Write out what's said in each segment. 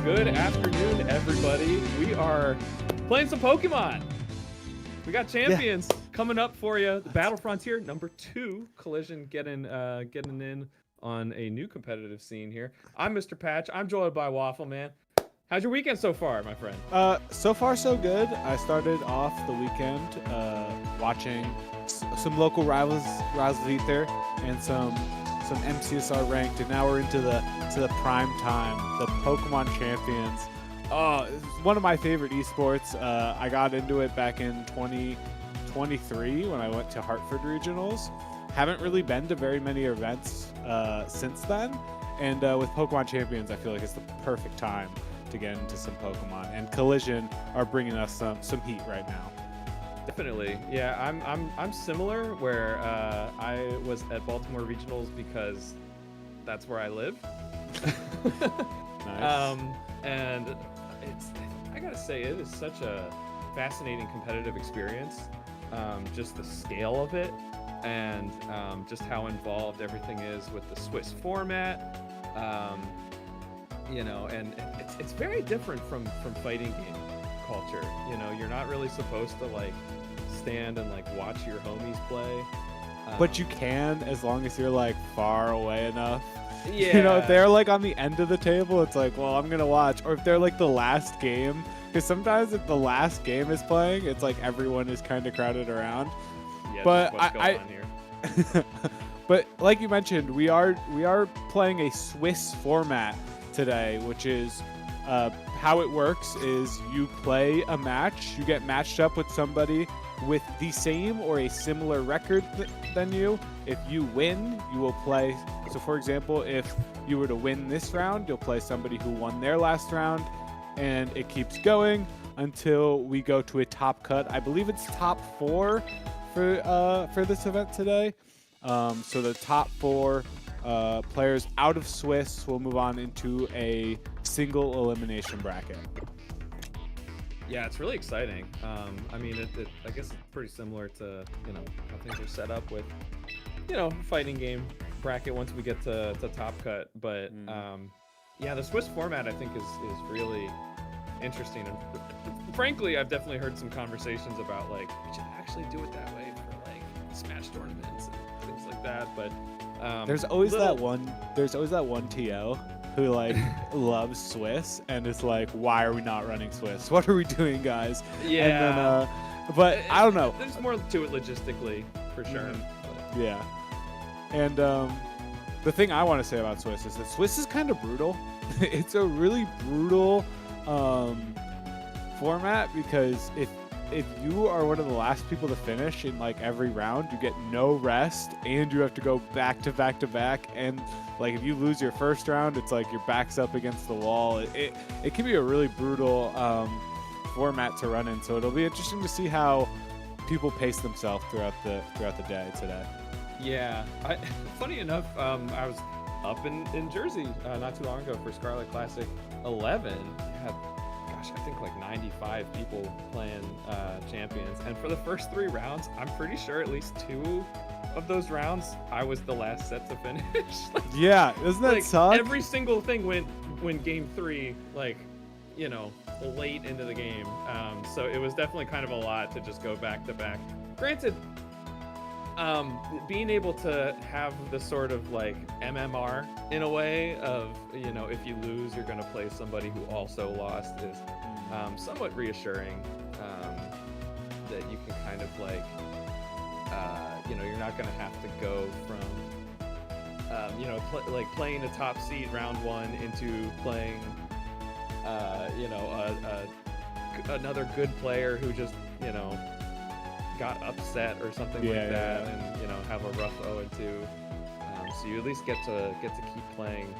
Good afternoon, everybody. We are playing some Pokemon. We got champions coming up for you. The Battle Frontier #2 Collision getting in on a new competitive scene here. I'm Mr. Patch. I'm joined by Waffle Man. How's your weekend so far, my friend? So far so good. I started off the weekend watching some local rivals ether and some MCSR ranked, and now we're into the prime time, the Pokemon Champions. It's one of my favorite esports. I got into it back in 2023 when I went to Hartford Regionals. Haven't really been to very many events since then, and with Pokemon Champions, I feel like it's the perfect time to get into some Pokemon. And Collision are bringing us some heat right now. Definitely, yeah. I'm similar, where I was at Baltimore Regionals because that's where I live. Nice. And I gotta say, it is such a fascinating competitive experience. Just the scale of it, and just how involved everything is with the Swiss format. And it's very different from fighting game culture. You're not really supposed to stand and watch your homies play, But you can, as long as you're far away enough. Yeah. If they're on the end of the table, it's well, I'm gonna watch. Or if they're the last game, because sometimes if the last game is playing, it's everyone is kind of crowded around. Yeah, but what's going on here? But like you mentioned, we are playing a Swiss format today, which is how it works is you play a match, you get matched up with somebody with the same or a similar record than you. If you win, you will play. So for example, if you were to win this round, you'll play somebody who won their last round, and it keeps going. until we go to a top cut. I believe it's top 4 for this event today. So the top 4 players out of Swiss will move on into a single elimination bracket. Yeah, it's really exciting. I mean, I guess it's pretty similar to, how things are set up with, fighting game bracket once we get to top cut. But yeah, the Swiss format I think is really interesting. And frankly, I've definitely heard some conversations about like we should actually do it that way for like Smash tournaments and things like that. But there's always that one TO who like loves Swiss and is like, why are we not running Swiss? What are we doing, guys? Yeah. And then, but I don't know. There's more to it logistically, for sure. Yeah. And the thing I want to say about Swiss is that Swiss is kind of brutal. It's a really brutal format because if you are one of the last people to finish in like every round, you get no rest and you have to go back to back to back. And like if you lose your first round, it's like your back's up against the wall. It can be a really brutal format to run in. So it'll be interesting to see how people pace themselves throughout the day today. Yeah, funny enough, I was up in Jersey not too long ago for Scarlet Classic 11. Had, gosh, I think like 95 people playing champions, and for the first 3 rounds, I'm pretty sure at least 2 of those rounds I was the last set to finish. Like, yeah, isn't that suck? Every single thing went game 3, like, late into the game. So it was definitely kind of a lot to just go back to back. Granted, being able to have the sort of like MMR in a way of, if you lose, you're going to play somebody who also lost is somewhat reassuring, that you can kind of like, you're not going to have to go from, like playing a top seed round 1 into playing, another good player who just, got upset or something like that, and have a rough 0-2. So you at least get to keep playing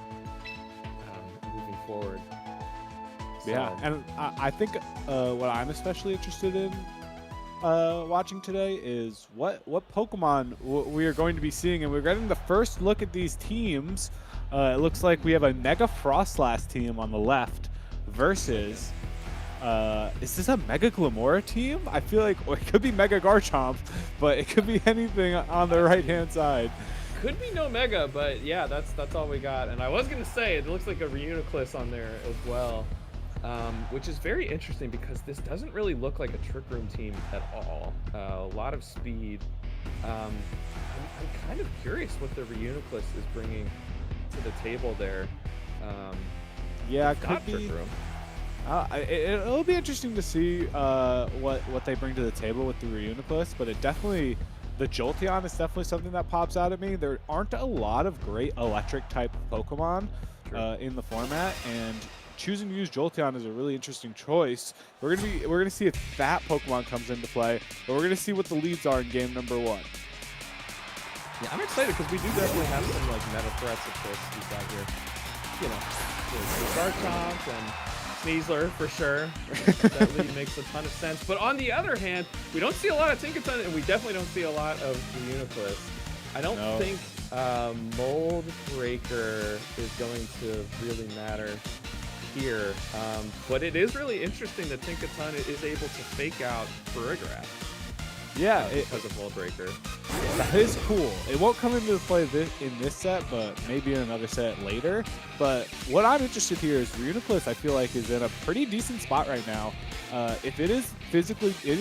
moving forward. So. Yeah, and I think what I'm especially interested in watching today is what Pokemon we are going to be seeing, and we're getting the first look at these teams. It looks like we have a Mega Frostlass team on the left versus. Is this a Mega Glamora team? I feel like it could be Mega Garchomp, but it could be anything on the right-hand side. Could be no Mega, but yeah, that's all we got. And I was gonna say it looks like a Reuniclus on there as well, which is very interesting because this doesn't really look like a Trick Room team at all. A lot of speed. I'm kind of curious what the Reuniclus is bringing to the table there. Yeah, it could be. Trick Room. It'll be interesting to see what they bring to the table with the Reuniclus, but the Jolteon is definitely something that pops out at me. There aren't a lot of great electric type Pokemon in the format, and choosing to use Jolteon is a really interesting choice. We're gonna see if that Pokemon comes into play, but we're gonna see what the leads are in game number 1. Yeah, I'm excited because we do definitely have some like meta threats, of course. We've got here, the Garchomp and Sneasler for sure. That lead makes a ton of sense. But on the other hand, we don't see a lot of Tinkaton, and we definitely don't see a lot of the Reuniclus. I don't think Mold Breaker is going to really matter here. But it is really interesting that Tinkaton is able to fake out Farigiraf. Yeah, because of Mold Breaker. That is cool. It won't come into play in this set, but maybe in another set later. But what I'm interested here is Reuniclus, I feel like, is in a pretty decent spot right now. If it is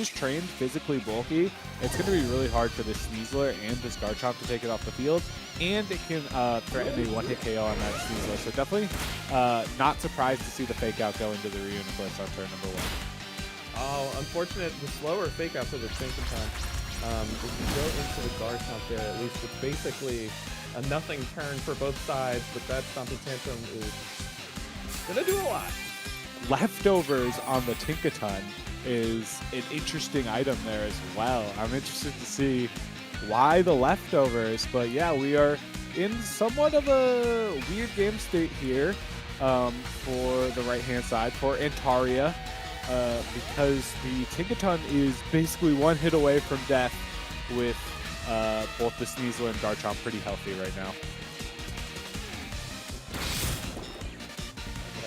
trained physically bulky, it's going to be really hard for this Sneasler and this Garchomp to take it off the field, and it can threaten a one-hit KO on that Sneasler. So definitely not surprised to see the fake out go into the Reuniclus on turn number 1. Oh, unfortunate. The slower fake out for the Tinkaton. If you go into the Garchomp there, at least it's basically a nothing turn for both sides, but that Stomping Tantrum is gonna do a lot. Leftovers on the Tinkaton is an interesting item there as well. I'm interested to see why the leftovers, but yeah, we are in somewhat of a weird game state here for the right-hand side for Antaria. because the Tinkaton is basically one hit away from death with both the Sneasler and Garchomp pretty healthy right now.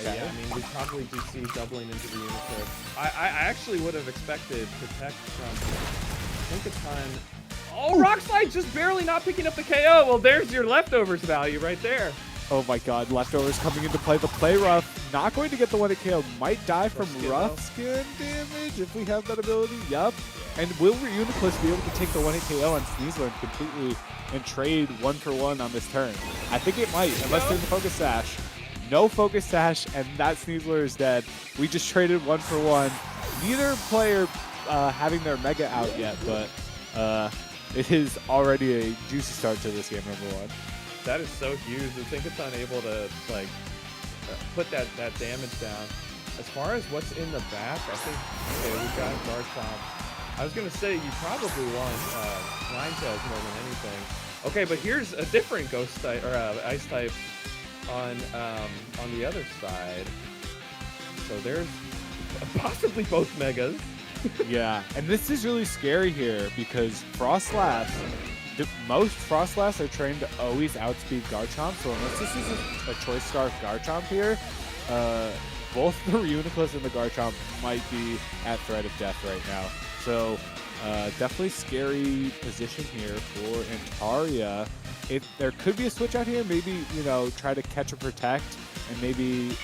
Yeah, I mean, we probably do see doubling into the Uniclip. I actually would have expected Protect from Tinkaton. Oh, Rock Slide just barely not picking up the KO. Well, there's your leftovers value right there. Oh my god, leftovers coming into play. The play rough, not going to get the one hit KO. Might die from rough skin damage if we have that ability. Yup. And will Uniclip be able to take the one hit KO on Sneasler and completely trade 1-for-1 on this turn? I think it might, unless there's a Focus Sash. No Focus Sash, and that Sneasler is dead. We just traded 1-for-1. Neither player having their Mega out yet, but it is already a juicy start to this game, number 1. That is so huge. I think it's unable to like put that damage down. As far as what's in the back, I think we've got Garchomp. I was gonna say you probably want Ninetales more than anything. Okay, but here's a different Ghost type or Ice type on the other side. So there's possibly both Megas. Yeah, and this is really scary here because Frostlass. Most Frostlass are trained to always outspeed Garchomp, so unless this is a Choice Scarf Garchomp here, both the Uniclip and the Garchomp might be at threat of death right now. So definitely scary position here for Antaria. There could be a switch out here, maybe, you know, try to catch or protect and maybe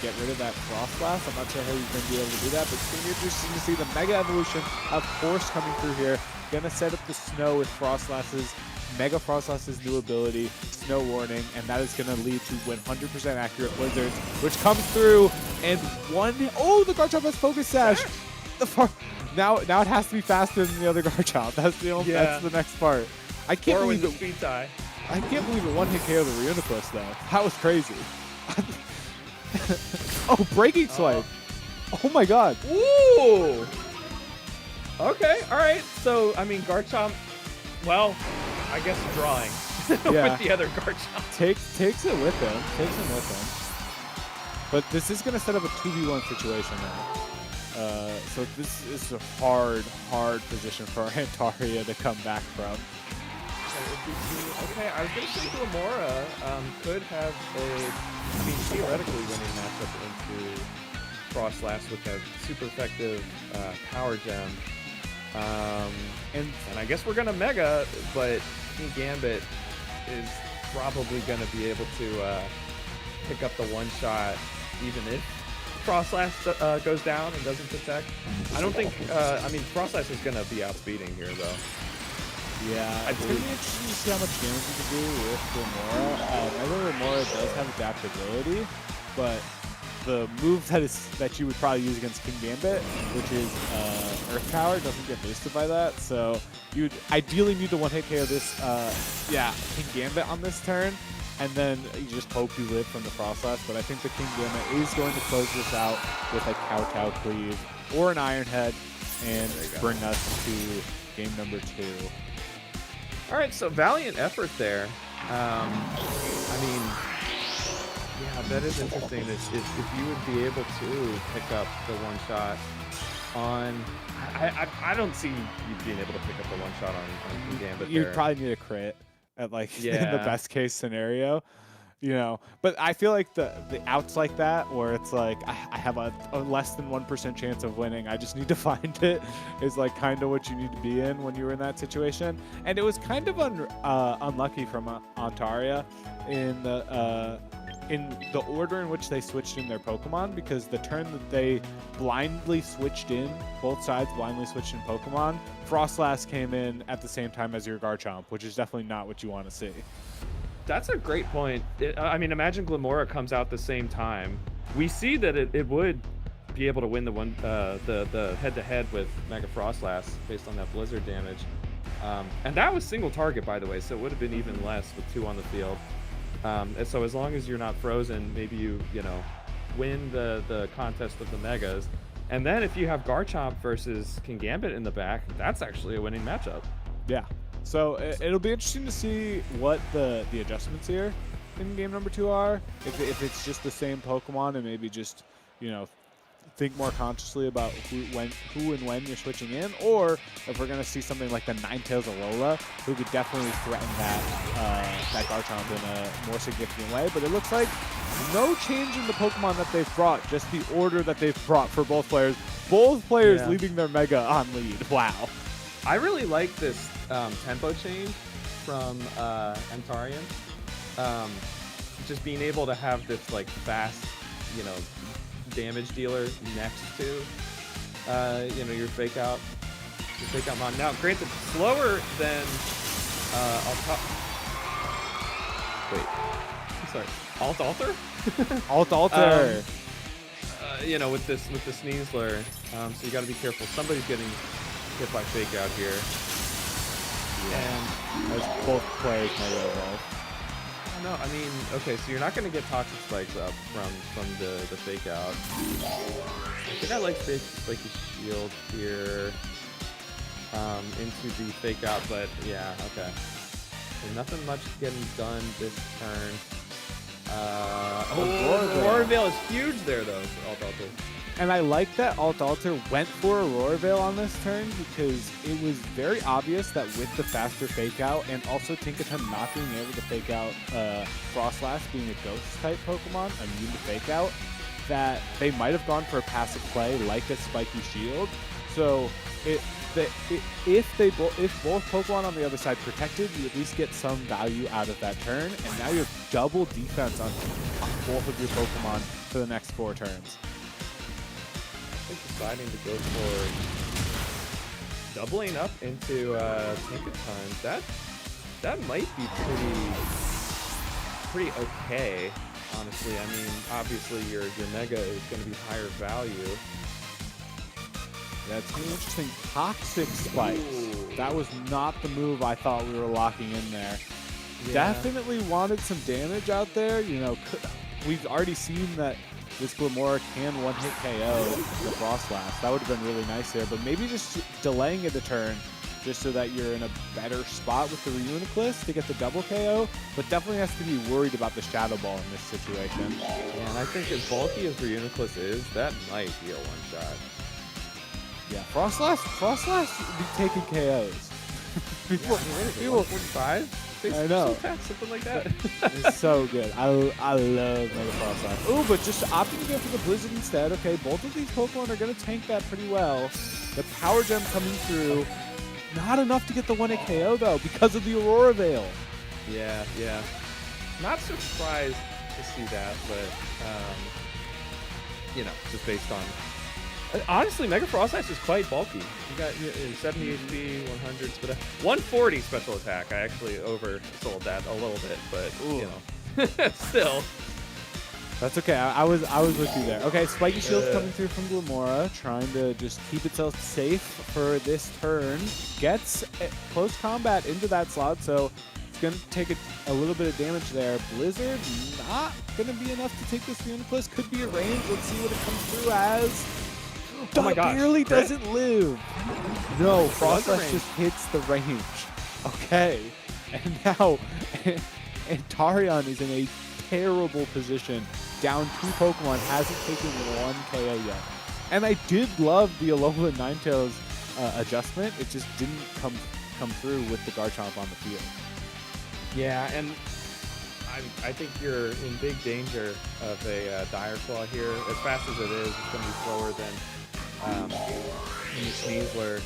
get rid of that Frostlass. I'm not sure how he's going to be able to do that, but it's going to be interesting to see the Mega Evolution, of course, coming through here. Gonna set up the Snow with Frostlass's Mega Frostlass's new ability, Snow Warning, and that is gonna lead to 100% accurate Blizzards, which comes through and oh, the Garchomp has Focus Sash. Now it has to be faster than the other Garchomp. That's the next part. I can't believe it. Speed tie. I can't believe it one hit KO the Uniclip though. That was crazy. Oh, Breaking Swipe. Oh my god. Ooh. Okay, all right. So, I mean, Garchomp, well, I guess drawing with the other Garchomp. Takes it with him. But this is going to set up a 2v1 situation now. So this is a hard position for Antaria to come back from. Okay, I was going to say Glamora could have a, I mean, theoretically winning matchup into Frostlass with that super effective Power Gem. And I guess we're gonna Mega, but King Gambit is probably gonna be able to pick up the one shot, even if Frostlass goes down and doesn't protect. I don't think. I mean, Frostlass is gonna be outspeeding here, though. Yeah, it's gonna be interesting to see how much damage you can do with Remora. I know Remora does have adaptability, but the move that you would probably use against King Gambit, which is Earth Power, doesn't get boosted by that. So you'd ideally need to one-hit KO this, King Gambit on this turn, and then you just hope you live from the Frostlass. But I think the King Gambit is going to close this out with a Kowtow Cleave or an Iron Head and bring us to game number 2. All right, so valiant effort there. I mean, yeah, that is interesting. If you would be able to pick up the one shot on, I don't see you being able to pick up the one shot on King Gambit. You'd probably need a crit at in the best case scenario, you know. But I feel like the outs like that, where it's like I have a less than 1% chance of winning, I just need to find it, is like kind of what you need to be in when you're in that situation. And it was kind of unlucky from Antaria in the order in which they switched in their Pokemon, because the turn that they blindly switched in, both sides blindly switched in Pokemon, Frostlass came in at the same time as your Garchomp, which is definitely not what you want to see. That's a great point. I mean, imagine Glamora comes out the same time. We see that it would be able to win the head-to-head with Mega Frostlass based on that Blizzard damage. And that was single target, by the way, so it would have been even less with 2 on the field. And so as long as you're not frozen, maybe you win the contest of the Megas. And then if you have Garchomp versus King Gambit in the back, that's actually a winning matchup. Yeah. So it'll be interesting to see what the adjustments here in game number 2 are. If it's just the same Pokemon and maybe just, think more consciously about who and when you're switching in, or if we're going to see something like the Ninetales Alola, who could definitely threaten that Garchomp in a more significant way. But it looks like no change in the Pokemon that they've brought, just the order that they've brought for both players. Both players leading their Mega on lead. Wow. I really like this tempo change from Antarian. Just being able to have this like fast, damage dealer next to, your fake out mon. Now, granted, slower than Alt Alter. Alt Alter. With the Sneasler, so you got to be careful. Somebody's getting hit by fake out here. Yeah. And as both players Mega Evolve. No, I mean, okay, so you're not going to get Toxic Spikes up from the fake out. I think I like Spiky Shield here into the fake out, but yeah, okay. So nothing much getting done this turn. Aurora Veil is huge there, though, for Alt Alter. And I like that Alt Alter went for Aurora Veil on this turn because it was very obvious that with the faster fake out and also Tinkaton not being able to fake out Frostlass being a ghost type Pokemon, immune to fake out, that they might have gone for a passive play like a Spiky Shield. So if both Pokemon on the other side protected, you at least get some value out of that turn, and now you have double defense on both of your Pokemon for the next 4 turns. Deciding to go for doubling up into Tinkaton, that might be pretty okay, honestly. I mean, obviously your Mega is going to be higher value. That's really interesting. Toxic Spikes. Ooh. That was not the move I thought we were locking in there. Yeah. Definitely wanted some damage out there. We've already seen that this Glimmora can one-hit KO the Frostlass. That would have been really nice there, but maybe just delaying it a turn just so that you're in a better spot with the Reuniclus to get the double KO, but definitely has to be worried about the Shadow Ball in this situation. Yeah, and I think as bulky as Reuniclus is, that might be a one-shot. Yeah, Frostlass would be taking KOs. People 145? I know. Something like that. It's so good. I love Mega Frostlass. Ooh, but just opting to go for the Blizzard instead. Okay, both of these Pokemon are going to tank that pretty well. The Power Gem coming through. Not enough to get the 1-hit KO, though, because of the Aurora Veil. Yeah. Not surprised to see that, but, just based on... Honestly, Mega Frostlass is quite bulky. You got 70 HP, 100s, but 140 special attack. I actually oversold that a little bit, but still. That's okay. I was with you there. Okay, Spiky Shield's coming through from Glimmora, trying to just keep itself safe for this turn. Gets close combat into that slot, so it's going to take a little bit of damage there. Blizzard, not going to be enough to take this Reuniclus. Could be a range. Let's see what it comes through as. Oh my gosh. Barely doesn't live. No, Frostlass just hits the range. Okay. And now Antarion is in a terrible position. Down 2 Pokemon, hasn't taken 1 KO yet. And I did love the Alola Ninetales adjustment. It just didn't come through with the Garchomp on the field. Yeah, and I think you're in big danger of a Dire Claw here. As fast as it is, it's going to be slower than the Sneasler.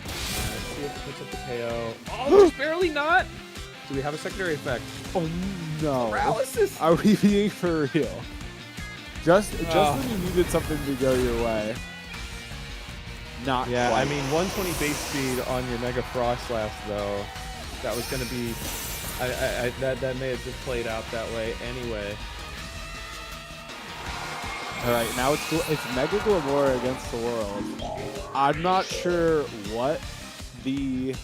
Let's see if it puts up the KO. Oh, there's barely not! Do we have a secondary effect? Oh no. Paralysis! Are we being for real? Just when you needed something to go your way. Not yeah, quite. I mean, 120 base speed on your Mega Frostlass, though. That was going to be... that may have just played out that way anyway. Alright, now it's Mega Glimmora against the world. I'm not sure what the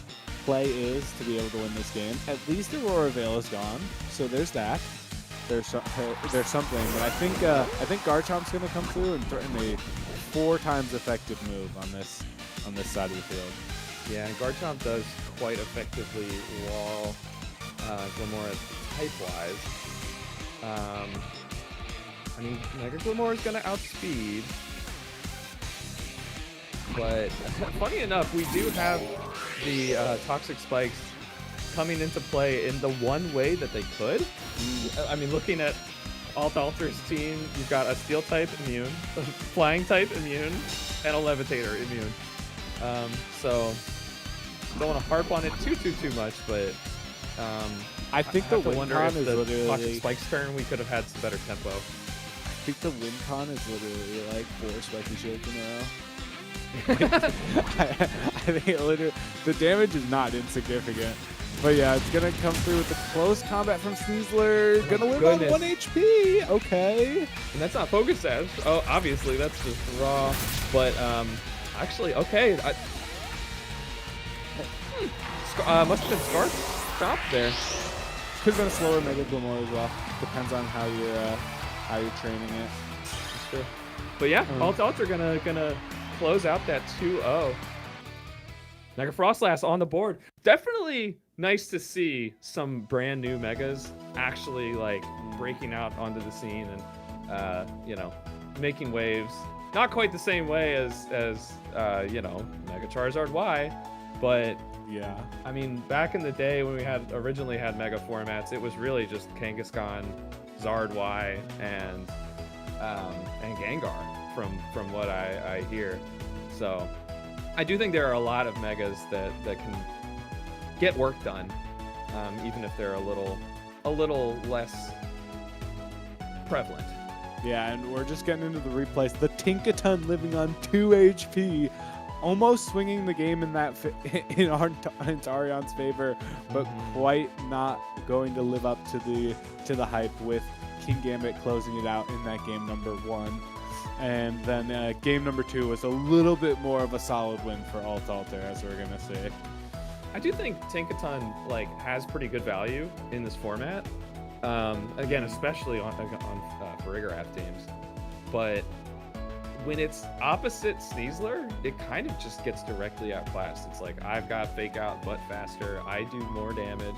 play is to be able to win this game. At least Aurora Veil is gone, so there's that. There's something, but I think Garchomp's going to come through and threaten a 4 times effective move on this side of the field. Yeah, and Garchomp does quite effectively wall Glimmora type-wise. I mean, Mega Glamour is gonna outspeed. But funny enough, we do have the Toxic Spikes coming into play in the one way that they could. I mean, looking at Alter's team, you've got a Steel type immune, a Flying type immune, and a Levitator immune. So don't want to harp on it too much, but I think I the have to win wonder con if is the literally. Toxic Spikes turn we could have had some better tempo. I think the win con is literally like 4 spiky shields in a row. I think literally the damage is not insignificant. But yeah, it's gonna come through with the close combat from Sneasler. Gonna live on 1 HP. Okay. And that's not focus sash. Oh, obviously that's just raw. But actually, okay. Must have been Scarf Chop there. Could have been a slower Mega Glamour as well. Depends on how you're training it. That's true. But yeah, Alter gonna close out that 2-0. Mega Frostlass on the board. Definitely nice to see some brand new megas actually like breaking out onto the scene and you know, making waves. Not quite the same way as you know, Mega Charizard Y, but yeah. I mean, back in the day when we originally had mega formats, it was really just Kangaskhan, Zard Y, and Gengar from what I hear. So I do think there are a lot of megas that can get work done, even if they're a little less prevalent. Yeah, and we're just getting into the replays. The Tinkaton living on 2 HP, almost swinging the game in that in Arion's favor, but quite not going to live up to the hype with King Gambit closing it out in that game number 1. And then game number 2 was a little bit more of a solid win for Alter, as we're gonna say. I do think Tinkaton like has pretty good value in this format. Again, especially on Farigiraf teams. But when it's opposite Sneasler, it kind of just gets directly outclassed. It's like, I've got Fake Out but faster. I do more damage.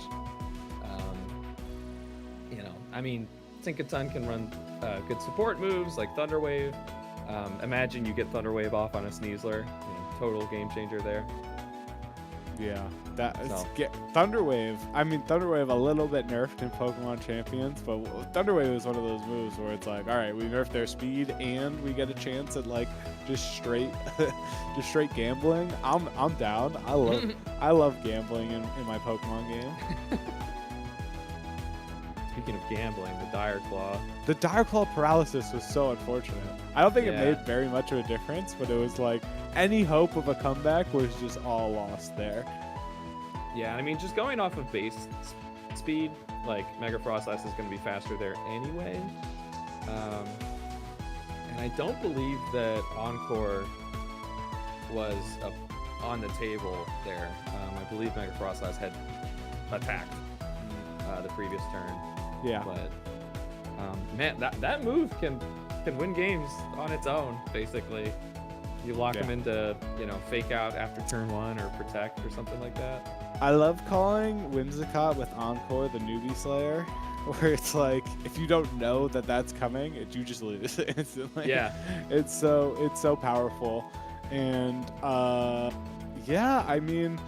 You know, I mean, Tinkaton can run good support moves like Thunder Wave. Imagine you get Thunder Wave off on a Sneasler. You know, total game changer there. Yeah, Thunder Wave. I mean, Thunder Wave a little bit nerfed in Pokemon Champions, but Thunder Wave is one of those moves where it's like, all right, we nerfed their speed and we get a chance at like just straight gambling. I'm down. I love gambling in my Pokemon game. Speaking of gambling, the Dire Claw. The Dire Claw paralysis was so unfortunate. I don't think it made very much of a difference, but it was like any hope of a comeback was just all lost there. Yeah, I mean, just going off of base speed, like Mega Frostlass is going to be faster there anyway. And I don't believe that Encore was on the table there. I believe Mega Frostlass had attacked the previous turn. Yeah. But man, that move can win games on its own. Basically, you lock them into, you know, Fake Out after turn 1 or Protect or something like that. I love calling Whimsicott with Encore the newbie slayer, where it's like if you don't know that that's coming, you just lose instantly. Yeah. It's so powerful, and yeah, I mean,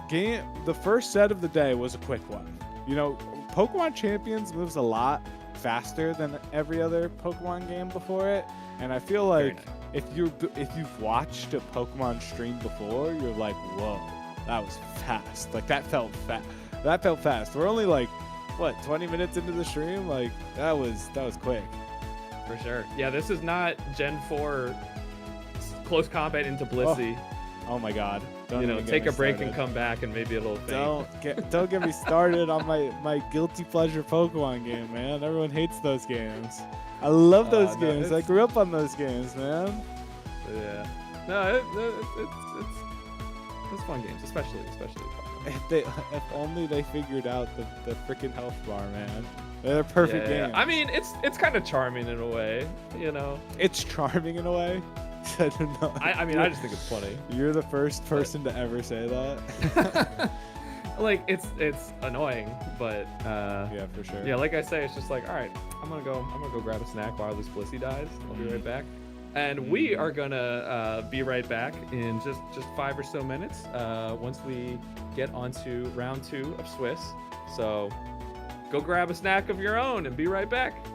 the first set of the day was a quick one. You know, Pokemon Champions moves a lot faster than every other Pokemon game before it, and I feel like if you've watched a Pokemon stream before, you're like, whoa, that was fast. Like that felt fast. We're only like, what, 20 minutes into the stream? Like that was quick. For sure. Yeah, this is not Gen 4 close combat into Blissey. Oh my God. You know, take a break and come back and maybe it'll fade. Don't get me started on my guilty pleasure Pokemon game, man. Everyone hates those games. I love those games. I grew up on those games, man. Yeah. No, it's fun games, especially fun. If only they figured out the freaking health bar, man. They're a perfect game. I mean, it's kind of charming in a way, you know. It's charming in a way. I don't know. I mean, I just think it's funny. You're the first person to ever say that. like it's annoying, but Yeah, for sure. yeah, like I say, it's just like, all right, I'm gonna go grab a snack while this Blissey dies. I'll be right back. And we are gonna be right back in just 5 or so minutes once we get onto round 2 of Swiss. So go grab a snack of your own and be right back.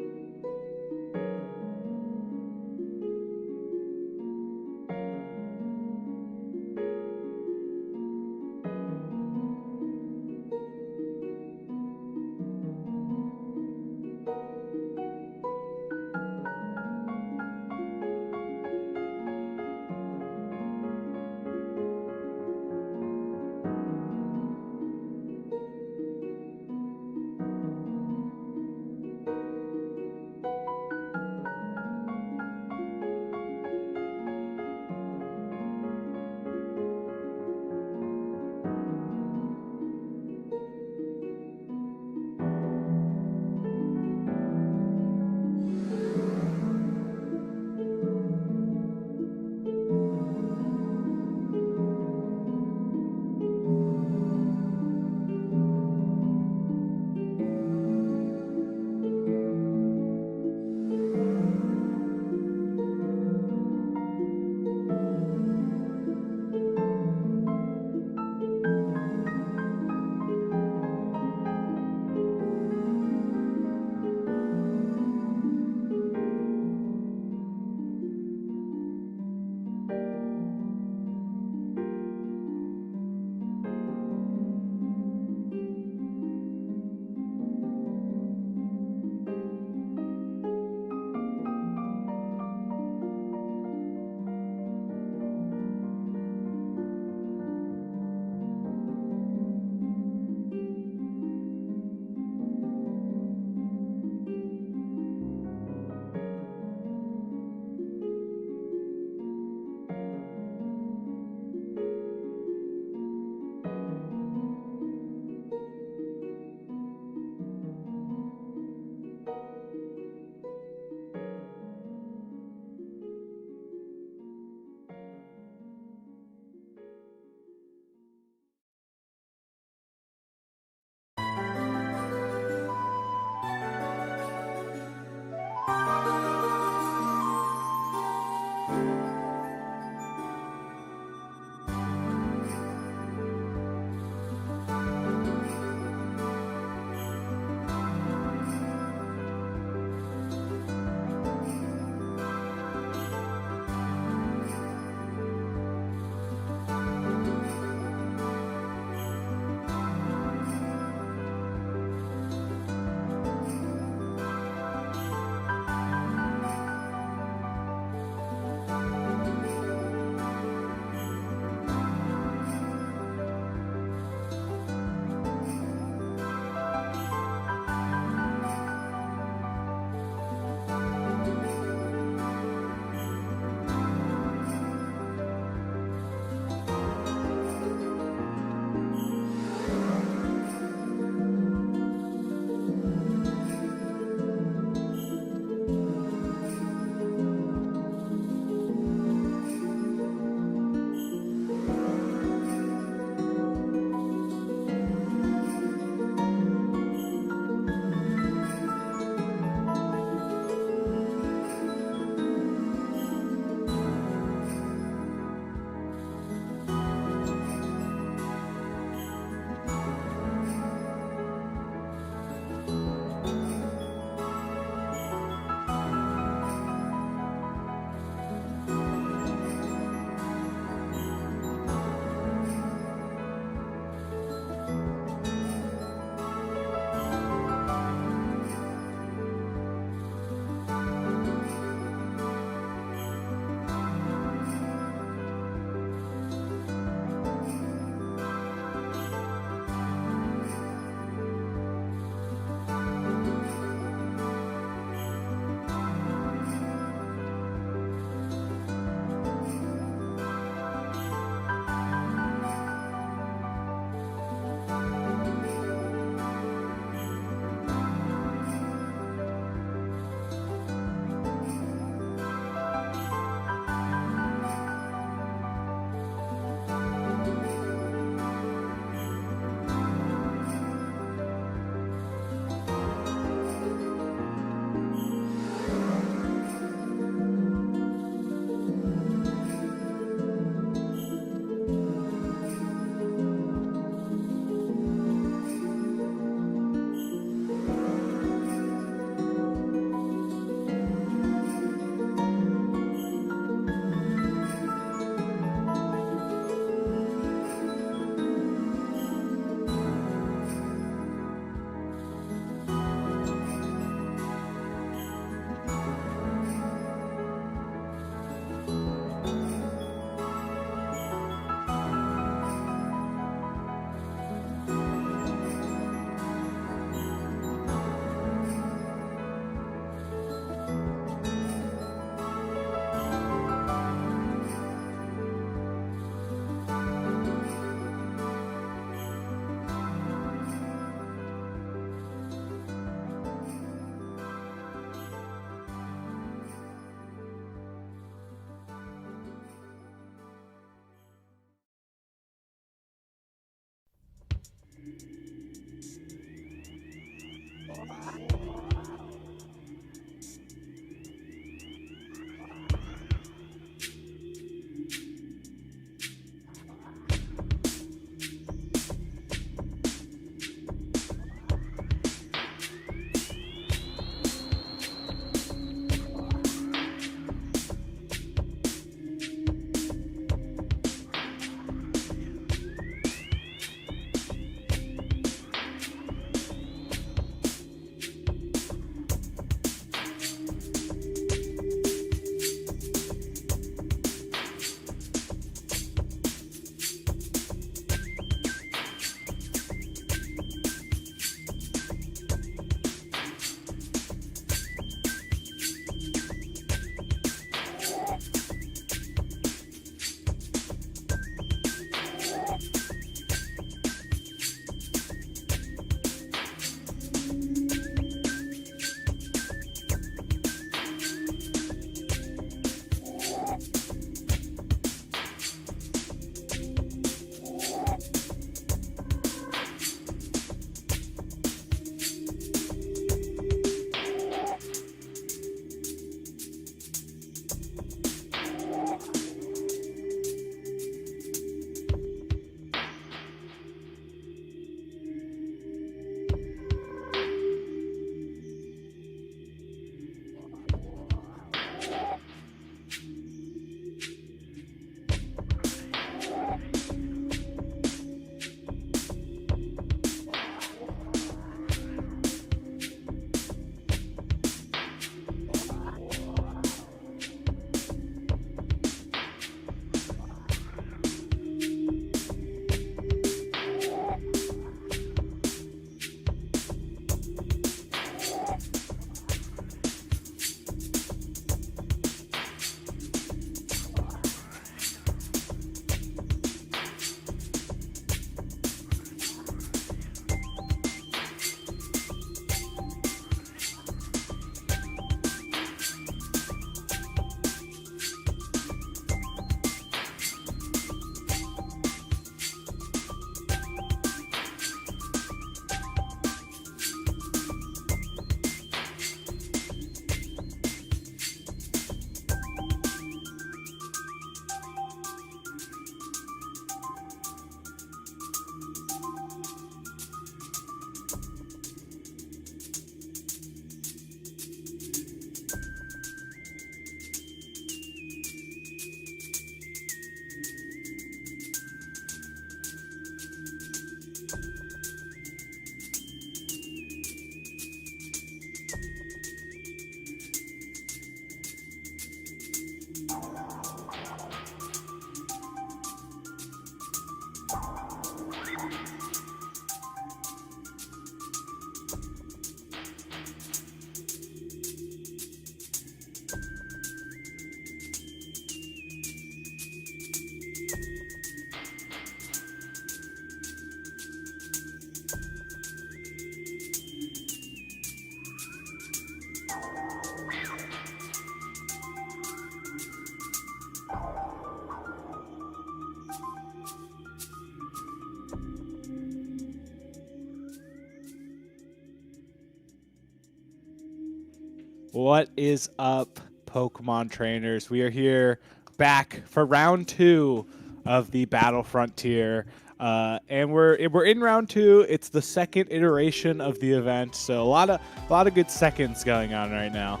What is up, Pokemon trainers? We are here back for round 2 of the Battle Frontier. And we're in round 2. It's the second iteration of the event, so a lot of good seconds going on right now.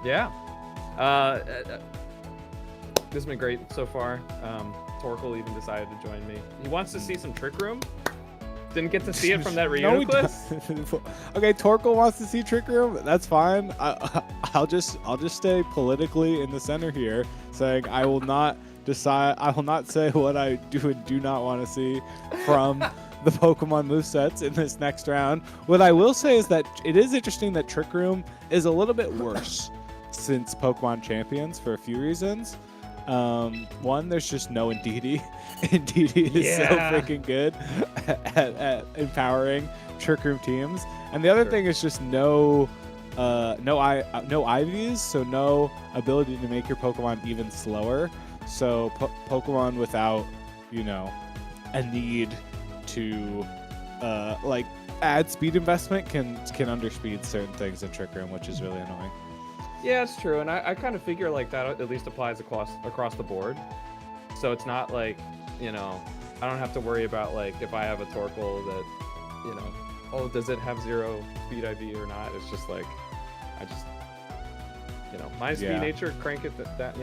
Yeah. This has been great so far. Torkoal even decided to join me. He wants to see some Trick Room. Didn't get to see it from that Rio clip. Okay, Torkoal wants to see Trick Room. That's fine. I'll just stay politically in the center here, saying I will not say what I do and do not want to see from the Pokemon movesets in this next round. What I will say is that it is interesting that Trick Room is a little bit worse since Pokemon Champions for a few reasons. One, there's just no Indeedee. Indeedee is so freaking good at empowering Trick Room teams. And the other thing is just no IVs, so no ability to make your Pokemon even slower. So Pokemon without, a need to like add speed investment can underspeed certain things in Trick Room, which is really annoying. Yeah, it's true, and I kind of figure like that at least applies across the board. So it's not like, I don't have to worry about like if I have a Torkoal that, oh, does it have 0 speed IV or not? It's just like, I just, my speed nature, crank it that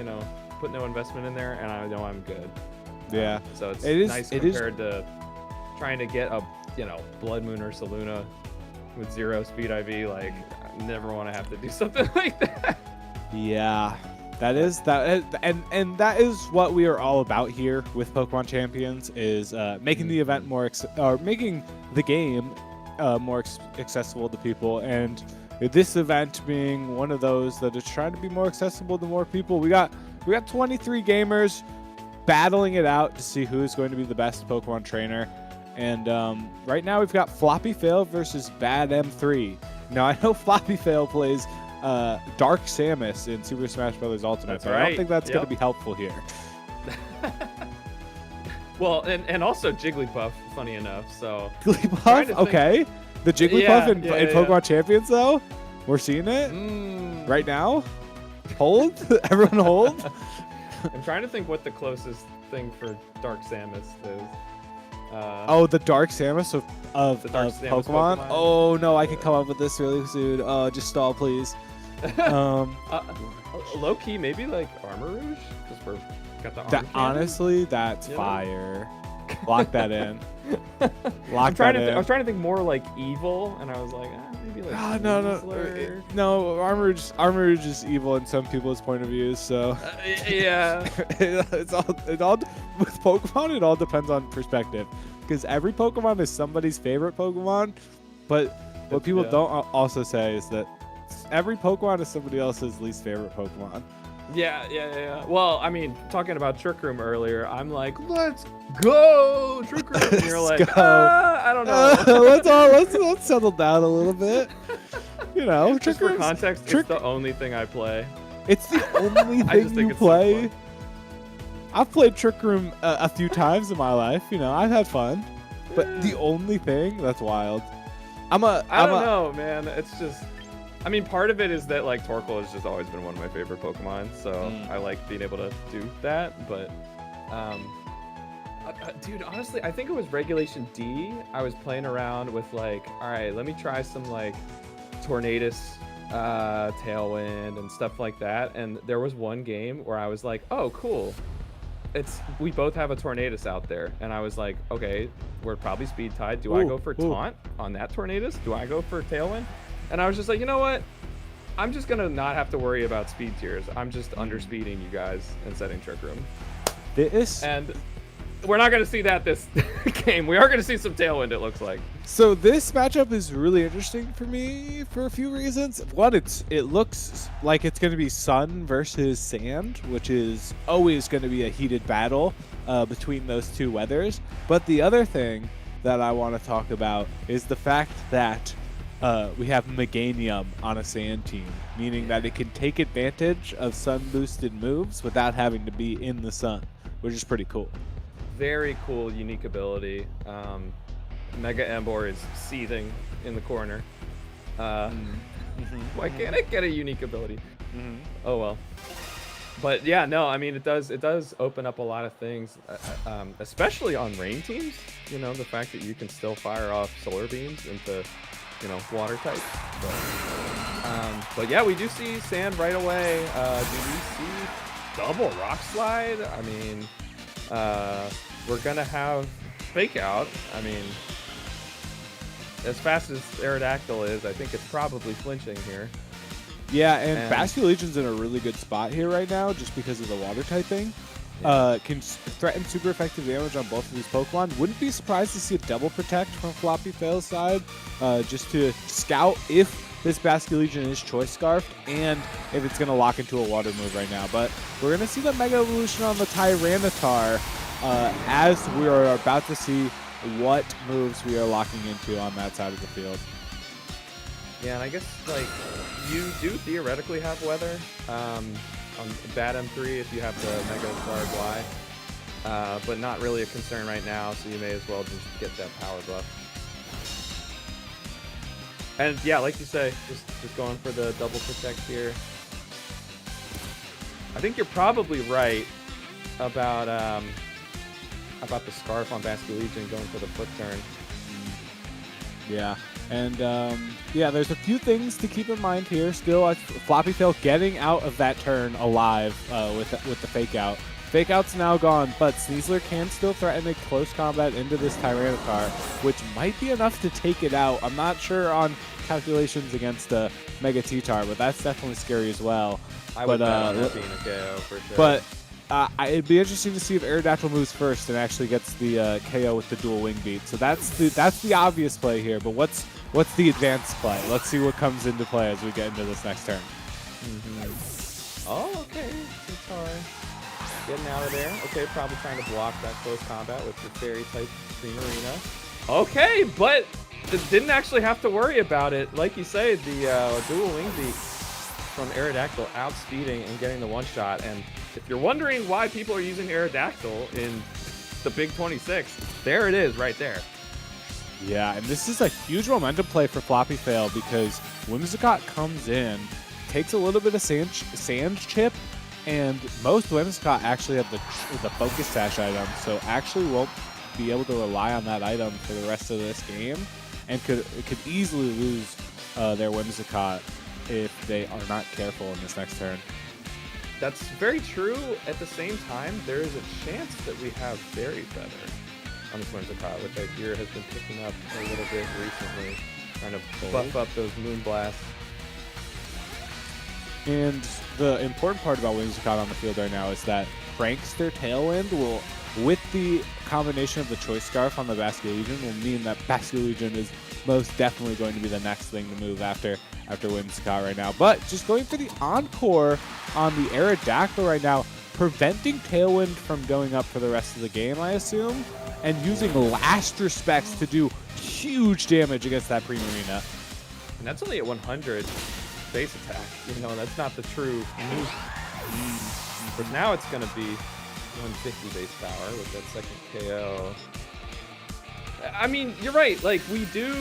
put no investment in there, and I know I'm good. Yeah. So it's nice compared to trying to get a, Blood Moon or Saluna with 0 speed IV. Like, I never want to have to do something like that. Yeah. That is and that is what we are all about here with Pokemon Champions, is making the event more making the game more accessible to people, and this event being one of those that is trying to be more accessible to more people. We got 23 gamers battling it out to see who's going to be the best Pokemon trainer, and right now we've got Floppy Fail versus Bad M3. Now I know Floppy Fail plays Dark Samus in Super Smash Bros. Ultimate, but I don't think that's going to be helpful here. Well, and also Jigglypuff, funny enough. So Jigglypuff, okay. The Jigglypuff in Pokemon Champions, though, we're seeing it right now. Hold, everyone hold. I'm trying to think what the closest thing for Dark Samus is. The Dark Samus of Pokemon? Oh no, I can come up with this really soon. Just stall, please. Low key, maybe like Armor Rouge, because we're got the armor. Honestly, that's fire. Lock that in. I was trying to think more like evil, and I was like, maybe like. No. Armor Rouge is evil in some people's point of views. So. Yeah. It all with Pokemon. It all depends on perspective, because every Pokemon is somebody's favorite Pokemon, but what people don't also say is that every Pokemon is somebody else's least favorite Pokemon. Yeah. Well, I mean, talking about Trick Room earlier, I'm like, let's go Trick Room. And you're like, I don't know. Let's settle down a little bit. Just for context, it's the only thing I play. It's the only thing you play. So I've played Trick Room a few times in my life. I've had fun, but the only thing, that's wild. I don't know, man. It's just. I mean, part of it is that like Torkoal has just always been one of my favorite Pokemon, so I like being able to do that. But, dude, honestly, I think it was Regulation D. I was playing around with like, all right, let me try some like Tornadus, Tailwind, and stuff like that. And there was one game where I was like, oh, cool. We both have a Tornadus out there, and I was like, okay, we're probably speed tied. Do I go for Taunt on that Tornadus? Do I go for Tailwind? And I was just like, you know what? I'm just going to not have to worry about speed tiers. I'm just underspeeding you guys and setting Trick Room. And we're not going to see that this game. We are going to see some Tailwind, it looks like. So this matchup is really interesting for me for a few reasons. One, it looks like it's going to be Sun versus Sand, which is always going to be a heated battle between those two weathers. But the other thing that I want to talk about is the fact that we have Meganium on a Sand team, meaning that it can take advantage of sun-boosted moves without having to be in the sun, which is pretty cool. Very cool, unique ability. Mega Embor is seething in the corner. Why can't I get a unique ability? Mhm. Oh well. But yeah, no, I mean it does open up a lot of things, especially on rain teams. You know, the fact that you can still fire off solar beams into, you know, water types. But yeah, we do see sand right away. Do we see double rock slide? I mean, we're gonna have fake out. I mean, as fast as Aerodactyl is, I think it's probably flinching here. Yeah, and Basculegion's in a really good spot here right now just because of the water typing. Yeah. Can threaten super effective damage on both of these Pokemon. Wouldn't be surprised to see a double protect from Floppy Fail's side, just to scout if this Basculegion is Choice Scarfed and if it's going to lock into a water move right now. But we're going to see the Mega Evolution on the Tyranitar as we are about to see what moves we are locking into on that side of the field. Yeah, and I guess, like, you do theoretically have weather on Bad M3 if you have the Mega Guard Y, but not really a concern right now, so you may as well just get that power buff. And yeah, like you say, just going for the double protect here. I think you're probably right about the Scarf on Basculegion going for the foot turn. Yeah, and yeah, there's a few things to keep in mind here. Still, Floppy Fail getting out of that turn alive with the fake out. Fake out's now gone, but Sneasler can still threaten a close combat into this Tyranitar, which might be enough to take it out. I'm not sure on calculations against Mega T-Tar, but that's definitely scary as well. I would bet on that being a KO for sure. But it'd be interesting to see if Aerodactyl moves first and actually gets the KO with the dual wing beat. So that's the obvious play here. But what's the advanced play? Let's see what comes into play as we get into this next turn. Oh, okay. T-Tar getting out of there. Okay, probably trying to block that close combat with the fairy type Primarina. Okay, but didn't actually have to worry about it. Like you say, the dual wing beat from Aerodactyl outspeeding and getting the one shot. And if you're wondering why people are using Aerodactyl in the Big 26, there it is right there. Yeah, and this is a huge momentum play for Floppy Fail because Whimsicott comes in, takes a little bit of sand chip, and most Whimsicott actually have the Focus Sash item, so actually won't be able to rely on that item for the rest of this game, and could easily lose their Whimsicott if they are not careful in this next turn. That's very true. At the same time, there is a chance that we have Fairy Feather on this Whimsicott, which I hear has been picking up a little bit recently, trying to buff up those Moonblasts. And the important part about Whimsicott on the field right now is that Prankster Tailwind will, with the combination of the Choice Scarf on the Basculegion, will mean that Basculegion is most definitely going to be the next thing to move after Whimsicott right now. But just going for the Encore on the Aerodactyl right now, preventing Tailwind from going up for the rest of the game, I assume, and using Last Respects to do huge damage against that Primarina. And that's only at 100 base attack. You know, that's not the true move. But now it's going to be 150 base power with that second KO. I mean, you're right. Like, we do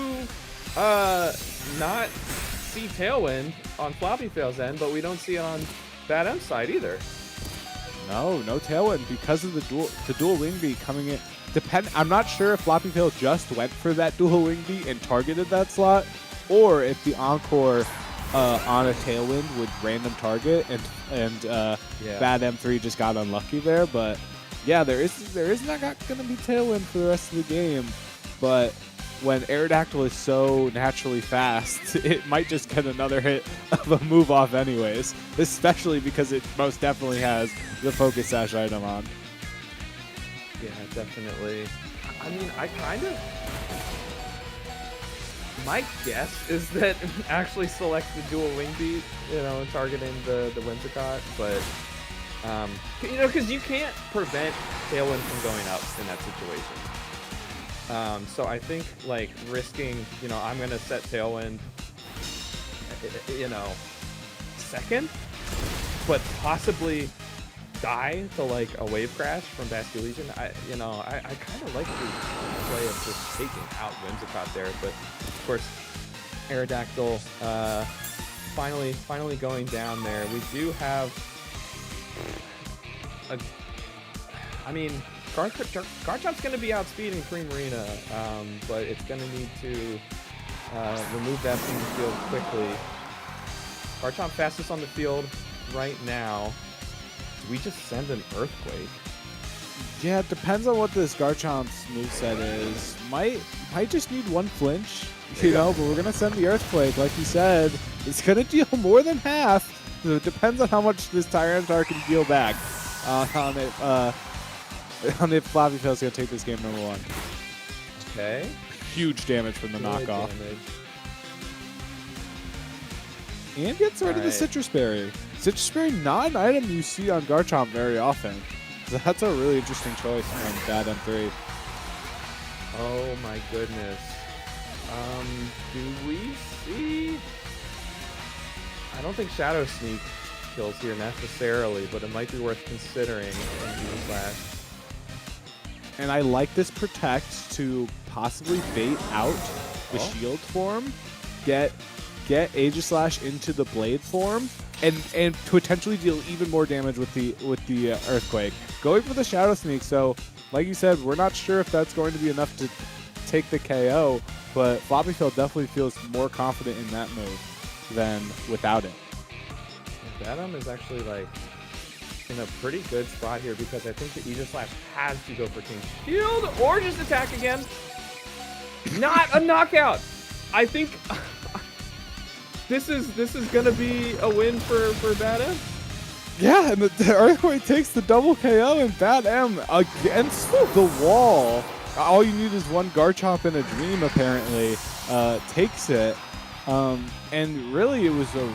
not see Tailwind on Floppy Fail's end, but we don't see it on Bad M's side either. No Tailwind because of the dual wing beat coming in. I'm not sure if Floppy Fail just went for that dual wing beat and targeted that slot, or if the Encore on a Tailwind would random target and Bad M3 just got unlucky there. But yeah, there is not going to be Tailwind for the rest of the game. But when Aerodactyl is so naturally fast, it might just get another hit of a move off anyways, especially because it most definitely has the Focus Sash item on. Yeah, definitely. I mean, my guess is that actually select the dual wing beat, you know, targeting the Whimsicott, but you know, because you can't prevent Tailwind from going up in that situation. So I think, like, risking, you know, I'm gonna set Tailwind, you know, second, but possibly die to like a wave crash from Basculegion. I kind of like the play of just taking out Whimsicott there, but of course Aerodactyl finally going down there. We do have I mean, Garchomp's going to be outspeeding Primarina, but it's going to need to remove that from the field quickly. Garchomp fastest on the field right now. Do we just send an Earthquake? Yeah, it depends on what this Garchomp's moveset is. Might just need one flinch, you know, but we're going to send the Earthquake. Like you said, it's going to deal more than half. So it depends on how much this Tyranitar can deal back on if Floppy Tail's going to take this game number 1. Okay. Huge damage from the Good knockoff. damage. And gets rid of the Citrus Berry. Citrus Berry, not an item you see on Garchomp very often. So that's a really interesting choice from Bad M3. Oh my goodness. Do we see? I don't think Shadow Sneak kills here necessarily, but it might be worth considering in Slash. And I like this Protect to possibly bait out the shield form, get Aegislash into the blade form, and potentially deal even more damage with the Earthquake. Going for the Shadow Sneak, so like you said, we're not sure if that's going to be enough to take the KO, but Floppy Tail definitely feels more confident in that move than without it. Venom is actually like in a pretty good spot here because I think the Aegislash has to go for King Shield or just attack again. Not a knockout. I think this is gonna be a win for Bad M. Yeah, and the Earthquake takes the double KO, and Bad M against the wall. All you need is one Garchomp in a dream, apparently, takes it. And really, it was a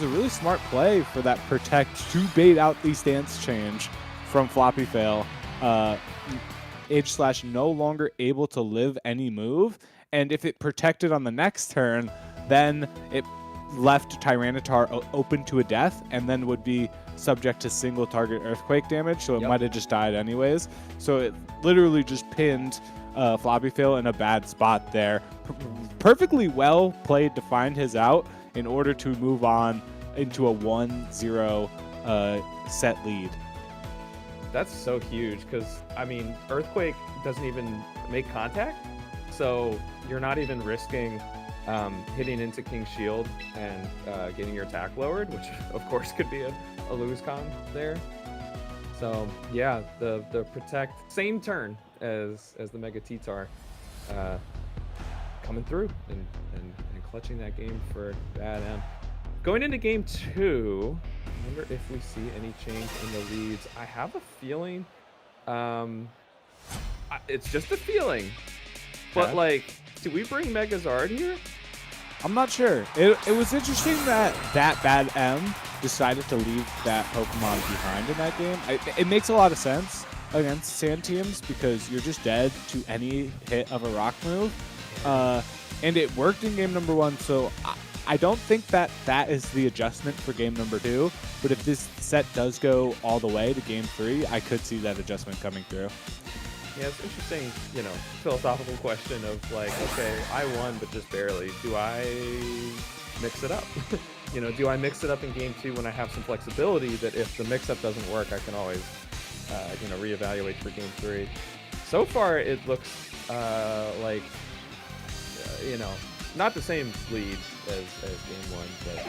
really smart play for that Protect to bait out the stance change from Floppy Fail. Aegislash no longer able to live any move, and if it protected on the next turn, then it left Tyranitar open to a death and then would be subject to single target Earthquake damage, so it might have just died anyways. So it literally just pinned Floppy Fail in a bad spot there. Perfectly well played to find his out in order to move on into a 1-0 set lead. That's so huge because, I mean, Earthquake doesn't even make contact, so you're not even risking hitting into King's Shield and getting your attack lowered, which of course could be a lose con there. So yeah, the Protect, same turn as the Mega T-Tar, coming through and clutching that game for Bad M. Going into game 2, I wonder if we see any change in the leads. I have a feeling, it's just a feeling, but like, do we bring Megazard here? I'm not sure. It was interesting that Bad M decided to leave that Pokemon behind in that game. It makes a lot of sense against sand teams because you're just dead to any hit of a rock move. And it worked in game number 1, so I don't think that is the adjustment for game number 2. But if this set does go all the way to game 3, I could see that adjustment coming through. Yeah, it's interesting, you know, philosophical question of like, okay, I won, but just barely. Do I mix it up? You know, do I mix it up in game 2 when I have some flexibility that if the mix-up doesn't work, I can always, you know, reevaluate for game 3. So far, it looks like, you know, not the same lead as game 1, but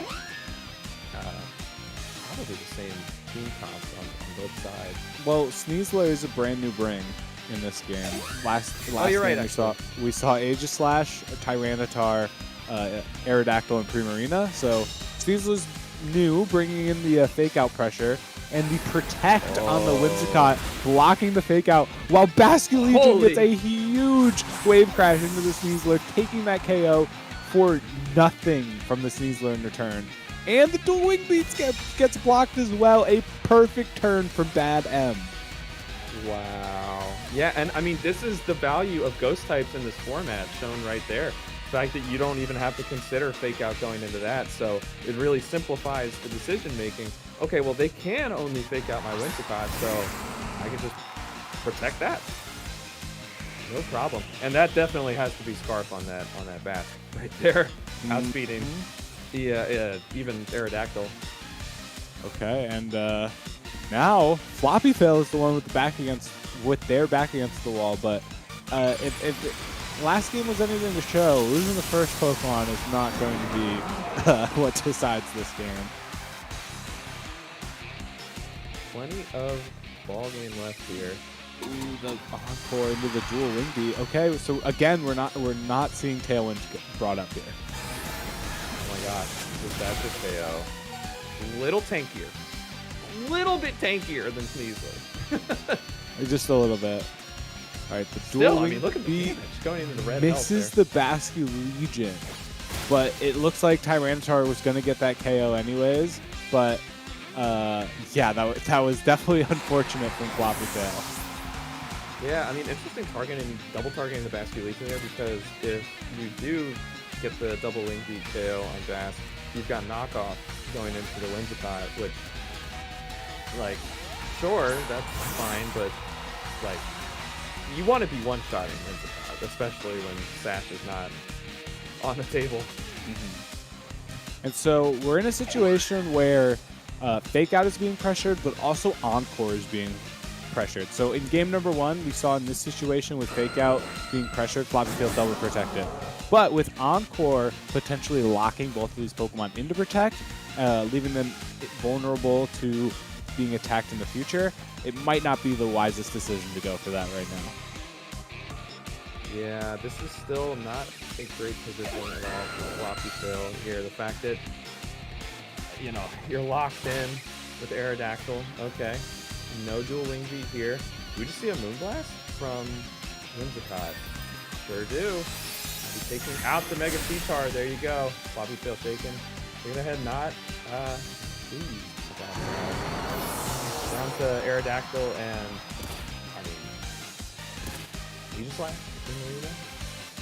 probably the same team comps on both sides. Well, Sneasler is a brand new bring in this game. Last you're right, game we saw Aegislash, Tyranitar, Aerodactyl, and Primarina. So Sneasler's new, bringing in the fake out pressure, and the Protect on the Whimsicott, blocking the fake out, while Basculegion gets a huge wave crash into the Sneasler, taking that KO for nothing from the Sneasler in return. And the Dual Wing Beats gets blocked as well. A perfect turn from Bad M. Wow. Yeah, and I mean, this is the value of ghost types in this format shown right there. The fact that you don't even have to consider fake out going into that, so it really simplifies the decision making. Okay, well, they can only fake out my Whimsicott, so I can just protect that. No problem. And that definitely has to be Scarf on that bat right there. outspeeding even Aerodactyl. Okay, and now Floppytail is the one with their back against the wall. But if last game was anything to show, losing the first Pokemon is not going to be what decides this game. Plenty of ball game left here. Ooh, the encore into the dual wing beat. Okay, so again, we're not seeing Tailwind brought up here. Oh my gosh, that's just KO. Little tankier. Little bit tankier than Sneasler. Just a little bit. All right, the dual Still, wing I mean, look at the beat damage going into the red misses the Bascu Legion. But it looks like Tyranitar was going to get that KO anyways. But yeah, that was definitely unfortunate from Floppytail. Yeah, I mean, interesting double targeting the Bascu Legion there, because if you do get the double wing beat KO on Bask, you've got knockoff going into the Whimsicott, which, like, sure, that's fine, but, like, you want to be one-shotting Whimsicott, especially when Sash is not on the table. And so we're in a situation where Fake Out is being pressured, but also Encore is being pressured. So in game number 1, we saw in this situation with Fake Out being pressured, Floppytail double protected. But with Encore potentially locking both of these Pokemon into Protect, leaving them vulnerable to being attacked in the future, it might not be the wisest decision to go for that right now. Yeah, this is still not a great position at all for Floppytail here. The fact that, you know, you're locked in with Aerodactyl. Okay. No dual wing beat here. Do we just see a Moonblast from Whimsicott? Sure do. He's taking out the Mega T-Tar. There you go. Floppytail shaking. Taking ahead, not. Down to Aerodactyl and, I mean, Aegislash?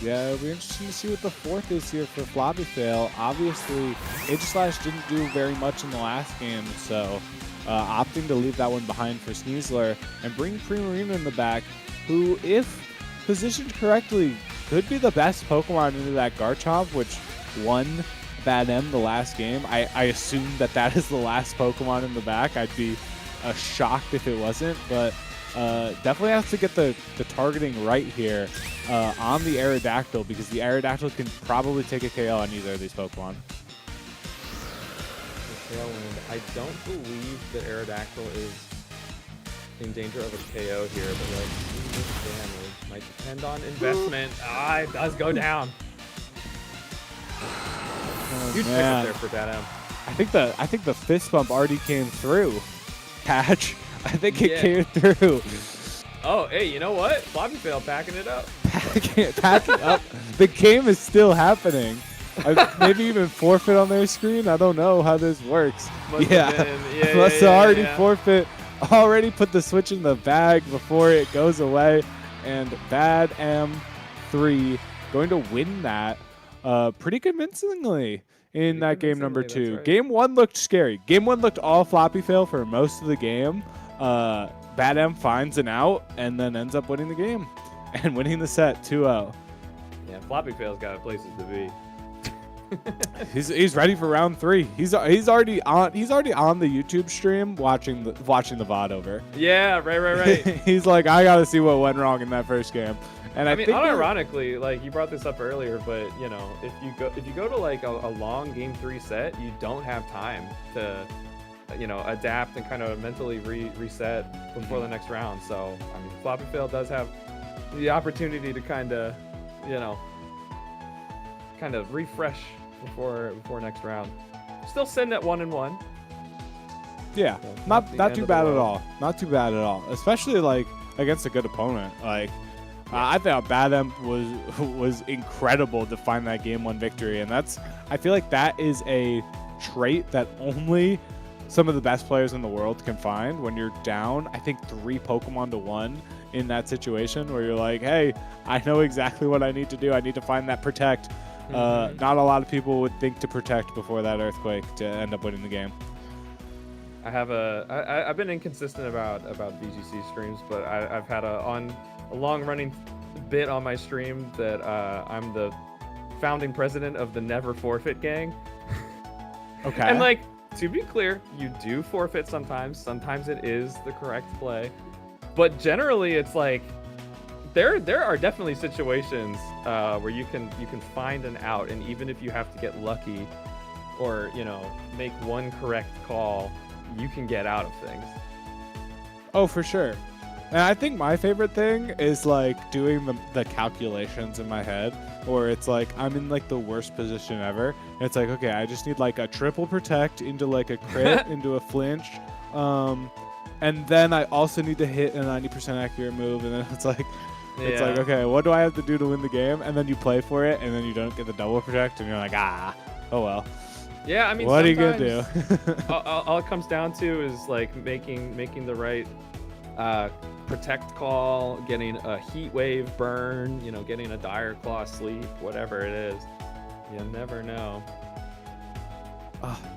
Yeah, it'll be interesting to see what the fourth is here for Floppytail. Obviously, Aegislash didn't do very much in the last game, so opting to leave that one behind for Sneasler and bring Primarina in the back, who, if positioned correctly, could be the best Pokemon into that Garchomp, which won Bad M the last game. I assume that is the last Pokemon in the back. I'd be shocked if it wasn't, but definitely has to get the targeting right here on the Aerodactyl, because the Aerodactyl can probably take a KO on either of these Pokemon. Tailwind. I don't believe that Aerodactyl is in danger of a KO here, but like, this damage might depend on investment. It does go down. Huge pick up there for Bad M. I think the fist bump already came through. Patch. I think it came through. Oh, hey, you know what? Floppytail packing it up. Packing up. The game is still happening. Maybe even forfeit on their screen. I don't know how this works. Must have already forfeit. Already put the Switch in the bag before it goes away. And Bad M3 going to win that pretty convincingly in that game number 2. Right. Game 1 looked scary. Game 1 looked all Floppytail for most of the game. Bad M finds an out and then ends up winning the game and winning the set 2-0. Yeah, Floppytail's got places to be. He's ready for round 3. He's already on the YouTube stream watching the VOD over. Yeah, right. He's like, I gotta see what went wrong in that first game. And I mean, think unironically, like you brought this up earlier, but you know, if you go to like a long game 3 set, you don't have time to, you know, adapt and kind of mentally reset before the next round. So I mean, Floppytail does have the opportunity to kind of refresh before next round. Still sitting at 1-1. Yeah, so not too bad at all. Not too bad at all, especially like against a good opponent. Like I thought Bad M was incredible to find that game 1 victory, and I feel like that is a trait that only some of the best players in the world can find when you're down, I think 3 Pokemon to 1 in that situation where you're like, hey, I know exactly what I need to do. I need to find that Protect. Not a lot of people would think to Protect before that Earthquake to end up winning the game. I've been inconsistent about VGC streams, but I've had a long running bit on my stream that I'm the founding president of the Never Forfeit gang. Okay. And like, to be clear, you do forfeit sometimes. Sometimes it is the correct play, but generally it's like there are definitely situations where you can find an out, and even if you have to get lucky or make one correct call, you can get out of things. Oh, for sure. And I think my favorite thing is like doing the calculations in my head, where it's like I'm in like the worst position ever. And it's like, okay, I just need like a triple protect into like a crit into a flinch. And then I also need to hit a 90% accurate move. And then it's like, okay, what do I have to do to win the game? And then you play for it, and then you don't get the double protect, and you're like, oh well. Yeah, I mean, what are you gonna do? all it comes down to is like making the right protect call, getting a heat wave burn, getting a dire claw sleep, whatever it is. You never know.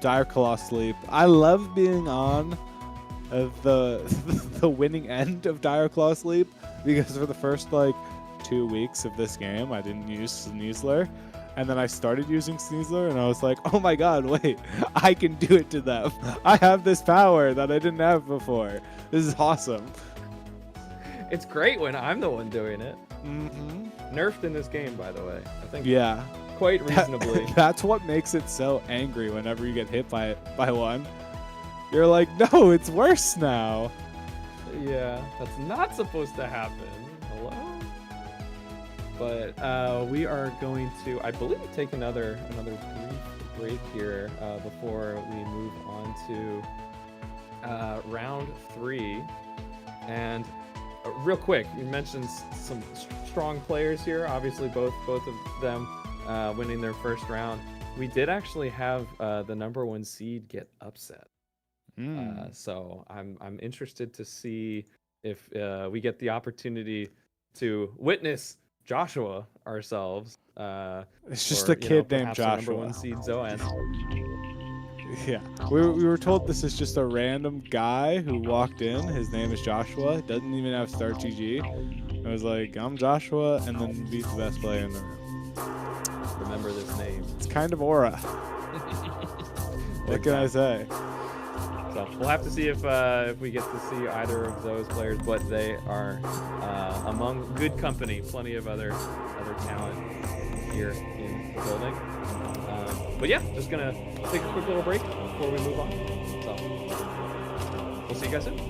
Dire claw sleep. I love being on the winning end of dire claw sleep, because for the first like 2 weeks of this game I didn't use Sneasler, and then I started using Sneasler, and I was like, oh my god, wait, I can do it to them. I have this power that I didn't have before. This is awesome. It's great when I'm the one doing it. Mm-hmm. Nerfed in this game, by the way. I think quite reasonably. That's what makes it so angry whenever you get hit by one. You're like, no, it's worse now. Yeah, that's not supposed to happen. Hello? But we are going to, I believe, take another brief break here before we move on to round 3. And real quick, you mentioned some strong players here. Obviously, both of them winning their first round. We did actually have the number 1 seed get upset. So I'm interested to see if we get the opportunity to witness Joshua ourselves. It's just a kid named Joshua. Number 1 seed Zoan. Yeah, we were told this is just a random guy who walked in. His name is Joshua. Doesn't even have Start GG. I was like, I'm Joshua, and then beat the best player in the room. Remember this name. It's kind of aura. What can I say? So we'll have to see if we get to see either of those players, but they are among good company. Plenty of other talent here in the building. But yeah, just gonna take a quick little break before we move on. So we'll see you guys soon.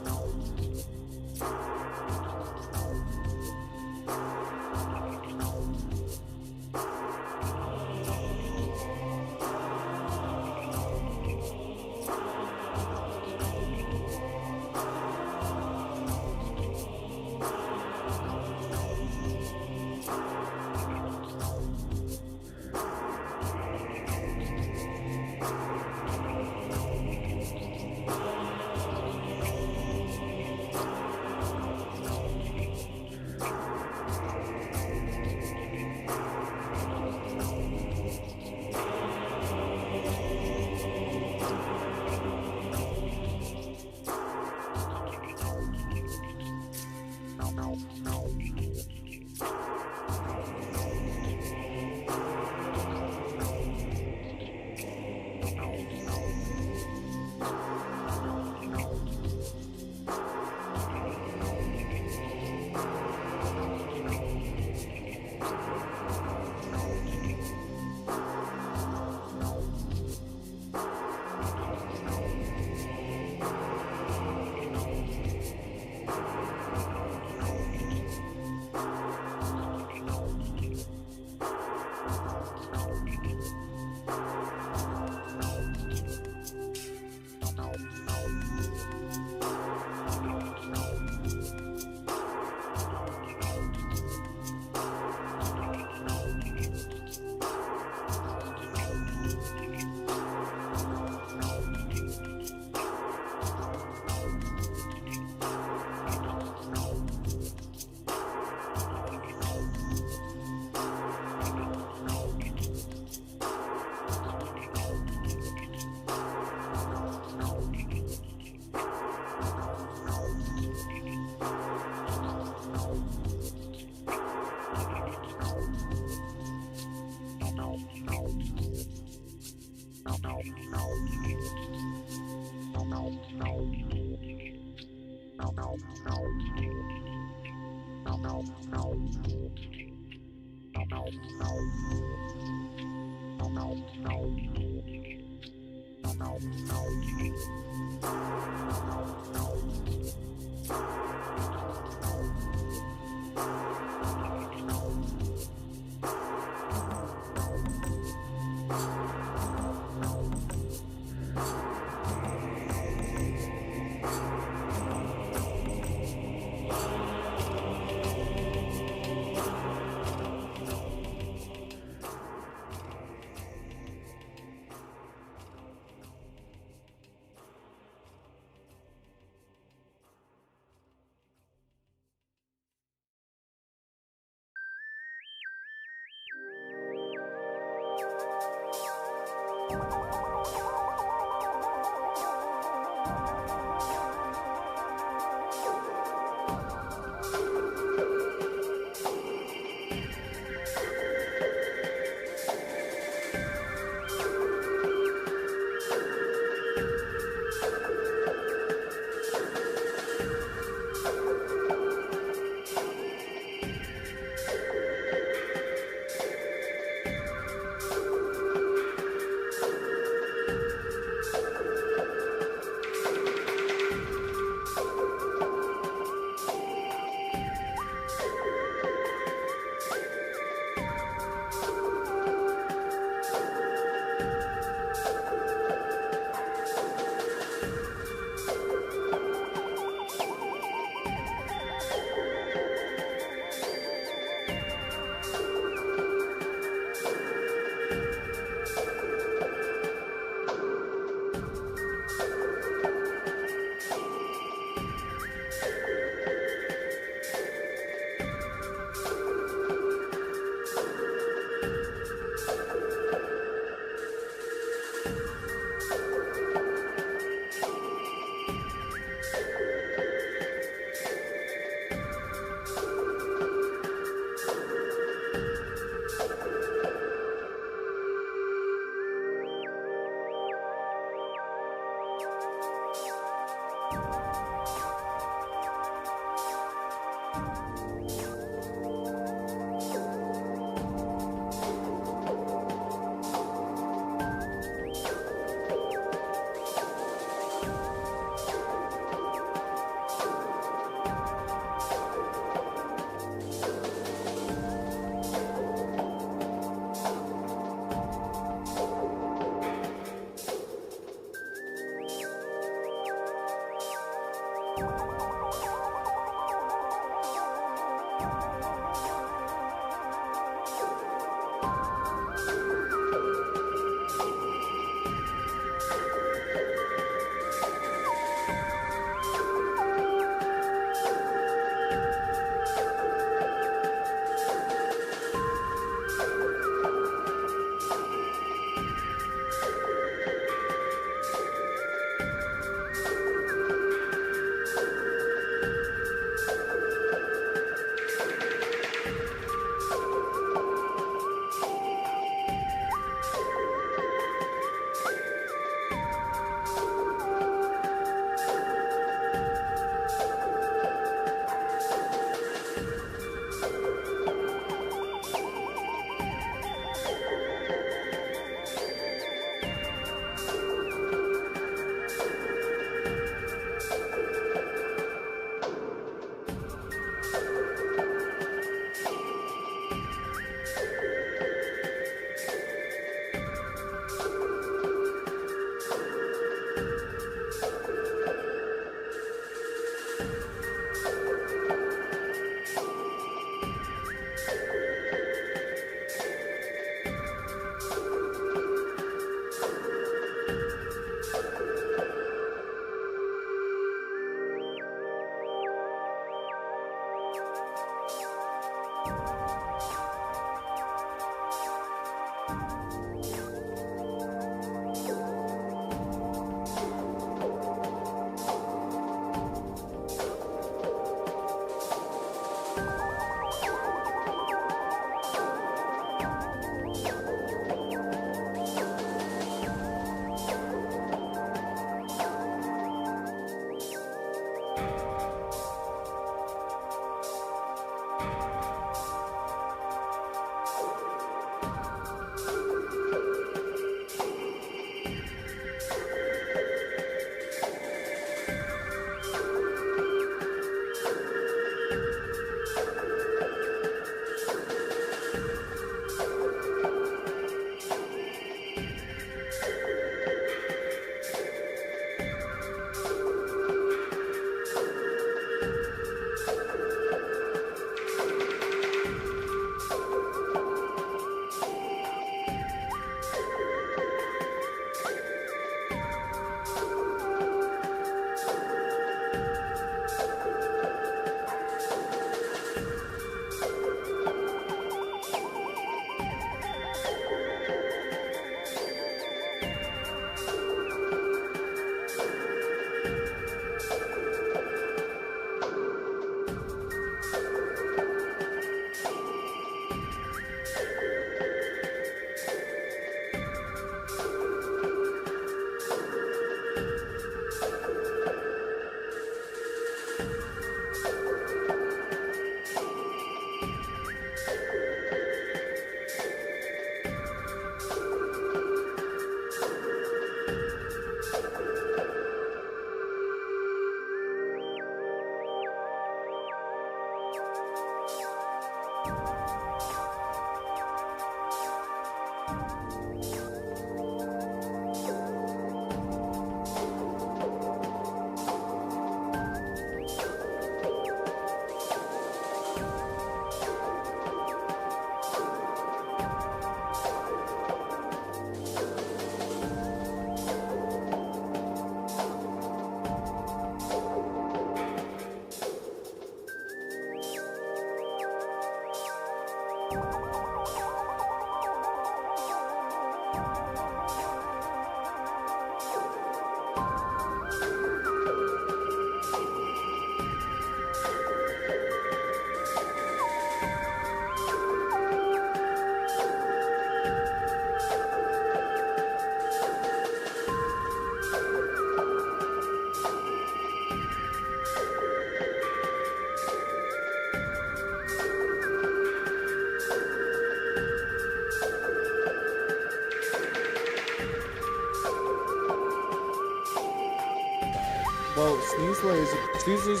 Well, Sneasler's Legion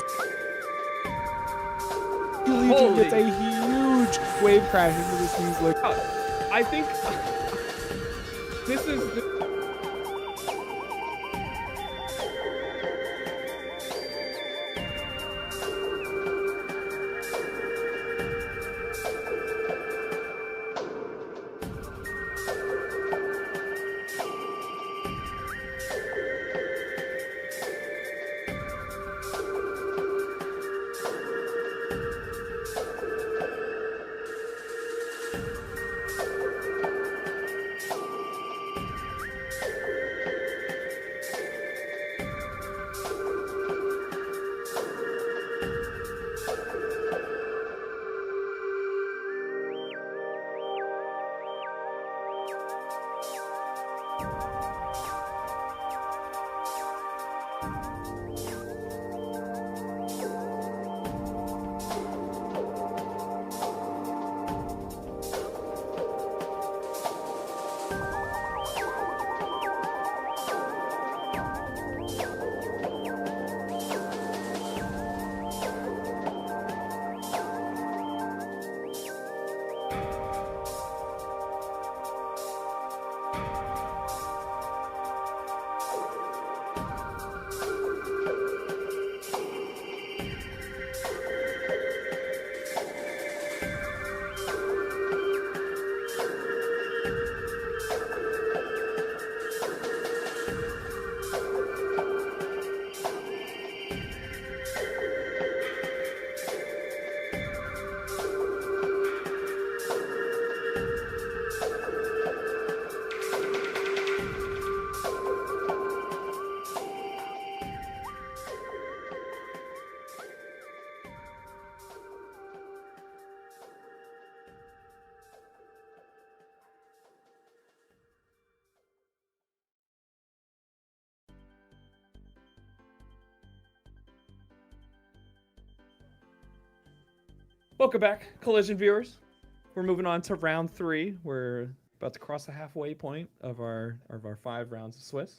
Holy. gets a huge wave crash into the Sneasler. I think this is. Welcome back, Collision viewers. We're moving on to round 3. We're about to cross the halfway point of our 5 rounds of Swiss.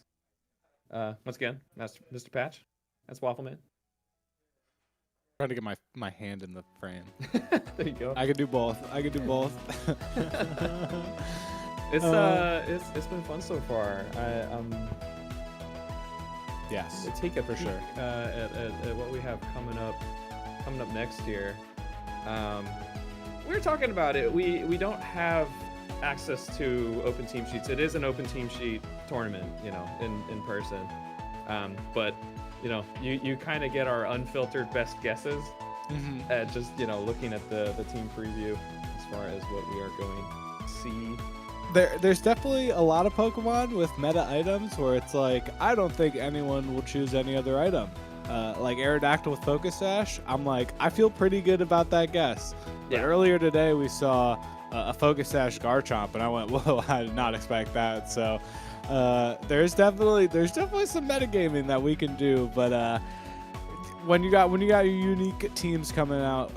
Once again, that's Mr. Patch. That's Waffleman. Trying to get my hand in the frame. There you go. I could do both. It's been fun so far. Yes, Take a for peek, sure. At what we have coming up next year. We were talking about it. We don't have access to open team sheets. It is an open team sheet tournament, in person. But you kind of get our unfiltered best guesses at just looking at the team preview as far as what we are going to see. There's definitely a lot of Pokemon with meta items where it's like, I don't think anyone will choose any other item. Like Aerodactyl with Focus Sash, I'm like, I feel pretty good about that guess. But earlier today we saw a Focus Sash Garchomp, and I went, whoa, I did not expect that. So there's definitely some metagaming that we can do, but when you got your unique teams coming out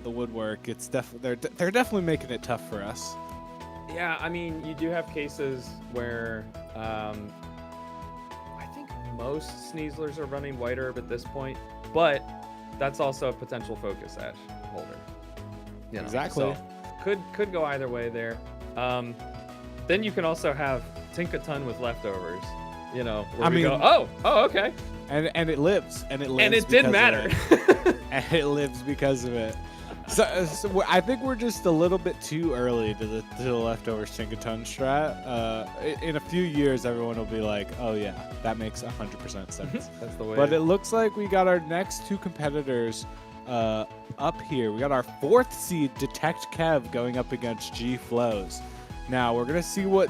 the woodwork, it's they're definitely making it tough for us. Yeah, I mean, you do have cases where I think most Sneaslers are running White Herb at this point, but that's also a potential Focus Sash holder. You know, Exactly. So could go either way there. Then you can also have Tinkaton with leftovers. You know, where we go, oh, okay. And it lives. And it didn't matter. And it lives because of it. So I think we're just a little bit too early to the leftover Tinkaton strat. In a few years, everyone will be like, oh yeah, that makes 100% sense. That's the way. But it looks like we got our next two competitors up here. We got our 4th seed Detect Kev going up against G Flows. Now we're gonna see what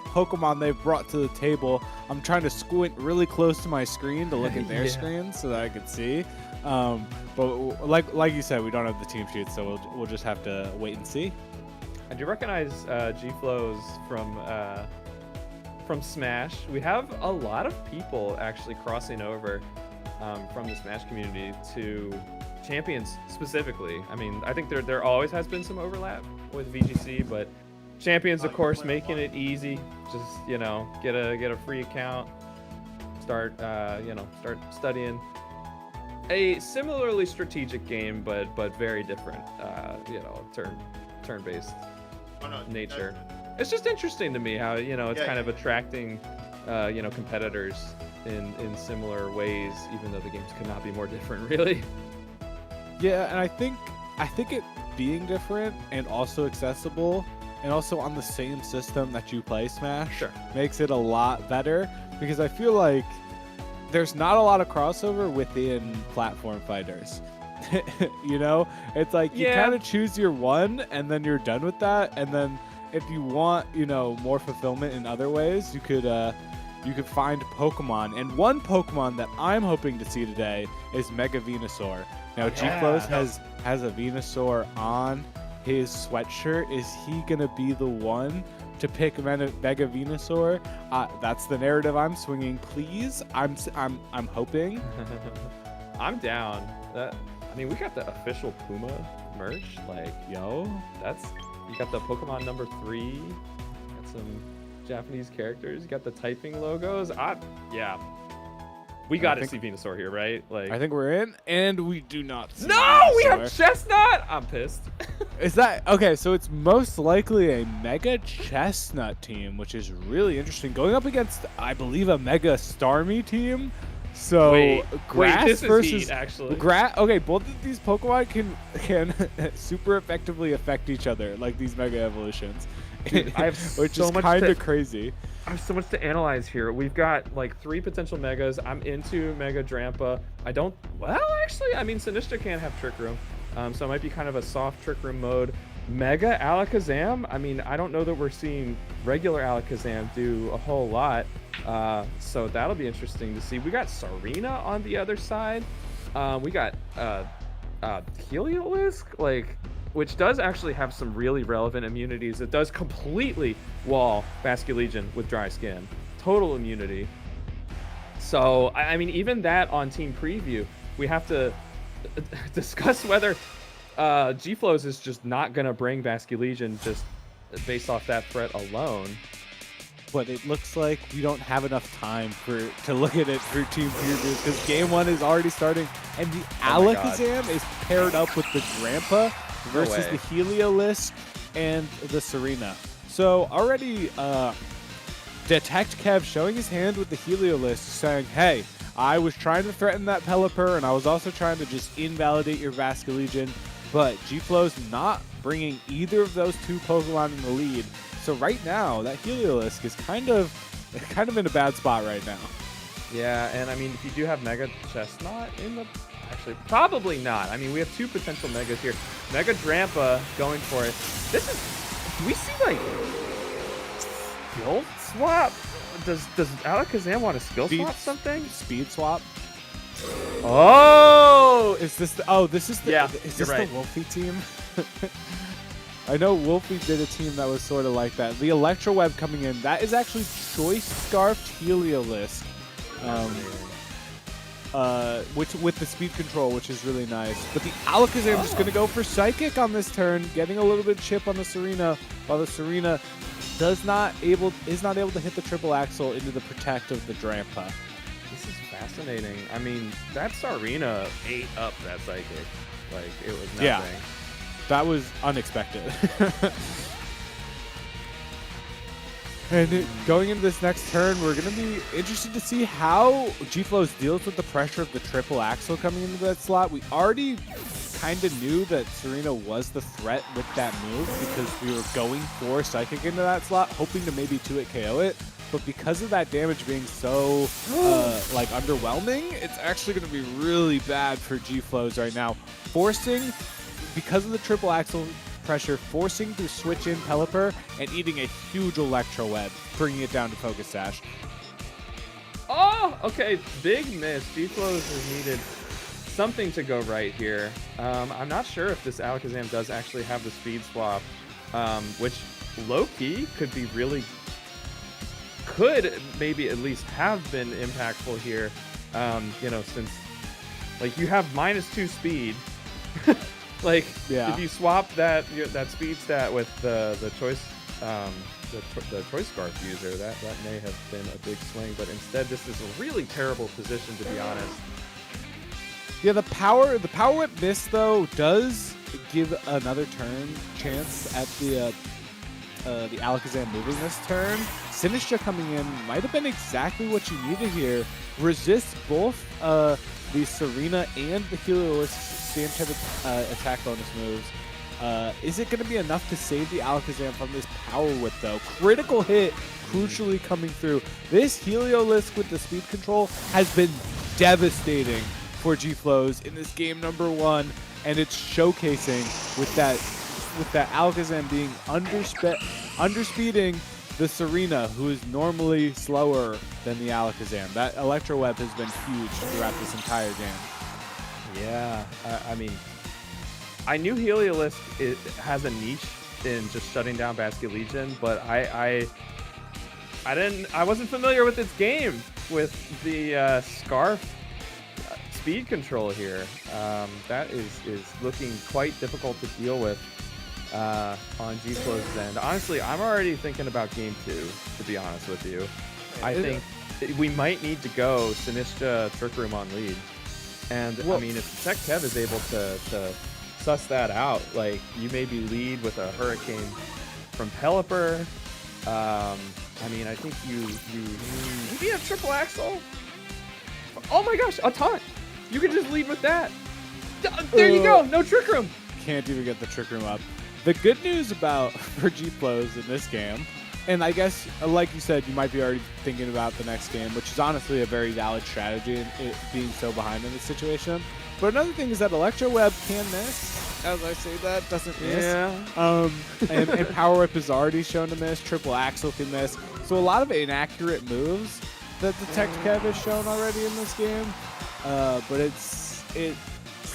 Pokemon they've brought to the table. I'm trying to squint really close to my screen to look at their screen so that I can see. But like you said, we don't have the team sheet, so we'll just have to wait and see. I do recognize G Flows from Smash. We have a lot of people actually crossing over from the Smash community to Champions specifically. I mean, I think there always has been some overlap with VGC, but Champions, of course, making it easy. Just, you know, get a free account, start studying. A similarly strategic game, but very different, turn-based nature. It's just interesting to me how, you know, it's kind of attracting, competitors in similar ways, even though the games could not be more different, really. Yeah, and I think it being different and also accessible and also on the same system that you play Smash makes it a lot better, because I feel like there's not a lot of crossover within platform fighters. You know, it's like you kind of choose your one and then you're done with that, and then if you want, you know, more fulfillment in other ways, you could find Pokemon. And one Pokemon that I'm hoping to see today is Mega Venusaur. Now G-Flows has a Venusaur on his sweatshirt. Is he gonna be the one to pick Mega Venusaur? That's the narrative I'm swinging. Please, I'm hoping. I'm down. I mean, we got the official Puma merch. Like, yo, you got the Pokemon number 3. Got some Japanese characters. You got the typing logos. We got to see Venusaur here, right? Like, I think we're in, and we do not see No, Venusaur. we have Chestnut. I'm pissed. Is that okay? So it's most likely a Mega Chestnut team, which is really interesting, going up against, I believe, a Mega Starmie team. So grass this versus is heat, actually. Okay, both of these Pokemon can super effectively affect each other, like these Mega Evolutions. Dude, I have which so is much kind of crazy. I have so much to analyze here. We've got like 3 potential Megas. I'm into Mega Drampa. Actually, I mean, Sinistcha can have Trick Room. So it might be kind of a soft Trick Room mode. Mega Alakazam, I mean, I don't know that we're seeing regular Alakazam do a whole lot. So that'll be interesting to see. We got Serena on the other side. We got Heliolisk, which does actually have some really relevant immunities. It does completely wall Basculegion with dry skin. Total immunity. So, I mean, even that on Team Preview, we have to discuss whether G-Flows is just not going to bring Basculegion just based off that threat alone. But it looks like we don't have enough time to look at it for Team Previews, because Game 1 is already starting, and the Alakazam is paired up with the Drampa versus the Heliolisk and the Serena. So already Detect Kev showing his hand with the Heliolisk, saying, hey, I was trying to threaten that Pelipper, and I was also trying to just invalidate your Basculegion, but G-Flow's not bringing either of those 2 Pokemon in the lead. So right now, that Heliolisk is kind of in a bad spot right now. Yeah, and I mean, if you do have Mega Chestnut in the... Actually, probably not. I mean, we have 2 potential Megas here. Mega Drampa going for it. Do we see, like, skill swap? Does Alakazam want to skill swap something? Speed swap? Oh! Is this the... Is this right. the Wolfie team? I know Wolfie did a team that was sort of like that. The Electro Web coming in, that is actually Choice Scarfed Heliolisk. which with the speed control, which is really nice. But the Alakazam just going to go for Psychic on this turn, getting a little bit of chip on the Serena, while the Serena is not able to hit the triple axle into the protect of the Drampa. This is fascinating. I mean, that Serena ate up that Psychic. Like, it was nothing. Yeah, that was unexpected. And going into this next turn, we're going to be interested to see how G-Flows deals with the pressure of the triple axle coming into that slot. We already kind of knew that Serena was the threat with that move because we were going for Psychic into that slot, hoping to maybe 2-hit KO it. But because of that damage being so like underwhelming, it's actually going to be really bad for G-Flows right now. Forcing, because of the triple axle pressure, forcing to switch in Pelipper and eating a huge Electro Web, bringing it down to Focus Sash. Oh, okay, big miss. G-Flows has needed something to go right here. I'm not sure if this Alakazam does actually have the speed swap, which low-key could be really, could maybe at least have been impactful here. You know, since like you have -2 speed. Like, yeah. If you swap that speed stat with the choice the choice scarf user, that may have been a big swing. But instead, this is a really terrible position, to be honest. Yeah, the power whip miss though does give another turn chance at the Alakazam moving this turn. Sinistcha coming in might have been exactly what you needed here. Resist both the Serena and the Heliolisk same type of attack bonus moves. Is it going to be enough to save the Alakazam from this power whip though? Critical hit crucially coming through. This Heliolisk with the speed control has been devastating for G-Flows in this game number 1, and it's showcasing with that Alakazam being underspeeding the Serena, who is normally slower than the Alakazam. That Electro Web has been huge throughout this entire game. Yeah, I mean, I knew Heliolisk has a niche in just shutting down Basket Legion, but I wasn't familiar with its game with the Scarf speed control here. That is looking quite difficult to deal with on G-Flow's end. Honestly, I'm already thinking about game 2, to be honest with you. I think we might need to go Sinistcha Trick Room on lead. And, well, I mean, if Tech Kev is able to suss that out, like, you maybe lead with a Hurricane from Pelipper. I mean, I think you maybe have Triple Axle. Oh my gosh, a taunt. You can just lead with that. There you go, no Trick Room. Can't even get the Trick Room up. The good news for G-Flows in this game, and I guess, like you said, you might be already thinking about the next game, which is honestly a very valid strategy in it being so behind in this situation. But another thing is that Electro Web can miss. As I say that, doesn't miss. Yeah. And Power Whip is already shown to miss. Triple Axle can miss. So a lot of inaccurate moves that the Tech Kev has shown already in this game. But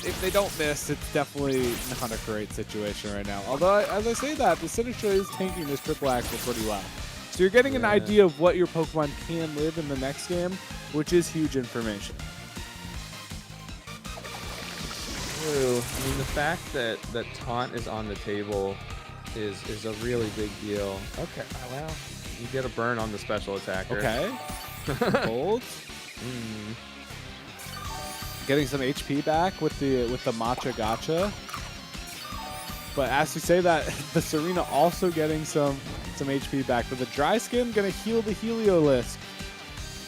if they don't miss, it's definitely not a great situation right now. Although, as I say that, the Sinistcha is tanking this Triple Axle pretty well. So you're getting an idea of what your Pokemon can live in the next game, which is huge information. True. I mean, the fact that Taunt is on the table is a really big deal. Okay, well, you get a burn on the special attacker. Okay. Hold. Getting some HP back with the Matcha Gotcha. But as you say that, the Serena also getting some HP back. But the Dry Skin gonna heal the Heliolisk.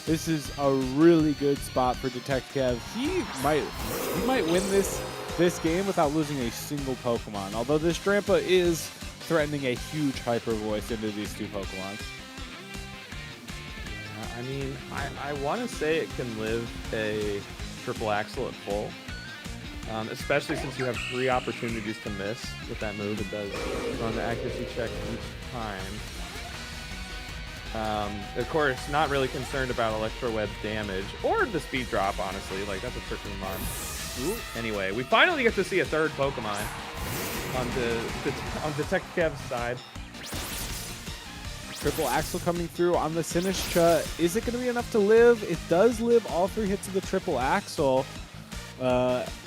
This is a really good spot for Detect Kev. He might win this game without losing a single Pokemon. Although this Drampa is threatening a huge Hyper Voice into these two Pokemon. I mean, I want to say it can live a Triple Axle at full, especially since you have 3 opportunities to miss with that move. It does run the accuracy check each time. Of course, not really concerned about Electro Web damage or the speed drop, honestly. Like, that's a Trick Room on. Anyway, we finally get to see a third Pokemon on the Tech Kev's side. Triple Axle coming through on the Sinistcha. Is it going to be enough to live? It does live all 3 hits of the Triple Axle.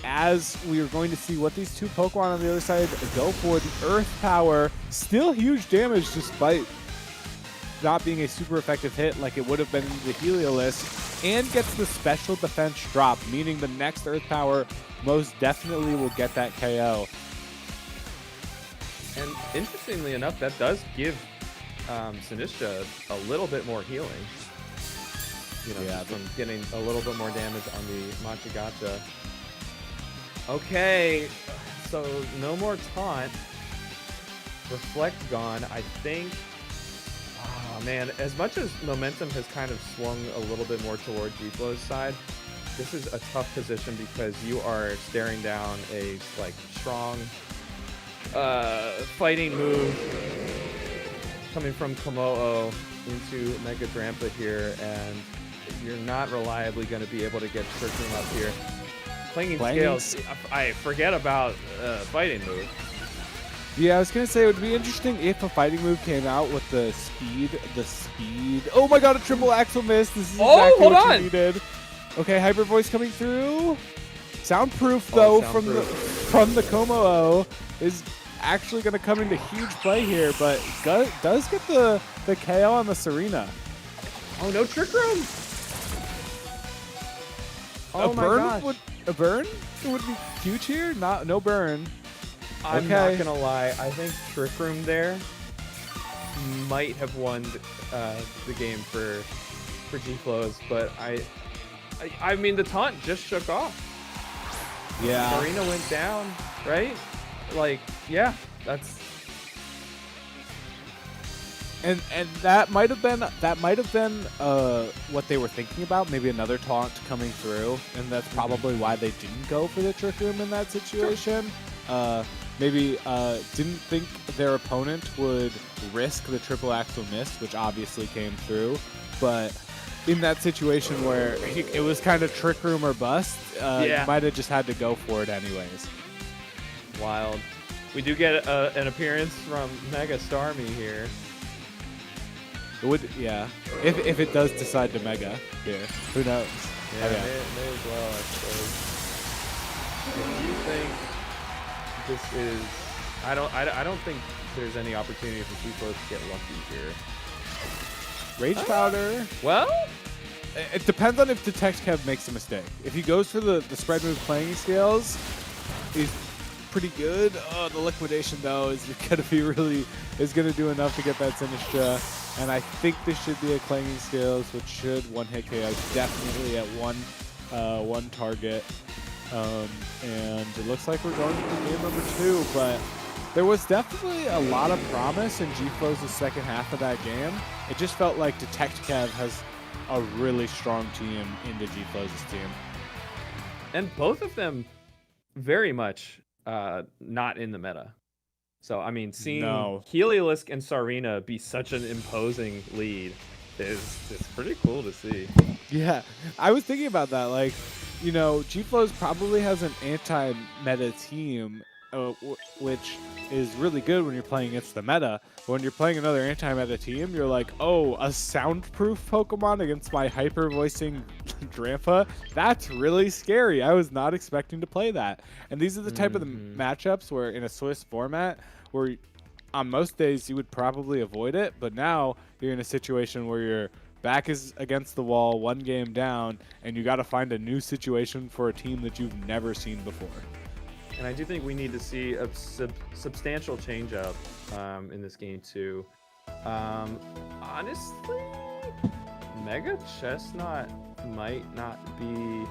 As we are going to see what these 2 Pokemon on the other side go for. The Earth Power, still huge damage despite not being a super effective hit like it would have been in the Heliolisk, and gets the special defense drop, meaning the next Earth Power most definitely will get that KO. And interestingly enough, that does give Sinistcha a little bit more healing. You know, just from getting a little bit more damage on the Machigacha. Okay, so no more taunt. Reflect gone. I think, oh man, as much as momentum has kind of swung a little bit more toward G-Flow's side, this is a tough position because you are staring down a like strong fighting move coming from Komo'o into Mega Drampa here, and you're not reliably going to be able to get Trick Room up here. Clanging Scales, I forget about fighting move. Yeah, I was going to say it would be interesting if a fighting move came out with the speed. Oh my god, a Triple Axle miss. This is exactly what you needed. Okay, Hyper Voice coming through. Soundproof though from the Komo'o is actually going to come into huge play here, but does get the KO on the Serena. Oh, no Trick Room. Oh my gosh. A burn would be huge here. No burn. I'm not gonna lie. I think Trick Room there might have won the game for G-Flows, but I mean the taunt just shook off. Yeah. Serena went down, right? Like, yeah, that's. And that might have been what they were thinking about. Maybe another taunt coming through, and that's probably why they didn't go for the Trick Room in that situation. Maybe didn't think their opponent would risk the Triple Axle miss, which obviously came through. But in that situation where it was kind of Trick Room or bust, you might have just had to go for it anyways. Wild. We do get an appearance from Mega Starmie here. It would, yeah. If it does decide to Mega here, who knows? Yeah, may as well, I suppose. If you think this is, I don't think there's any opportunity for G-Flows to get lucky here. Rage Powder. Well, it depends on if Detect Kev makes a mistake. If he goes for the spread move Clanging Scales, he's pretty good. Oh, the Liquidation though is gonna do enough to get that Sinistcha. And I think this should be a Clanging Scales, which should one-hit KO definitely at one target. And it looks like we're going to game number 2, but there was definitely a lot of promise in G-Flow's second half of that game. It just felt like Detect Kev has a really strong team into G-Flow's team. And both of them very much not in the meta. So, I mean, seeing Heliolisk and Sarina be such an imposing lead is pretty cool to see. Yeah, I was thinking about that. Like, you know, G-Flows probably has an anti-meta team, which is really good when you're playing against the meta. But when you're playing another anti-meta team, you're like, oh, a soundproof Pokemon against my hyper-voicing Drampa? That's really scary. I was not expecting to play that. And these are the type of the matchups where in a Swiss format, where on most days you would probably avoid it, but now you're in a situation where your back is against the wall, one game down, and you got to find a new situation for a team that you've never seen before. And I do think we need to see a substantial change up in this game too. Honestly, Mega Chestnut might not be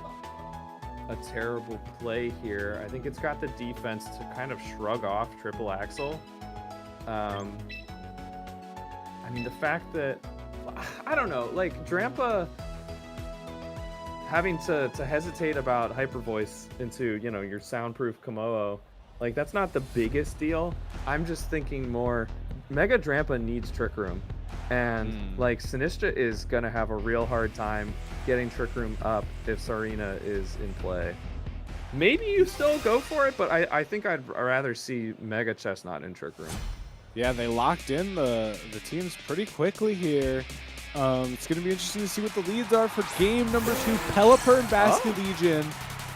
a terrible play here. I think it's got the defense to kind of shrug off Triple Axle. I mean, the fact that, I don't know, like Drampa having to hesitate about Hyper Voice into, you know, your soundproof Komo'o, like that's not the biggest deal. I'm just thinking more, Mega Drampa needs Trick Room. And like Sinistcha is gonna have a real hard time getting Trick Room up if Sarina is in play. Maybe you still go for it, but I think I'd rather see Mega Chestnut in Trick Room. Yeah, they locked in the teams pretty quickly here. It's going to be interesting to see what the leads are for game number 2. Pelipper and Basket Legion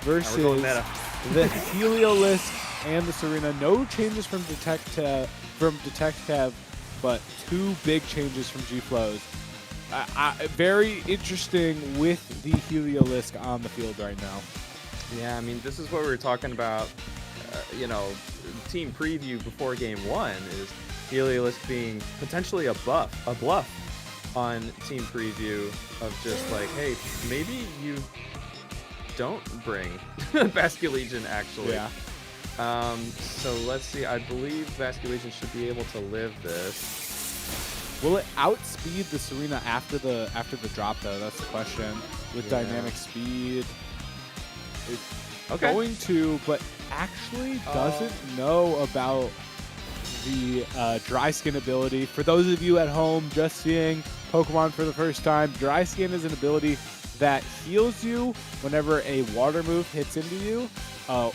versus the Heliolisk and the Serena. No changes from Detect Kev, but 2 big changes from G-Flows. Very interesting with the Heliolisk on the field right now. Yeah, I mean, this is what we were talking about, team preview before game 1 is Heliolisk being potentially a bluff on team preview of just like, hey, maybe you don't bring Basket Legion actually. Yeah. So let's see. I believe Basket Legion should be able to live this. Will it outspeed the Serena after the drop though? That's the question. With dynamic speed, it's going to, but actually doesn't know about the dry skin ability. For those of you at home just seeing Pokemon for the first time, dry skin is an ability that heals you whenever a water move hits into you,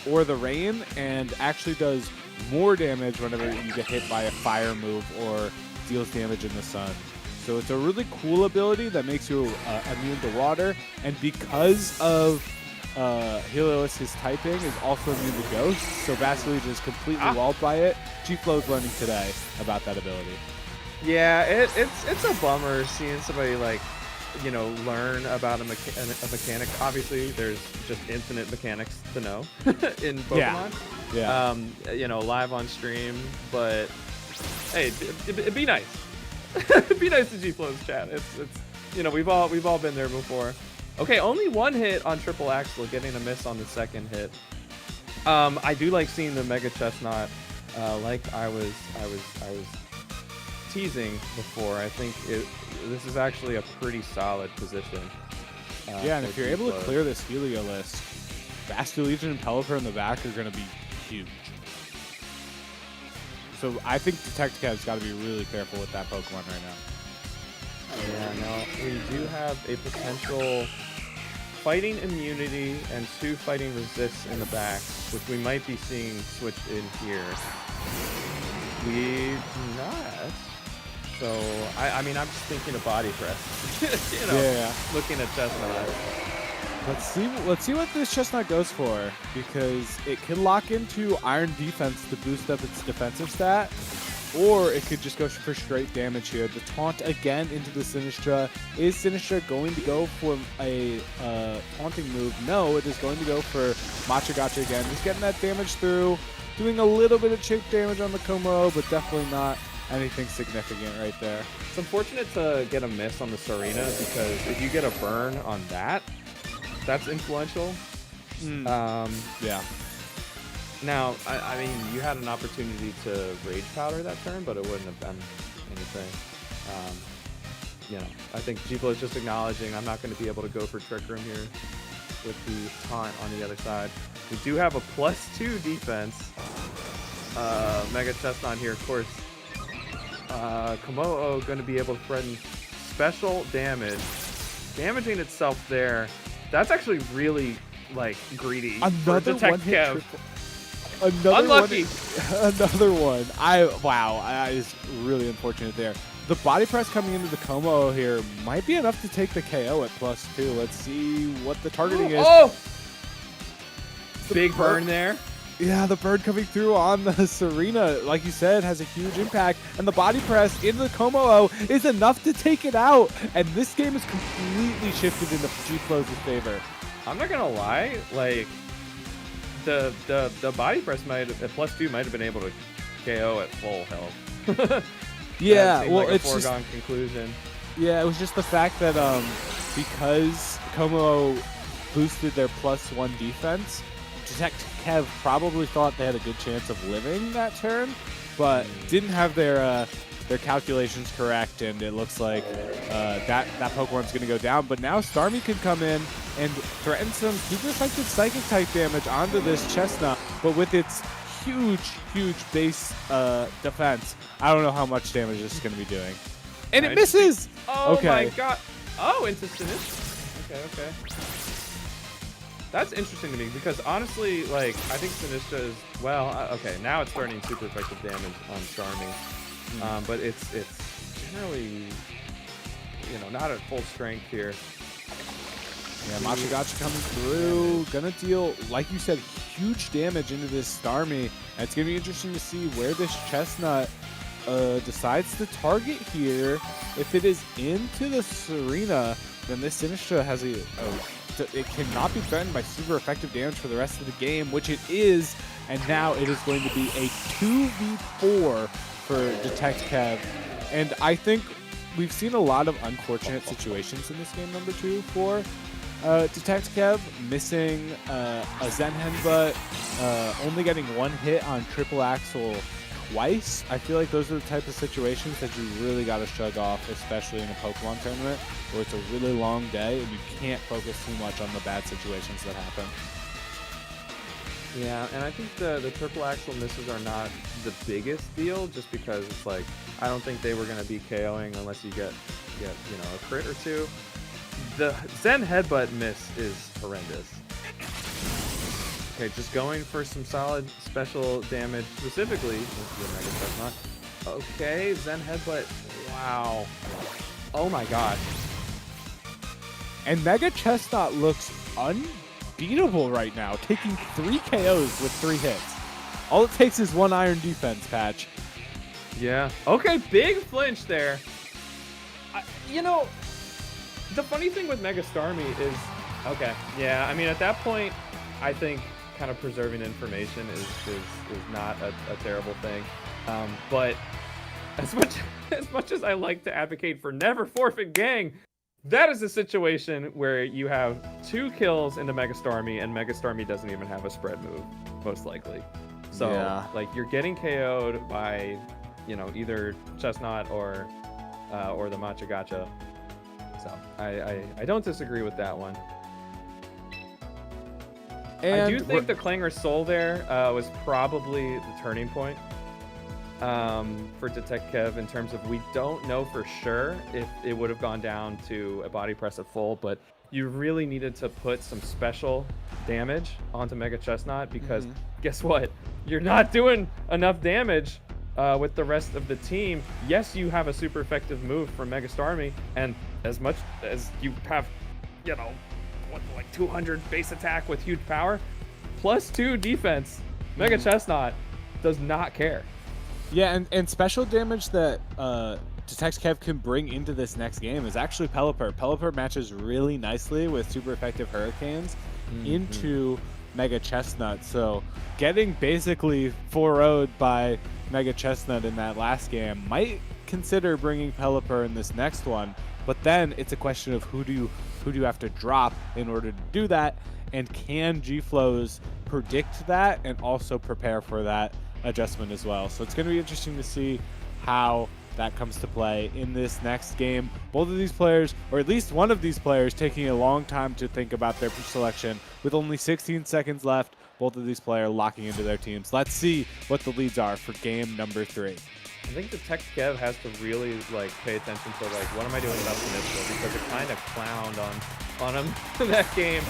or the rain, and actually does more damage whenever you get hit by a fire move or deals damage in the sun. So it's a really cool ability that makes you immune to water, and because of Heliolisk's typing is also immune to Ghost, so Basket Legion is completely walled by it. G-Flow's learning today about that ability. Yeah, it's a bummer seeing somebody like, learn about a mechanic. Obviously, there's just infinite mechanics to know in Pokemon. Yeah. Live on stream, but hey, it'd be nice. It'd be nice to G-Flow's chat. It's we've all been there before. Okay, only 1 hit on Triple Axel, getting a miss on the 2nd hit. I do like seeing the Mega Chestnut, like I was teasing before. I think this is actually a pretty solid position. Yeah, and if you're able to clear this Heliolisk, Basket Legion and Pelipper in the back are going to be huge. So I think Detect Kev's got to be really careful with that Pokemon right now. Yeah, no, we do have a potential fighting immunity and 2 fighting resists in the back, which we might be seeing switched in here. We do not. So, I mean, I'm just thinking of body press. Looking at Chestnut. Let's see what this Chestnut goes for, because it can lock into Iron Defense to boost up its defensive stat, or it could just go for straight damage here. The taunt again into the Sinistra. Is Sinistra going to go for a taunting move? No, it is going to go for Machagacha again. Just getting that damage through, doing a little bit of chip damage on the Como, but definitely not anything significant right there. It's unfortunate to get a miss on the Serena, because if you get a burn on that, that's influential. Yeah. Now, I mean, you had an opportunity to Rage Powder that turn, but it wouldn't have done anything. I think G-Flow is just acknowledging I'm not going to be able to go for Trick Room here with the taunt on the other side. We do have a +2 defense. Mega Chestnut here, of course. Komodo going to be able to threaten special damage, damaging itself there. That's actually really greedy. Another one-hit triple. Unlucky. Another one. That is really unfortunate there. The body press coming into the Como here might be enough to take the KO at +2. Let's see what the targeting is. Oh! Big burn there. Yeah, the bird coming through on the Serena, like you said, has a huge impact. And the body press into the Como is enough to take it out. And this game is completely shifted into G-Flow's favor. I'm not going to lie. The body press at +2 might have been able to KO at full health. Yeah, well, it's a foregone conclusion. Yeah, it was just the fact that because Como boosted their +1 defense, Detect Kev probably thought they had a good chance of living that turn, but didn't have their calculations correct, and it looks like that Pokemon's going to go down. But now Starmie can come in and threaten some super effective Psychic type damage onto this Chestnut, but with its huge base defense, I don't know how much damage this is going to be doing. And it misses! Oh my god. Oh, into Sinistra. Okay. That's interesting to me, because honestly, I think Sinistra is, okay, now it's starting super effective damage on Starmie. But it's generally, not at full strength here. Yeah, Machagacha coming through, gonna deal, like you said, huge damage into this Starmie. And it's gonna be interesting to see where this Chestnut decides to target here. If it is into the Serena, then this Sinistra has it cannot be threatened by super effective damage for the rest of the game, which it is. And now it is going to be a 2v4 for Detect Kev. And I think we've seen a lot of unfortunate situations in this game number 2 for Detect Kev, missing a Zen Headbutt, only getting one hit on triple axel twice. I feel like those are the type of situations that you really got to shrug off, especially in a Pokemon tournament where it's a really long day and you can't focus too much on the bad situations that happen. Yeah, and I think the triple axel misses are not the biggest deal, just because it's like, I don't think they were going to be KOing unless you get a crit or two. The Zen Headbutt miss is horrendous. Okay, just going for some solid special damage, specifically with the Mega Chestnut. Okay, Zen Headbutt. Wow. Oh my gosh. And Mega Chestnut looks unbeatable right now, taking 3 KOs with 3 hits. All it takes is 1 iron defense, Patch. Yeah. Okay, big flinch there. The funny thing with Mega Starmie is, okay, yeah, I mean, at that point, I think kind of preserving information is not a terrible thing. But as much as I like to advocate for never forfeit gang, that is a situation where you have 2 kills into Mega Starmie, and Mega Starmie doesn't even have a spread move, most likely. So, yeah. like, you're getting KO'd by, either Chestnut or the Machagacha. So I don't disagree with that one. And I do think the Clanger Soul there was probably the turning point for Detect Kev, in terms of, we don't know for sure if it would have gone down to a body press at full, but you really needed to put some special damage onto Mega Chestnut, because guess what? You're not doing enough damage with the rest of the team. Yes, you have a super effective move from Mega Starmie, and as much as you have, like 200 base attack with huge power, plus 2 defense, Mega Chestnut does not care. Yeah, and special damage that Detect Kev can bring into this next game is actually Pelipper. Pelipper matches really nicely with super effective Hurricanes into Mega Chestnut. So getting basically 4-0'd by Mega Chestnut in that last game, might consider bringing Pelipper in this next one. But then it's a question of who do you have to drop in order to do that, and can G-Flows predict that and also prepare for that adjustment as well. So it's going to be interesting to see how that comes to play in this next game. Both of these players, or at least one of these players, taking a long time to think about their selection. With only 16 seconds left, both of these players locking into their teams. Let's see what the leads are for game number 3. I think Detect Kev has to really pay attention to what am I doing about Sinistro, because it kind of clowned on him that game.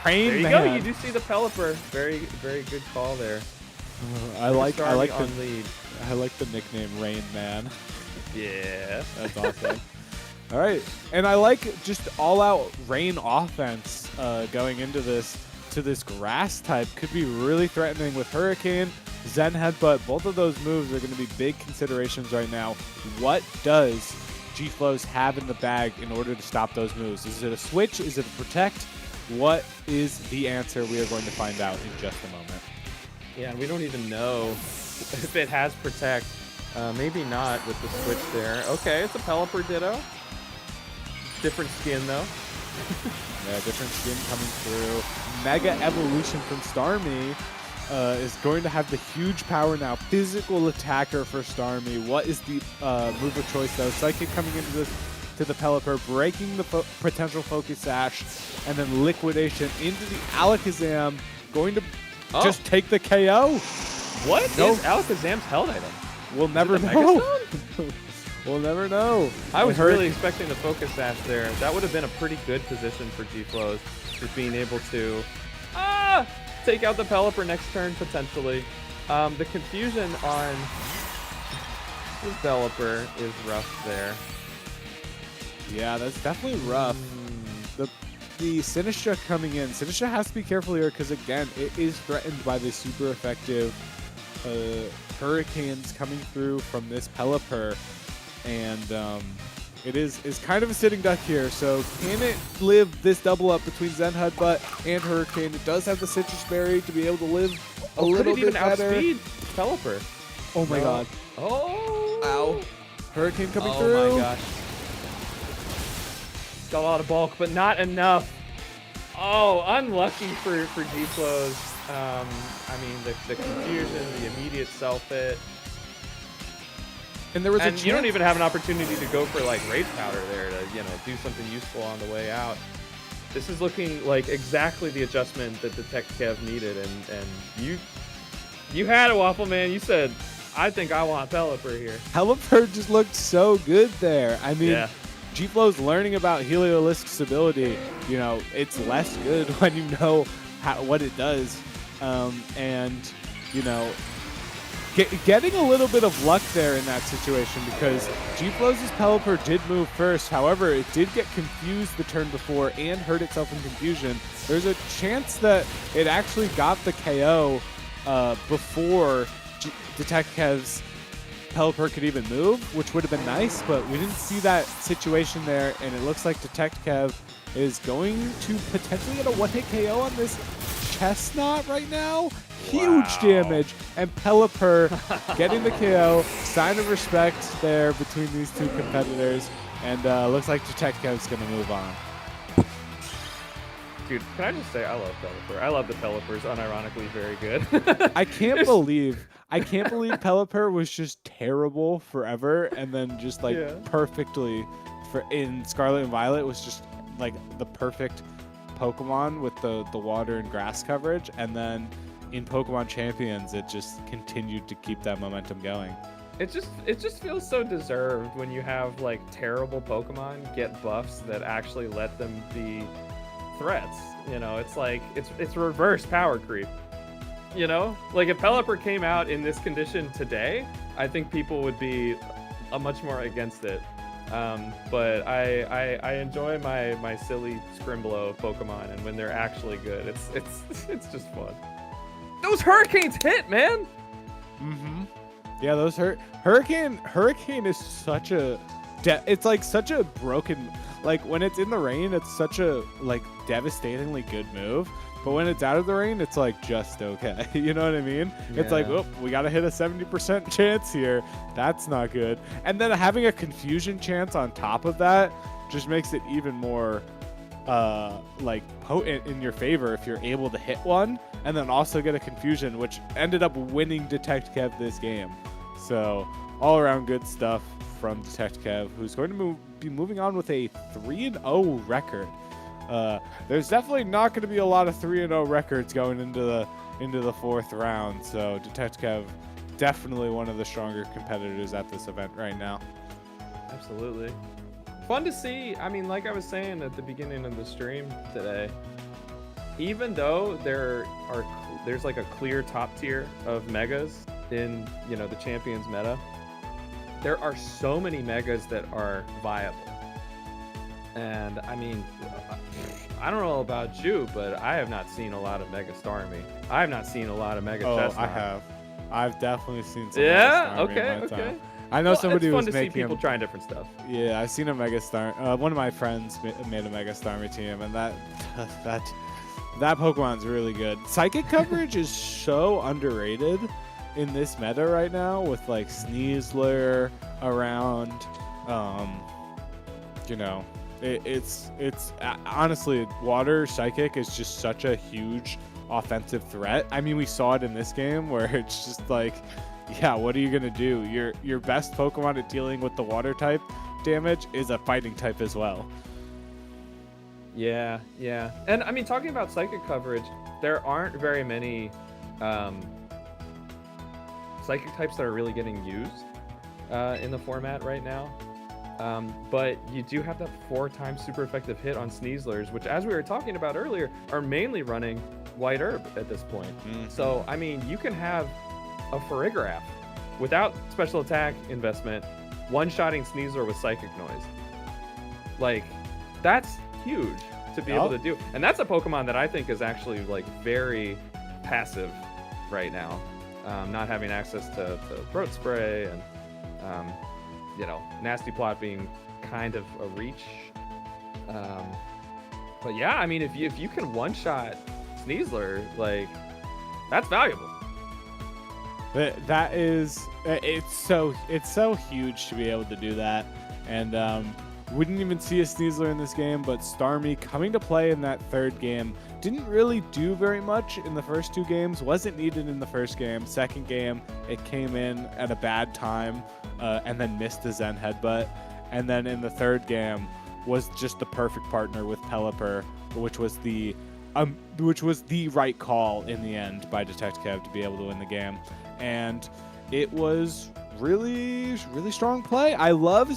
There you go. You do see the Pelipper. Very, very good call there. I like the nickname Rain Man. Yeah, that's awesome. All right, and I like just all-out rain offense going into this grass type. Could be really threatening with Hurricane, Zen Headbutt. Both of those moves are going to be big considerations right now. What does G-Flows have in the bag in order to stop those moves? Is it a switch? Is it a protect? What is the answer? We are going to find out in just a moment. Yeah, and we don't even know if it has protect. Maybe not with the switch there. Okay, it's a Pelipper Ditto. Different skin, though. Yeah, different skin coming through. Mega Evolution from Starmie is going to have the huge power now. Physical attacker for Starmie. What is the move of choice, though? Psychic coming into the Pelipper, breaking the potential Focus Sash, and then Liquidation into the Alakazam. Going to just take the KO. What is Alakazam's held item? We'll never know. We'll never know. I was really expecting the Focus Sash there. That would have been a pretty good position for G-Flows, just being able to take out the Pelipper next turn, potentially. The confusion on developer is rough there. Yeah, that's definitely rough. The Sinistra coming in. Sinistra has to be careful here because, again, it is threatened by the super effective hurricanes coming through from this Pelipper. And it is kind of a sitting duck here. So can it live this double up between Zen Headbutt and Hurricane? It does have the Citrus Berry to be able to live a little bit better. Could it even outspeed Pelipper? Oh my god. Oh. Ow. Hurricane coming through. Oh my gosh. Got a lot of bulk, but not enough. Oh, unlucky for G-Flows. I mean, the confusion, the immediate self-hit. And there was a you don't even have an opportunity to go for like Rage Powder there to, do something useful on the way out. This is looking like exactly the adjustment that Detect Kev needed, and you had it, Waffle Man. You said, I think I want Pelipper here. Pelipper just looked so good there. I mean, yeah. G-Flow's learning about Heliolisk's ability. It's less good when you know what it does. Getting a little bit of luck there in that situation because G-Flow's Pelipper did move first. However, it did get confused the turn before and hurt itself in confusion. There's a chance that it actually got the KO before Detect Kev's Pelipper could even move, which would have been nice, but we didn't see that situation there, and it looks like Detect Kev is going to potentially get a one-hit KO on this Chestnut right now. Huge damage, and Pelipper getting the KO. Sign of respect there between these two competitors, and looks like Detect Kev's going to move on. Dude, can I just say I love Pelipper. I love the Pelipper's unironically very good. I can't believe Pelipper was just terrible forever, and then just perfectly in Scarlet and Violet was just like the perfect Pokemon with the water and grass coverage, and then in Pokemon Champions it just continued to keep that momentum going. It just feels so deserved when you have like terrible Pokemon get buffs that actually let them be threats. It's like it's reverse power creep. Like if Pelipper came out in this condition today, I think people would be much more against it. But I enjoy my silly Scrimblow Pokemon, and when they're actually good, it's just fun. Those Hurricanes hit, man. Yeah, those Hurricane is such a it's like such a broken, like when it's in the rain it's such a like devastatingly good move, but when it's out of the rain it's like just okay. You know what I mean? Yeah. It's like, oh, we gotta hit a 70% chance here. That's not good. And then having a confusion chance on top of that just makes it even more like potent in your favor if you're able to hit one and then also get a confusion, which ended up winning Detect Kev this game. So all around good stuff from Detect Kev, who's going to be moving on with a 3-0 record. There's definitely not going to be a lot of 3-0 records going into the fourth round. So Detect Kev, definitely one of the stronger competitors at this event right now. Absolutely. Fun to see. I mean, like I was saying at the beginning of the stream today, even though there's like a clear top tier of megas in the Champions meta, there are so many megas that are viable. And I mean, I don't know about you, but I have not seen a lot of Mega Starmie. I have not seen a lot of Mega Chestnut. I have. I've definitely seen some. Yeah. Mega Starmie in my time. I know somebody it's fun was to making see people trying different stuff. Yeah, I've seen a Mega Star. One of my friends made a Mega Starmie team, and that Pokemon's really good. Psychic coverage is so underrated in this meta right now, with like Sneasler around. It's honestly, Water Psychic is just such a huge offensive threat. I mean, we saw it in this game where it's just like, yeah, what are you gonna do? Your best Pokemon at dealing with the water type damage is a fighting type as well. Yeah. And I mean, talking about psychic coverage, there aren't very many psychic types that are really getting used in the format right now. But you do have that 4-time super effective hit on Sneaslers, which, as we were talking about earlier, are mainly running White Herb at this point. So, I mean, you can have a Farigiraf without special attack investment, one-shotting Sneasler with Psychic Noise. Like, that's huge to be able to do. And that's a Pokemon that I think is actually like very passive right now. Not having access to Throat Spray and, you know, Nasty Plot being kind of a reach. But yeah, I mean, if you can one-shot Sneasler, like, that's valuable. That is, it's so huge to be able to do that. And wouldn't even see a Sneasler in this game, but Starmie coming to play in that third game didn't really do very much in the first two games. Wasn't needed in the first game. Second game, it came in at a bad time and then missed the Zen Headbutt. And then in the third game was just the perfect partner with Pelipper, which was the right call in the end by Detect Kev to be able to win the game. And it was really, really strong play. I love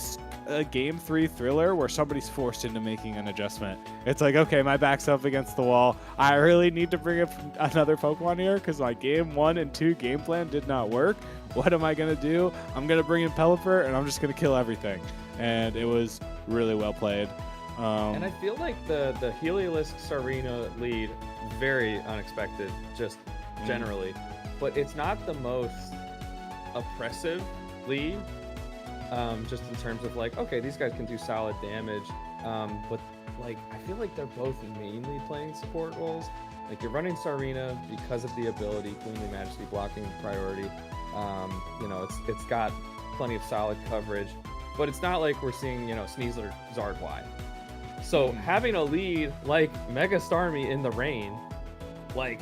a game 3 thriller where somebody's forced into making an adjustment. It's like, okay, my back's up against the wall. I really need to bring up another Pokemon here because my game 1 and 2 game plan did not work. What am I going to do? I'm going to bring in Pelipper and I'm just going to kill everything. And it was really well played. And I feel like the Heliolisk Sarina lead, very unexpected, just generally. But it's not the most oppressive lead, just in terms of like, okay, these guys can do solid damage. But like, I feel like they're both mainly playing support roles. Like, you're running Sarina because of the ability, Queenly Majesty blocking priority. You know, it's got plenty of solid coverage, but it's not like we're seeing, you know, Sneasler Zardwide. So having a lead like Mega Starmie in the rain, like,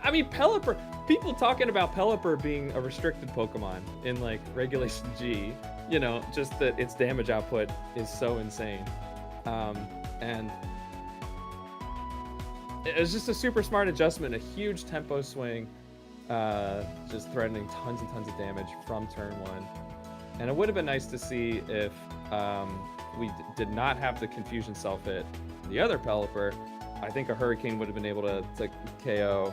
I mean, Pelipper, people talking about Pelipper being a restricted Pokemon in like Regulation G, you know, just that its damage output is so insane. And it's just a super smart adjustment, a huge tempo swing, just threatening tons and tons of damage from turn 1. And it would have been nice to see if we did not have the Confusion Self-Hit the other Pelipper. I think a Hurricane would have been able to KO,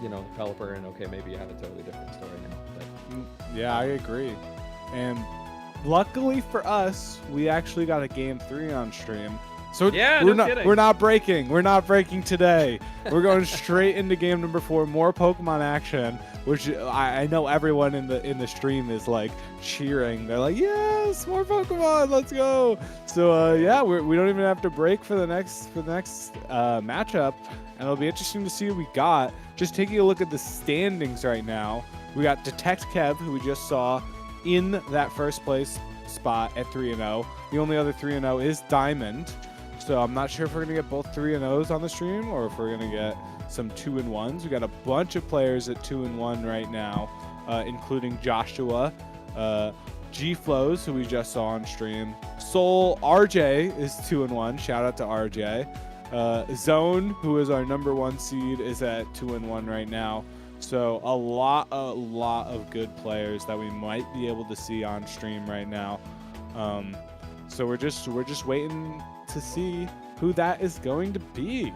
you know, Pelipper, and okay, maybe you have a totally different story now. But yeah, I agree. And luckily for us, we actually got a game 3 on stream. So yeah, we're not breaking. We're not breaking today. We're going straight into game number 4. More Pokemon action, which I know everyone in the stream is like cheering. They're like, yes, more Pokemon, let's go. So yeah, we don't even have to break for the next matchup, and it'll be interesting to see what we got. Just taking a look at the standings right now, we got Detect Kev, who we just saw in that first place spot at 3-0. The only other 3-0 is Diamond. So I'm not sure if we're going to get both 3-0s on the stream or if we're going to get some 2-1s. We got a bunch of players at 2-1 right now, including Joshua, G-Flows, who we just saw on stream. Soul RJ is 2-1. Shout out to RJ. Zoan, who is our number 1 seed, is at 2-1 right now. So a lot of good players that we might be able to see on stream right now. So we're just waiting to see who that is going to be.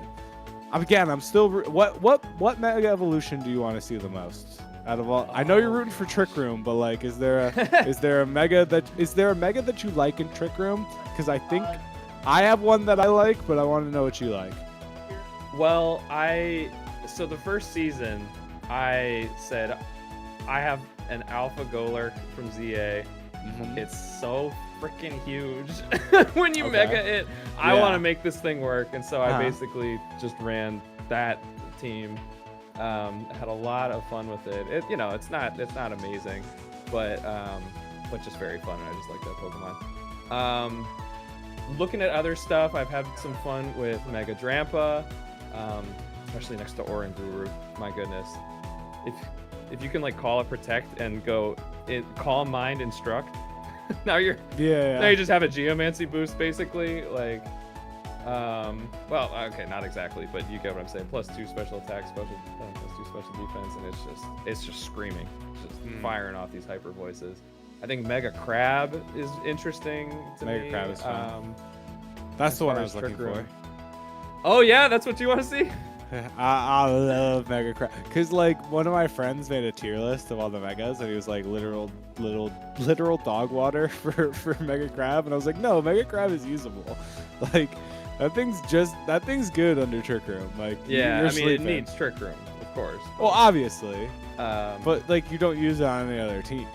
Again, I'm still what Mega Evolution do you want to see the most out of all? I know you're rooting for Trick Room, but like, is there a mega that you like in Trick Room? Because I think I have one that I like, but I want to know what you like. Well, so the first season, I said I have an Alpha Golurk from ZA. It's so freaking huge. When you mega it, I want to make this thing work, and so I basically just ran that team. Had a lot of fun with it. You know, it's not amazing, but just very fun, and I just like that Pokemon. Looking at other stuff, I've had some fun with Mega Drampa, especially next to Oranguru. My goodness, if you can like call it Protect and go Calm Mind Instruct. Now you just have a Geomancy boost basically, like well, okay, not exactly, but you get what I'm saying. +2 special attack, +2 special defense, and it's just screaming, just firing off these hyper voices. I think Mega Crab is interesting to me. Mega Crab is fun. That's the one I was looking for. Oh yeah, that's what you want to see? I love Mega Crab because like one of my friends made a tier list of all the megas and he was like literal dog water for Mega Crab, and I was like, no, Mega Crab is usable. Like that thing's good under Trick Room. Like Yeah, you're I mean sleeping. it needs Trick Room, of course. Well, obviously, But but like you don't use it on any other team.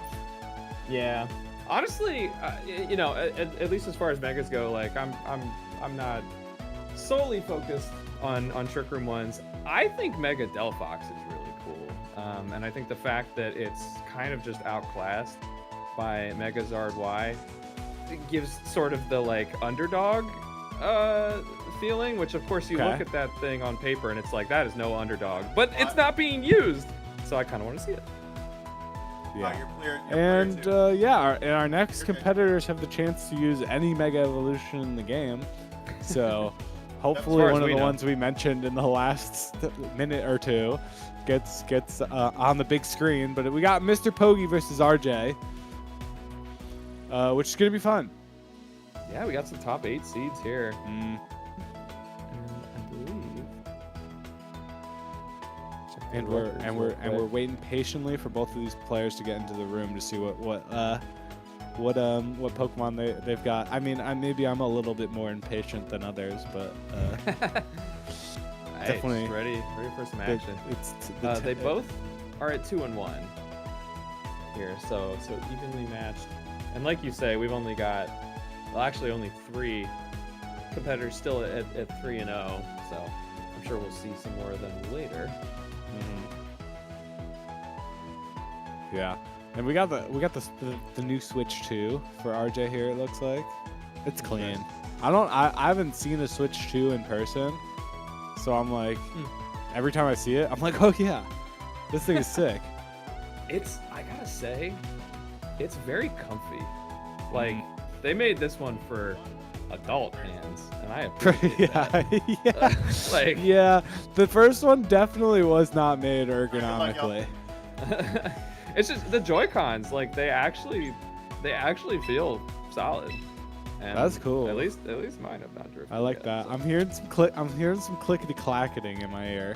yeah, honestly, you know, at least as far as megas go, like I'm not solely focused on Trick Room ones. I think Mega Delphox is really cool, and I think the fact that it's kind of just outclassed by Mega Zard Y, it gives sort of the like underdog feeling, which of course you Okay. look at that thing on paper and it's like that is no underdog, but it's not being used, so I kind of want to see it. Yeah. You're player And two. yeah, our next You're good. competitors have the chance to use any Mega Evolution in the game. So hopefully far as one of we the know. ones we mentioned in the last minute or two gets on the big screen. But we got Mr. Pogi versus RJ, which is going to be fun. Yeah, we got some top 8 seeds here. Mm. And I believe. Check the And we're records and real we're and we're quick. waiting patiently for both of these players to get into the room to see what Pokemon they've got. I mean, maybe I'm a little bit more impatient than others, but Hey, definitely just ready for some the- action. it's They both are at 2-1 here, so evenly matched. And like you say, we've only got, well, actually only 3 competitors still at 3-0. So I'm sure we'll see some more of them later. Yeah, and we got the new Switch 2 for RJ here. It looks like it's clean. I haven't seen a Switch 2 in person, so I'm like, every time I see it, I'm like, oh yeah, this thing is sick. I gotta say, it's very comfy. Like, they made this one for adult hands, and I appreciate that. yeah, Like, yeah. The first one definitely was not made ergonomically. it's just the Joy-Cons, like they actually feel solid. And That's cool. At least mine have not drifted. I like yet, that. so. I'm hearing some clickety clacketing in my ear.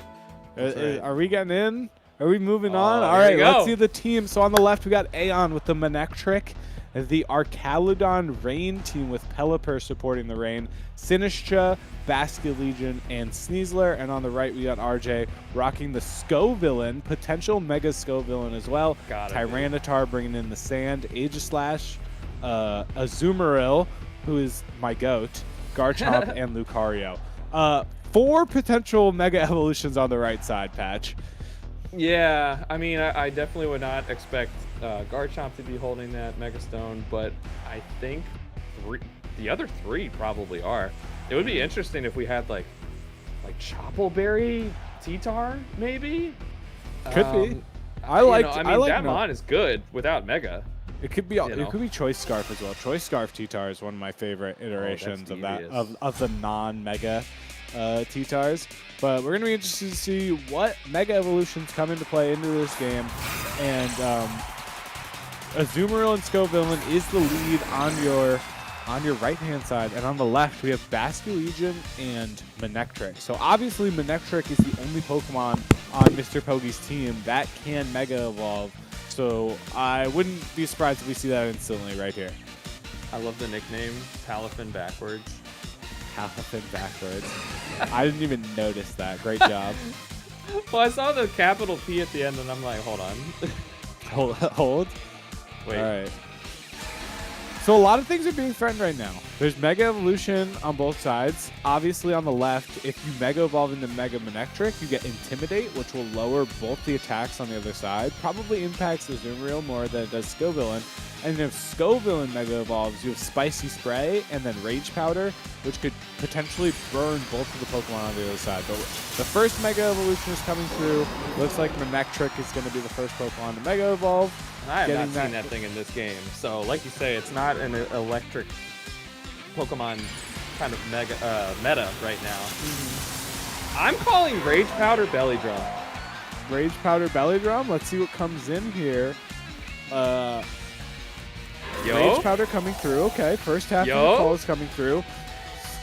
That's right. Are we getting in? Are we moving Oh, on? All here right, we let's go. see the team. So on the left, we got Aeon with the Manectric, the Arcaludon Rain team with Pelipper supporting the Rain, Sinistcha, Basculegion, and Sneasler. And on the right, we got RJ rocking the Scovillain, potential Mega Scovillain as well. Gotta be. Tyranitar bringing in the Sand, Aegislash, Azumarill, who is my goat, Garchomp, and Lucario. 4 potential Mega Evolutions on the right side, Patch. Yeah, I mean, I definitely would not expect Garchomp to be holding that Mega Stone, but I think the other 3 probably are. It would be interesting if we had like Choppleberry T-Tar, maybe. Could be. I You like. know, I I mean, like. that no- mon is good without Mega. It could be. you It know. could be Choice Scarf as well. Choice Scarf T-Tar is one of my favorite iterations of that devious. of the non-Mega T-Tars. But we're gonna be interested to see what Mega Evolutions come into play into this game, and Azumarill and Scovillain is the lead on your right-hand side, and on the left we have Basculegion and Manectric. So obviously Manectric is the only Pokemon on Mr. Pogi's team that can Mega Evolve. So I wouldn't be surprised if we see that instantly right here. I love the nickname Palafin backwards. Palafin backwards. I didn't even notice that. Great job. Well, I saw the capital P at the end, and I'm like, hold on. Hold. Wait. All right. So a lot of things are being threatened right now. There's Mega Evolution on both sides. Obviously on the left, if you Mega Evolve into Mega Manectric, you get Intimidate, which will lower both the attacks on the other side. Probably impacts the Azumarill more than it does Scovillain. And if Scovillain Mega Evolves, you have Spicy Spray and then Rage Powder, which could potentially burn both of the Pokemon on the other side. But the first Mega Evolution is coming through. Looks like Manectric is going to be the first Pokemon to Mega Evolve. I have Getting not seen that thing in this game. So, like you say, it's not an electric Pokemon kind of meta right now. I'm calling Rage Powder Belly Drum. Rage Powder Belly Drum. Let's see what comes in here. Rage Powder coming through. Okay, first half of the Yo. call is coming through.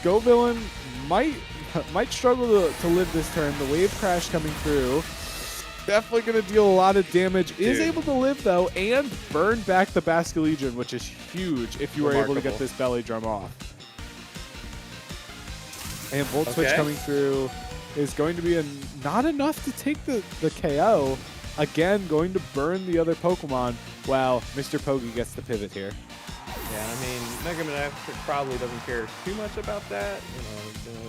Scovillain might might struggle to live this turn. The Wave Crash coming through. Definitely going to deal a lot of damage. Dude. Is able to live, though, and burn back the Basculegion, which is huge if you were able to get this belly drum off. And Volt Switch coming through is going to be not enough to take the KO. Again, going to burn the other Pokemon while Mr. Pogi gets the pivot here. Yeah, I mean, Mega Man probably doesn't care too much about that,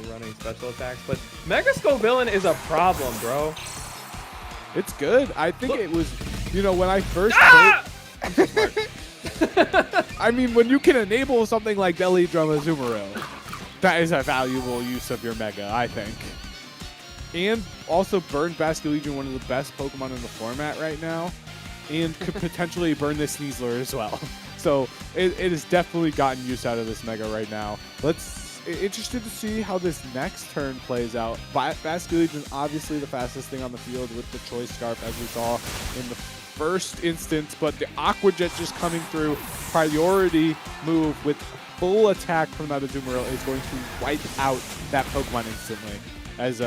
running special attacks. But Mega Skull Villain is a problem, bro. It's good. I think it was, when I first played. I'm so smart. I mean, when you can enable something like Belly Drum Azumarill, that is a valuable use of your Mega, I think. And also burn Basculegion, one of the best Pokemon in the format right now, and could potentially burn this Sneasler as well. So it has definitely gotten use out of this Mega right now. Interested to see how this next turn plays out. Basculegion is obviously the fastest thing on the field with the Choice Scarf, as we saw in the first instance, but the Aqua Jet just coming through. Priority move with full attack from that Azumarill is going to wipe out that Pokemon instantly as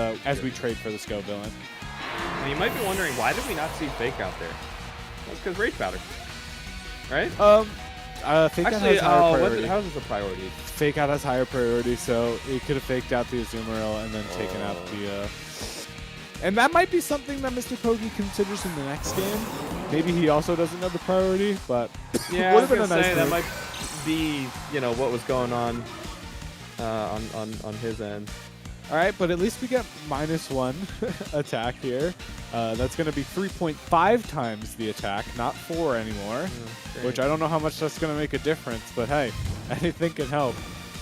we trade for the Skull Villain. Now you might be wondering, why did we not see Fake out there? That's because Rage Powder, right? Fake Actually, Out has higher priority. how is this a priority? Fake Out has higher priority, so it could have faked out the Azumarill and then taken out the... And that might be something that Mr. Pogi considers in the next game. Maybe he also doesn't know the priority, but yeah, would have been a nice that move. might be, what was going on his end. All right, but at least we get -1 attack here. That's going to be 3.5 times the attack, not 4 anymore, which I don't know how much that's going to make a difference, but hey, anything can help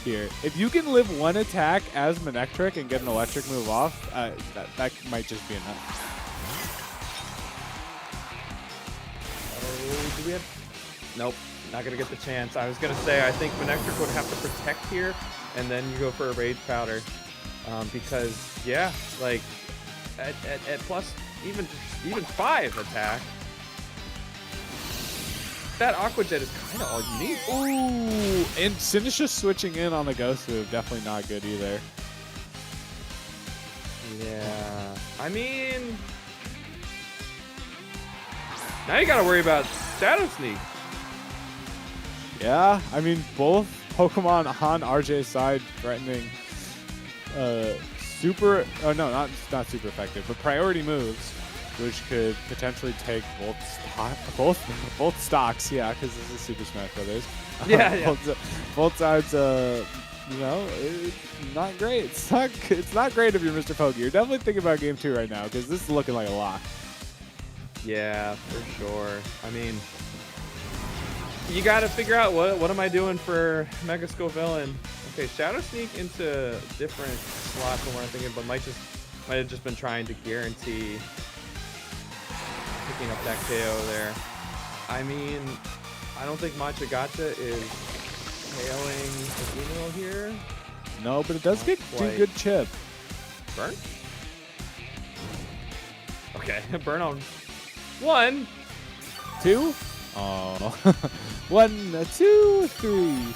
here. If you can live 1 attack as Manectric and get an electric move off, that might just be enough. Oh, do we have... Nope, not going to get the chance. I was going to say, I think Manectric would have to protect here, and then you go for a Rage Powder. Because like at plus even 5 attack, that Aqua Jet is kind of all you need. Ooh, and Sinish just switching in on the Ghost move, definitely not good either. Yeah, I mean, now you gotta worry about Shadow Sneak. Yeah, I mean both Pokemon on RJ's side threatening. Not super effective, but priority moves, which could potentially take both stocks. Yeah, because this is Super Smash Brothers. Yeah. Both sides. Not great. It's not great if you're Mr. Pogi. You're definitely thinking about game 2 right now because this is looking like a lock. Yeah, for sure. I mean, you got to figure out what am I doing for Mega Skull Villain. Okay, Shadow Sneak into different slots than what I'm thinking, but might have just been trying to guarantee picking up that KO there. I mean, I don't think Matcha Gotcha is KOing Azumarill here. No, but it does do good chip. Burn? Okay, burn on 1. 2? Oh. 1, 2, 3.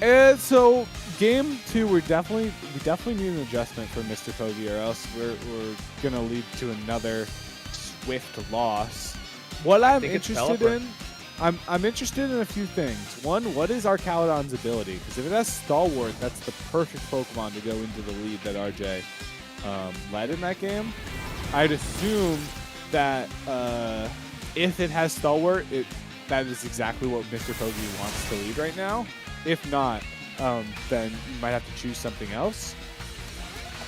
And so game 2, we definitely need an adjustment for Mr. Pogi, or else we're gonna lead to another swift loss. What I'm interested in, I'm interested in a few things. One, what is Arcaludon's ability? Because if it has Stalwart, that's the perfect Pokemon to go into the lead that RJ led in that game. I'd assume that if it has Stalwart, that is exactly what Mr. Pogi wants to lead right now. If not, then you might have to choose something else.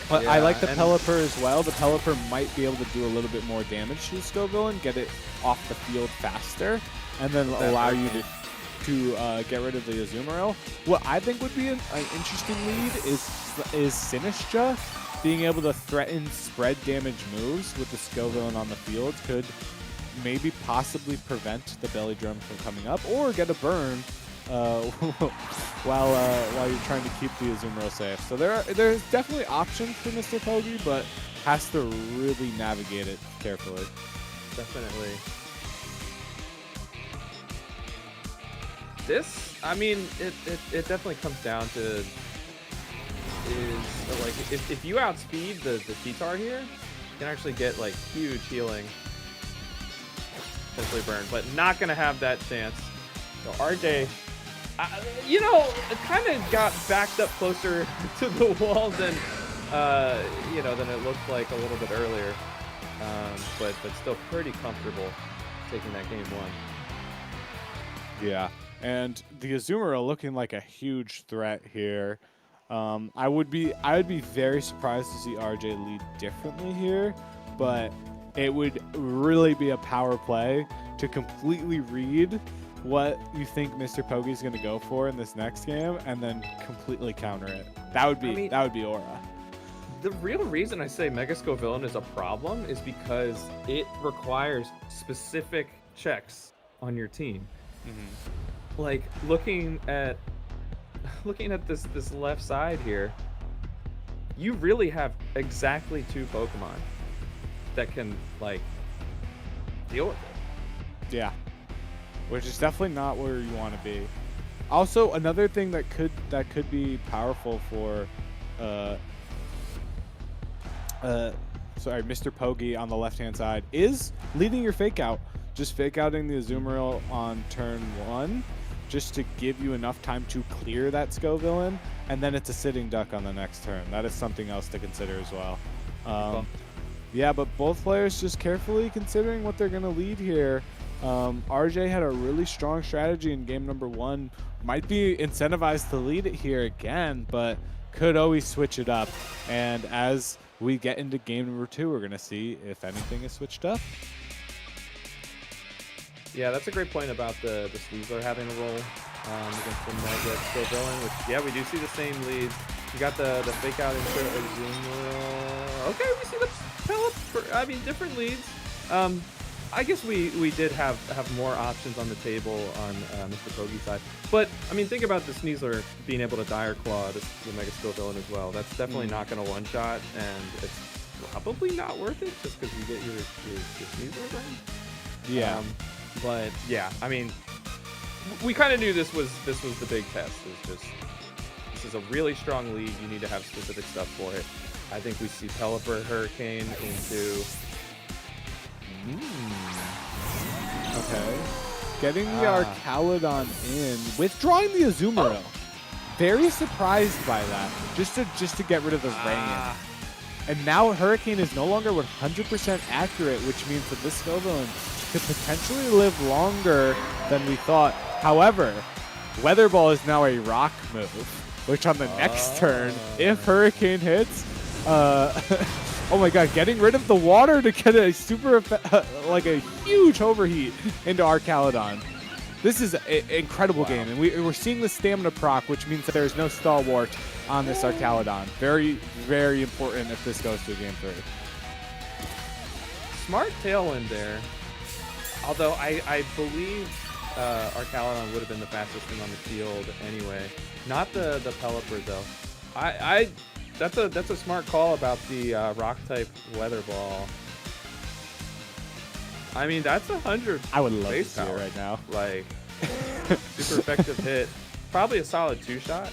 But I like the Pelipper as well. The Pelipper might be able to do a little bit more damage to the Skull Villain, get it off the field faster, and then allow you to get rid of the Azumarill. What I think would be an interesting lead is Sinistcha being able to threaten spread damage moves with the Skull Villain on the field could maybe possibly prevent the Belly Drum from coming up, or get a burn while you're trying to keep the Azumarill safe. So there's definitely options for Mr. Pogi, but has to really navigate it carefully. Definitely. This, I mean, it definitely comes down to is like if you outspeed the T-Tar here, you can actually get like huge healing. Potentially burn, but not gonna have that chance. So RJ, you know, kind of got backed up closer to the wall than you know, than it looked like a little bit earlier. But still pretty comfortable taking that game 1. Yeah, and the Azumarill looking like a huge threat here. I would be very surprised to see RJ lead differently here, but it would really be a power play to completely read what you think Mr. Pogi's going to go for in this next game and then completely counter it. That would be aura. The real reason I say Mega Scovillain is a problem is because it requires specific checks on your team. Mm-hmm. Like looking at this left side here, you really have exactly 2 Pokemon that can like deal with it. Yeah, which is definitely not where you want to be. Also, another thing that could be powerful for Mr. Pogi on the left-hand side is leading your fake out. Just fake outing the Azumarill on turn 1 just to give you enough time to clear that Scovillain, and then it's a sitting duck on the next turn. That is something else to consider as well. Yeah, but both players just carefully considering what they're going to lead here. RJ had a really strong strategy in game number 1. Might be incentivized to lead it here again, but could always switch it up. And as we get into game number 2, we're going to see if anything is switched up. Yeah, that's a great point about the Sneasler having a role against the Mega Scovillain, which, yeah, we do see the same leads. You got the fake out into Azumarill. Okay, we see the Pelip, different leads. I guess we did have more options on the table on Mr. Pogi's side. But, I mean, think about the Sneasler being able to Dire Claw the Mega Scovillain as well. That's definitely not going to one-shot, and it's probably not worth it just because you get your Sneasler burn. Yeah. But, yeah, I mean, we kind of knew this was the big test. It's just, this is a really strong lead. You need to have specific stuff for it. I think we see Pelipper Hurricane into... Okay. Getting the Archaludon in, withdrawing the Azumarill. Very surprised by that. Just to get rid of the rain. And now Hurricane is no longer 100% accurate, which means that this Scovillain could potentially live longer than we thought. However, Weather Ball is now a rock move, which on the next turn, if Hurricane hits, oh my god, getting rid of the water to get a super, like a huge overheat into Archaludon. This is an incredible game, and we're seeing the stamina proc, which means that there's no stalwart on this Archaludon. Very, very important if this goes to game 3. Smart Tailwind there. Although I believe Archaludon would have been the fastest thing on the field anyway. Not the Pelipper though. That's a smart call about the rock type Weather Ball. I mean, that's 100. I would love to see it right now. Like, super effective hit. Probably a solid 2-shot.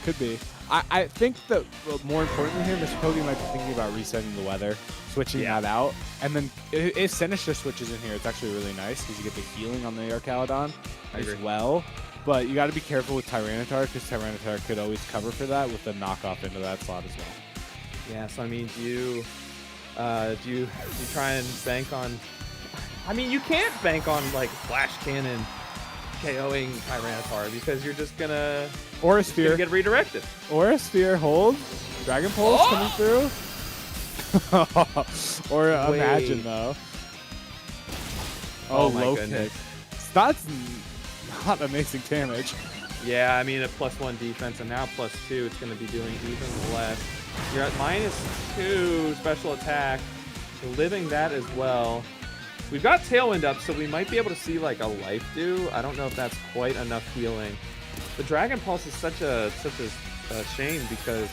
Could be. I think that more importantly here, Mr. Pogi might be thinking about resetting the weather, switching that out. And then if Sinister switches in here, it's actually really nice because you get the healing on the Archaludon as well. But you got to be careful with Tyranitar because Tyranitar could always cover for that with the knockoff into that slot as well. Yeah, so I mean, do you try and bank on... I mean, you can't bank on, like, Flash Cannon KOing Tyranitar because you're just gonna... Or a Sphere. Get redirected. Or a Sphere hold. Dragon Pulse coming through. Or imagine, though. Oh my goodness. That's not amazing damage. Yeah, I mean, a +1 defense, and now +2, it's going to be doing even less. You're at -2 special attack. You're living that as well. We've got Tailwind up, so we might be able to see, like, a Life Dew. I don't know if that's quite enough healing. The Dragon Pulse is such a shame because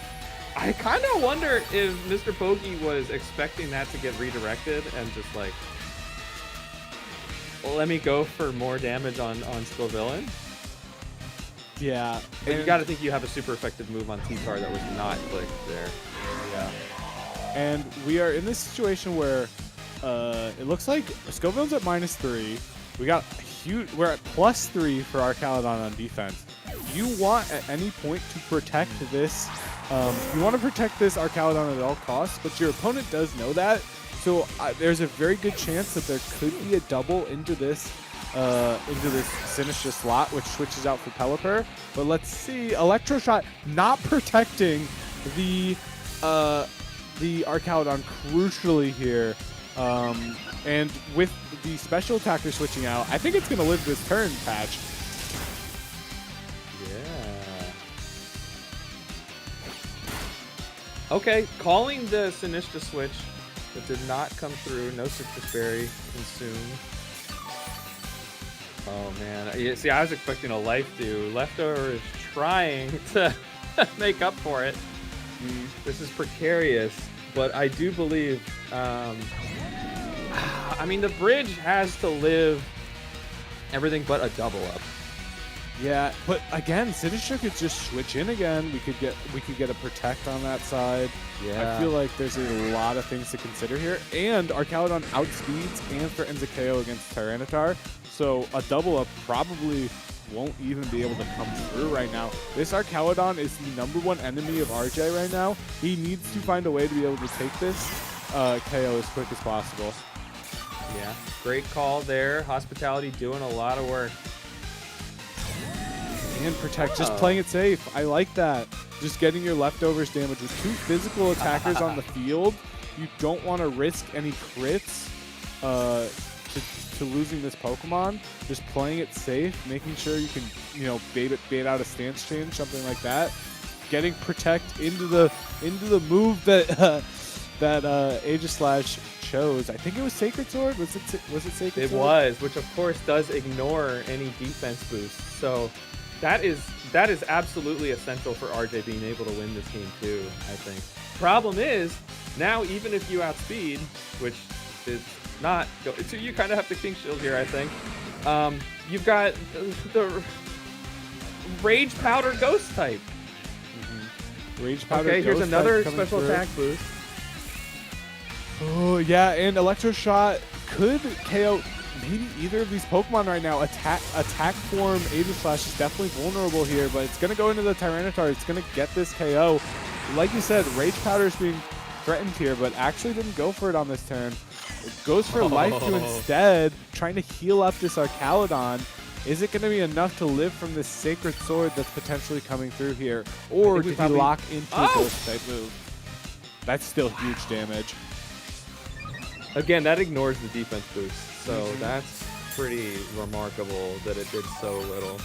I kind of wonder if Mr. Pogi was expecting that to get redirected and just, like, well, let me go for more damage on Scovillain. Yeah. But you got to think you have a super effective move on T-Tar that was not clicked there. Yeah. And we are in this situation where it looks like Scoville's at -3. We got huge. We're at +3 for our Caledon on defense. You want at any point to protect this. You want to protect this Arcalodon at all costs, but your opponent does know that. So there's a very good chance that there could be a double into this Sinister slot, which switches out for Pelipper. But let's see, Electroshot not protecting the Arcalodon crucially here. And with the special attacker switching out, I think it's going to live this turn, Patch. Yeah. Okay, calling the Sinistra switch that did not come through. No Citrus Berry consumed. Oh, man. Yeah, see, I was expecting a life dew. Leftover is trying to make up for it. This is precarious, but I do believe... I mean, the bridge has to live everything but a double up. Yeah, but again, Sinister could just switch in again. We could get a protect on that side. Yeah. I feel like there's a lot of things to consider here. And Arcalodon outspeeds and threatens a KO against Tyranitar. So a double up probably won't even be able to come through right now. This Arcalodon is the #1 enemy of RJ right now. He needs to find a way to be able to take this KO as quick as possible. Yeah, great call there. Hospitality doing a lot of work. And protect, just playing it safe. I like that. Just getting your leftovers damage with 2 physical attackers on the field. You don't want to risk any crits to losing this Pokemon. Just playing it safe, making sure you can, bait out a stance change, something like that. Getting protect into the move that Aegislash chose. I think it was Sacred Sword. Was it Sacred Sword? It was, which of course does ignore any defense boost. So that is absolutely essential for RJ being able to win this game too, I think. Problem is, now even if you outspeed, which is not, so you kind of have to King Shield here, I think. You've got the Rage Powder Ghost type. Rage Powder Okay, here's Ghost another type special through. attack boost. Oh, yeah, and Electroshot could KO maybe either of these Pokemon right now. Attack form Aegislash is definitely vulnerable here, but it's going to go into the Tyranitar. It's going to get this KO. Like you said, Rage Powder is being threatened here, but actually didn't go for it on this turn. It goes for Life Dew instead, trying to heal up this Arcalodon. Is it going to be enough to live from this Sacred Sword that's potentially coming through here? Or did he lock into a Ghost type move? That's still huge damage. Again, that ignores the defense boost, so that's pretty remarkable that it did so little.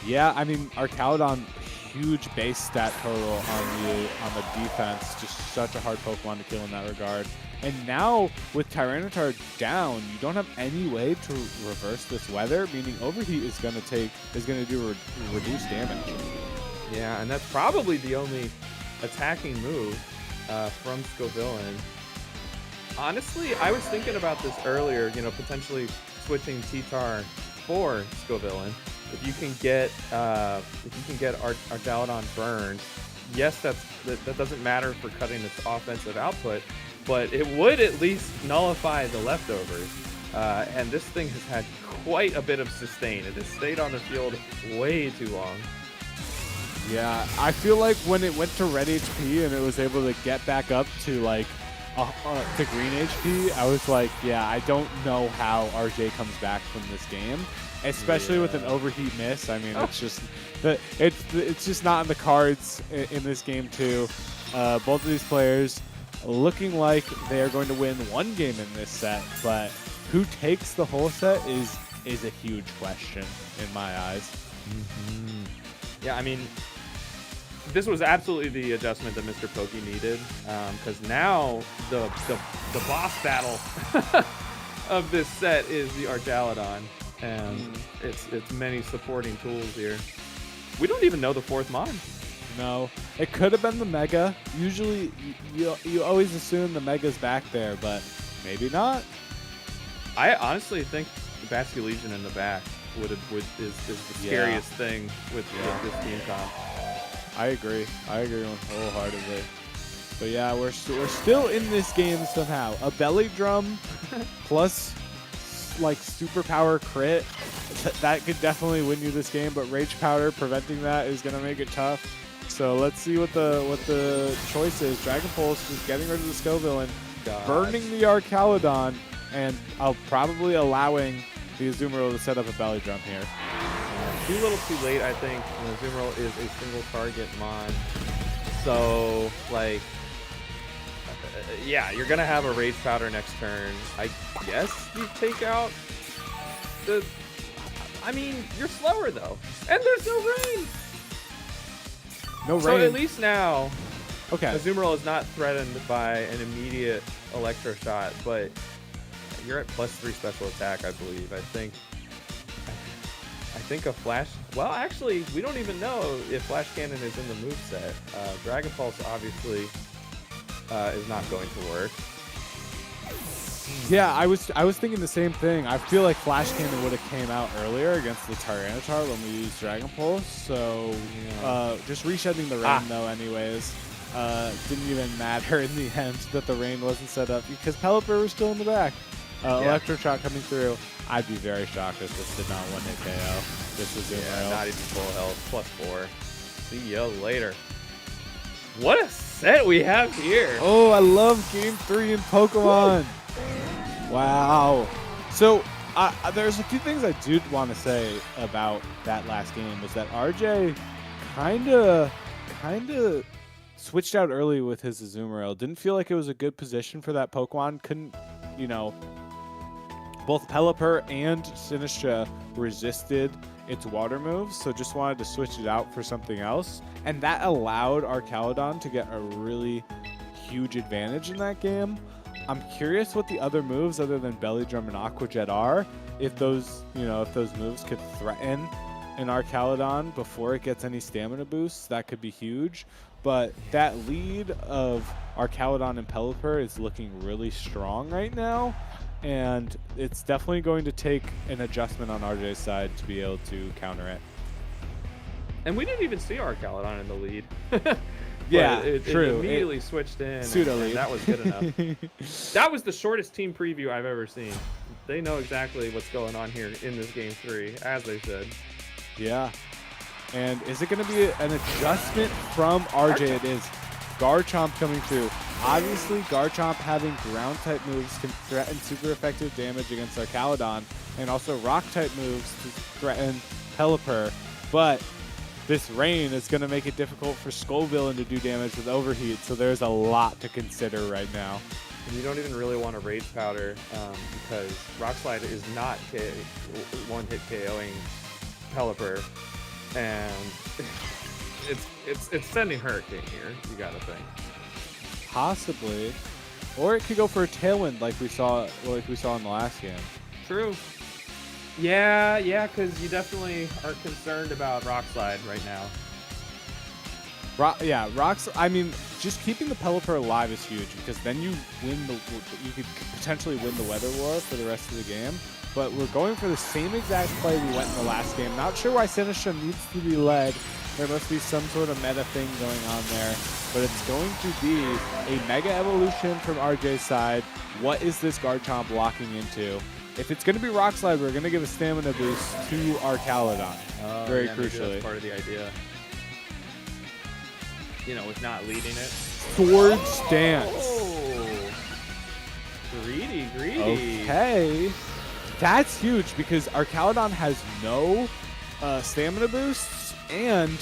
Yeah, I mean, Arcalodon, huge base stat total on the defense. Just such a hard Pokemon to kill in that regard. And now, with Tyranitar down, you don't have any way to reverse this weather, meaning Overheat is going to do reduced damage. Yeah, and that's probably the only attacking move from Scoville. Honestly, I was thinking about this earlier, potentially switching T-Tar for Scoville. If you can get Arcalodon burned, yes, that doesn't matter for cutting its offensive output, but it would at least nullify the leftovers. And this thing has had quite a bit of sustain. It has stayed on the field way too long. Yeah, I feel like when it went to red HP and it was able to get back up to like to green HP, I was like, yeah, I don't know how RJ comes back from this game, especially with an overheat miss. I mean, it's just it's just not in the cards in this game too. Both of these players looking like they are going to win one game in this set, but who takes the whole set is a huge question in my eyes. Yeah, I mean, this was absolutely the adjustment that Mr. Pokey needed, because now the boss battle of this set is the Arcalodon, and its many supporting tools here. We don't even know the fourth Mon. No, it could have been the Mega. Usually, you always assume the Mega's back there, but maybe not. I honestly think the Basculegion in the back. is the scariest thing with this team comp. I agree wholeheartedly. But yeah, we're still in this game somehow. A belly drum plus like superpower crit, that could definitely win you this game. But rage powder preventing that is gonna make it tough. So let's see what the choice is. Dragon Pulse is getting rid of the Scoville and burning the Archaludon, and probably allowing the Azumarill to set up a belly drum here. Too little too late, I think. Azumarill is a single target mon. So, like, yeah, you're going to have a Rage Powder next turn. I guess you take out the... I mean, you're slower, though. And there's no rain! No rain. So at least now, okay, Azumarill is not threatened by an immediate Electro Shot, but you're at +3 special attack, I believe. I think a Flash... Well, actually, we don't even know if Flash Cannon is in the moveset. Dragon Pulse, obviously, is not going to work. Yeah, I was thinking the same thing. I feel like Flash Cannon would have came out earlier against the Tyranitar when we used Dragon Pulse. So just reshedding the rain though anyways. Didn't even matter in the end that the rain wasn't set up because Pelipper was still in the back. Electro Shot coming through. I'd be very shocked if this did not one-hit KO. This was not even full health. +4. See ya later. What a set we have here. Oh, I love Game 3 in Pokemon. Woo! Wow. So there's a few things I do want to say about that last game. Was that RJ kind of switched out early with his Azumarill. Didn't feel like it was a good position for that Pokemon. Couldn't, both Pelipper and Sinistra resisted its water moves, so just wanted to switch it out for something else. And that allowed Archaludon to get a really huge advantage in that game. I'm curious what the other moves other than Belly Drum and Aqua Jet are. If those moves could threaten an Archaludon before it gets any stamina boosts, that could be huge. But that lead of Archaludon and Pelipper is looking really strong right now. And it's definitely going to take an adjustment on RJ's side to be able to counter it. And we didn't even see Archaludon in the lead. Yeah, true. It immediately switched in. Pseudo lead. And that was good enough. That was the shortest team preview I've ever seen. They know exactly what's going on here in this Game 3, as they should. Yeah. And is it going to be an adjustment from RJ? It is. Garchomp coming through. Obviously, Garchomp having ground-type moves can threaten super effective damage against Archaludon, and also rock-type moves to threaten Pelipper. But this rain is going to make it difficult for Skullvillain to do damage with Overheat, so there's a lot to consider right now. And you don't even really want to Rage Powder because Rock Slide is not one-hit KOing Pelipper, and it's sending Hurricane here. You gotta think. Possibly, or it could go for a Tailwind like we saw in the last game. True. Yeah, because you definitely are concerned about Rock Slide right now. Rocks. I mean, just keeping the Pelipper alive is huge because then you could potentially win the Weather War for the rest of the game. But we're going for the same exact play we went in the last game. Not sure why Sinistra needs to be led. There must be some sort of meta thing going on there. But it's going to be a Mega Evolution from RJ's side. What is this Garchomp locking into? If it's going to be Rock Slide, we're going to give a stamina boost to Archaludon. Very crucially. That's part of the idea. With not leading it. Sword Stance. Oh. Greedy. Okay. That's huge because Archaludon has no stamina boosts and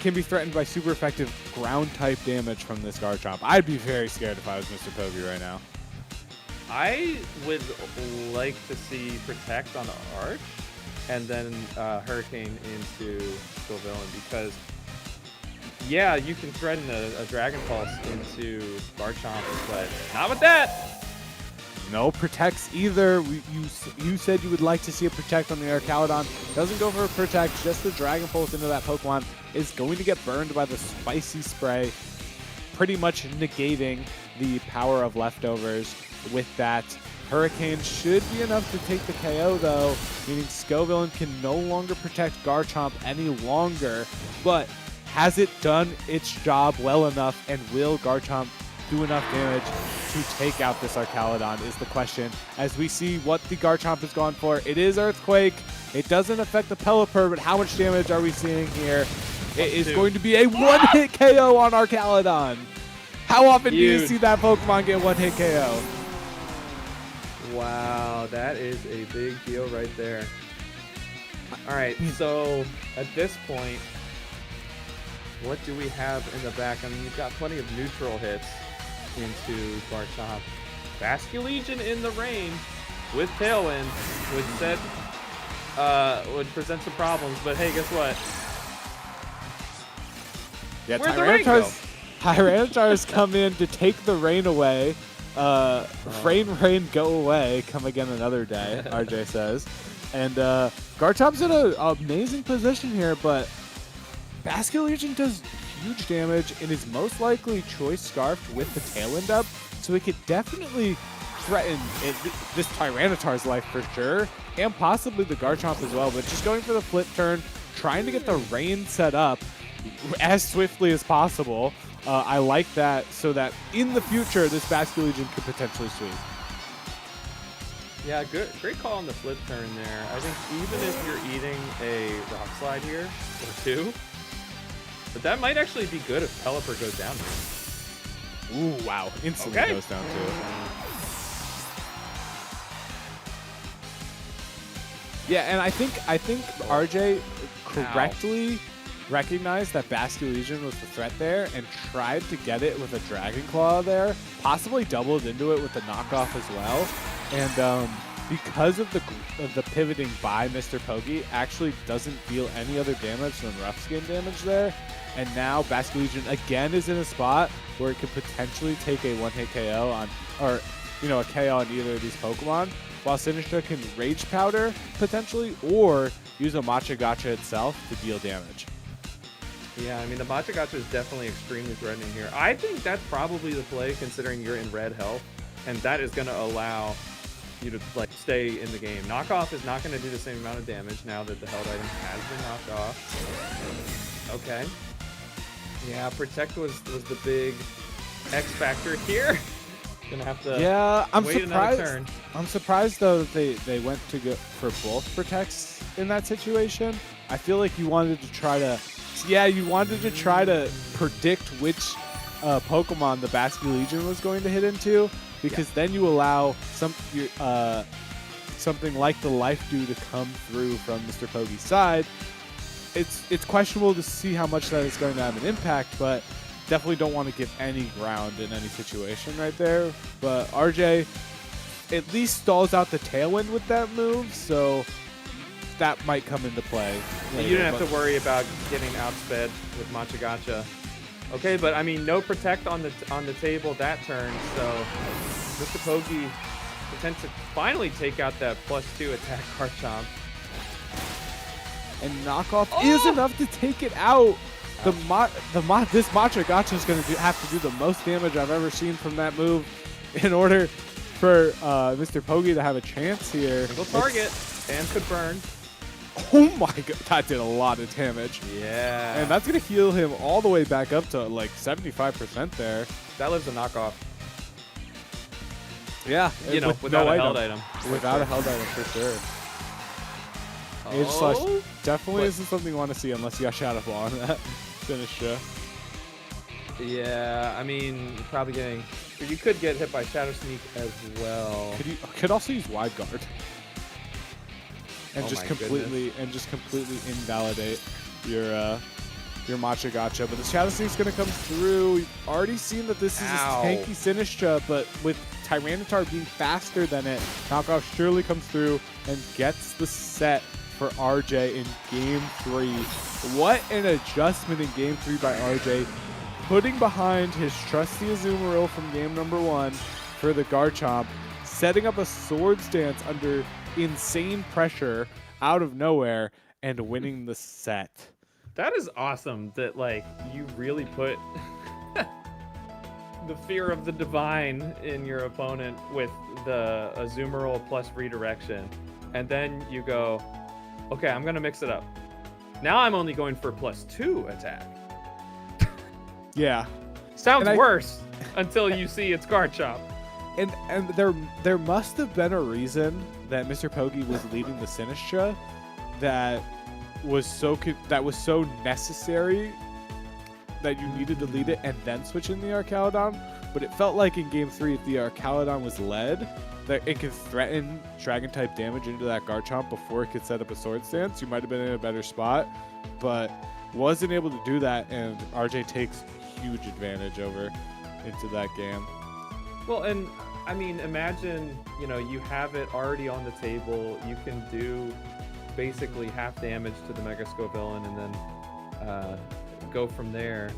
can be threatened by super effective ground-type damage from this Garchomp. I'd be very scared if I was Mr. Pogi right now. I would like to see Protect on the Arch and then Hurricane into Skullvillain because, yeah, you can threaten a Dragon Pulse into Garchomp, but not with that. No Protects either. You said you would like to see a Protect on the Archaludon. Doesn't go for a Protect, just the Dragon Pulse into that Pokemon is going to get burned by the Spicy Spray, pretty much negating the power of Leftovers with that Hurricane should be enough to take the KO, though, meaning Scovillain can no longer protect Garchomp any longer. But has it done its job well enough, and will Garchomp do enough damage to take out this Archaludon is the question. As we see what the Garchomp has gone for, it is Earthquake. It doesn't affect the Pelipper, but how much damage are we seeing here? It is going to be a one-hit KO on Archaludon. How often do you see that Pokemon get one-hit KO? Wow, that is a big deal right there. All right, so at this point, what do we have in the back? I mean, you've got plenty of neutral hits into Garchomp. Basculegion in the rain with Tailwind would present some problems, but hey, guess what? Yeah, Where'd the rain go? Tyranitar's come in to take the rain away. Rain, go away. Come again another day, RJ says. And Garchomp's in an amazing position here, but Basculegion does huge damage and is most likely Choice Scarfed with the Tailwind up, so it could definitely threaten this Tyranitar's life for sure, and possibly the Garchomp as well, but just going for the flip turn, trying to get the rain set up as swiftly as possible. I like that, so that in the future, this Basculegion could potentially sweep. Yeah, great call on the flip turn there. I think even if you're eating a Rock Slide here, or two, but that might actually be good if Pelipper goes down here. Ooh, wow. Instantly goes down too. Yeah, and I think RJ correctly recognized that Basculegion was the threat there and tried to get it with a Dragon Claw there, possibly doubled into it with the knockoff as well. And because of the pivoting by Mr. Pogi, actually doesn't deal any other damage than rough skin damage there. And now Basculegion again is in a spot where it could potentially take a one-hit KO on, or a KO on either of these Pokemon, while Sinistcha can Rage Powder potentially, or use a Machagacha itself to deal damage. Yeah, I mean, the Machagacha is definitely extremely threatening here. I think that's probably the play, considering you're in red health, and that is going to allow you to stay in the game. Knockoff is not going to do the same amount of damage now that the held item has been knocked off. Okay. Yeah, Protect was the big X factor here. Gonna have to wait another turn. I'm surprised though that they went to go for both Protects in that situation. I feel like you wanted to try to predict which Pokemon the Basculegion was going to hit into, because then you allow something like the Life Dew to come through from Mr. Pogi's side. It's questionable to see how much that is going to have an impact, but definitely don't want to give any ground in any situation right there. But RJ at least stalls out the Tailwind with that move, so that might come into play later. You didn't have to worry about getting outsped with Machagacha. Okay, but I mean, no Protect on the table that turn, so Mr. Pogi intends to finally take out that +2 attack Garchomp. And knockoff is enough to take it out. This Machagacha is going to have to do the most damage I've ever seen from that move in order for Mr. Pogi to have a chance here. Single target and could burn. Oh my god, that did a lot of damage. Yeah. And that's going to heal him all the way back up to like 75% there. That lives a knockoff. Yeah. Without a held item. Without a held item for sure. Oh. Definitely isn't something you want to see unless you got Shadow Ball on that Sinistcha. Yeah, I mean, probably getting. You could get hit by Shadow Sneak as well. Could also use Wide Guard. And just completely invalidate your Machagacha. But the Shadow Sneak's gonna come through. We've already seen that this is a tanky Sinistcha, but with Tyranitar being faster than it, knockoff surely comes through and gets the set for RJ in Game 3. What an adjustment in Game 3 by RJ, putting behind his trusty Azumarill from game number 1 for the Garchomp, setting up a Swords Dance under insane pressure out of nowhere, and winning the set. That is awesome that you really put the fear of the divine in your opponent with the Azumarill plus redirection, and then you go, okay, I'm gonna mix it up. Now I'm only going for +2 attack. Yeah. Sounds worse until you see its guard chop. And there must have been a reason that Mr. Pokey was leading the Sinistra that was so necessary that you needed to lead it and then switch in the Archaludon. But it felt like in Game 3, if the Archaludon was led, that it could threaten Dragon-type damage into that Garchomp before it could set up a Sword Stance. You might have been in a better spot, but wasn't able to do that, and RJ takes huge advantage over into that game. Well, and I mean, imagine, you have it already on the table. You can do basically half damage to the Mega Scovillain and then go from there.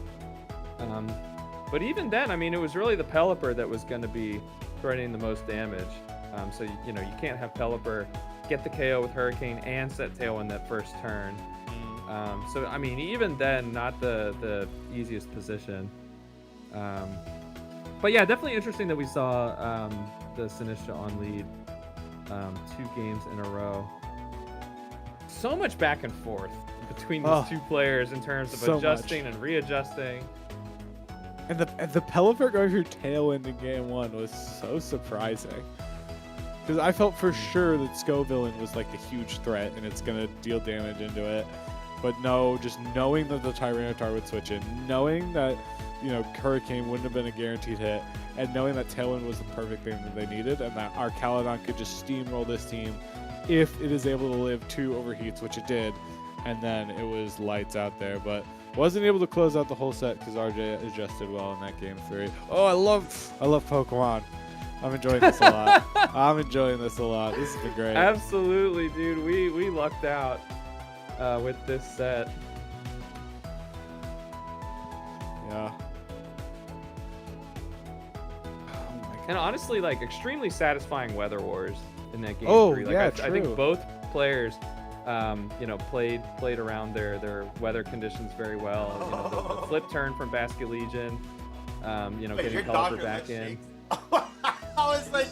But even then, I mean, it was really the Pelipper that was going to be threatening the most damage. So, you can't have Pelipper get the KO with Hurricane and set Tailwind that first turn. So, I mean, even then, not the easiest position. But yeah, definitely interesting that we saw the Sinistra on lead 2 games in a row. So much back and forth between these two players in terms of adjusting and readjusting. And the Pelipper going through Tailwind in Game 1 was so surprising. Because I felt for sure that Scovillain was like the huge threat and it's going to deal damage into it. But no, just knowing that the Tyranitar would switch in, knowing that Hurricane wouldn't have been a guaranteed hit, and knowing that Tailwind was the perfect thing that they needed, and that Archaludon could just steamroll this team if it is able to live 2 overheats, which it did, and then it was lights out there. But wasn't able to close out the whole set because RJ adjusted well in that Game 3. Oh, I love Pokemon. I'm enjoying this a lot. I'm enjoying this a lot. This has been great. Absolutely, dude. We lucked out with this set. Yeah. And honestly, like, extremely satisfying Weather Wars in that Game 3. Like, yeah, I think both players, played around their weather conditions very well. The flip turn from Basket Legion, getting Pelipper back in. I was like,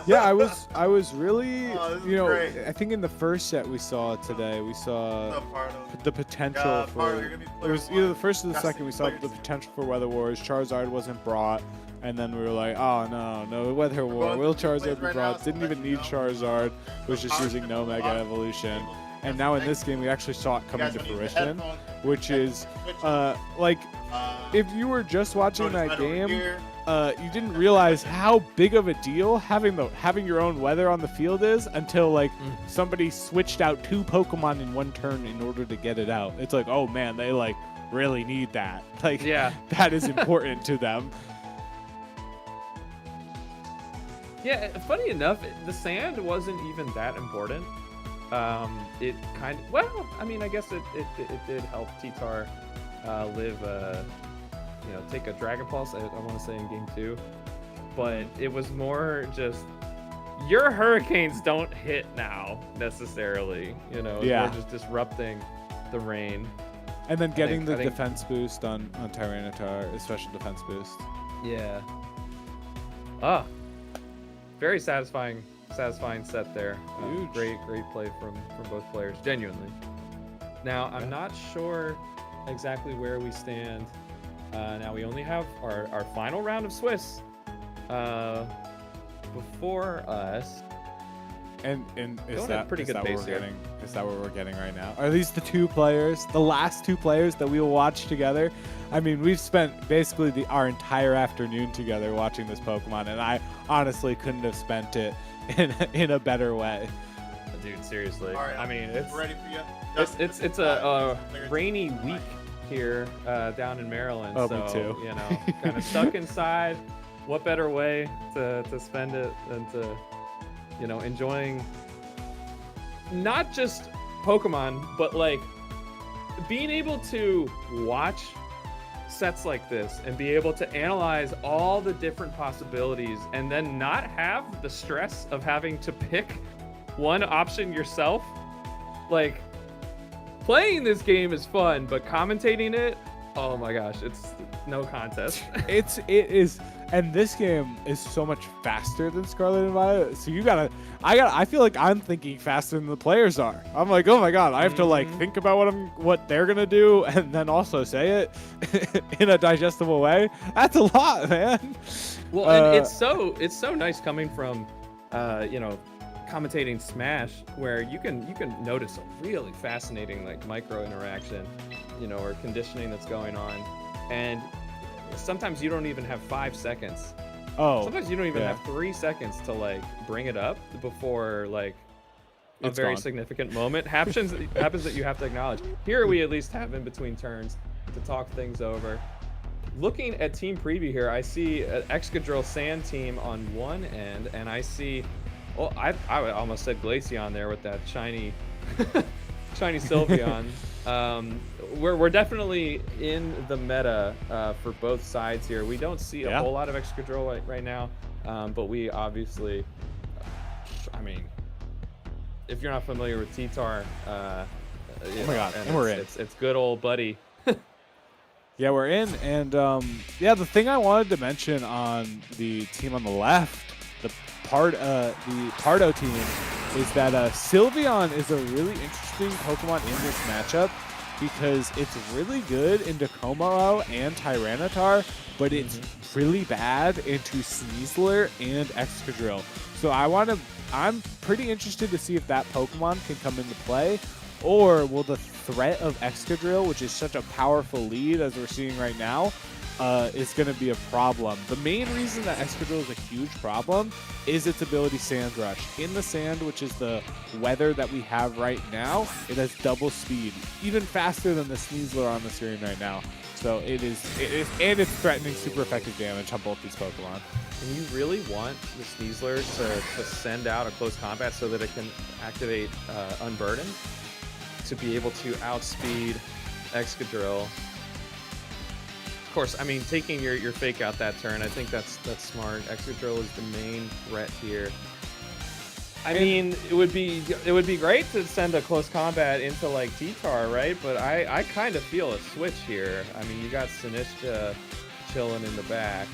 yeah, I was really, great. I think in the first set we saw the potential for, it was either the first or the second, we saw the potential for Weather Wars. Charizard wasn't brought, and then we were like, oh no, Weather War, will Charizard be brought? Didn't even need Charizard, was just using no Mega Evolution. And now in this game, we actually saw it coming to fruition, which is, if you were just watching that game, you didn't realize how big of a deal having your own weather on the field is until somebody switched out 2 Pokemon in 1 turn in order to get it out. It's like, oh man, they really need that. That is important to them. Yeah, funny enough, the sand wasn't even that important. It kind of, well, I mean, I guess it did help T-Tar live take a Dragon Pulse, I want to say, in Game 2. But it was more just, your Hurricanes don't hit now, necessarily. It's more just disrupting the rain. And then getting the defense boost on Tyranitar, a special defense boost. Yeah. Very satisfying set there. Great play from both players, genuinely. Now, I'm not sure exactly where we stand. Now we only have our final round of Swiss before us. And is that pretty good what pace we're here? getting? Is that what we're getting right now? Are these the last 2 players that we will watch together? I mean, we've spent basically our entire afternoon together watching this Pokemon, and I honestly couldn't have spent it in a better way. Dude, seriously. All right, I mean, it's ready for you. It's a rainy week here down in Maryland. Oh, so, me too. Kind of stuck inside. What better way to spend it than to, enjoying not just Pokemon, but being able to watch sets like this and be able to analyze all the different possibilities and then not have the stress of having to pick one option yourself. Playing this game is fun, but commentating it Oh my gosh, it's no contest. It is, and this game is so much faster than Scarlet and Violet. So I feel like I'm thinking faster than the players are. I'm like, oh my god, I have to like think about what they're gonna do, and then also say it in a digestible way. That's a lot, man. Well, and it's so nice coming from, commentating Smash, where you can notice a really fascinating like micro interaction, or conditioning that's going on, and sometimes you don't even have 5 seconds. Oh, sometimes you don't even have 3 seconds to like bring it up before like a It's very gone. significant moment happens that you have to acknowledge. Here we at least have in between turns to talk things over. Looking at team preview here, I see an Excadrill Sand team on one end, and I see, well, I almost said Glaceon there with that shiny, shiny Sylveon. We're definitely in the meta for both sides here. We don't see a whole lot of Excadrill right now, but we obviously, I mean, if you're not familiar with T-Tar, oh my god, and we're in. It's good old buddy. Yeah, we're in, and the thing I wanted to mention on the team on the left, the Pardo team, is that Sylveon is a really interesting Pokemon in this matchup because it's really good into Komalo and Tyranitar, but it's really bad into Sneasler and Excadrill. So I'm pretty interested to see if that Pokemon can come into play. Or will the threat of Excadrill, which is such a powerful lead as we're seeing right now, is going to be a problem. The main reason that Excadrill is a huge problem is its ability Sand Rush. In the sand, which is the weather that we have right now, it has double speed, even faster than the Sneasler on the screen right now. So and it's threatening super effective damage on both these Pokemon. And you really want the Sneasler to send out a close combat so that it can activate Unburden to be able to outspeed Excadrill. Of course, I mean, taking your fake out that turn, I think that's smart. Excadrill is the main threat here. I mean, it would be great to send a close combat into like T-Tar, right? But I kind of feel a switch here. I mean, you got Sinistcha chilling in the back.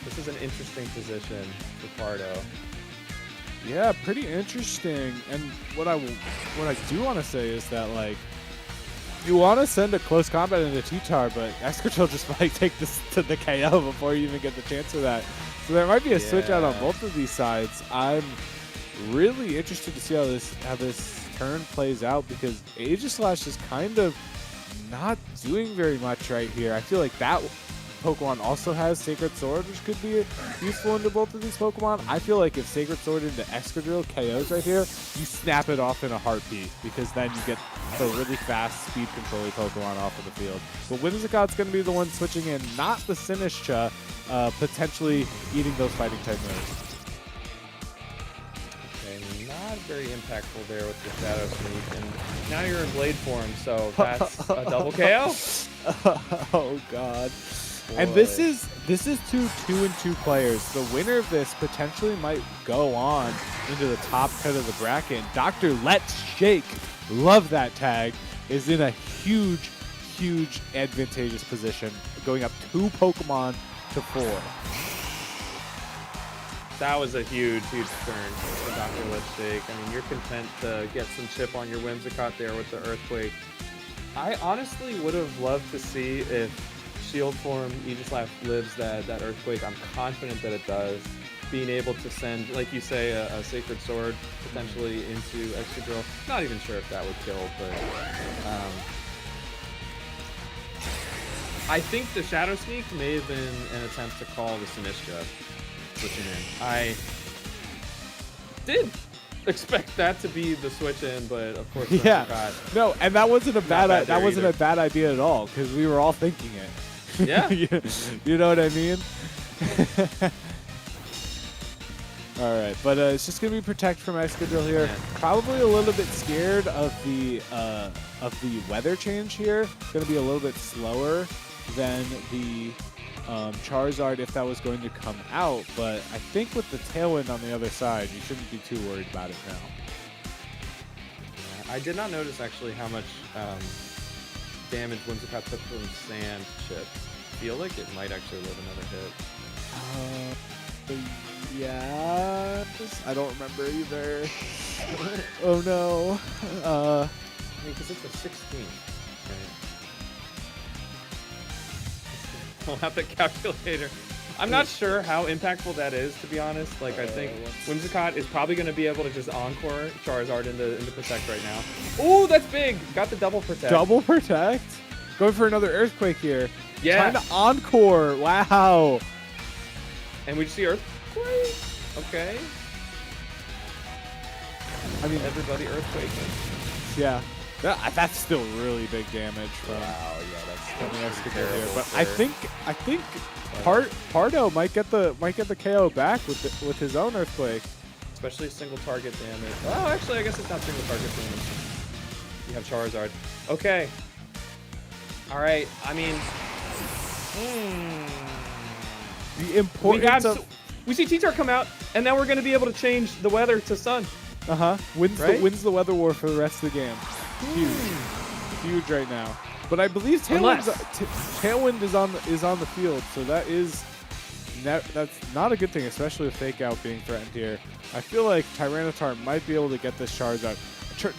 This is an interesting position for Pardo. Yeah, pretty interesting. And what I do want to say is that like you want to send a close combat into T-Tar, but Excadrill just might take this to the KO before you even get the chance for that. So there might be a switch out on both of these sides. I'm really interested to see how this turn plays out because Aegislash is kind of not doing very much right here. I feel like that Pokemon also has Sacred Sword, which could be useful into both of these Pokemon. I feel like if Sacred Sword into Excadrill KOs right here, you snap it off in a heartbeat because then you get the really fast speed controlling Pokemon off of the field. But Whimsicott's going to be the one switching in, not the Sinistcha, potentially eating those fighting type moves. Okay, not very impactful there with the Shadow Sneak, and now you're in Blade form, so that's a double KO. Oh god. Boy. And this is 2-2 players. The winner of this potentially might go on into the top 10 of the bracket. Dr. Let's Shake, love that tag, is in a huge advantageous position, going up 2 Pokemon to 4. That was a huge turn for Dr. Let's Shake. I mean, you're content to get some chip on your Whimsicott there with the Earthquake. I honestly would have loved to see if Shield form Aegislash lives that Earthquake. I'm confident that it does. Being able to send, like you say, a Sacred Sword potentially into Excadrill. Not even sure if that would kill, but I think the Shadow Sneak may have been an attempt to call the Sinistcha switching in. I did expect that to be the switch in, but of course, no, and that wasn't a bad either. bad idea at all because we were all thinking it. Yeah. You know what I mean? All right, but it's just gonna be protect from Excadrill here. Probably a little bit scared of the weather change here. Gonna be a little bit slower than the Charizard if that was going to come out, but I think with the Tailwind on the other side, you shouldn't be too worried about it now. I did not notice actually how much damage Whimsicott took from sand chips. Feel like it might actually live another hit. Yes. I don't remember either. Oh no. I mean, because it's a 16. Right? I'll have the calculator. I'm not sure how impactful that is, to be honest. Like, I think Whimsicott is probably going to be able to just encore Charizard into Protect right now. Oh, that's big. Got the double Protect. Double Protect? Going for another Earthquake here. Yeah. Trying to encore. Wow. And we just see Earthquake. Okay. I mean, Everybody Earthquake. yeah. That's still really big damage from the Excadrill here. But I think Pardo might get the KO back with his own Earthquake. Especially single target damage. Oh, actually, I guess it's not single target damage. You have Charizard. Okay. All right. I mean, The importance of we see T-Tar come out, and now we're going to be able to change the weather to sun. wins the weather war for the rest of the game. Huge right now. But I believe Tailwind is on the field, so that's not a good thing, especially with Fake Out being threatened here. I feel like Tyranitar might be able to get this Charizard.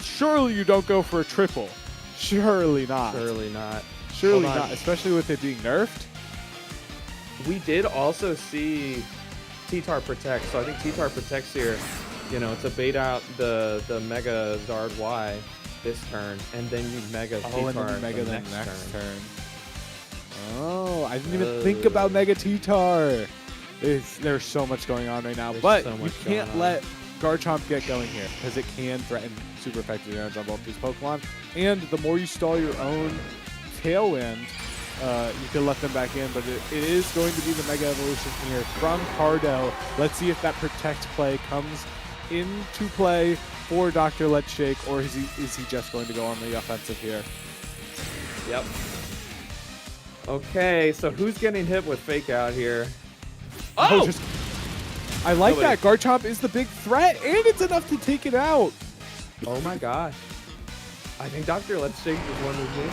Surely you don't go for a triple. Surely not. Surely not. Surely not, especially with it being nerfed. We did also see T-Tar Protect, so I think T-Tar Protects here, to bait out the Mega Zard Y this turn, and then you Mega T-Tar and then you Mega the the next next turn. turn. Oh, I didn't even think about Mega T-Tar. There's so much going on right now, but so you much can't going on. let Garchomp get going here, because it can threaten super effective damage on both these Pokemon. And the more you stall your own Tailwind, you can let them back in, but it is going to be the Mega Evolution here from Pardo. Let's see if that Protect play comes into play for Dr. Let's Shake, or is he just going to go on the offensive here? Yep. Okay, so who's getting hit with Fake Out here? Oh! I like Nobody. that. Garchomp is the big threat, and it's enough to take it out. Oh my gosh. I think Dr. Let's Shake is one of the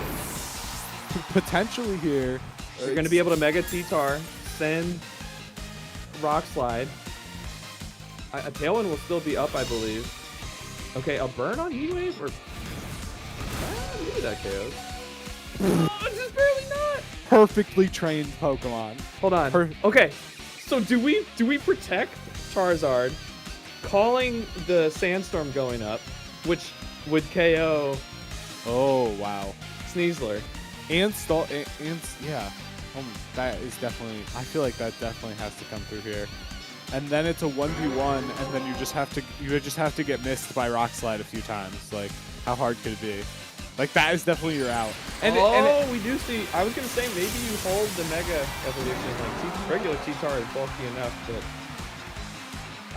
Potentially here. You're going to be able to Mega T-Tar, send Rock Slide. A Tailwind will still be up, I believe. Okay, a burn on Heat Wave? Or... maybe that KOs. Just barely not. Perfectly trained Pokemon. Hold on. Okay, so do we protect Charizard, calling the Sandstorm going up, which would KO Oh, wow. Sneasler? And yeah. That is definitely, I feel like that definitely has to come through here. And then it's a 1v1, and then you just have to get missed by Rock Slide a few times. Like, how hard could it be? Like, that is definitely your out. And we do see. I was gonna say maybe you hold the Mega Evolution. Like regular T-Tar is bulky enough, but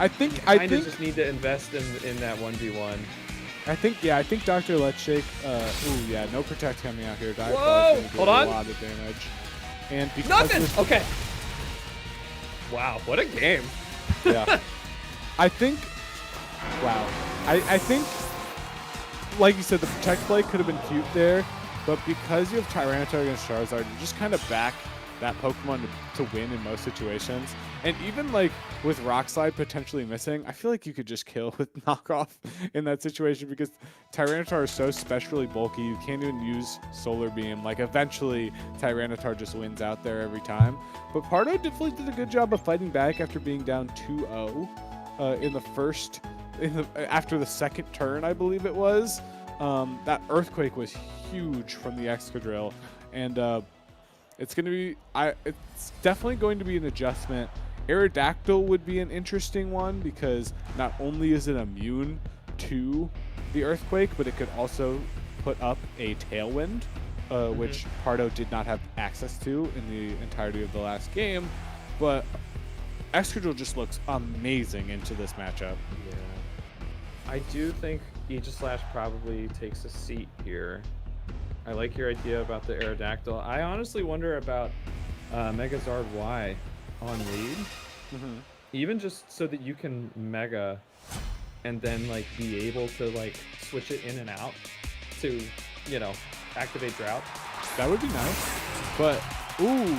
I think just need to invest in that 1v1. I think Dr. Let's Shake. Ooh, yeah, no Protect coming out here. Dive Whoa! is Hold a on. lot of damage. And because Nothing. Okay. Wow, what a game. Yeah. I think. Wow. I think, like you said, the Protect play could have been cute there, but because you have Tyranitar against Charizard, you just kind of back that Pokemon to win in most situations. And even like with Rock Slide potentially missing, I feel like you could just kill with Knockoff in that situation, because Tyranitar is so specially bulky, you can't even use Solar Beam. Like, eventually Tyranitar just wins out there every time. But Pardo definitely did a good job of fighting back after being down 2-0 after the second turn, I believe it was. That Earthquake was huge from the Excadrill, and it's definitely going to be an adjustment. Aerodactyl would be an interesting one, because not only is it immune to the Earthquake, but it could also put up a Tailwind, which Pardo did not have access to in the entirety of the last game. But Excadrill just looks amazing into this matchup. Yeah. I do think Aegislash probably takes a seat here. I like your idea about the Aerodactyl. I honestly wonder about Megazard Y on lead. Even just so that you can Mega and then like be able to like switch it in and out to, activate Drought. That would be nice. But, ooh,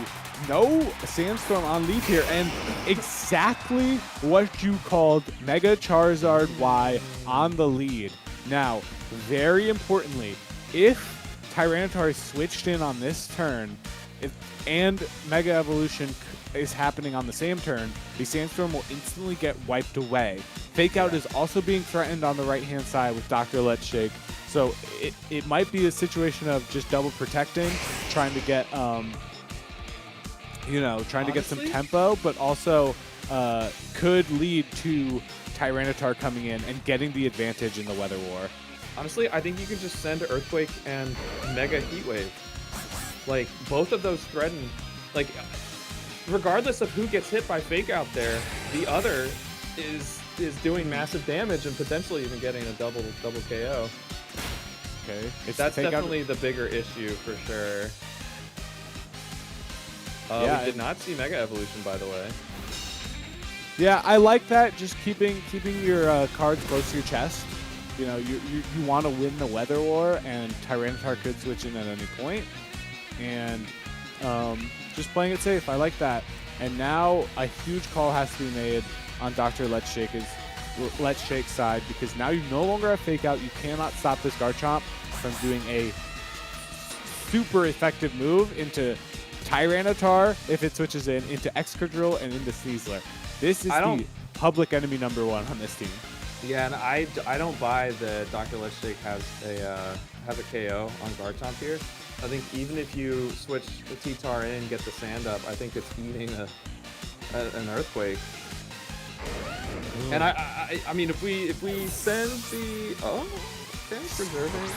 no Sandstorm on lead here. And exactly what you called Mega Charizard Y on the lead. Now, very importantly, if Tyranitar is switched in on this turn and Mega Evolution is happening on the same turn, the Sandstorm will instantly get wiped away. Fake Out is also being threatened on the right-hand side with Dr. Let's Shake. So it might be a situation of just double protecting, trying to get, trying to get some tempo, but also could lead to Tyranitar coming in and getting the advantage in the Weather War. Honestly, I think you can just send Earthquake and Mega Heatwave. Like, both of those threaten, like, regardless of who gets hit by Fake Out there, the other is doing massive damage and potentially even getting a double KO. Okay. That's definitely the bigger issue for sure. Yeah, we did not see Mega Evolution, by the way. Yeah, I like that. Just keeping your cards close to your chest. You know, you want to win the Weather War, and Tyranitar could switch in at any point. And just playing it safe. I like that. And now a huge call has to be made on Dr. Let's Shake's side, because now you no longer have Fake Out. You cannot stop this Garchomp from doing a super effective move into Tyranitar if it switches in, into Excadrill, and into Sneasler. This is the public enemy #1 on this team. Yeah, and I don't buy that Dr. Let's Shake has a KO on Garchomp here. I think even if you switch the T-Tar in and get the sand up, I think it's eating an Earthquake. And I mean, if we send the preserving.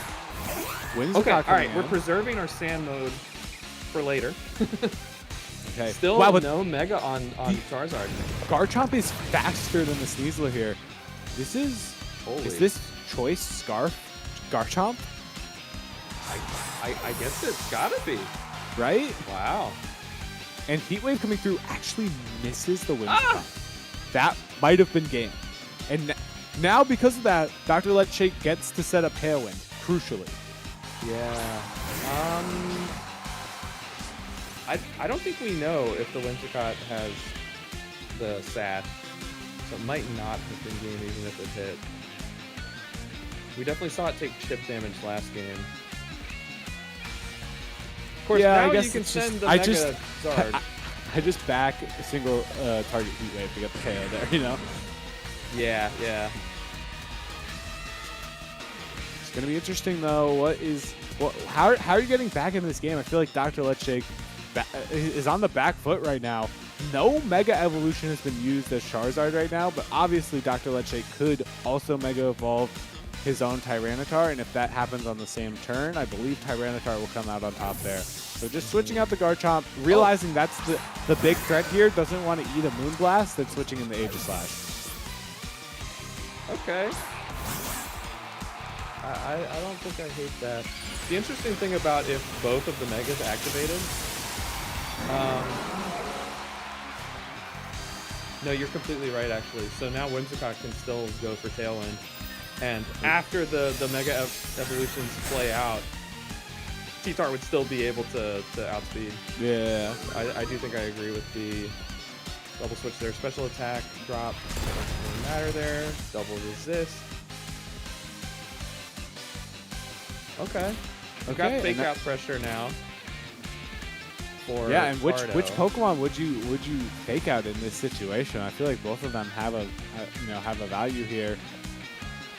Okay, all right, we're preserving our sand mode for later. Okay. Still no Mega on Charizard. Garchomp is faster than the Sneasler here. This is this Choice Scarf Garchomp? I guess it's gotta be. Right? Wow. And Heatwave coming through actually misses the Whimsicott. That might have been game. And now, because of that, Dr. Let's Shake gets to set up Tailwind, crucially. Yeah. I don't think we know if the Whimsicott has the sash, so it might not have been game even if it hit. We definitely saw it take chip damage last game. Of course, yeah, now I guess you can it's send just, the I Mega just, Zard. I just back a single target Heatwave to get the KO there, you know? Yeah. It's going to be interesting, though. How are you getting back into this game? I feel like Dr. Let's Shake is on the back foot right now. No Mega Evolution has been used as Charizard right now, but obviously Dr. Let's Shake could also Mega Evolve his own Tyranitar, and if that happens on the same turn, I believe Tyranitar will come out on top there. So just switching out the Garchomp, realizing that's the big threat here, doesn't want to eat a Moonblast, then switching in the Aegislash. Okay. I don't think I hate that. The interesting thing about if both of the Megas activated, no, you're completely right, actually. So now Whimsicott can still go for Tailwind. And after the Mega Evolutions play out, T-Tar would still be able to outspeed. Yeah. I do think I agree with the double switch there. Special attack, drop, doesn't really matter there. Double resist. Okay. We've got Fake Out pressure now. Yeah, and which Pardo. Pokemon would you Fake Out in this situation? I feel like both of them have a value here.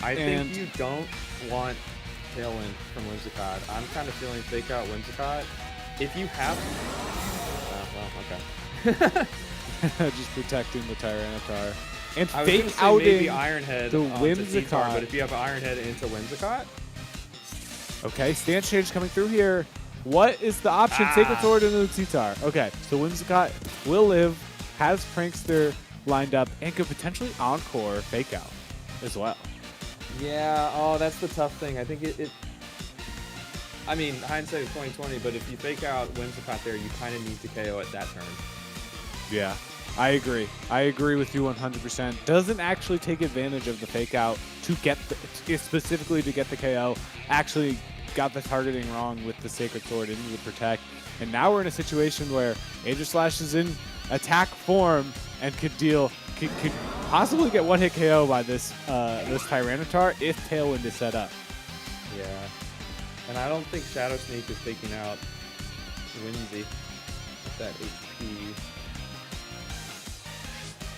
I think you don't want Tailwind from Whimsicott. I'm kind of feeling Fake Out Whimsicott. If you have... okay. Just protecting the Tyranitar. And I was Fake gonna say Outing maybe Iron Head the onto T-Tar, Whimsicott. but if you have Iron Head into Whimsicott... Okay, stance change coming through here. What is the option? Sacred Sword into the T-Tar. Okay, so Whimsicott will live, has Prankster lined up, and could potentially Encore Fake Out as well. Yeah, that's the tough thing. I think it I mean, hindsight is 20/20, but if you Fake Out Whimsicott there, you kind of need to KO at that turn. Yeah, I agree. I agree with you 100%. Doesn't actually take advantage of the Fake Out to get specifically to get the KO. Actually got the targeting wrong with the Sacred Sword into the Protect. And now we're in a situation where Aegislash is in attack form and could possibly get one-hit KO by this Tyranitar if Tailwind is set up. Yeah. And I don't think Shadow Sneak is taking out Whimsy with that HP.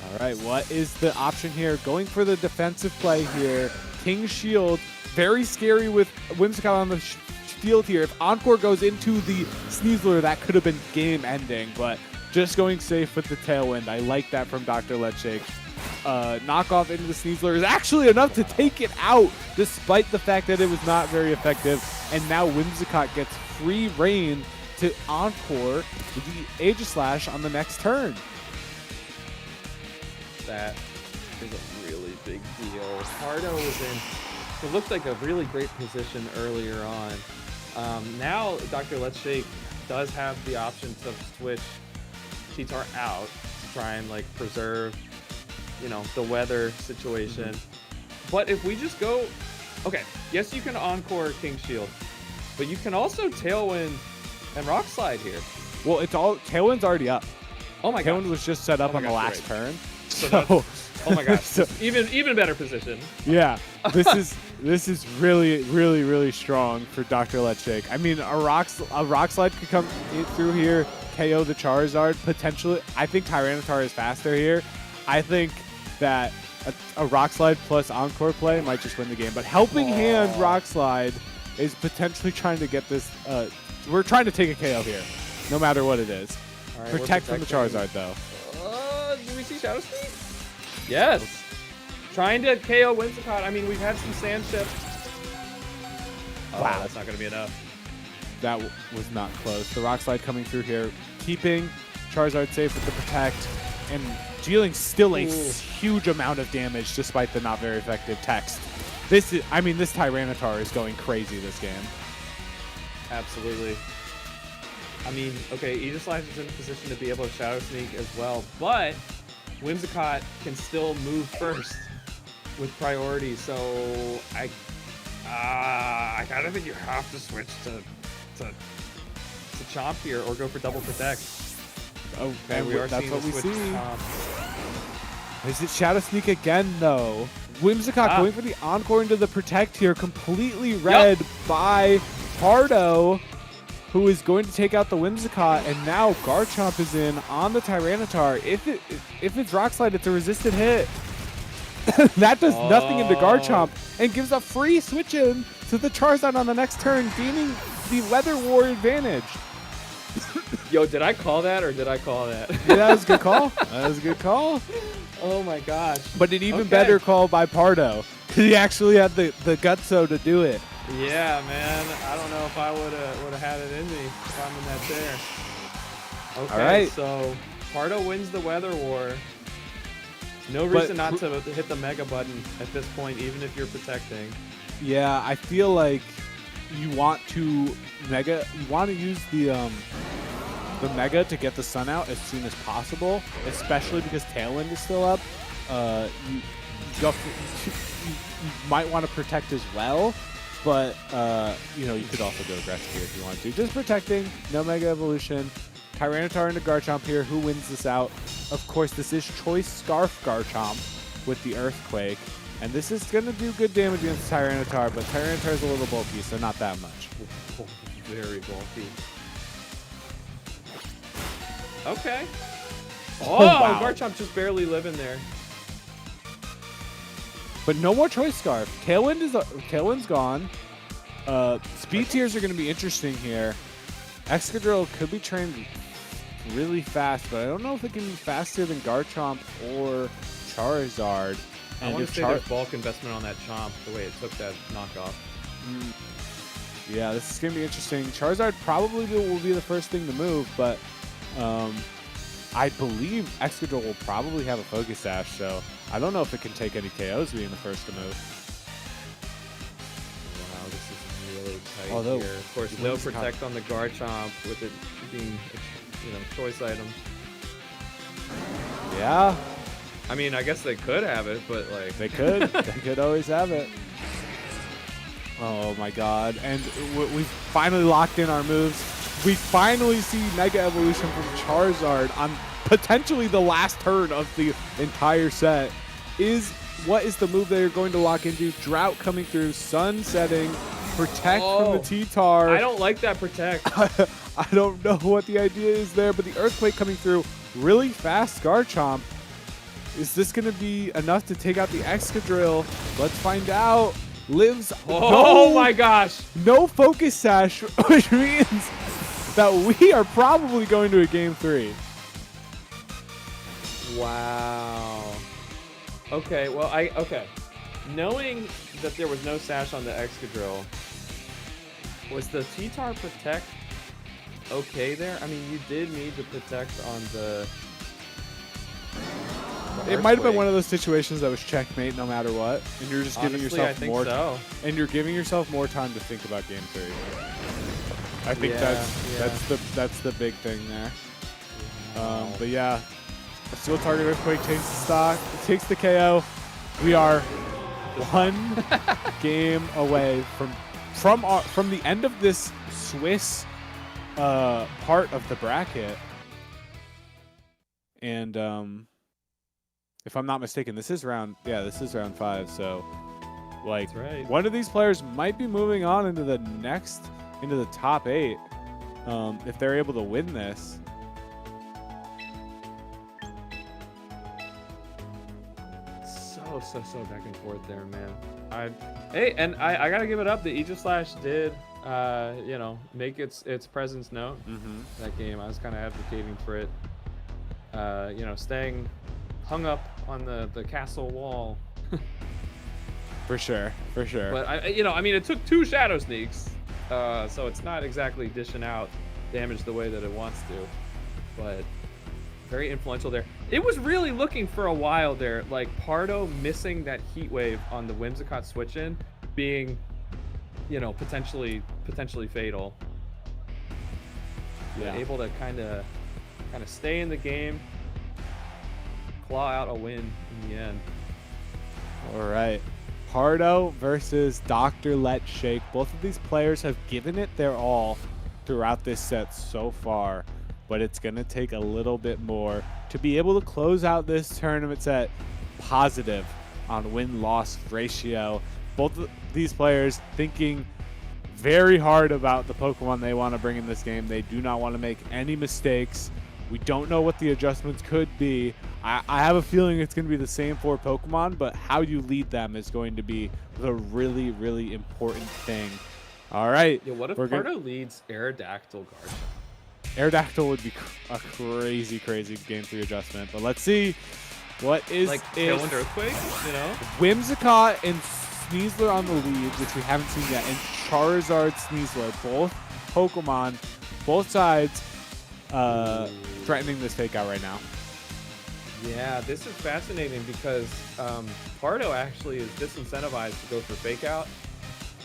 All right, what is the option here? Going for the defensive play here. King's Shield, very scary with Whimsicott on the field here. If Encore goes into the Sneasler, that could have been game-ending, but just going safe with the Tailwind. I like that from Dr. Letshake. Knockoff into the Sneasler is actually enough to take it out, despite the fact that it was not very effective. And now Whimsicott gets free reign to Encore the Aegislash on the next turn. That is a really big deal. Pardo was in, it looked like a really great position earlier on. Now Dr. Letshake does have the option to switch Cheetar out to try and like preserve, you know, the weather situation. But if we just go, okay, yes, you can Encore King Shield, but you can also Tailwind and Rock Slide here. Well, it's all Tailwind's already up. Oh my god. Tailwind was just set up on the gosh, last turn. So oh my gosh, so, even better position. Yeah, this is really strong for Dr. Letshake. I mean, a rock slide could come through here, KO the Charizard potentially. I think Tyranitar is faster here. I think that a rock slide plus Encore play might just win the game. But helping hand rock slide is potentially trying to get this. We're trying to take a KO here, no matter what it is. All right, Protect from the Charizard though. Do we see Shadow Sneak? Yes. Trying to KO Whimsicott. I mean, we've had some sand shifts. Wow. That's not going to be enough. That was not close. The Rock Slide coming through here, keeping Charizard safe with the Protect, and dealing still a huge amount of damage despite the not very effective text. This Tyranitar is going crazy this game. Absolutely. I mean, okay, Aegislash is in a position to be able to Shadow Sneak as well, but Whimsicott can still move first with priority, so I kind of think you have to switch to Chomp here or go for double Protect. Oh, and we are that's seeing what the we switch see. to Chomp. Is it Shadow Sneak again, though? Whimsicott going for the Encore into the Protect here, completely read by Pardo, who is going to take out the Whimsicott, and now Garchomp is in on the Tyranitar. If it's Rock Slide, it's a resisted hit. That does nothing into Garchomp and gives a free switch in to the Charizard on the next turn, gaining the Weather War advantage. Yo, did I call that or did I call that? Yeah, that was a good call. That was a good call. Oh my gosh. But an even better call by Pardo. He actually had the gutso to do it. Yeah, man. I don't know if I would have had it in me if I'm in that chair. Okay, all right. So Pardo wins the Weather War. No reason not to hit the Mega button at this point, even if you're protecting. Yeah, I feel like you want to use the Mega to get the Sun out as soon as possible, especially because Tailwind is still up. You might want to protect as well, but you could also go aggressive here if you want to. Just protecting, no Mega Evolution. Tyranitar into Garchomp here. Who wins this out? Of course, this is Choice Scarf Garchomp with the Earthquake. And this is going to do good damage against Tyranitar, but Tyranitar is a little bulky, so not that much. Very bulky. Okay. Oh, wow. Garchomp just barely living there. But no more Choice Scarf. Tailwind's gone. Speed tiers are going to be interesting here. Excadrill could be trained really fast, but I don't know if it can be faster than Garchomp or Charizard. I want to say there's bulk investment on that Chomp, the way it took that knockoff. Yeah, this is going to be interesting. Charizard probably will be the first thing to move, but I believe Excadrill will probably have a Focus Sash, so I don't know if it can take any KOs being the first to move. Wow, this is really tight Although, here. Of course, no Protect on the Garchomp with it being, choice item. Yeah. I mean, I guess they could have it, but like... They could. They could always have it. Oh my god. And we've finally locked in our moves. We finally see Mega Evolution from Charizard on potentially the last turn of the entire set. What is the move they're going to lock into? Drought coming through, Sun setting, Protect from the T-Tar. I don't like that Protect. I don't know what the idea is there, but the Earthquake coming through really fast. Garchomp. Is this going to be enough to take out the Excadrill? Let's find out. Lives. Oh my gosh. No Focus Sash, which means that we are probably going to a Game 3. Wow. Okay, well, okay. Knowing that there was no Sash on the Excadrill, was the T-Tar Protect okay there? I mean, you did need to protect on the it might have been one of those situations that was checkmate no matter what, and you're just giving Honestly, yourself more so. and you're giving yourself more time to think about Game 3. I think that's the big thing there. But yeah, Steel Target Earthquake takes the stock, takes the KO. We are one game away from the end of this Swiss part of the bracket. And if I'm not mistaken, this is round 5. So like one of these players might be moving on into the top 8 if they're able to win this. So back and forth there, man. I gotta give it up. The Aegislash did make its presence known. That game, I was kind of advocating for it. Staying hung up on the castle wall. For sure. But I mean, it took 2 Shadow Sneaks, so it's not exactly dishing out damage the way that it wants to, but very influential there. It was really looking for a while there, like Pardo missing that Heat Wave on the Whimsicott switch in being, potentially fatal. Yeah. Able to kind of stay in the game, claw out a win in the end. All right. Pardo versus Dr. Let Shake. Both of these players have given it their all throughout this set so far, but it's going to take a little bit more to be able to close out this tournament set positive on win-loss ratio. Both of these players thinking very hard about the Pokemon they want to bring in this game. They do not want to make any mistakes. We don't know what the adjustments could be. I have a feeling it's going to be the same 4 Pokemon, but how you lead them is going to be the really, really important thing. All right. Yeah, what if Pardo leads Aerodactyl Garchomp? Aerodactyl would be a crazy Game 3 adjustment. But let's see what is like Tailwind Earthquake, Whimsicott and Sneasler on the lead, which we haven't seen yet, and Charizard, Sneasler, both Pokemon, both sides threatening this fake out right now. Yeah, this is fascinating because Pardo actually is disincentivized to go for fake out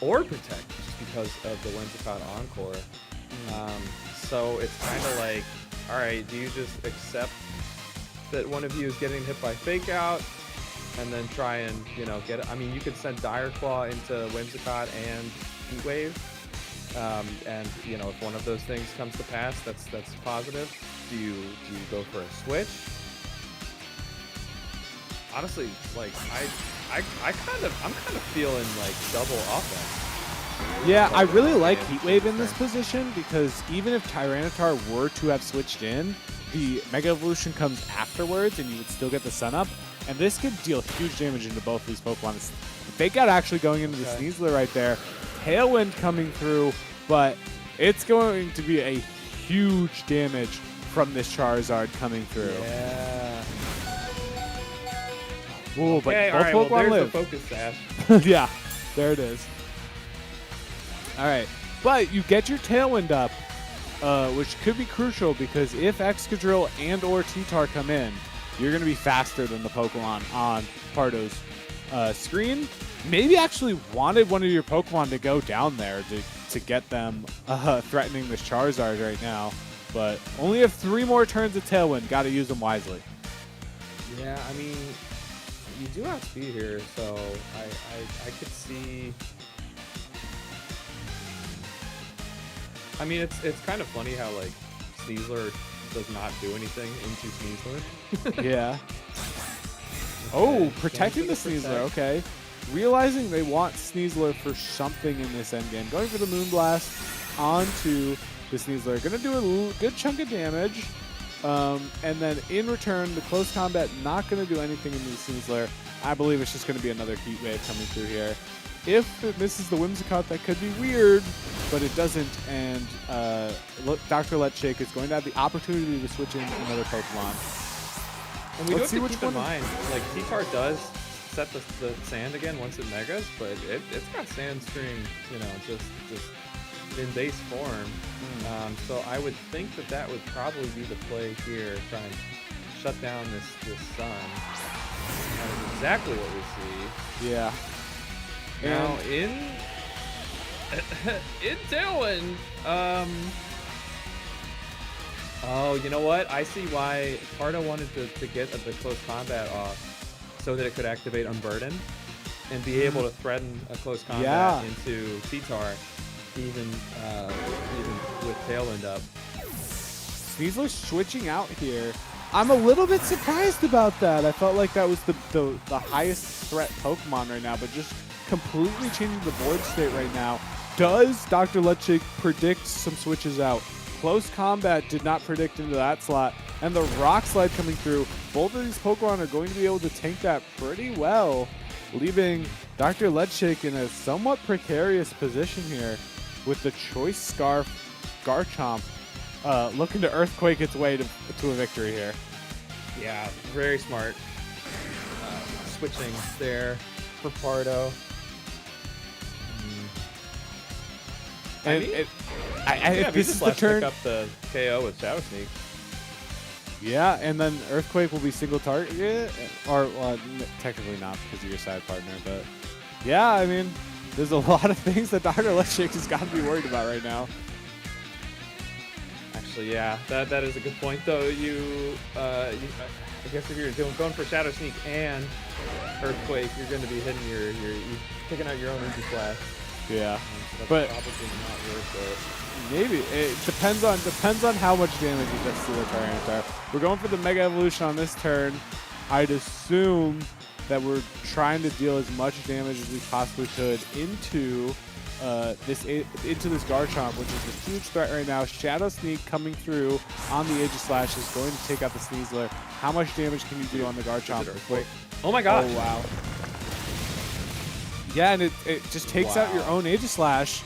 or protect just because of the Whimsicott Encore. So it's kind of like, all right, do you just accept that one of you is getting hit by fake out and then try and, get it? I mean, you could send Dire Claw into Whimsicott and Heat Wave. And, if one of those things comes to pass, that's positive. Do you go for a switch? Honestly, like, I'm kind of feeling like double offense. Yeah, I really like Heat Wave in this position because even if Tyranitar were to have switched in, the Mega Evolution comes afterwards and you would still get the Sun Up. And this could deal huge damage into both these Pokemon. Fake Out actually going into the Sneasler right there. Tailwind coming through, but it's going to be a huge damage from this Charizard coming through. Yeah. Ooh, but okay, both Pokemon well, live. There's the Focus Sash. Yeah, there it is. All right, but you get your Tailwind up, which could be crucial because if Excadrill and or T-Tar come in, you're going to be faster than the Pokemon on Pardo's screen. Maybe actually wanted one of your Pokemon to go down there to get them threatening this Charizard right now, but only have 3 more turns of Tailwind. Got to use them wisely. Yeah, I mean, you do have speed here, so I could see I mean, it's kind of funny how like Sneasler does not do anything into Sneasler. Yeah. Oh, Okay, protecting the going for the Sneasler. protect. Okay. Realizing they want Sneasler for something in this endgame. Going for the Moonblast onto the Sneasler. Going to do a good chunk of damage. And then in return, the close combat not going to do anything into the Sneasler. I believe it's just going to be another Heat Wave coming through here. If it misses the Whimsicott, that could be weird, but it doesn't. And Dr. Letshake is going to have the opportunity to switch in another Pokemon. And we Let's see do have which to keep in one- mind, like T-Tar does set the sand again once it megas, but it's got sand stream, you know, just in base form. So I would think that would probably be the play here, try and shut down this sun. That is exactly what we see. Yeah. Now in Tailwind, oh, you know what? I see why Pardo wanted to get the close combat off so that it could activate Unburden and be able to threaten a close combat into T-Tar even with Tailwind up. Sneasler switching out here. I'm a little bit surprised about that. I felt like that was the highest threat Pokemon right now, but just completely changing the board state right now. Does Dr. Letshake predict some switches out? Close combat did not predict into that slot. And the Rock Slide coming through. Both of these Pokemon are going to be able to tank that pretty well, leaving Dr. Letshake in a somewhat precarious position here with the Choice Scarf Garchomp looking to Earthquake its way to a victory here. Yeah, very smart. Switching there for Pardo. And mean, if this is the turn, pick up the KO with Shadow Sneak. yeah, and then Earthquake will be single target, or technically not because of your side partner, but yeah, I mean, there's a lot of things that Dr. Letshake has got to be worried about right now. Actually, yeah, that is a good point though. I guess if you're going for Shadow Sneak and Earthquake, you're going to be hitting you're picking out your own Energy Flash. Yeah, So that's but probably not worth maybe it depends on how much damage it does to the Tyranitar. We're going for the Mega Evolution on this turn. I'd assume that we're trying to deal as much damage as we possibly could into this Garchomp, which is a huge threat right now. Shadow Sneak coming through on the Aegislash is going to take out the Sneasler. How much damage can you do on the Garchomp? Earthquake. Oh my gosh. Oh, wow. Yeah, and it just takes out your own Aegislash.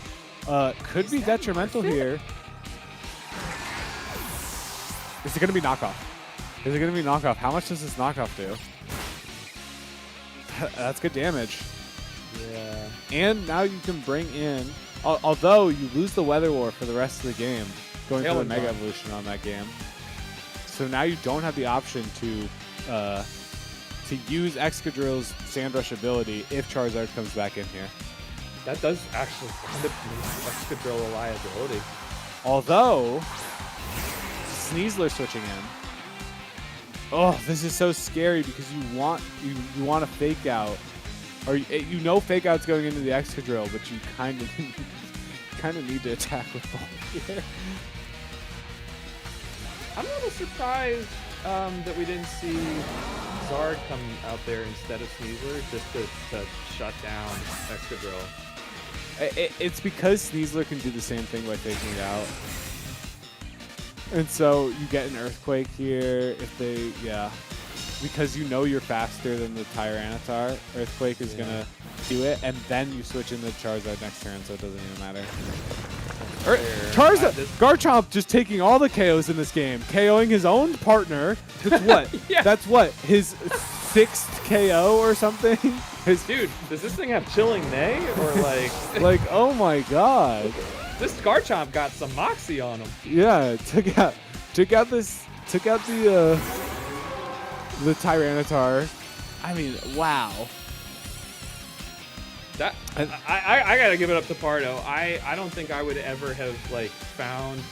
Could be detrimental here. Is it going to be knockoff? Is it going to be knockoff? How much does this knockoff do? That's good damage. Yeah. And now you can bring in, although you lose the Weather War for the rest of the game, going for the Mega Evolution on that game. So now you don't have the option to use Excadrill's Sand Rush ability if Charizard comes back in here. That does actually kind of make Excadrill a liability. Although, Sneasler switching in. Oh, this is so scary because you want to fake out, or fake out's going into the Excadrill, but you kind of need to attack with both here. I'm a little surprised that we didn't see Zard come out there instead of Sneasler just to shut down Excadrill. It's because Sneasler can do the same thing by faking it out. And so you get an Earthquake here because you're faster than the Tyranitar. Earthquake is gonna do it, and then you switch in the Charizard next turn, so it doesn't even matter. Charizard, Garchomp just taking all the KOs in this game, KOing his own partner. That's what? Yeah. That's what? His 6th KO or something? Dude, does this thing have Chilling Neigh or like? Like, oh my god. This Garchomp got some moxie on him. Yeah, took out the Tyranitar. I mean, wow. That I gotta give it up to Pardo. I don't think I would ever have like found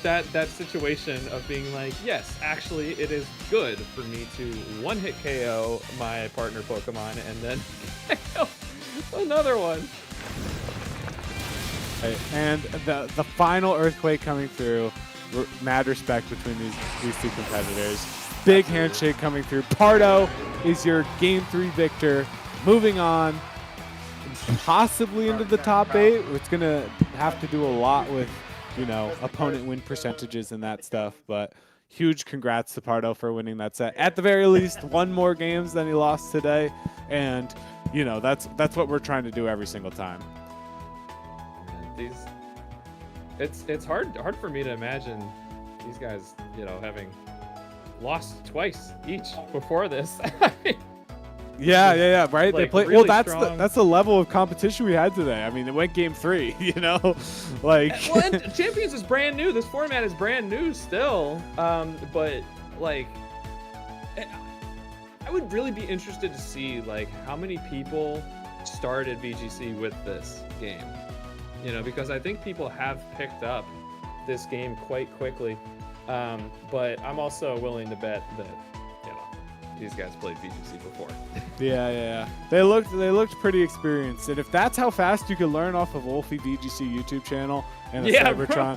that situation of being like, yes, actually it is good for me to one-hit KO my partner Pokemon and then KO another one. And the final earthquake coming through. Mad respect between these two competitors. Big handshake coming through. Pardo is your game 3 victor. Moving on, possibly into the top 8. It's gonna have to do a lot with, opponent win percentages and that stuff. But huge congrats to Pardo for winning that set. At the very least, won more games than he lost today, and that's what we're trying to do every single time. It's hard for me to imagine these guys, having lost twice each before this. Yeah, right. They play. Really Well, strong. that's the level of competition we had today. I mean, it went game 3. Like. Well, and Champions is brand new. This format is brand new still. But like, I would really be interested to see like how many people started VGC with this game. Because I think people have picked up this game quite quickly. But I'm also willing to bet that these guys played VGC before. Yeah. They looked pretty experienced, and if that's how fast you can learn off of Wolfie VGC YouTube channel and Cybertron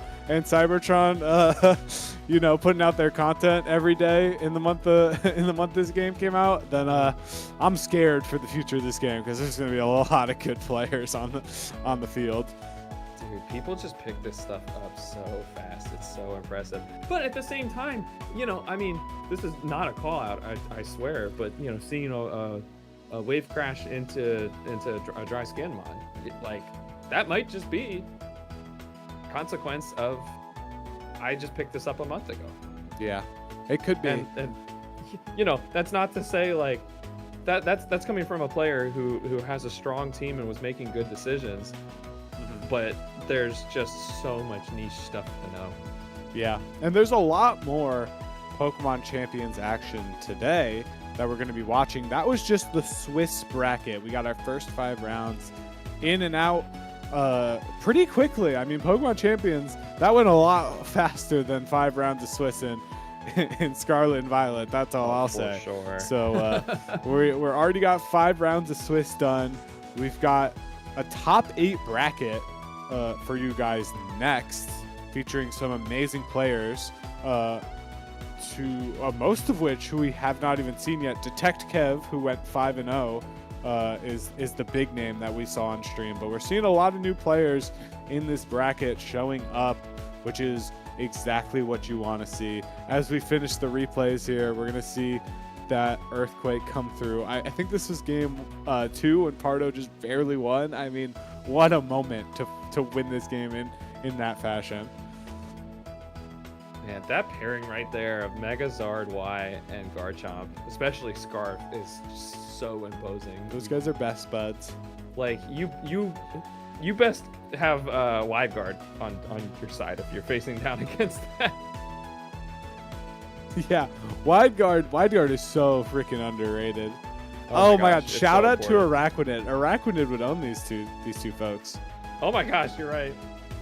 putting out their content every day in the month this game came out, then I'm scared for the future of this game because there's going to be a lot of good players on the field. Dude, people just pick this stuff up so fast. It's so impressive. But at the same time, this is not a call out, I swear, but seeing a wave crash into a dry skin mod, that might just be consequence of I just picked this up a month ago. Yeah, it could be. And that's not to say like that's coming from a player who has a strong team and was making good decisions. But there's just so much niche stuff to know. Yeah, and there's a lot more Pokemon Champions action today that we're going to be watching. That was just the Swiss bracket. We got our first 5 rounds in and out pretty quickly. I mean, Pokemon Champions, that went a lot faster than 5 rounds of Swiss in Scarlet and Violet. That's all I'll say. Sure. So we're already got 5 rounds of Swiss done. We've got a top 8 bracket for you guys next, featuring some amazing players, most of which who we have not even seen yet. Detect Kev, who went 5-0, is the big name that we saw on stream. But we're seeing a lot of new players in this bracket showing up, which is exactly what you want to see. As we finish the replays here, we're going to see that earthquake come through. I think this was game 2 when Pardo just barely won. I mean, what a moment to win this game in that fashion. Man, that pairing right there of Megazard Y and Garchomp, especially Scarf, is just so imposing. Those guys are best buds. Like you best have Wide Guard on your side if you're facing down against that. Yeah, Wide Guard is so freaking underrated. Oh my god, shout out to Araquanid. Araquanid would own these two folks. Oh my gosh, you're right.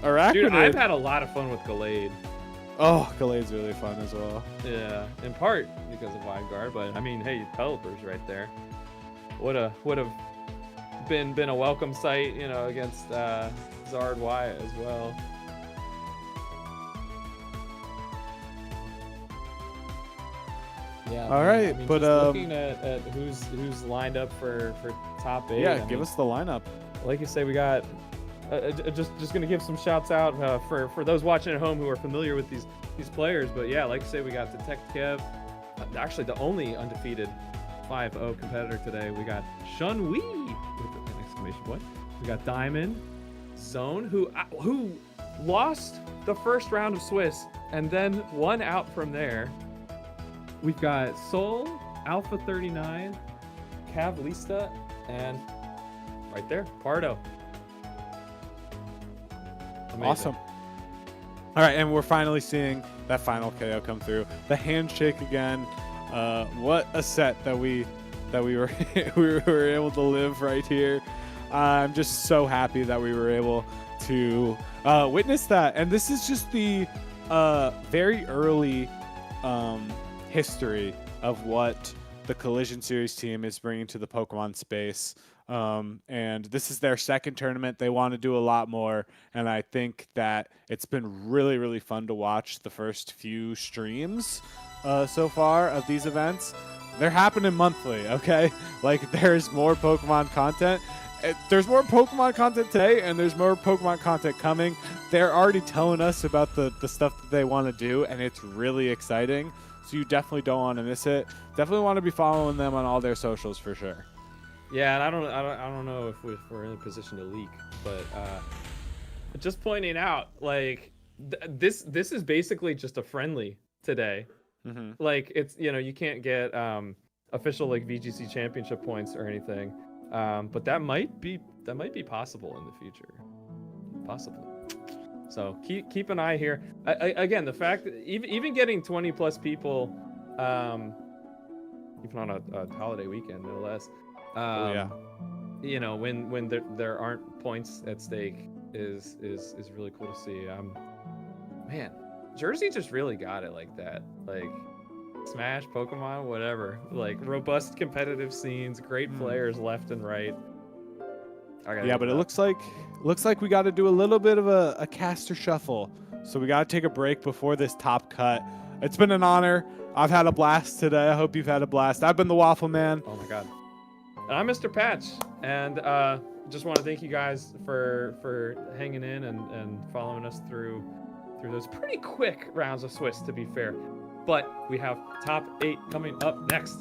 Araquanid. Dude, I've had a lot of fun with Gallade. Oh, Gallade's really fun as well. Yeah, in part because of Wide Guard, but I mean, hey, Pelipper's right there. Would have been a welcome sight, against Zard Y as well. Yeah. All right, I mean, but just looking at who's lined up for top 8. Yeah, give us the lineup. Like you say, we got just gonna give some shouts out for those watching at home who are familiar with these players. But yeah, like you say, we got Detect Kev, actually the only undefeated 5-0 competitor today. We got Shun Wee with an exclamation point. We got Diamond, Zoan, who lost the first round of Swiss and then won out from there. We've got Soul, Alpha 39, Cavlista, and right there, Pardo. Amazing. Awesome. All right, and we're finally seeing that final KO come through. The handshake again. What a set that we were we were able to live right here. I'm just so happy that we were able to witness that. And this is just the very early history of what the Collision Series team is bringing to the Pokemon space. And this is their second tournament. They want to do a lot more, and I think that it's been really, really fun to watch the first few streams so far of these events. They're happening monthly, okay? Like, there's more Pokemon content. There's more Pokemon content today, and there's more Pokemon content coming. They're already telling us about the stuff that they want to do, and it's really exciting. So you definitely don't want to miss it. Definitely want to be following them on all their socials for sure. Yeah, and I don't know if we're in a position to leak, but just pointing out, like this is basically just a friendly today. Mm-hmm. Like, it's, you can't get official like VGC championship points or anything, but that might be possible in the future, possibly. So keep an eye here. Again, the fact that even getting 20 plus people, even on a holiday weekend, no less. When there aren't points at stake is really cool to see. Man, Jersey just really got it like that. Like, Smash, Pokemon, whatever. Like, robust competitive scenes, great players left and right. Yeah, but it looks like we got to do a little bit of a caster shuffle. So we got to take a break before this top cut. It's been an honor. I've had a blast today. I hope you've had a blast. I've been the Waffle Man. Oh my God. And I'm Mr. Patch, and just want to thank you guys for hanging in and following us through those pretty quick rounds of Swiss, to be fair. But we have top 8 coming up next.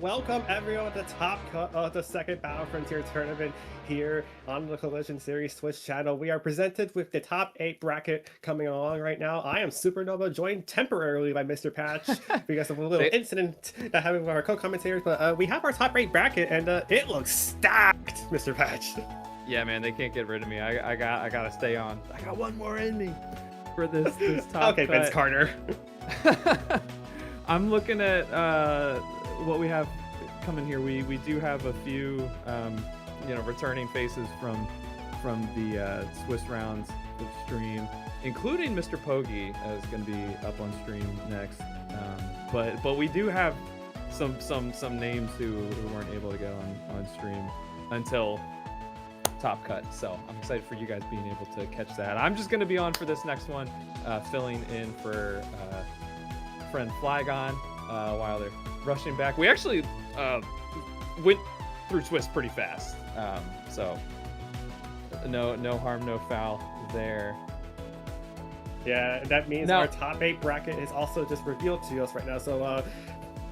Welcome everyone to the top cut of the second Battle Frontier tournament here on the Collision Series Twitch channel. We are presented with the top 8 bracket coming along right now. I am Supernova, joined temporarily by Mr. Patch because of a little incident that happened with our co-commentators, but we have our top 8 bracket and it looks stacked, Mr. Patch. Yeah, man, they can't get rid of me. I gotta stay on. I got one more in me for this top Okay, cut. Vince Carter. I'm looking at what we have coming here. We do have a few returning faces from the Swiss rounds of stream, including Mr. Pogi is going to be up on stream next. But we do have some names who weren't able to get on stream until top cut. So I'm excited for you guys being able to catch that. I'm just going to be on for this next one, filling in for friend Flygon while they're rushing back. We actually went through Swiss pretty fast, so no harm, no foul there. Yeah, that means our top 8 bracket is also just revealed to us right now. So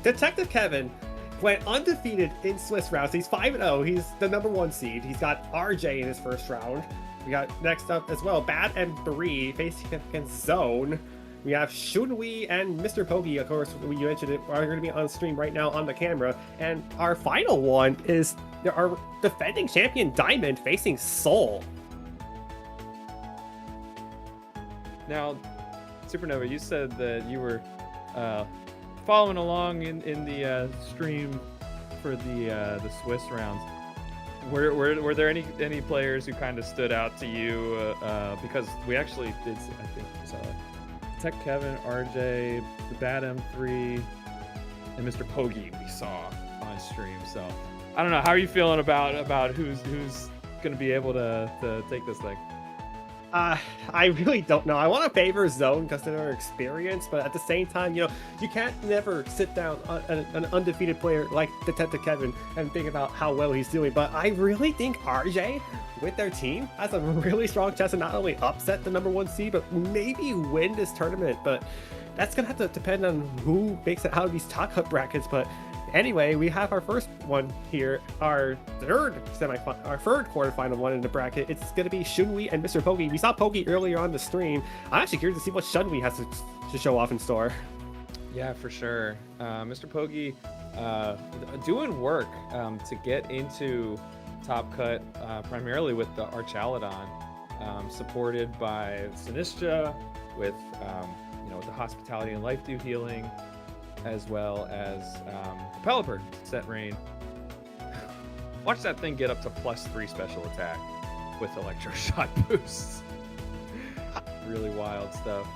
Detective Kevin went undefeated in Swiss rounds. He's 5-0. He's the #1 seed. He's got RJ in his first round. We got next up as well, Bad M3 facing against Zoan. We have Shunwei and Mr. Pogi, of course, you mentioned it, are going to be on stream right now on the camera. And our final one is our defending champion Diamond facing Soul. Now, Supernova, you said that you were following along in the stream for the Swiss rounds. Were there any players who kind of stood out to you? Because we actually did, I think, Tech Kevin, RJ, the Bad M3, and Mr. Pogi we saw on stream. So I don't know. How are you feeling about who's going to be able to take this thing? I really don't know. I want to favor Zone because of their experience, but at the same time, you can't never sit down an undefeated player like Detective Kevin and think about how well he's doing. But I really think RJ, with their team, has a really strong chance to not only upset the #1 seed, but maybe win this tournament. But that's going to have to depend on who makes it out of these top cut brackets. But anyway, we have our first one here, our third quarterfinal one in the bracket. It's going to be Shunwei and Mr. Pogi. We saw Pogi earlier on the stream. I'm actually curious to see what Shunwei has to show off in store. Yeah, for sure. Mr. Pogi doing work to get into top cut, primarily with the Archaladon, supported by Sinistra, with with the hospitality and life dew healing, as well as Pelipper set rain. Watch that thing get up to +3 special attack with electroshock boosts. Really wild stuff.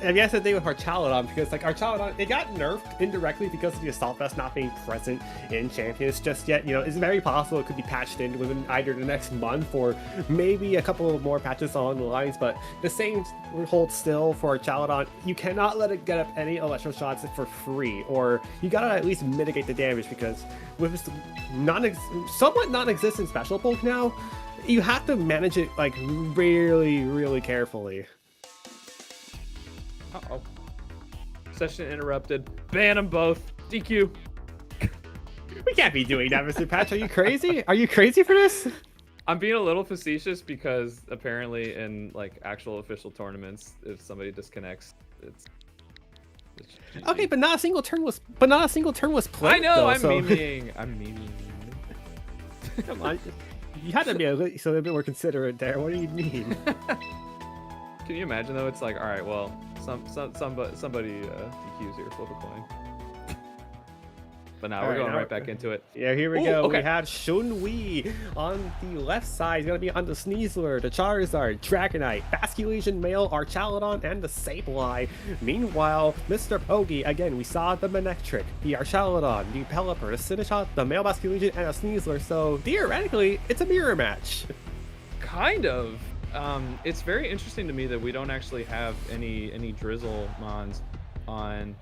And yes, the thing with Archaladon, because Archaladon, it got nerfed indirectly because of the Assault Vest not being present in Champions just yet. It's very possible it could be patched in within either the next month or maybe a couple of more patches along the lines, but the same holds still for Archaladon. You cannot let it get up any electro shots for free, or you gotta at least mitigate the damage, because with this somewhat non-existent special bulk now, you have to manage it really, really carefully. Uh-oh. Session interrupted. Ban them both. DQ. We can't be doing that, Mr. Patch. Are you crazy? Are you crazy for this? I'm being a little facetious because apparently in actual official tournaments, if somebody disconnects, it's okay, but not a single turn was played. I know. Though, I'm so. memeing. Come on, you had to be a bit more considerate there. What do you mean? Can you imagine though? It's all right. Well, somebody DQs here. Flip a coin. But now we're going right back into it. Yeah, here we Ooh, go. okay. We have Shunwei on the left side. He's going to be on the Sneasler, the Charizard, Dragonite, Basculation Male, Archaladon, and the Sableye. Meanwhile, Mr. Pogi, again, we saw the Manectric, the Archaladon, the Pelipper, the Cinishot, the Male Basculation, and a Sneasler. So theoretically, it's a mirror match. Kind of. It's very interesting to me that we don't actually have any Drizzle Mons on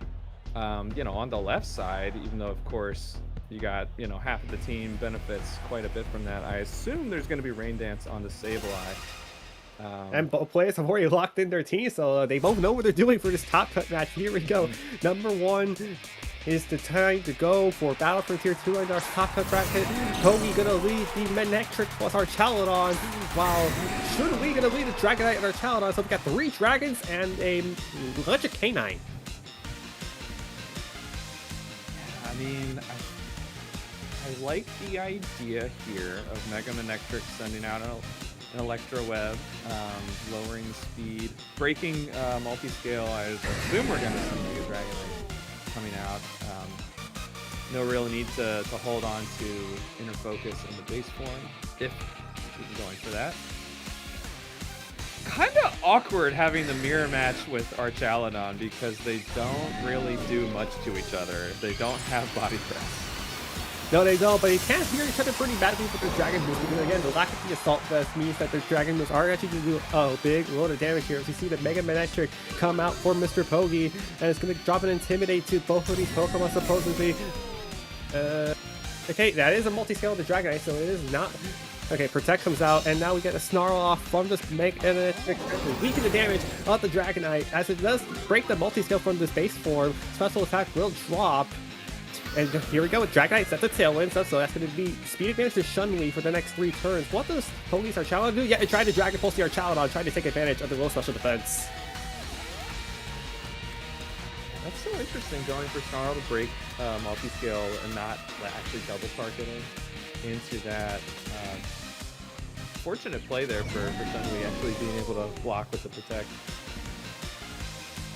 on the left side, even though of course you got half of the team benefits quite a bit from that. I assume there's going to be Rain Dance on the Sableye. And both players have already locked in their team, so they both know what they're doing for this top cut match. Here we go. #1 is the time to go for Battle Frontier 2 in our top cut bracket. Pogi gonna lead the Manectric plus our Chaladon, while Shun-Li gonna lead the Dragonite and our Chaladon. So we got 3 dragons and a Electric Canine. I mean, I like the idea here of Mega Manectric sending out an Electro Web, lowering the speed, breaking multi-scale. I assume we're going to see Mega Dragonite coming out. No real need to hold on to Inner Focus in the base form, if he's going for that. Kind of awkward having the mirror match with Archaladon because they don't really do much to each other. They don't have body press. No, they don't, but you can hear each other pretty badly with their Dragon moves, because again, the lack of the Assault Vest means that their Dragon moves are actually going to do a big load of damage here. As you see the Mega Manectric come out for Mr. Pogi, and it's going to drop an Intimidate to both of these Pokemon, supposedly. Okay, that is a multi-scale of the Dragonite, so it is not... Okay, Protect comes out, and now we get a Snarl off from this Mega Manectric, weaken the damage of the Dragonite. As it does break the multi-scale from this base form, Special Attack will drop. And here we go with Dragonite set the Tailwind, so that's going to be speed advantage to Shun-Li for the next 3 turns. What does Pogi's Archaladon do? Yeah, it tried to Dragon Pulse the Archaladon, trying to take advantage of the low special defense. That's so interesting, going for Snarl to break multi-scale and not actually double targeting into that. Fortunate play there for Shun-Li, actually being able to block with the Protect.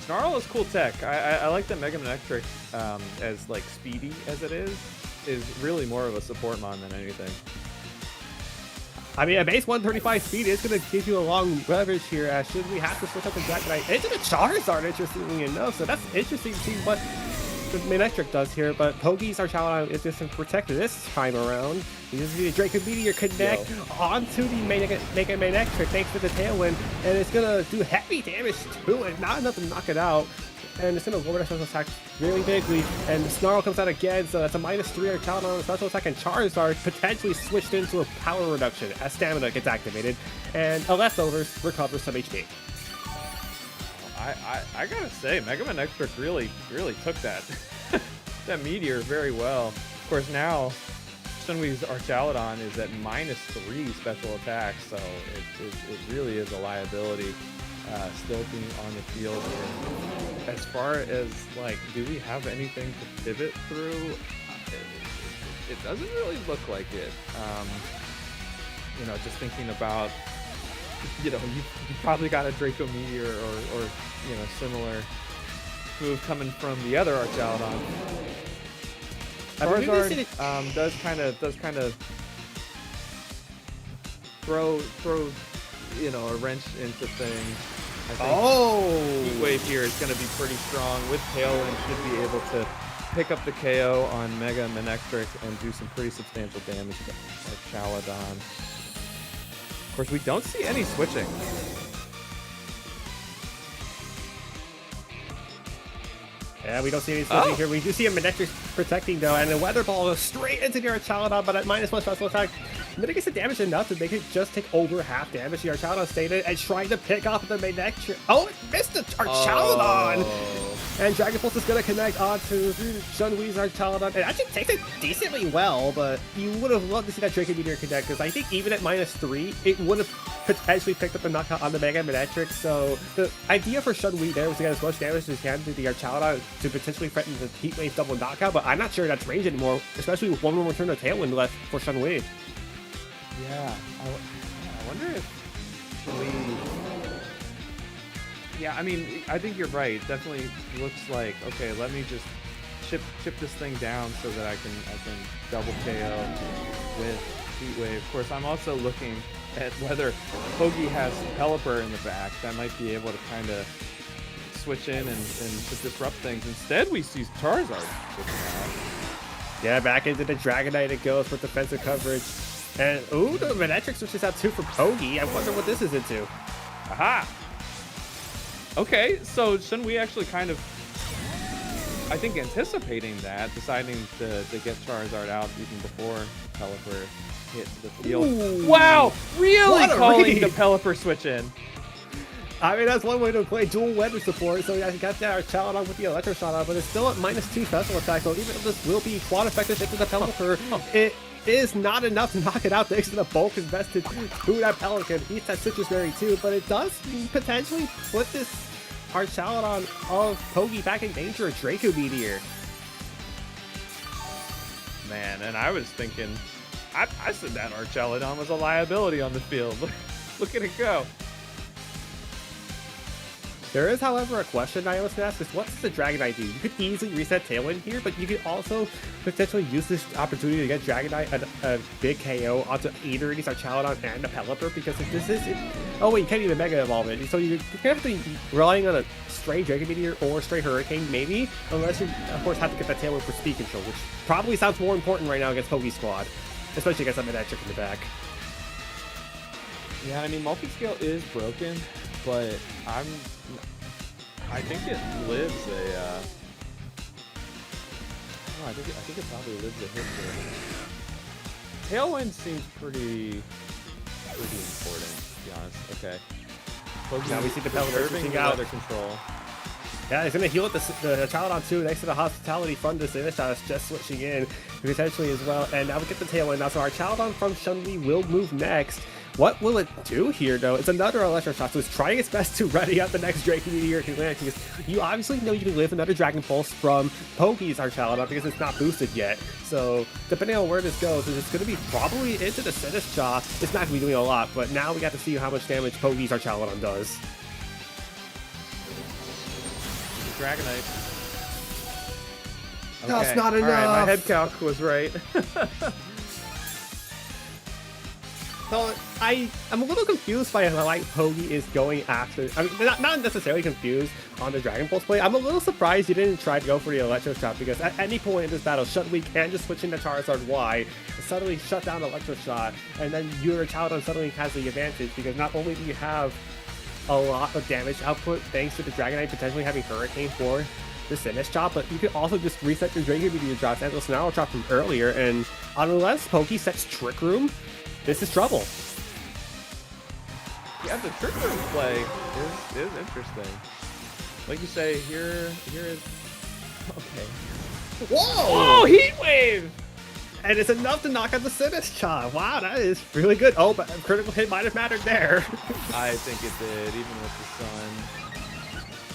Snarl is cool tech. I like that Mega Manectric, as like speedy as it is really more of a support mon than anything. I mean, a base 135 speed is going to give you a long leverage here, as should we have to switch up the Dragonite into the Charizard, interestingly enough. So that's interesting to see what the Manectric does here, but Pogi's Archaladon is just protected this time around. You just need a Draco Meteor connect onto the Mega Manectric thanks to the Tailwind, and it's gonna do heavy damage to it, not enough to knock it out. And it's gonna lower the special attack really bigly, and Snarl comes out again, so that's a -3 Archaladon on the special attack, and Charizard potentially switched into a power reduction as Stamina gets activated, and a Leftovers recovers some HP. I gotta say, Mega Manectric really took that that meteor very well. Of course, now Shun-Li's Archaladon is at -3 special attack, so it really is a liability still being on the field here. As far as like, do we have anything to pivot through? It doesn't really look like it. You know, just thinking about, you know, you probably got a Draco Meteor or you know, similar move coming from the other Archaladon. Charizard does kind of throw you know, a wrench into things. I think Heat Wave here is going to be pretty strong. With Tailwind, should be able to pick up the KO on Mega Manectric and do some pretty substantial damage to Archaladon. Of course, we don't see any switching. Yeah, we don't see any switching here. We do see a Manectric protecting though, and the Weather Ball goes straight into the Archaladon, but at -1 special attack, mitigates the damage enough to make it just take over half damage. The Archaladon stayed in and trying to pick off the Manectric. Oh, it missed the Archaladon! And Dragon Pulse is going to connect onto Shun-Li's Archaladon. It actually takes it decently well, but you would have loved to see that Draco Meteor connect, because I think even at -3, it would have potentially picked up the knockout on the Mega Manectric. So the idea for Shun-Li there was to get as much damage as he can to the Archaladon to potentially threaten the Heat Wave double knockout, but I'm not sure that's range anymore, especially with one more return of Tailwind left for Shun-Li. Yeah, I wonder if Shun-Li... Yeah, I mean, I think you're right. It definitely looks like, okay, let me just chip this thing down so that I can double KO with Heat Wave. Of course, I'm also looking at whether Pogi has Pelipper in the back that might be able to kind of switch in and to disrupt things. Instead, we see Charizard switching out. Yeah, back into the Dragonite it goes with defensive coverage. And, ooh, the Manectric switches out too for Pogi. I wonder what this is into. Aha! Okay, so Shun-Li actually kind of, I think, anticipating that, deciding to get Charizard out even before Pelipper hit the field. Ooh, wow! Really calling read. the Pelipper switch in. I mean, that's one way to play dual weather support, so you got that Chaladon with the Electro Shot on, but it's still at -2 special attack, so even if this will be quad effective into the Pelipper, it is not enough to knock it out thanks to the bulk invested to that Pelican. Eats that Citrus Berry too, but it does potentially put this Archaladon of Pogi back in danger of Draco Meteor. Man, and I was thinking, I said that Archaladon was a liability on the field. Look at it go. There is, however, a question I always ask is, what's the Dragonite do? You could easily reset Tailwind here, but you could also potentially use this opportunity to get Dragonite a big KO onto either these Archaladon and a Pelipper, because if this is... Oh wait, you can't even Mega Evolve it, so you're going to have to be relying on a stray Dragon Meteor or stray Hurricane, maybe, unless you, of course, have to get that Tailwind for speed control, which probably sounds more important right now against Pogi Squad, especially against that Manectric in the back. Yeah, I mean, multi-scale is broken, but I think it lives a. Oh, I think it probably lives a hit there. Tailwind seems pretty important, to be honest. Okay. Now we see the Pelipper preserving switching the out. weather control. Yeah, he's going to heal it the Chaladon too, next to the Hospitality Fund to finish out. It's just switching in potentially as well. And now we get the Tailwind. Now, so our Chaladon from Shunli will move next. What will it do here, though? It's another Electro Shot, so it's trying its best to ready up the next Draco Meteor to land, because you obviously know you can live another Dragon Pulse from Pogi's Archaladon because it's not boosted yet. So, depending on where this goes, it's going to be probably into the Sinistcha. It's not going to be doing a lot, but now we got to see how much damage Pogi's Archaladon does. Dragonite. That's not enough. All right, my head calc was right. So I'm a little confused by how like Pogi is going after. I mean, not necessarily confused on the Dragon Pulse play. I'm a little surprised you didn't try to go for the Electro Shot, because at any point in this battle, Shunli can just switch into Charizard Y, suddenly shut down Electro Shot, and then your Chaladon suddenly has the advantage, because not only do you have a lot of damage output thanks to the Dragonite potentially having Hurricane for the Sinistcha, but you could also just reset your Draco Meteor drops and the Snarl drop from earlier, and unless Pogi sets Trick Room, this is trouble. Yeah, the Trick Room play is interesting. Like you say, here is... Okay. Whoa! Oh, Heat Wave! And it's enough to knock out the Sinistcha. Wow, that is really good. Oh, but a critical hit might have mattered there. I think it did, even with the sun.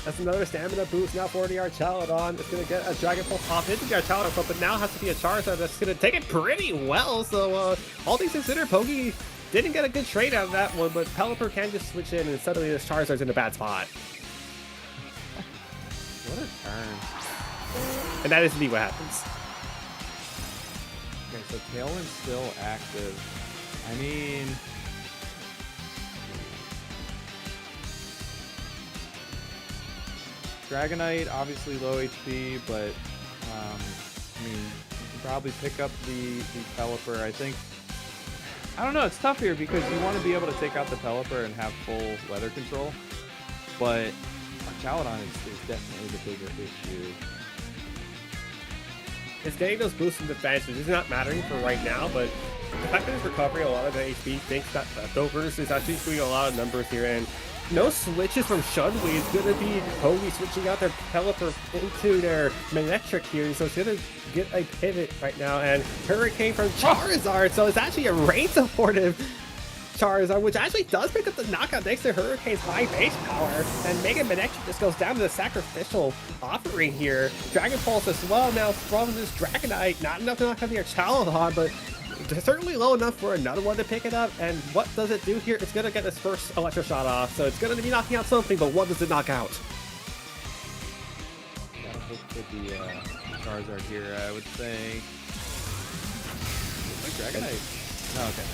That's another stamina boost now for the Archaladon. It's going to get a Dragon Pulse off into the Archaladon, but now has to be a Charizard that's going to take it pretty well. So, all things considered, Pogi didn't get a good trade out of that one, but Pelipper can just switch in, and suddenly this Charizard's in a bad spot. What a turn. And that is indeed what happens. Okay, so Tailwind's still active. I mean... Dragonite, obviously low HP, but I mean, you can probably pick up the Pelipper. I think, I don't know, it's tough here because you want to be able to take out the Pelipper and have full weather control, but Archaladon is definitely the bigger issue. It's getting those boosts in defense, which is not mattering for right now, but the fact that it's recovering a lot of the HP thinks that leftovers is actually doing a lot of numbers here, and no switches from Shunli. It's going to be Pogi switching out their Pelipper into their Manectric here, so it's going to get a pivot right now, and Hurricane from Charizard, so it's actually a rain supportive Charizard, which actually does pick up the knockout thanks to Hurricane's high base power, and Mega Manectric just goes down to the sacrificial offering here. Dragon Pulse as well now from this Dragonite, not enough to knock out the Archaladon, but certainly low enough for another one to pick it up. And what does it do here? It's going to get its first Electro Shot off, so it's going to be knocking out something, but what does it knock out? Gotta hope for the Charizard here, I would think. Dragonite. No, okay.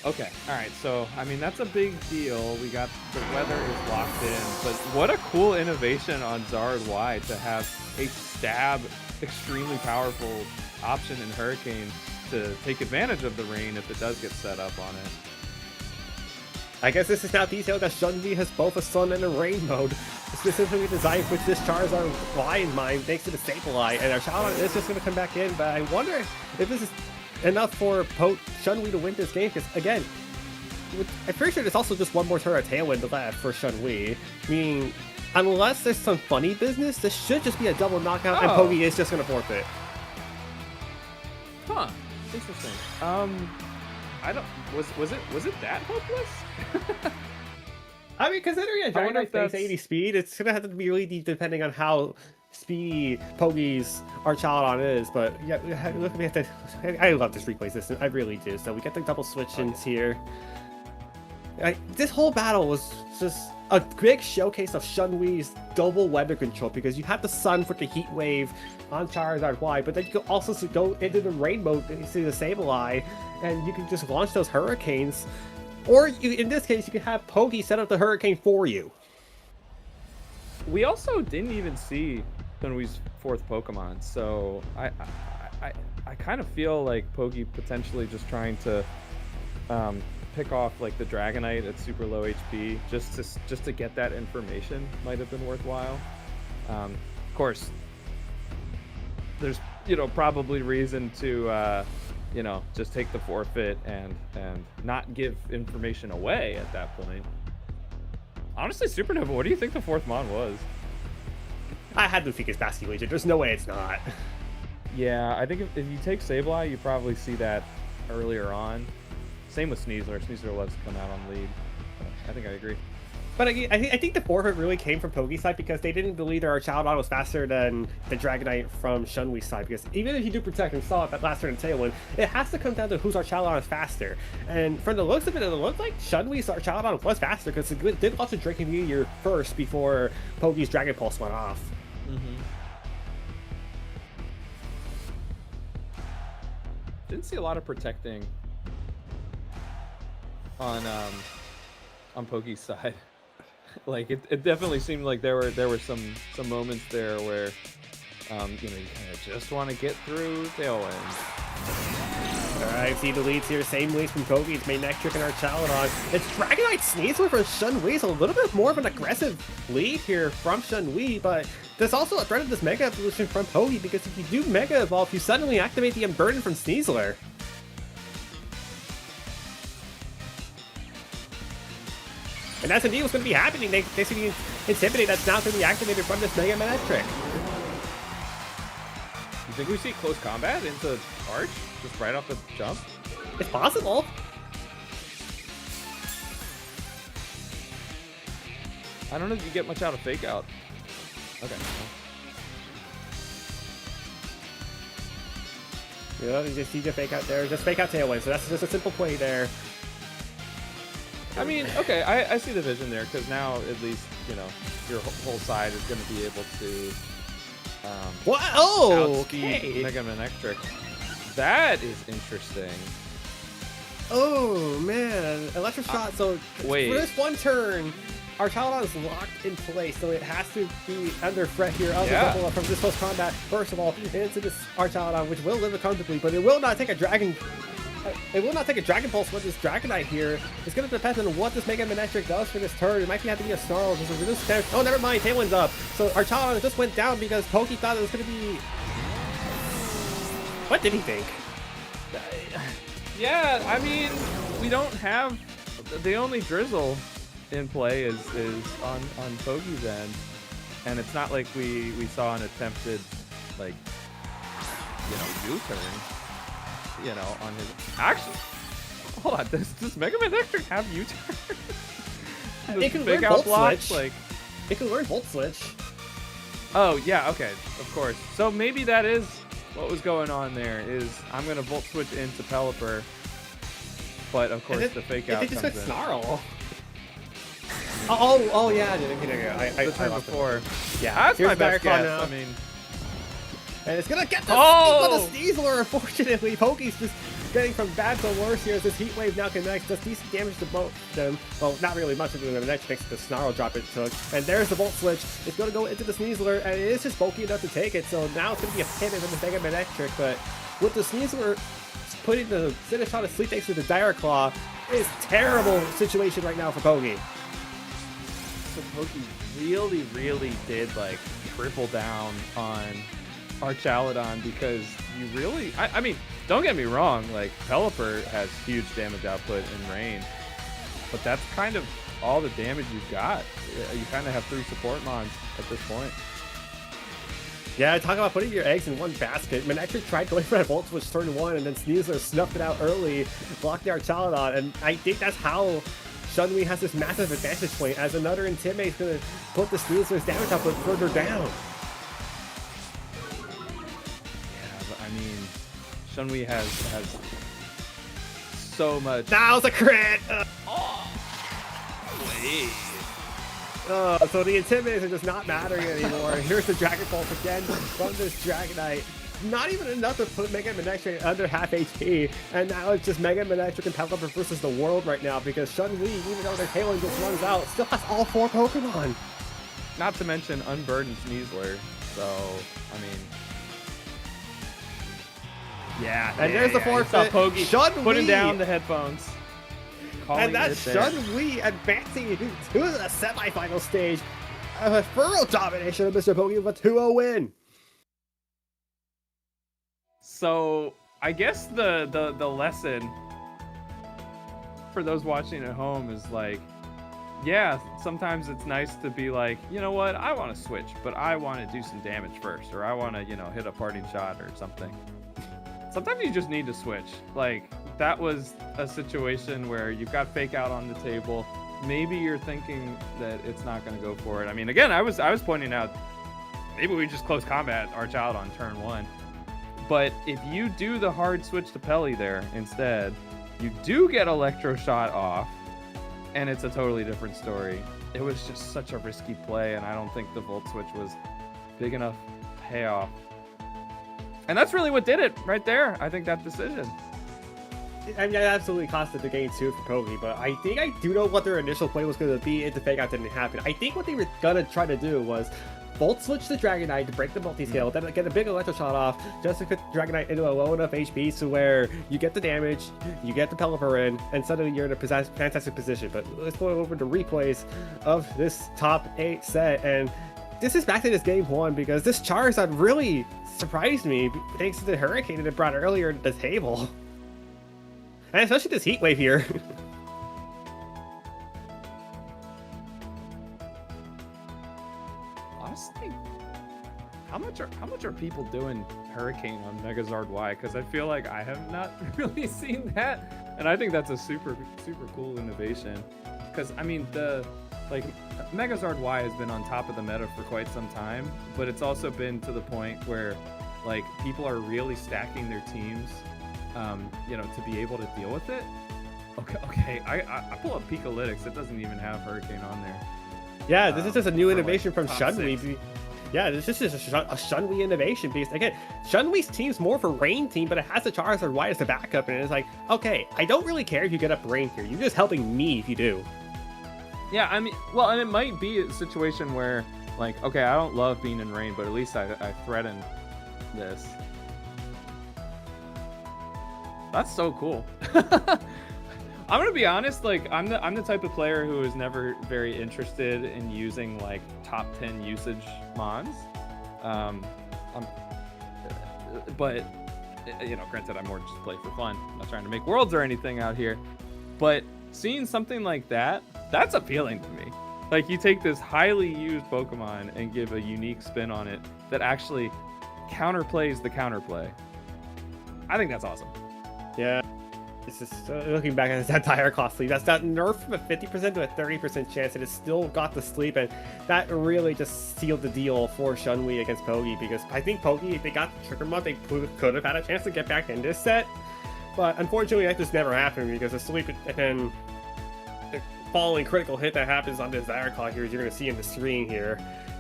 Okay, alright, so, I mean, that's a big deal. We got, the weather is locked in, but what a cool innovation on Zard Y to have a stab, extremely powerful option in Hurricane to take advantage of the rain if it does get set up on it. I guess this is now detailed that Shunli has both a sun and a rain mode, specifically designed with this Charizard Y in mind, thanks to the Sableye, and our Charizard is just going to come back in, but I wonder if this is enough for Shunli to win this game, because again, I'm pretty sure there's also just one more turn of Tailwind left for Shun-Wei. Meaning, unless there's some funny business, this should just be a double knockout, and Oh. Pogi is just gonna forfeit. Huh. Interesting. I don't. Was it that hopeless? I mean, considering a I wonder Dragonite if base that's- 80 speed, it's gonna have to be really deep depending on how speedy Pogi's Archaludon is. But yeah, look, we have to. I love this replay system. I really do. So we get the double switch-ins here. This whole battle was just a big showcase of Shun-Wei's double weather control, because you have the sun for the heat wave on Charizard Y, but then you can also go into the rain mode and see the Sableye, and you can just launch those hurricanes. Or you, in this case, you can have Pogi set up the hurricane for you. We also didn't even see Shun-Wei's fourth Pokemon, so I kind of feel like Pogi potentially just trying to pick off like the Dragonite at super low HP just to get that information might have been worthwhile. Of course, there's probably reason to just take the forfeit and not give information away at that point. Honestly, Supernova, what do you think the fourth Mon was? I had to think it's Basculation. There's no way it's not. Yeah, I think if you take Sableye, you probably see that earlier on. Same with Sneasler. Sneasler loves to come out on lead. I think I agree. But I think the forfeit really came from Pogi's side, because they didn't believe their Archaludon was faster than the Dragonite from Shun-Wei's side. Because even if you do protect and saw it that last turn in Tailwind, it has to come down to whose Archaludon is faster. And from the looks of it looked like Shun-Wei's Archaludon was faster, because it did launch a Dragon Meteor first before Pogi's Dragon Pulse went off. Didn't see a lot of protecting on Pogi's side. Like it definitely seemed like there were some moments there where you kind of just want to get through Tailwind. Alright, see the leads here. Same leads from Pogi. It's main Trick and Archaludon. It's Dragonite Sneasler from Shun-Wei. It's a little bit more of an aggressive lead here from Shun-Wei, but there's also a threat of this Mega Evolution from Pogi, because if you do Mega Evolve, you suddenly activate the Unburden from Sneasler. And that's indeed what's going to be happening. They see the Intimidate that's now going to be activated from this Mega Trick. You think we see close combat into Arch just right off the jump? It's possible. I don't know if you get much out of Fake Out. Okay. Yeah, you just see the Fake Out there. Just Fake Out Tailwind. So that's just a simple play there. I mean, okay, I see the vision there, because now at least your whole side is going to be able to What? Oh, outspeed okay. Mega Manectric. That is interesting. Oh man, Electric Shot. So wait. for this one turn, Archaludon is locked in place, so it has to be under threat here of the double up from this close combat. First of all, into this Archaludon, which will live comfortably, but it will not take a Dragon. It will not take a Dragon Pulse with this Dragonite here. It's going to depend on what this Mega Manectric does for this turn. It might have to be a Snarl. Oh, never mind. Tailwind's up. So Archaludon just went down because Pogi thought it was going to be... What did he think? Yeah, I mean, we don't have the only Drizzle in play is on Pogi's end, and it's not like we saw an attempted like U-turn. On his... Actually, hold on, does Mega Manectric have U-turn? It can Big learn out Volt blocks, Switch. like... It can learn Volt Switch. Oh, yeah, okay, of course. So maybe that is what was going on there, is I'm going to Volt Switch into Pelipper, but of course the Fake Out It just comes got in. Snarl. Oh, yeah, I The turn lost it. before. Yeah, That's here's my best Marathon guess, now. I mean... And it's gonna get the Oh! Sneasler, unfortunately. Pogi's just getting from bad to worse here as this Heat Wave now connects. Does decent damage to both of them. Well, not really much of the next makes the Snarl drop it took. And there's the Volt Switch. It's gonna go into the Sneasler, and it is just bulky enough to take it. So now it's gonna be a pivot from the Mega Manectric, but with the Sneasler putting the Finish Shot of Sleep thanks to the Dire Claw, it's terrible situation right now for Pogi. So Pogi really, really did like triple down on Archaludon, because you really, I mean, don't get me wrong, like Pelipper has huge damage output in rain, but that's kind of all the damage you've got. You kind of have 3 support mons at this point. Yeah, talk about putting your eggs in one basket. Man, actually tried going for that Volt Switch turn 1, and then Sneasler snuffed it out early, blocked the Archaludon, and I think that's how Shunwei has this massive advantage point, as another Intimidate is going to put the Sneasler's damage output further down. Yeah, but I mean, Shunwei has so much. That was a crit! Wait. So the Intimidates are just not mattering anymore. Here's the Dragon Pulse again from this Dragonite. Not even enough to put Mega Manectric under half HP. And now it's just Mega Manectric and Pelipper versus the world right now, because Shunwei, even though their Tailwind just runs out, still has all 4 Pokemon. Not to mention unburdened Sneasler. So, I mean. Yeah, And there's the forfeit. Shunwei putting down the headphones. And that's Shunwei advancing to the semifinal stage. A thorough domination of Mr. Poke with a 2-0 win. So I guess the lesson for those watching at home is like, yeah, sometimes it's nice to be like, you know what, I want to switch, but I want to do some damage first, or I want to, hit a parting shot or something. Sometimes you just need to switch. Like, that was a situation where you've got Fake Out on the table. Maybe you're thinking that it's not going to go for it. I mean, again, I was pointing out, maybe we just close combat Archaludon on turn 1. But if you do the hard switch to Pelly there instead, you do get Electro Shot off, and it's a totally different story. It was just such a risky play, and I don't think the Volt Switch was big enough payoff. And that's really what did it right there. I think that decision. I mean, that absolutely costed the game too for Poke, but I think I do know what their initial play was going to be if the Fake Out didn't happen. I think what they were going to try to do was Volt Switch the Dragonite to break the multi-scale, then get a big Electro Shot off, just to put Dragonite into a low enough HP so where you get the damage, you get the Pelipper in, and suddenly you're in a fantastic position. But let's go over the replays of this top 8 set, and this is back to this game 1, because this Charizard really surprised me thanks to the Hurricane that it brought earlier to the table. And especially this Heat Wave here. Honestly, how much are people doing Hurricane on Megazord Y? Because I feel like I have not really seen that, and I think that's a super cool innovation. Because I mean, Megazord Y has been on top of the meta for quite some time, but it's also been to the point where like people are really stacking their teams, to be able to deal with it. Okay. I pull up Picolytics. It doesn't even have Hurricane on there. Yeah, this is just a new innovation from top Shunwei. 6. Yeah, this is just a Shunwei innovation, because again, Shunwei's team's more of a Rain team, but it has the Charizard Y as the backup, and it's like, okay, I don't really care if you get up Rain here. You're just helping me if you do. Yeah, I mean, well, and it might be a situation where, like, okay, I don't love being in rain, but at least I threaten this. That's so cool. I'm gonna be honest, like, I'm the type of player who is never very interested in using like top 10 usage mons. But granted, I'm more just play for fun. I'm not trying to make worlds or anything out here. But seeing something like that, that's appealing to me. Like, you take this highly used Pokemon and give a unique spin on it that actually counterplays the counterplay. I think that's awesome. Yeah, it's just looking back at that entire cost sleep. That's that nerf from a 50% to a 30% chance, and it still got the sleep, and that really just sealed the deal for Shunwei against Pogi, because I think Pogi, if they got the Trigger Mod, they could have had a chance to get back in this set. But unfortunately, that just never happened, because the sleep and the following critical hit that happens on this Zyrclaw here, as you're going to see in the screen here.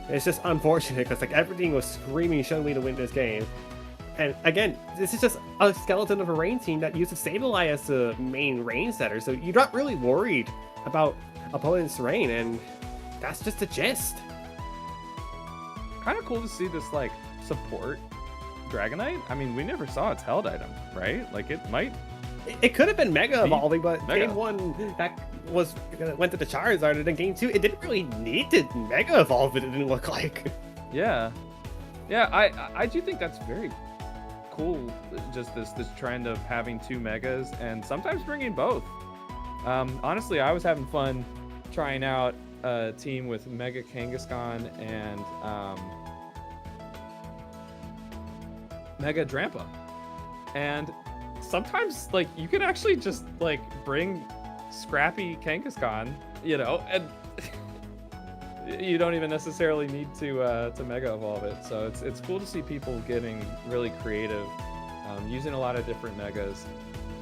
It's just unfortunate, because like everything was screaming Shunwei to win this game. And again, this is just a skeleton of a Rain team that uses Sableye as the main Rain setter, so you're not really worried about opponent's Rain, and that's just the gist. Kind of cool to see this like support Dragonite. I mean, we never saw its held item, right? Like, it might. It could have been Mega Evolving, but Mega. Game 1 that went to the Charizard, and then Game 2 it didn't really need to Mega Evolve. It didn't look like. Yeah, I do think that's very cool. Just this trend of having 2 megas and sometimes bringing both. Honestly, I was having fun trying out a team with Mega Kangaskhan and Mega Drampa. And sometimes, like, you can actually just, like, bring scrappy Kangaskhan, you know, and you don't even necessarily need to Mega Evolve it. So it's cool to see people getting really creative, using a lot of different Megas,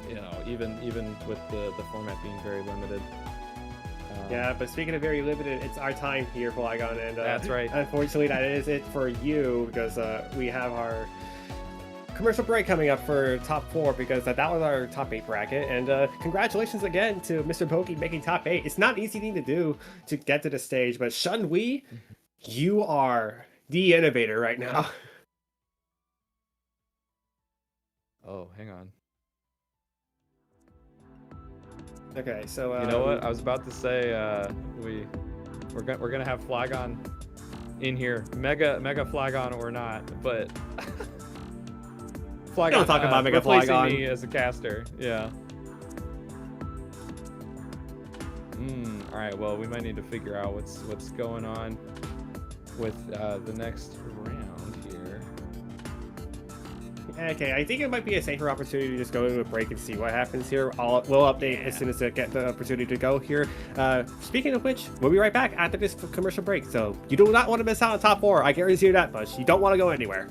you know, even with the format being very limited. Yeah, but speaking of very limited, it's our time here, Flygon, and That's right. Unfortunately, that is it for you because we have our commercial break coming up for top 4 because that was our top 8 bracket. And congratulations again to Mr. Pokey making top 8. It's not an easy thing to do to get to the stage, but Shun Wei, you are the innovator right now. Oh, hang on. Okay, so You know what? I was about to say we're gonna have Flygon in here, mega Flygon or not, but Flygon. Don't talk about Mega replacing Flygon. me as a caster. Yeah. All right. Well, we might need to figure out what's going on with the next round here. Okay, I think it might be a safer opportunity to just go into a break and see what happens here. We'll update as soon as I get the opportunity to go here. Speaking of which, we'll be right back after this commercial break. So you do not want to miss out on top 4. I guarantee you that much. You don't want to go anywhere.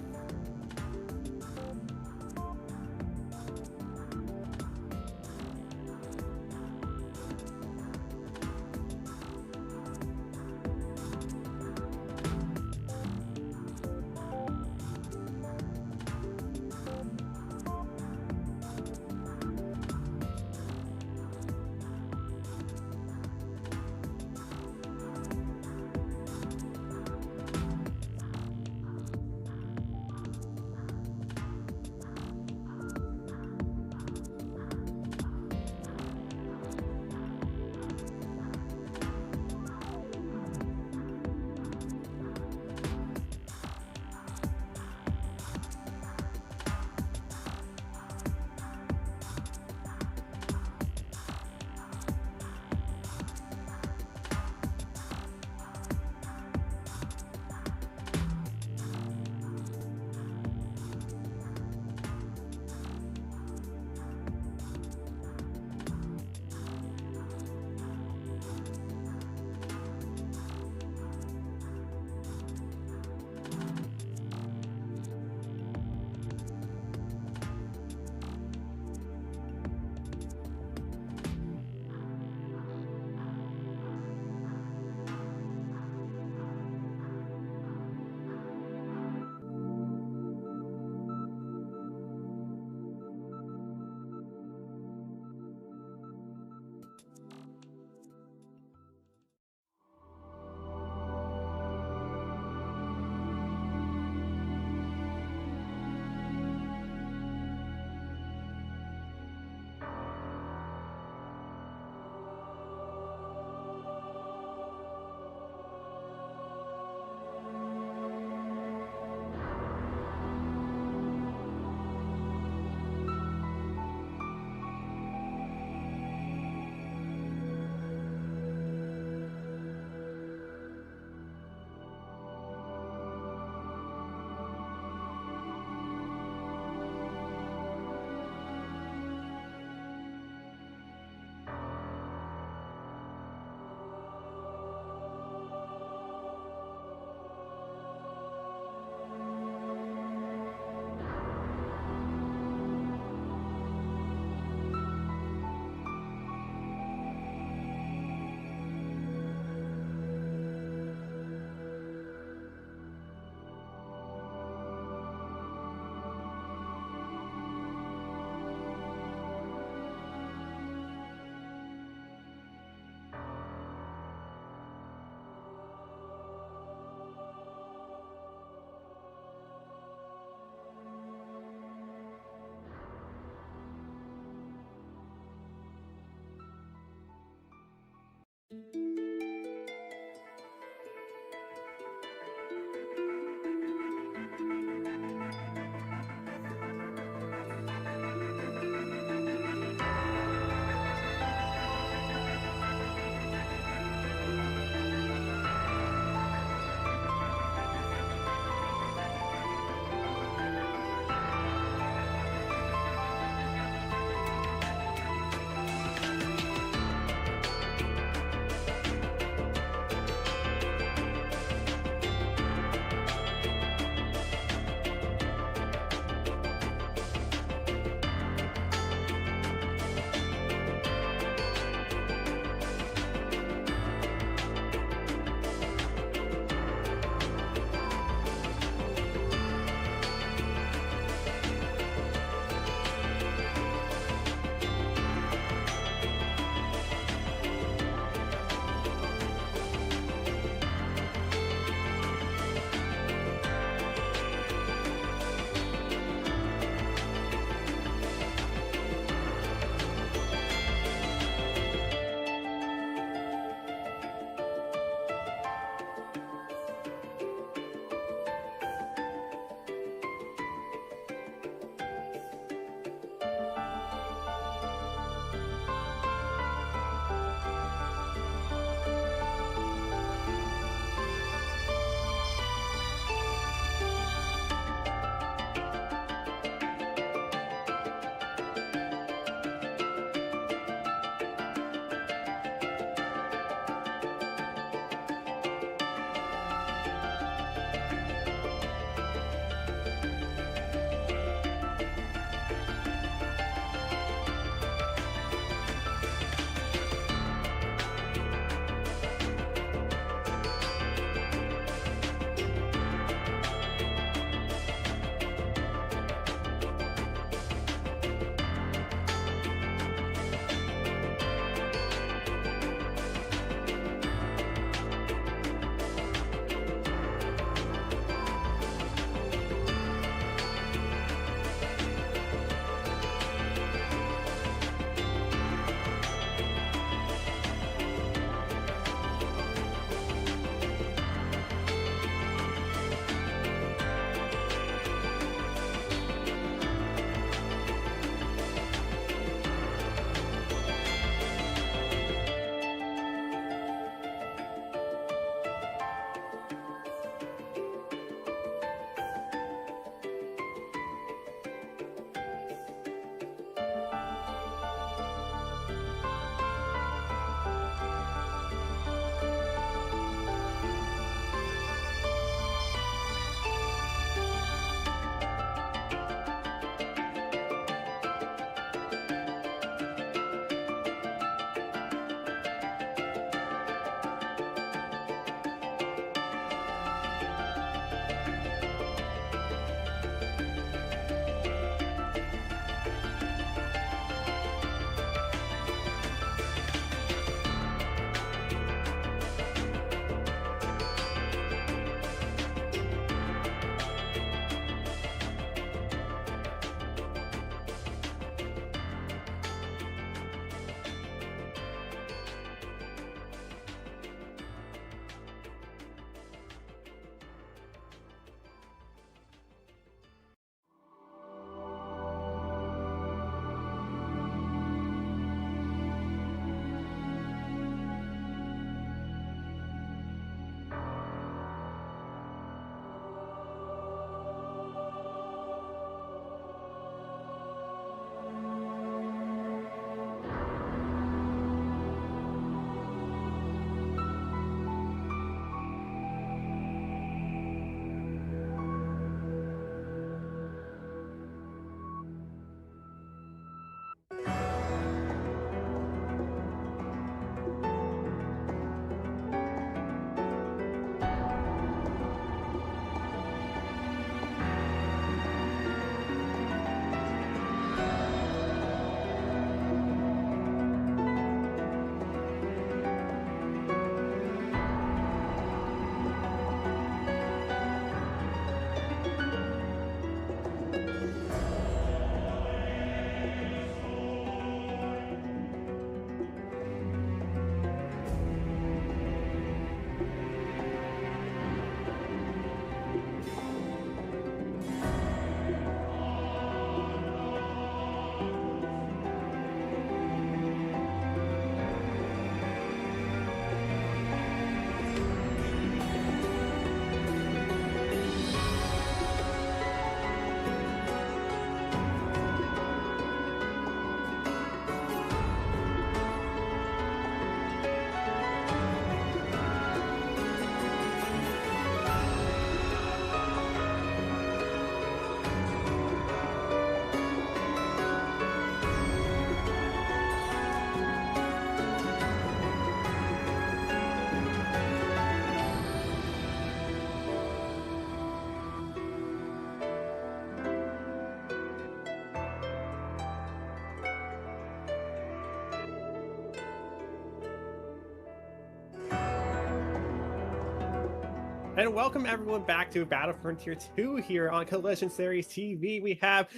And welcome everyone back to Battle Frontier 2 here on Collision Series TV. We have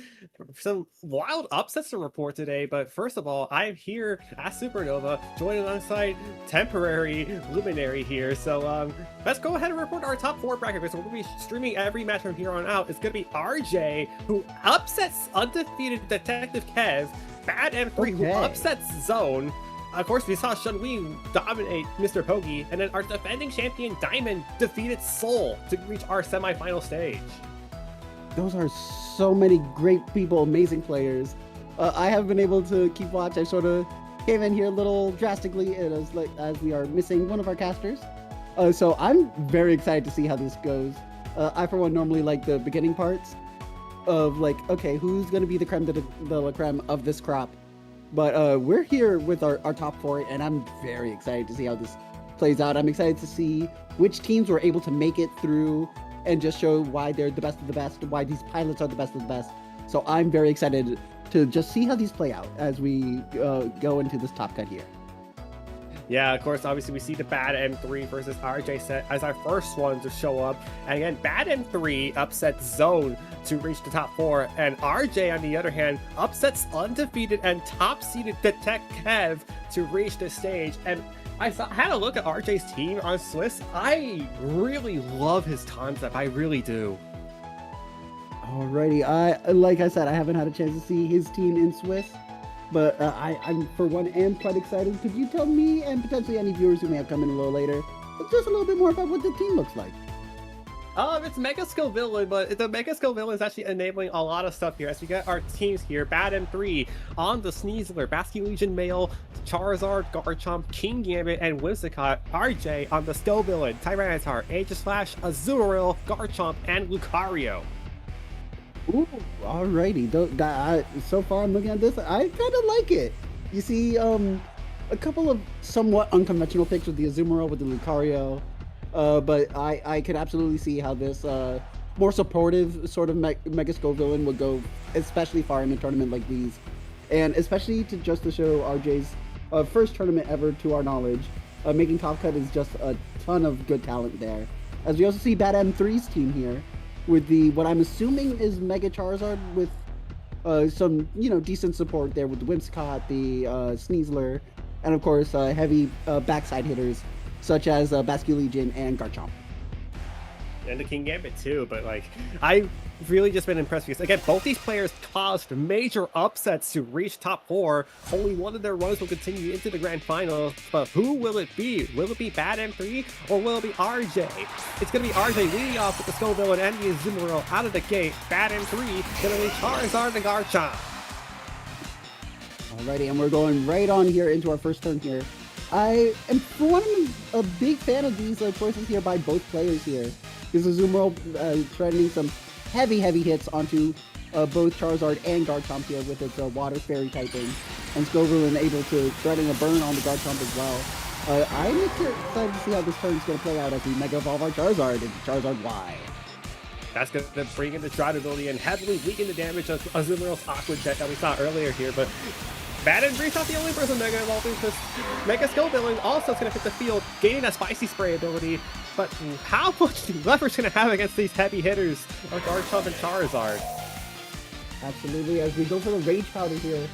some wild upsets to report today, but first of all, I'm here at Supernova, joined alongside temporary Luminary here. So let's go ahead and report our top 4 bracket, because we're going to be streaming every match from here on out. It's going to be RJ, who upsets undefeated Detective Kev, Bad M3, who upsets Zoan. Of course, we saw Shun Wei dominate Mr. Pokey, and then our defending champion Diamond defeated Soul to reach our semifinal stage. Those are so many great people, amazing players. I have been able to keep watch. I sort of came in here a little drastically as we are missing one of our casters. So I'm very excited to see how this goes. I, for one, normally like the beginning parts of like, okay, who's going to be the creme de la creme of this crop? But we're here with our top 4, and I'm very excited to see how this plays out. I'm excited to see which teams were able to make it through and just show why they're the best of the best, why these pilots are the best of the best. So I'm very excited to just see how these play out as we go into this top cut here. Yeah, of course, obviously we see the Bad M3 versus RJ set as our first one to show up. And again, Bad M3 upsets Zone to reach the top 4. And RJ, on the other hand, upsets undefeated and top-seeded Detect Kev to reach the stage. And I had a look at RJ's team on Swiss. I really love his concept. I really do. Alrighty, like I said, I haven't had a chance to see his team in Swiss. But I'm, for one, am quite excited. Could you tell me, and potentially any viewers who may have come in a little later, just a little bit more about what the team looks like? It's Mega Skill Villain, but the Mega Skill Villain is actually enabling a lot of stuff here as we get our teams here. Bad M3 on the Sneasler, Bastion Legion Male, Charizard, Garchomp, King Gambit, and Whimsicott. RJ on the Skill Villain, Tyranitar, Aegislash, Azurill, Garchomp, and Lucario. Ooh, alrighty. So far, I'm looking at this. I kind of like it. You see, a couple of somewhat unconventional picks with the Azumarill, with the Lucario, but I could absolutely see how this more supportive sort of Mega Skull villain would go especially far in a tournament like these, and especially just to show RJ's first tournament ever to our knowledge. Making top cut is just a ton of good talent there. As we also see Bad M3's team here, with the what I'm assuming is Mega Charizard with some decent support there with the Whimsicott, the Sneasler, and of course heavy backside hitters such as Bastion Legion and Garchomp. And the King Gambit too, but like I've really just been impressed because again both these players caused major upsets to reach top 4. Only one of their runs will continue into the grand finals, but who will it be? Will it be Bad M3 or will it be RJ? It's gonna be RJ leading off with the Skull Villain and the Azumarill out of the gate. Bad M3 gonna be Charizard and Garchomp. Alrighty, and we're going right on here into our first turn here. I am, for one, a big fan of these choices here by both players here. This is Azumarill threatening some heavy hits onto both Charizard and Garchomp here with its Water Fairy typing, and Scovillain able to threaten a burn on the Garchomp as well. I'm excited to see how this turn is going to play out as we Mega Evolve our Charizard into Charizard Y. That's going to bring in the Drive ability and heavily weaken the damage of Azumarill's Aqua Jet that we saw earlier here, but Bad M3's not the only person Mega Evolving, because Mega Skill Villain also is going to hit the field, gaining that Spicy Spray ability. But how much leverage can it have against these heavy hitters like Garchomp and Charizard? Absolutely, as we go for the Rage Powder here,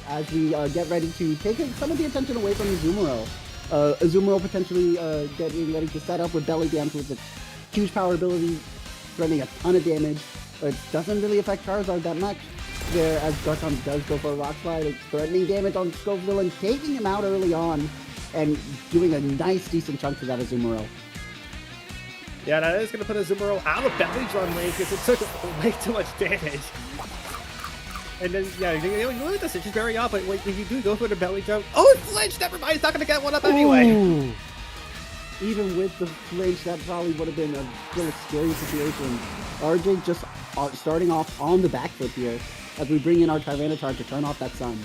as we get ready to take some of the attention away from Azumarill. Azumarill potentially getting ready to set up with Belly Dance with its huge power ability, threatening a ton of damage. It doesn't really affect Charizard that much. There, as Garchomp does go for a Rock Slide, it's threatening damage on Scovillain, taking him out early on, and doing a nice, decent chunk to that Azumarill. Yeah, that is going to put Azumarill out of Belly Drum range because it took way too much damage. And then, yeah, you look at this, it's just very off, but if you do go for the Belly Drum, oh, it flinched, never mind, it's not going to get one up anyway. Ooh. Even with the flinch, that probably would have been a really scary situation. RJ just starting off on the back foot here, as we bring in our Tyranitar to turn off that sun.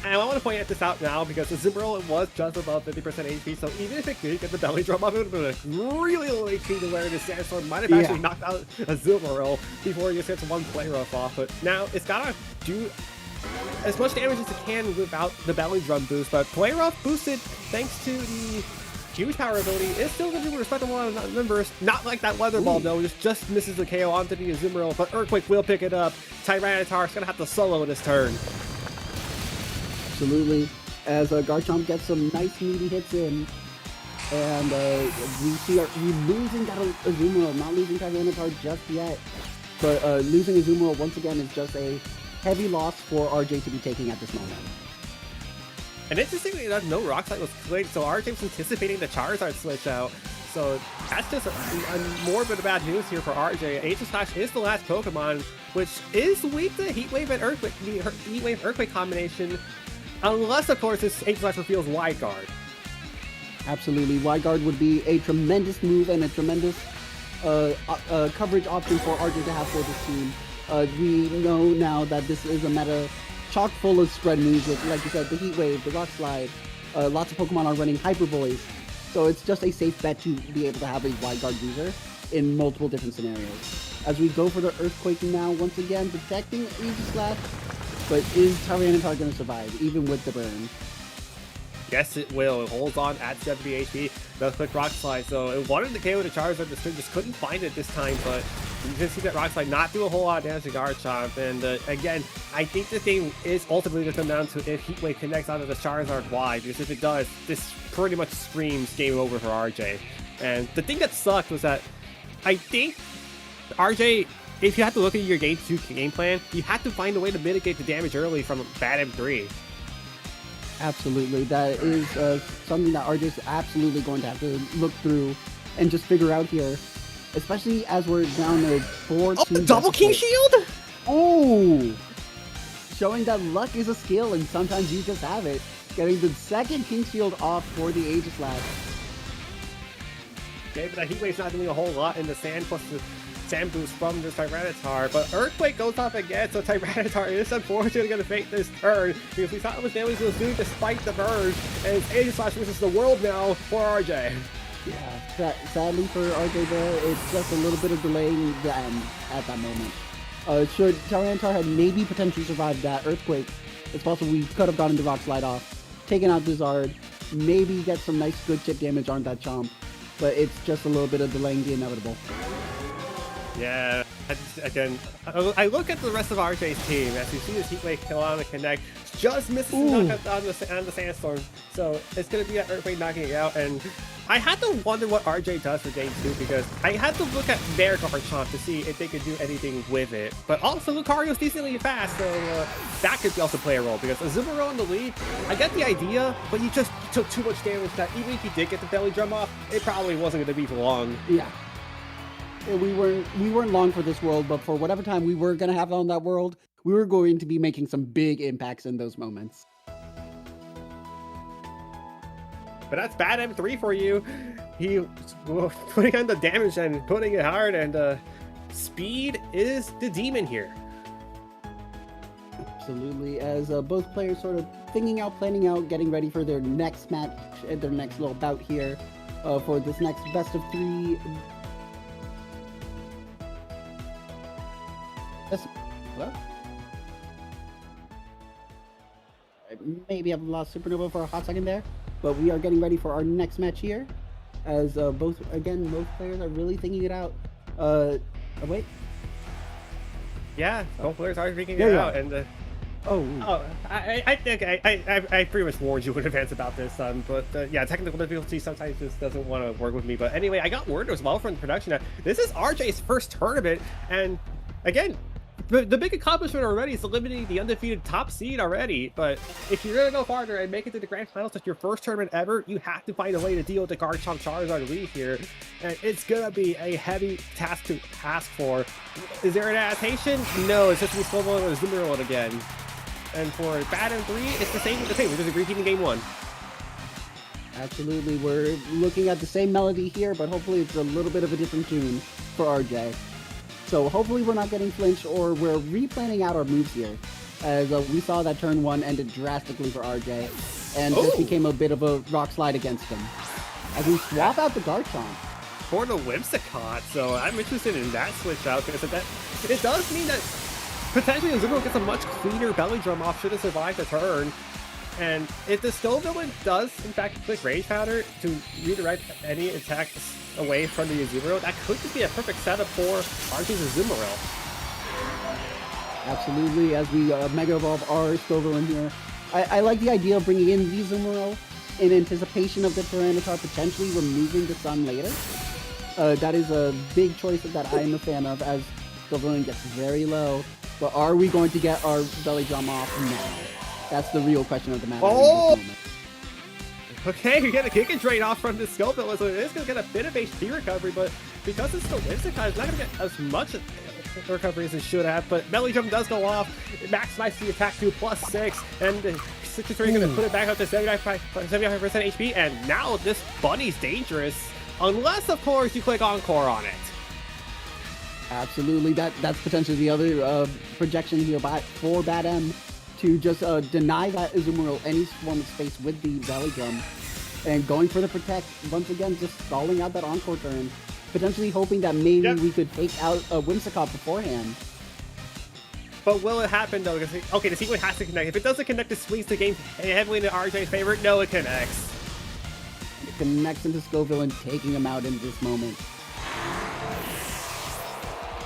And I want to point this out now because Azumarill was just above 50% HP, so even if it did get the Belly Drum up, it would have been a really low HP to where the Sandstorm might have actually knocked out Azumarill before it just gets one play rough off. But now it's got to do as much damage as it can without the Belly Drum boost, but play rough boosted thanks to the huge power ability. It's still going to be respectable on numbers. Not like that Weather Ball, though. Just misses the KO onto the Azumarill, but Earthquake will pick it up. Tyranitar's going to have to solo this turn. Absolutely. As Garchomp gets some nice meaty hits in. And we see we losing that Azumarill, not losing Tyranitar just yet. But losing Azumarill once again is just a heavy loss for RJ to be taking at this moment. And interestingly enough, no Rock Slide was clicked, so RJ was anticipating the Charizard switch out. So that's just a more bit of bad news here for RJ. Aegis Slash is the last Pokemon, which is weak to Heat Wave and Earthquake, the Heat Wave Earthquake combination, unless of course this Aegis Slash reveals Wide Guard. Absolutely, Wide Guard would be a tremendous move and a tremendous coverage option for RJ to have for this team. We know now that this is a meta chock full of spread moves, like you said, the Heat Wave, the Rock Slide. Lots of Pokemon are running Hyper Voice, so it's just a safe bet to be able to have a Wide Guard user in multiple different scenarios. As we go for the Earthquake now, once again, protecting Aegis Slash, but is Tyranitar going to survive, even with the burn? Yes, it will. It holds on at 70 HP. Does click Rock Slide, so it wanted to KO the Charizard, just couldn't find it this time, but you can see that Rock Slide not do a whole lot of damage to Garchomp. And again, I think the thing is ultimately going to come down to if Heat Wave connects onto the Charizard wide, because if it does, this pretty much screams game over for RJ. And the thing that sucked was that I think RJ, if you have to look at your game 2 game plan, you have to find a way to mitigate the damage early from bad M3. Absolutely, that is something that RJ is absolutely going to have to look through and just figure out here, especially as we're down to 4-2. Oh, the double King Shield! Oh! Showing that luck is a skill and sometimes you just have it. Getting the second King Shield off for the Aegis Slash. Okay, but that Heat Wave's not doing a whole lot in the sand, plus the sand boost from this Tyranitar, but Earthquake goes off again, so Tyranitar is unfortunately going to fake this turn, because we saw how much damage he was doing despite the burn, and it's Aegis Slash versus the world now for RJ. Yeah, sadly for RJ there, it's just a little bit of delaying the end at that moment. Should Tyranitar had maybe potentially survived that Earthquake, it's possible we could have gotten the Rock Slide off, taken out the Zard, maybe get some nice good chip damage on that Chomp, but it's just a little bit of delaying the inevitable. Yeah, again, I look at the rest of RJ's team as you see this Heat Wave kill on the connect, just misses the knockout on the Sandstorm, so it's going to be that Earthquake knocking it out, and I had to wonder what RJ does for game 2, because I had to look at their Garchomp to see if they could do anything with it, but also Lucario's decently fast, so that could also play a role, because Azumarill in the lead, I get the idea, but you just took too much damage that even if you did get the belly drum off, it probably wasn't going to be for long. Yeah. We weren't long for this world, but for whatever time we were going to have on that world, we were going to be making some big impacts in those moments. But that's bad M3 for you. He putting on the damage and putting it hard, and speed is the demon here. Absolutely, as both players sort of thinking out, planning out, getting ready for their next match, their next little bout here, for this next best of 3. Hello? Maybe I've lost Supernova for a hot second there, but we are getting ready for our next match here, as both players are really thinking it out. Wait. Yeah, both players are figuring it out, and I think I pretty much warned you in advance about this, but yeah, technical difficulty sometimes just doesn't want to work with me. But anyway, I got word as well from the production that this is RJ's first tournament, and again, the big accomplishment already is eliminating the undefeated top seed already. But if you're gonna go farther and make it to the grand finals as your first tournament ever, you have to find a way to deal with the Garchomp Charizard lead here, and it's gonna be a heavy task to ask for. Is there an adaptation? No, it's just we slow rolling with Azumarill again. And for bad M3, it's the same. We're just repeating game 1. Absolutely, we're looking at the same melody here, but hopefully it's a little bit of a different tune for RJ. So hopefully we're not getting flinched, or we're replanning out our moves here, as we saw that turn 1 ended drastically for RJ, and this became a bit of a Rock Slide against him. As we swap out the Garchomp. For the Whimsicott, so I'm interested in that switch out, because it does mean that potentially Azumarill gets a much cleaner belly drum off should it survive the turn. And if the Skull Villain does, in fact, click Rage Powder to redirect any attacks away from the Azumarill, that could just be a perfect setup for RJ's Azumarill. Absolutely, as we Mega Evolve our Skull Villain here. I like the idea of bringing in the Azumarill in anticipation of the Tyranitar potentially removing the Sun later. That is a big choice that I am a fan of, as Skull Villain gets very low. But are we going to get our belly drum off now? That's the real question of the matter. Oh! In this moment. Okay, we get a kick and trade off from the Skull Villain, so it is going to get a bit of HP recovery, but because it's still Whimsicott, it's not going to get as much recovery as it should have, but belly drum does go off. It maximizes the attack to +6, and Citrus Ring going to put it back up to 75% HP, and now this bunny's dangerous, unless, of course, you click Encore on it. Absolutely, that's potentially the other projection here for Bad M, to just deny that Azumarill any form of space with the belly drum, and going for the protect, once again just stalling out that Encore turn, potentially hoping that maybe we could take out Whimsicott beforehand. But will it happen though? Because, okay, the sequence has to connect. If it doesn't connect, it swings the game heavily into RJ's favor. No, it connects. It connects into Scoville and taking him out in this moment.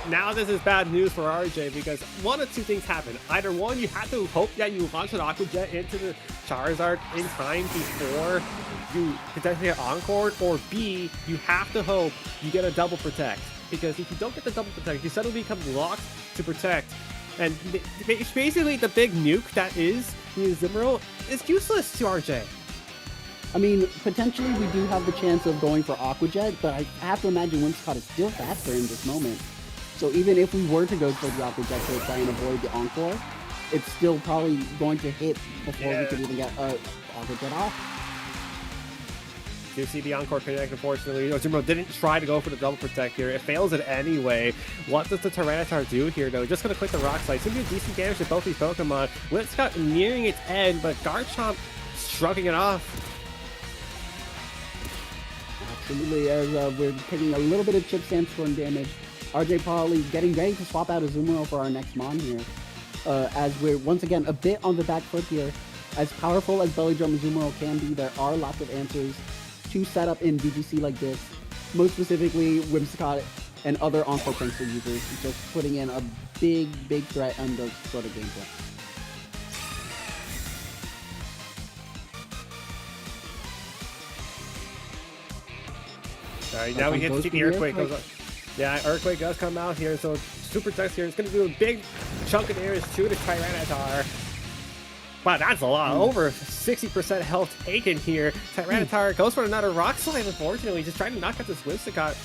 Now this is bad news for RJ, because one of two things happen. Either one, you have to hope that you launch an Aqua Jet into the Charizard in time before you potentially get Encore, or B, you have to hope you get a double protect. Because if you don't get the double protect, you suddenly become locked to protect. And basically the big nuke that is the Azumarill is useless to RJ. I mean, potentially we do have the chance of going for Aqua Jet, but I have to imagine Whimsicott is still faster in this moment. So even if we were to go for the Aqua Jet to try and avoid the Encore, it's still probably going to hit before we could even get Aqua Jet off. You see the Encore connect, unfortunately. Azumarill didn't try to go for the double protect here. It fails it anyway. What does the Tyranitar do here, though? Just going to click the Rock Slide. It's going to do decent damage to both these Pokemon. Whimsicott nearing its end, but Garchomp shrugging it off. Absolutely, as we're taking a little bit of chip sandstorm damage. RJ probably getting ready to swap out Azumarill for our next Mon here. As we're once again a bit on the back foot here. As powerful as Belly Drum Azumarill can be, there are lots of answers to set up in VGC like this. Most specifically, Whimsicott and other Encore Prankster users just putting in a big threat on those sort of gameplay. Alright, now we get to see the Earthquake goes up. Yeah, Earthquake does come out here, so Super Text here is going to do a big chunk of damage to the Tyranitar. Wow, that's a lot. Over 60% health taken here. Tyranitar goes for another Rock Slide, unfortunately, just trying to knock out this Whimsicott.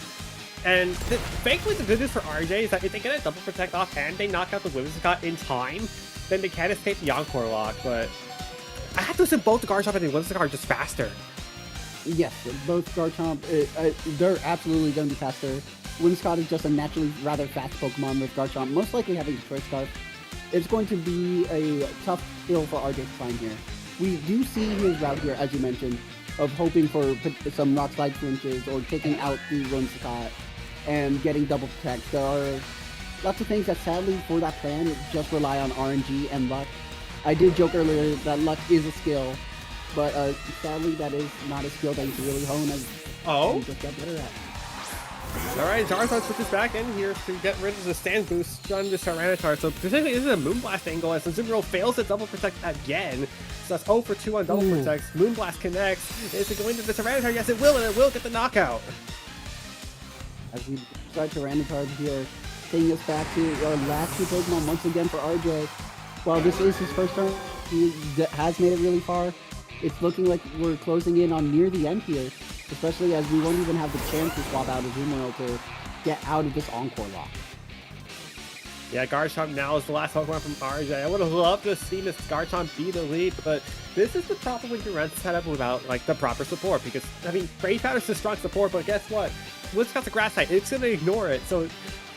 And thankfully, the good news for RJ is that if they get a double protect off and they knock out the Whimsicott in time, then they can escape the Encore lock. But I have to assume both the Garchomp and the Whimsicott are just faster. Yes, both Garchomp, they're absolutely going to be faster. Whimsicott is just a naturally rather fast Pokemon, with Garchomp most likely having a Choice Scarf. It's going to be a tough hill for RJ to find here. We do see his route here, as you mentioned, of hoping for some Rock Slide flinches or taking out the Whimsicott and getting double protect. There are lots of things that sadly for that plan just rely on RNG and luck. I did joke earlier that luck is a skill, but sadly that is not a skill that you can really hone as you just get better at. Alright, Charizard switches back in here to get rid of the stand boost on the Tyranitar. So specifically, this is a Moonblast angle as Azumarill fails to double protect again. So that's 0 for 2 on double protects. Moonblast connects. Is it going to the Tyranitar? Yes, it will, and it will get the knockout. As we start Tyranitar here, taking us back to our last two Pokemon once again for RJ. While this is his first turn, he has made it really far. It's looking like we're closing in on near the end here, especially as we won't even have the chance to swap out Azumarill to get out of this Encore lock. Yeah, Garchomp now is the last Pokemon from RJ. I would have loved to see this Garchomp be the lead, but this is the problem when you run setup without like the proper support, because I mean, Rage Powder is a strong support, but guess what? Whimsicott's a grass type. It's going to ignore it. So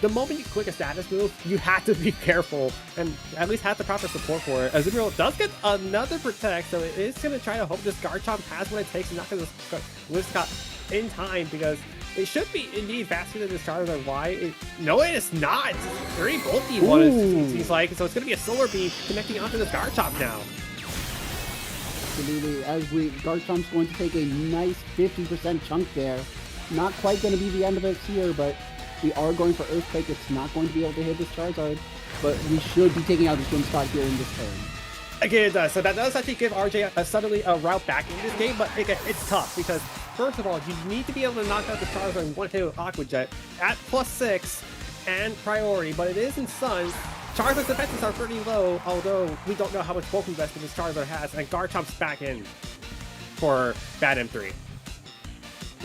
the moment you click a status move, you have to be careful and at least have the proper support for it. Azumarill does get another protect, so it is going to try to hope this Garchomp has what it takes to knock out this Whimsicott in time, because it should be indeed faster than this Charizard. Why? No, it is not. It's a very bulky one, it seems like. So it's going to be a Solar Beam connecting onto this Garchomp now. Absolutely. As Garchomp's going to take a nice 50% chunk there. Not quite going to be the end of it here, but we are going for Earthquake. It's not going to be able to hit this Charizard, but we should be taking out the swim spot here in this turn. Again, it does. So that does actually give RJ suddenly a route back in this game, but again, it's tough because first of all, you need to be able to knock out the Charizard in one hit with Aqua Jet at +6 and priority, but it is in Sun. Charizard's defenses are pretty low, although we don't know how much bulk investment this Charizard has, and Garchomp's back in for bad M3.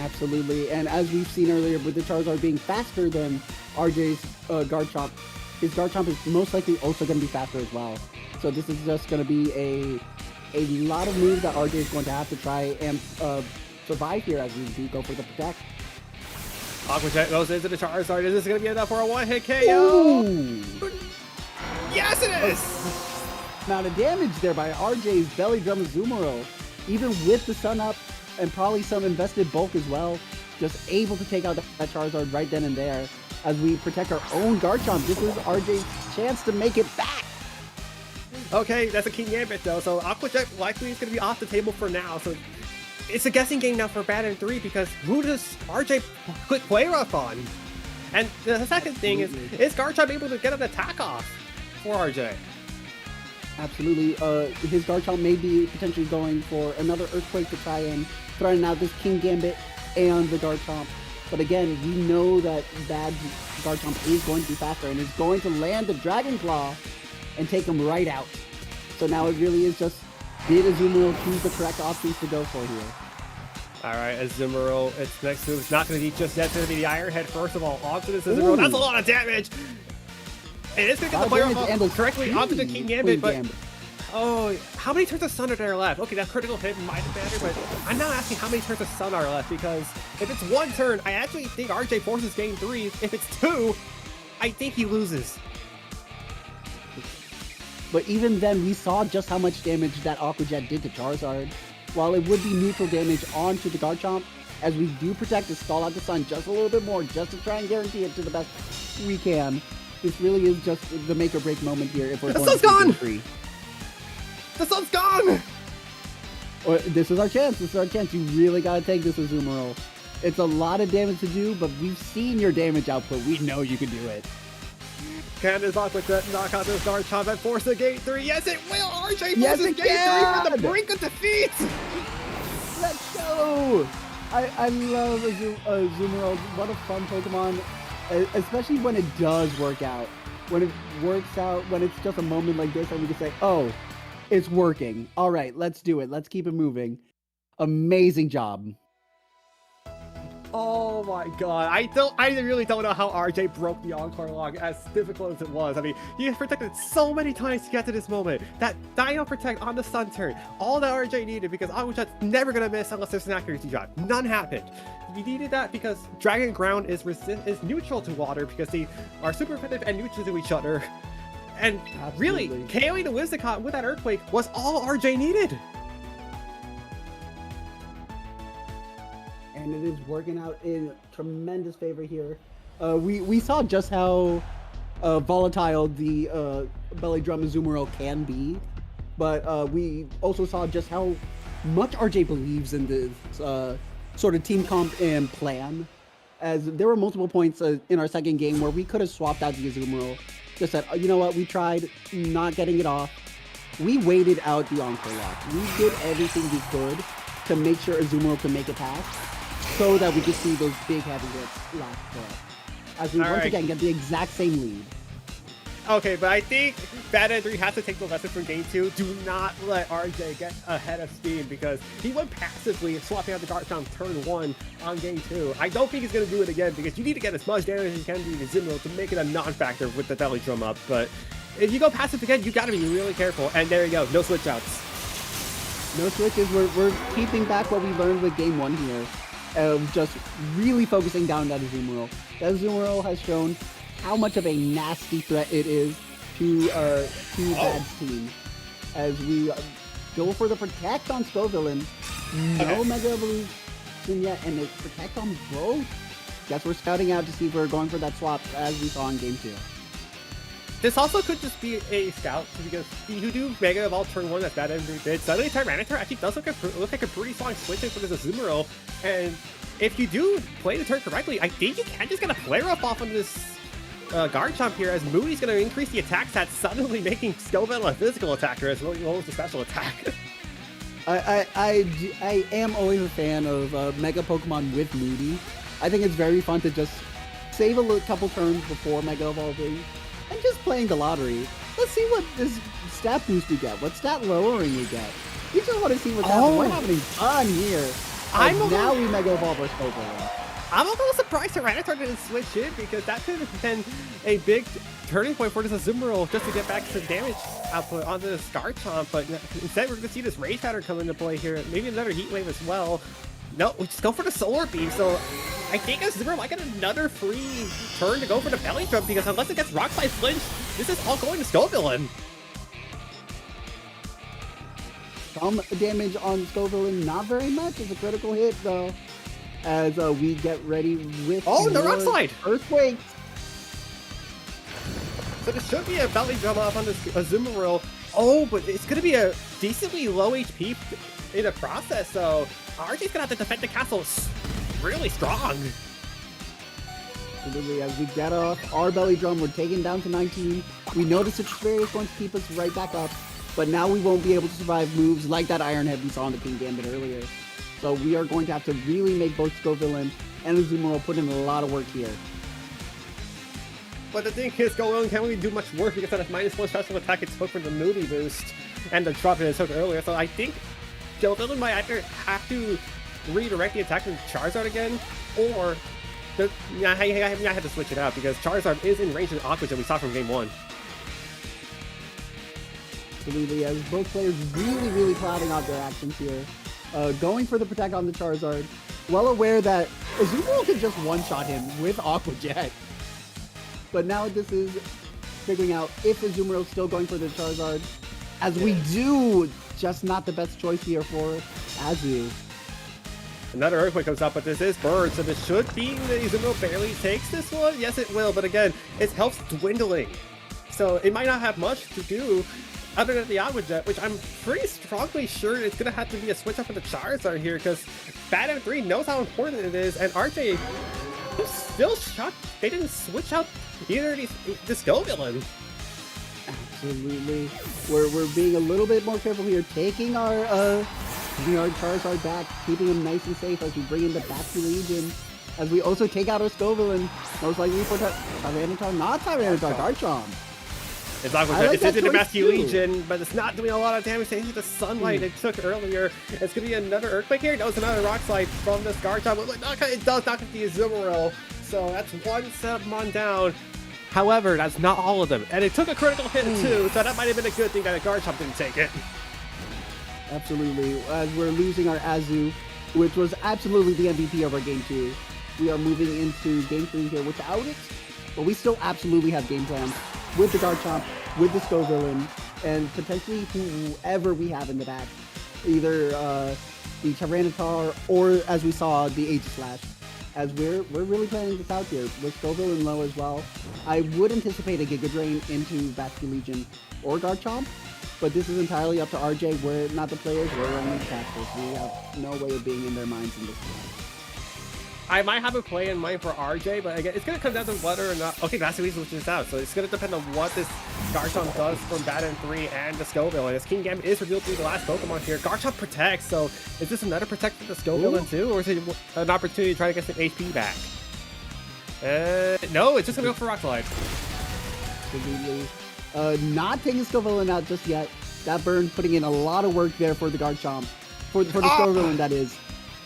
Absolutely, and as we've seen earlier with the Charizard being faster than RJ's Garchomp, his Garchomp is most likely also going to be faster as well. So this is just going to be a lot of moves that RJ is going to have to try and survive here as we do go for the Protect. Aqua Jet goes into the Charizard. Is this going to be enough for a one-hit KO? Ooh! Yes, it is! Amount of damage there by RJ's Belly Drum Azumarill. Even with the Sun Up and probably some invested bulk as well, just able to take out that Charizard right then and there as we protect our own Garchomp. This is RJ's chance to make it back. Okay, that's a King Gambit though, so Aqua Jet likely is going to be off the table for now. So it's a guessing game now for bad M3 because who does RJ put play rough on? And the second thing is Garchomp able to get an attack off for RJ? Absolutely. His Garchomp may be potentially going for another Earthquake to try and threaten out this King Gambit and the Garchomp. But again, we know that bad Garchomp is going to be faster and is going to land the Dragon Claw and take him right out. So now it really is just, did Azumarill choose the correct options to go for here? Alright, Azumarill, its next move is not going to be just that, it's going to be the Iron Head first of all, onto this Azumarill. That's a lot of damage! It is going to get the player off correctly onto the King Gambit, but... Oh, how many turns of Sun are there left? Okay, that critical hit might have mattered, but I'm now asking how many turns of Sun are left, because if it's one turn, I actually think RJ forces game 3. If it's 2, I think he loses. But even then, we saw just how much damage that Aqua Jet did to Charizard. While it would be neutral damage onto the Garchomp, as we do protect to stall out the Sun just a little bit more, just to try and guarantee it to the best we can. This really is just the make or break moment here if we're going to game 3. The Sun's gone! This is our chance. This is our chance. You really got to take this Azumarill. It's a lot of damage to do, but we've seen your damage output. We know you can do it. Can this Aqua Jet knock out this Garchomp and force the game 3? Yes, it will! RJ Yes, forces it game 3 can! from the brink of defeat! Let's go! I love Azumarill. What a fun Pokemon, especially when it does work out. When it works out, when it's just a moment like this and we can say, oh, it's working. All right, let's do it. Let's keep it moving. Amazing job. Oh my god, I really don't know how RJ broke the Encore log as difficult as it was. I mean, he protected so many times to get to this moment. That Dino Protect on the Sun turn, all that RJ needed because Aqua Jet's never gonna miss unless there's an accuracy drop. None happened. He needed that because Dragon Ground is neutral to water because they are super effective and neutral to each other. And Absolutely. really, KOing the Whimsicott with that Earthquake was all RJ needed. And it is working out in tremendous favor here. We saw just how volatile the Belly Drum Azumarill can be, but we also saw just how much RJ believes in this sort of team comp and plan. As there were multiple points in our second game where we could have swapped out the Azumarill. Just said, you know what, we tried not getting it off. We waited out the Encore lock. We did everything we could to make sure Azumarill could make it past, so that we could see those big heavy hits last for us. As we once again get the exact same lead. Okay, but I think Bad M3 has to take the lesson from game 2. Do not let RJ get ahead of steam because he went passively swapping out the Garchomp turn 1 on game 2. I don't think he's going to do it again because you need to get as much damage as you can to the Azumarill to make it a non-factor with the Belly Drum up. But if you go passive again, you got to be really careful. And there you go, no switch outs. No switches. We're keeping back what we learned with game 1 here. Of just really focusing down that Azumarill. That Azumarill has shown how much of a nasty threat it is to Bad's team. As we go for the Protect on Scovillain. No Mega Evolution yet, and it's Protect on both. Guess we're scouting out to see if we're going for that swap as we saw in game 2. this also could just be a scout because you do Mega Evolve turn 1 as Bad N3 did. Suddenly Tyranitar actually does look like a pretty strong switch in for this Azumarill. And if you do play the turn correctly, I think you can just get a flare up off on this Garchomp here, as Moody's going to increase the attack stats, suddenly making Scoville a physical attacker as well as a special attack. I am always a fan of Mega Pokemon with Moody. I think it's very fun to just save a couple turns before Mega Evolving and just playing the lottery. Let's see what this stat boost we get, what stat lowering we get. We just want to see what's happening. We're having fun here. Now we Mega Evolve our Scoville. I'm a little surprised Tyranitar didn't switch in because that could have been a big turning point for this Azumarill just to get back some damage output onto this Garchomp, but instead we're going to see this Rage Pattern come into play here, maybe another Heat Wave as well. No, we just go for the Solar Beam, so I think Azumarill might get another free turn to go for the Belly Drum because unless it gets Rock Slide Flinch, this is all going to Scoville. Some damage on Scoville, not very much. It's a critical hit though. As we get ready with the Rock Slide! Earthquakes! So this should be a Belly Drum off on this Azumarill. Oh, but it's going to be a decently low HP in the process, so RJ's going to have to defend the castle really strong. Absolutely, as we get off our Belly Drum, we're taken down to 19. We know the Citrus Berry is going to keep us right back up, but now we won't be able to survive moves like that Iron Head we saw in the King Gambit earlier. So we are going to have to really make both Scoville and Azumarill put in a lot of work here. But the thing is, Scoville can't really do much work because of that -1 special attack it took from the Moody boost and the drop it took earlier. So I think Scoville might either have to redirect the attack to Charizard again, or I have to switch it out because Charizard is in range of Aqua that we saw from Game 1. Absolutely, as both players really clouding out their actions here. Going for the Protect on the Charizard, well aware that Azumarill could just one-shot him with Aqua Jet. But now this is figuring out if Azumarill is still going for the Charizard, as we do, just not the best choice here for Azu. Another Earthquake comes up, but this is Bird, so this should be the Azumarill barely takes this one. Yes, it will, but again, its health's dwindling. So it might not have much to do other than the Aqua Jet, which I'm pretty strongly sure it's going to have to be a switch up for the Charizard here, because Bad M3 knows how important it is, and RJ is still shocked they didn't switch out either of the Scoville. Absolutely. We're being a little bit more careful here, taking our Charizard back, keeping him nice and safe as we bring in the Battery Legion, as we also take out our Scoville, most likely for Tyranitar, not Tyranitar, Garchomp. It's Aqua Jet. It's into the Battery Legion, but it's not doing a lot of damage to the Sunlight it took earlier. It's going to be another Earthquake here. No, it's another Rock Slide from this Garchomp. It does knock at the Azumarill, so that's one step on down. However, that's not all of them, and it took a critical hit too, so that might have been a good thing that a Garchomp didn't take it. Absolutely, as we're losing our Azu, which was absolutely the MVP of our Game 2. We are moving into Game 3 here without it, but we still absolutely have game plans with the Garchomp, with the Scoville, and potentially whoever we have in the back. Either the Tyranitar or, as we saw, the Aegislash. As we're really planning this out here with Scoville low as well. I would anticipate a Giga Drain into Battery Legion or Garchomp, but this is entirely up to RJ. We're not the players, we're only casters. We have no way of being in their minds in this game. I might have a play in mind for RJ, but again, it's going to come down to whether or not... Okay, Battery Legion switches out, so it's going to depend on what this Garchomp does from Bad N3 and the Scoville. And this King Gambit is revealed to be the last Pokemon here. Garchomp protects, so is this another protect for the Scoville too, or is it an opportunity to try to get some HP back? No, it's just going to go for Rock Slide. Absolutely. Not taking Scoville out just yet. That burn putting in a lot of work there for the Garchomp. For the Scoville, that is.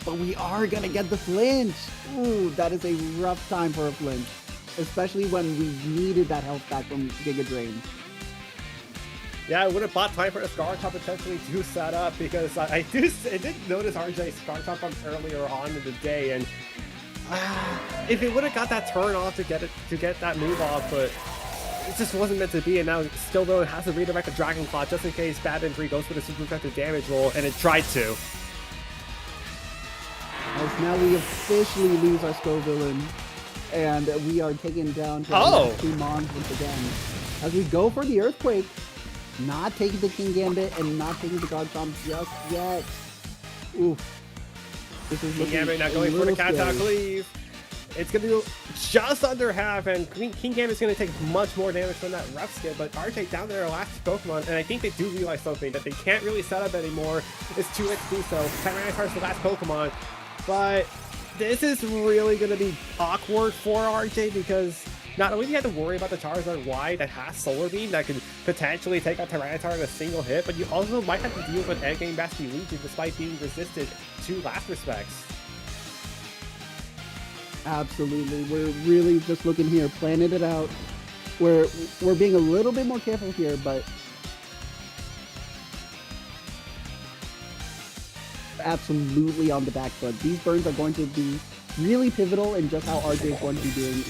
But we are going to get the flinch. Ooh, that is a rough time for a flinch. Especially when we needed that health back from Giga Drain. Yeah, I would have bought time for the Garchomp potentially to set up, because I did notice RJ's Garchomp from earlier on in the day, and if it would have got that turn off to get that move off, but it just wasn't meant to be, and now still though it has to redirect the Dragon Claw just in case Bad N3 goes for the super effective damage roll, and it tried to. As now we officially lose our Scoville, and we are taken down to 2 Mons once again. as we go for the Earthquake. Not taking the King Gambit and not taking the Garchomp just yet. Oof. This is King looking Gambit not a going for the little Cat scary. Cleave. It's going to do just under half, and King Gambit's going to take much more damage from that rough skip, but RJ down there last Pokemon, and I think they do realize something, that they can't really set up anymore. It's too late to do so. Tyranitar's the last Pokemon, but this is really going to be awkward for RJ, because not only do you have to worry about the Charizard Y that has Solar Beam that could potentially take out Tyranitar in a single hit, but you also might have to deal with endgame Basculegion despite being resisted to last respects. Absolutely. We're really just looking here, planning it out. We're being a little bit more careful here, but absolutely on the back foot. These burns are going to be really pivotal in just how RJ is going to be doing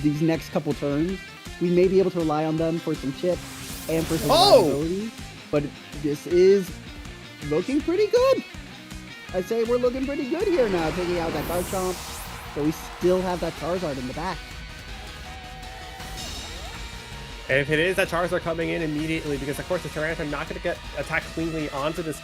these next couple turns. We may be able to rely on them for some chips and for some survivability, but this is looking pretty good. I'd say we're looking pretty good here now, taking out that Garchomp. But we still have that Charizard in the back. And if it is that Charizard coming in immediately, because of course the Tyranitar not going to get attacked cleanly onto this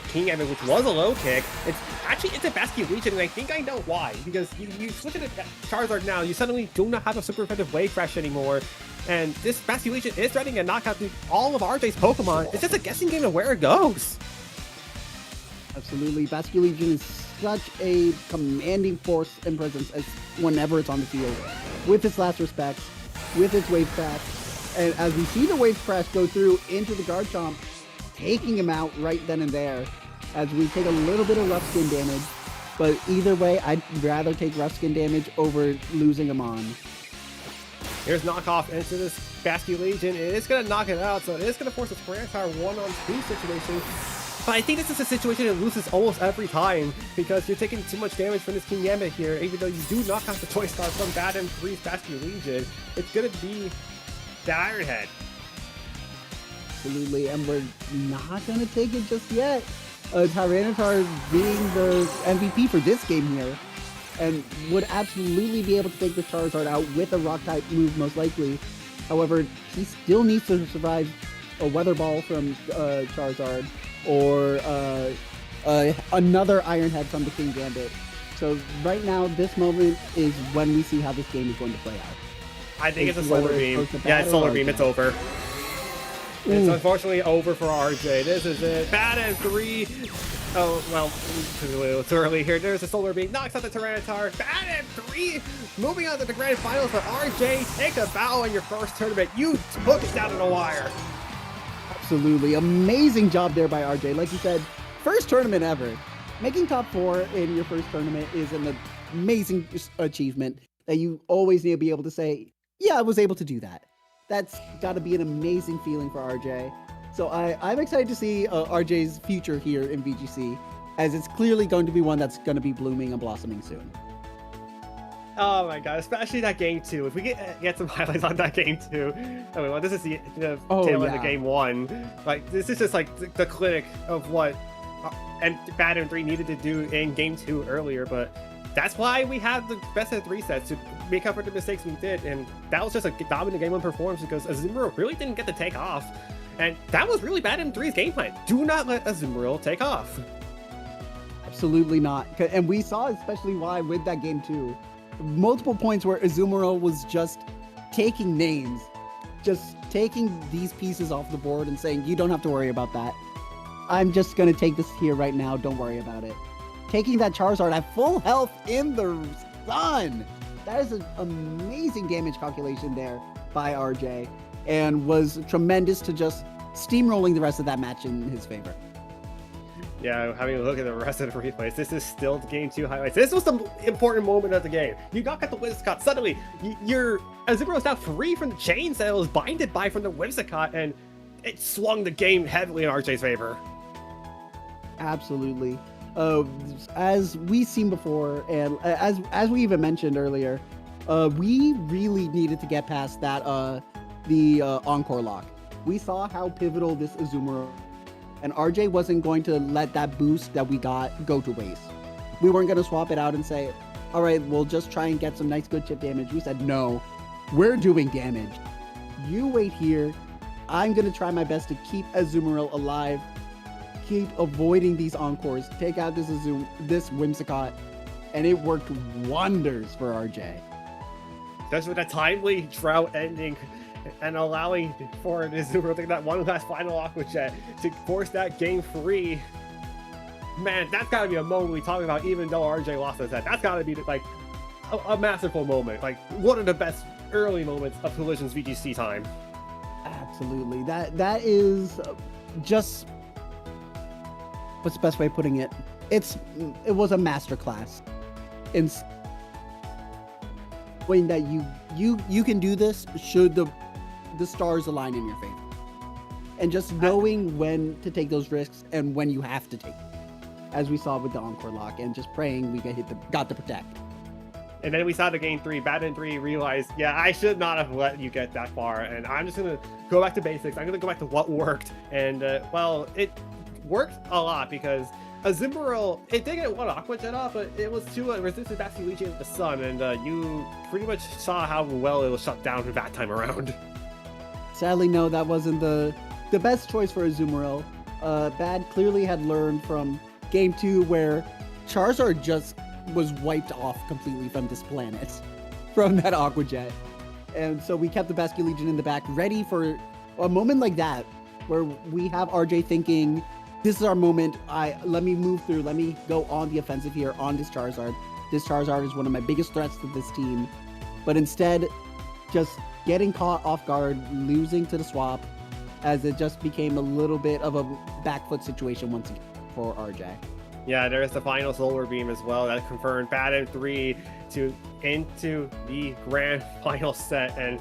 King Gambit, which was a low kick. It's actually into Basculegion, and I think I know why. Because you switch it to Charizard now, you suddenly do not have a super effective Wave Crash anymore. And this Basculegion is threatening a knockout through all of RJ's Pokemon. It's just a guessing game of where it goes. Absolutely. Basculegion is such a commanding force and presence as whenever it's on the field. With its last respects, with its Wave Crash. And as we see the Wave Crash go through into the Garchomp, taking him out right then and there, as we take a little bit of rough skin damage. But either way, I'd rather take rough skin damage over losing him on. Here's knockoff into this Basculegion. It is going to knock it out, so it is going to force a Tyranitar 1-on-2 situation. But I think this is a situation that loses almost every time, because you're taking too much damage from this King Gambit here. Even though you do knock out the Choice Star from Bad M3's Basculegion, it's going to be the Iron Head. Absolutely, and we're not going to take it just yet. Tyranitar being the MVP for this game here, and would absolutely be able to take the Charizard out with a Rock-type move, most likely. However, he still needs to survive a Weather Ball from Charizard, or another Iron Head from the King Gambit. So right now, this moment is when we see how this game is going to play out. I think it's a Whether Solar Beam. it's supposed to Yeah, it's battle Solar or Beam. It's not. over. It's unfortunately over for RJ. This is it. Bad M3. Oh, well, it's a little too early here. There's a Solar Beam. Knocks out the Tyranitar. Bad M3. Moving on to the grand finals for RJ. Take a bow in your first tournament. You took it down to the wire. Absolutely. Amazing job there by RJ. Like you said, first tournament ever. Making top 4 in your first tournament is an amazing achievement that you always need to be able to say, yeah, I was able to do that. That's got to be an amazing feeling for RJ. So I'm excited to see RJ's future here in VGC, as it's clearly going to be one that's going to be blooming and blossoming soon. Oh my god, especially that game 2. If we get some highlights on that game 2. I mean, well, this is the tail end of game 1. Like, this is just like the clinic of what and Bad M3 needed to do in game 2 earlier, but that's why we have the best of 3 sets, to make up for the mistakes we did. And that was just a dominant game 1 performance, because Azumarill really didn't get to take off. And that was really Bad M3's game plan. Do not let Azumarill take off. Absolutely not. And we saw especially why with that game 2. Multiple points where Azumarill was just taking names, just taking these pieces off the board and saying, you don't have to worry about that. I'm just going to take this here right now. Don't worry about it. Taking that Charizard at full health in the sun. That is an amazing damage calculation there by RJ, and was tremendous to just steamrolling the rest of that match in his favor. Yeah, having a look at the rest of the replays, this is still the game 2 highlights. This was the important moment of the game. You got the Whimsicott. Suddenly, your Azumarill is now free from the chains that it was binded by from the Whimsicott, and it swung the game heavily in RJ's favor. Absolutely. As we've seen before, and as we even mentioned earlier, we really needed to get past that the Encore lock. We saw how pivotal this Azumarill, and RJ wasn't going to let that boost that we got go to waste. We weren't going to swap it out and say, all right, we'll just try and get some nice good chip damage. We said, no, we're doing damage. You wait here. I'm gonna try my best to keep Azumarill alive. Keep avoiding these encores. Take out this Whimsicott, and it worked wonders for RJ. Just with a timely drought ending and allowing for Azumarill to take that one last final Aqua Jet to force that game free. Man, that's gotta be a moment we talk about, even though RJ lost his head. That's gotta be like a masterful moment. Like one of the best early moments of Collision's VGC time. Absolutely. That is just, what's the best way of putting it? It was a masterclass in showing that you can do this should the stars align in your favor, and just knowing when to take those risks and when you have to take them, as we saw with the Encore Lock, and just praying we got to protect. And then we saw the game 3, Baton 3 realized, yeah, I should not have let you get that far, and I'm just gonna go back to basics. I'm gonna go back to what worked, and well, it worked a lot because Azumarill, it did get one Aqua Jet off, but it was to resisted Bastion Legion of the Sun, and you pretty much saw how well it was shut down that time around. Sadly, no, that wasn't the best choice for Azumarill. Bad clearly had learned from game 2, where Charizard just was wiped off completely from this planet from that Aqua Jet. And so we kept the Bastion Legion in the back, ready for a moment like that, where we have RJ thinking, this is our moment. Let me move through. Let me go on the offensive here on this Charizard. This Charizard is one of my biggest threats to this team. But instead, just getting caught off guard, losing to the swap, as it just became a little bit of a back foot situation once again for RJ. Yeah, there's the final Solar Beam as well that confirmed Baton 3 into the grand final set, and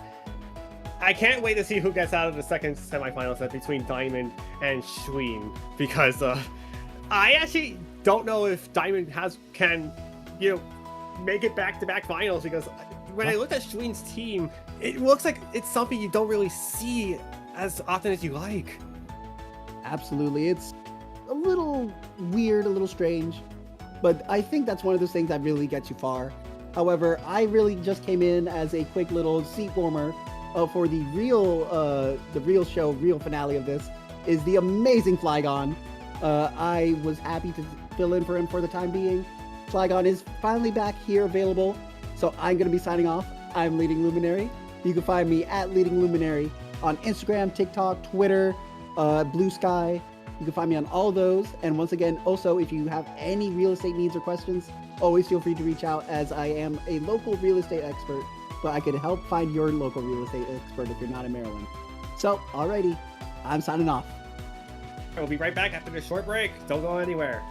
I can't wait to see who gets out of the second semifinal set between Diamond and Schween, because I actually don't know if Diamond can make it back-to-back finals, because when I looked at Schween's team, it looks like it's something you don't really see as often as you like. Absolutely. It's a little weird, a little strange, but I think that's one of those things that really gets you far. However, I really just came in as a quick little seat warmer for the real show, real finale of this is the amazing Flygon. I was happy to fill in for him for the time being. Flygon is finally back here available, so I'm going to be signing off. I'm Leading Luminary. You can find me at Leading Luminary on Instagram, TikTok, Twitter, Blue Sky. You can find me on all those. And once again, also, if you have any real estate needs or questions, always feel free to reach out, as I am a local real estate expert, but I could help find your local real estate expert if you're not in Maryland. So, alrighty, I'm signing off. We'll be right back after this short break. Don't go anywhere.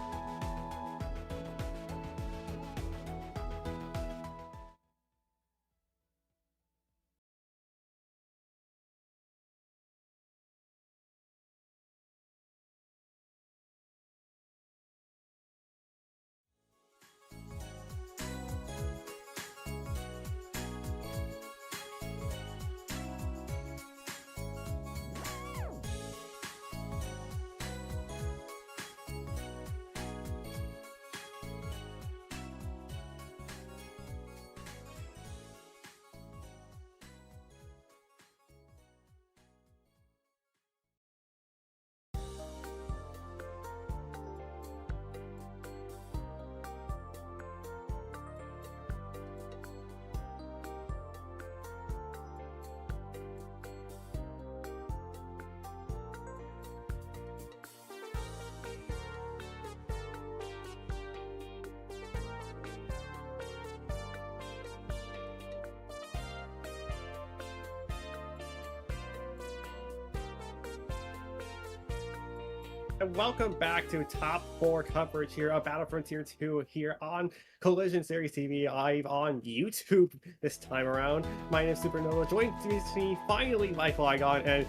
And welcome back to Top 4 coverage here of Battle Frontier 2 here on Collision Series TV, live on YouTube this time around. My name is Supernova, joined me finally by Flygon, and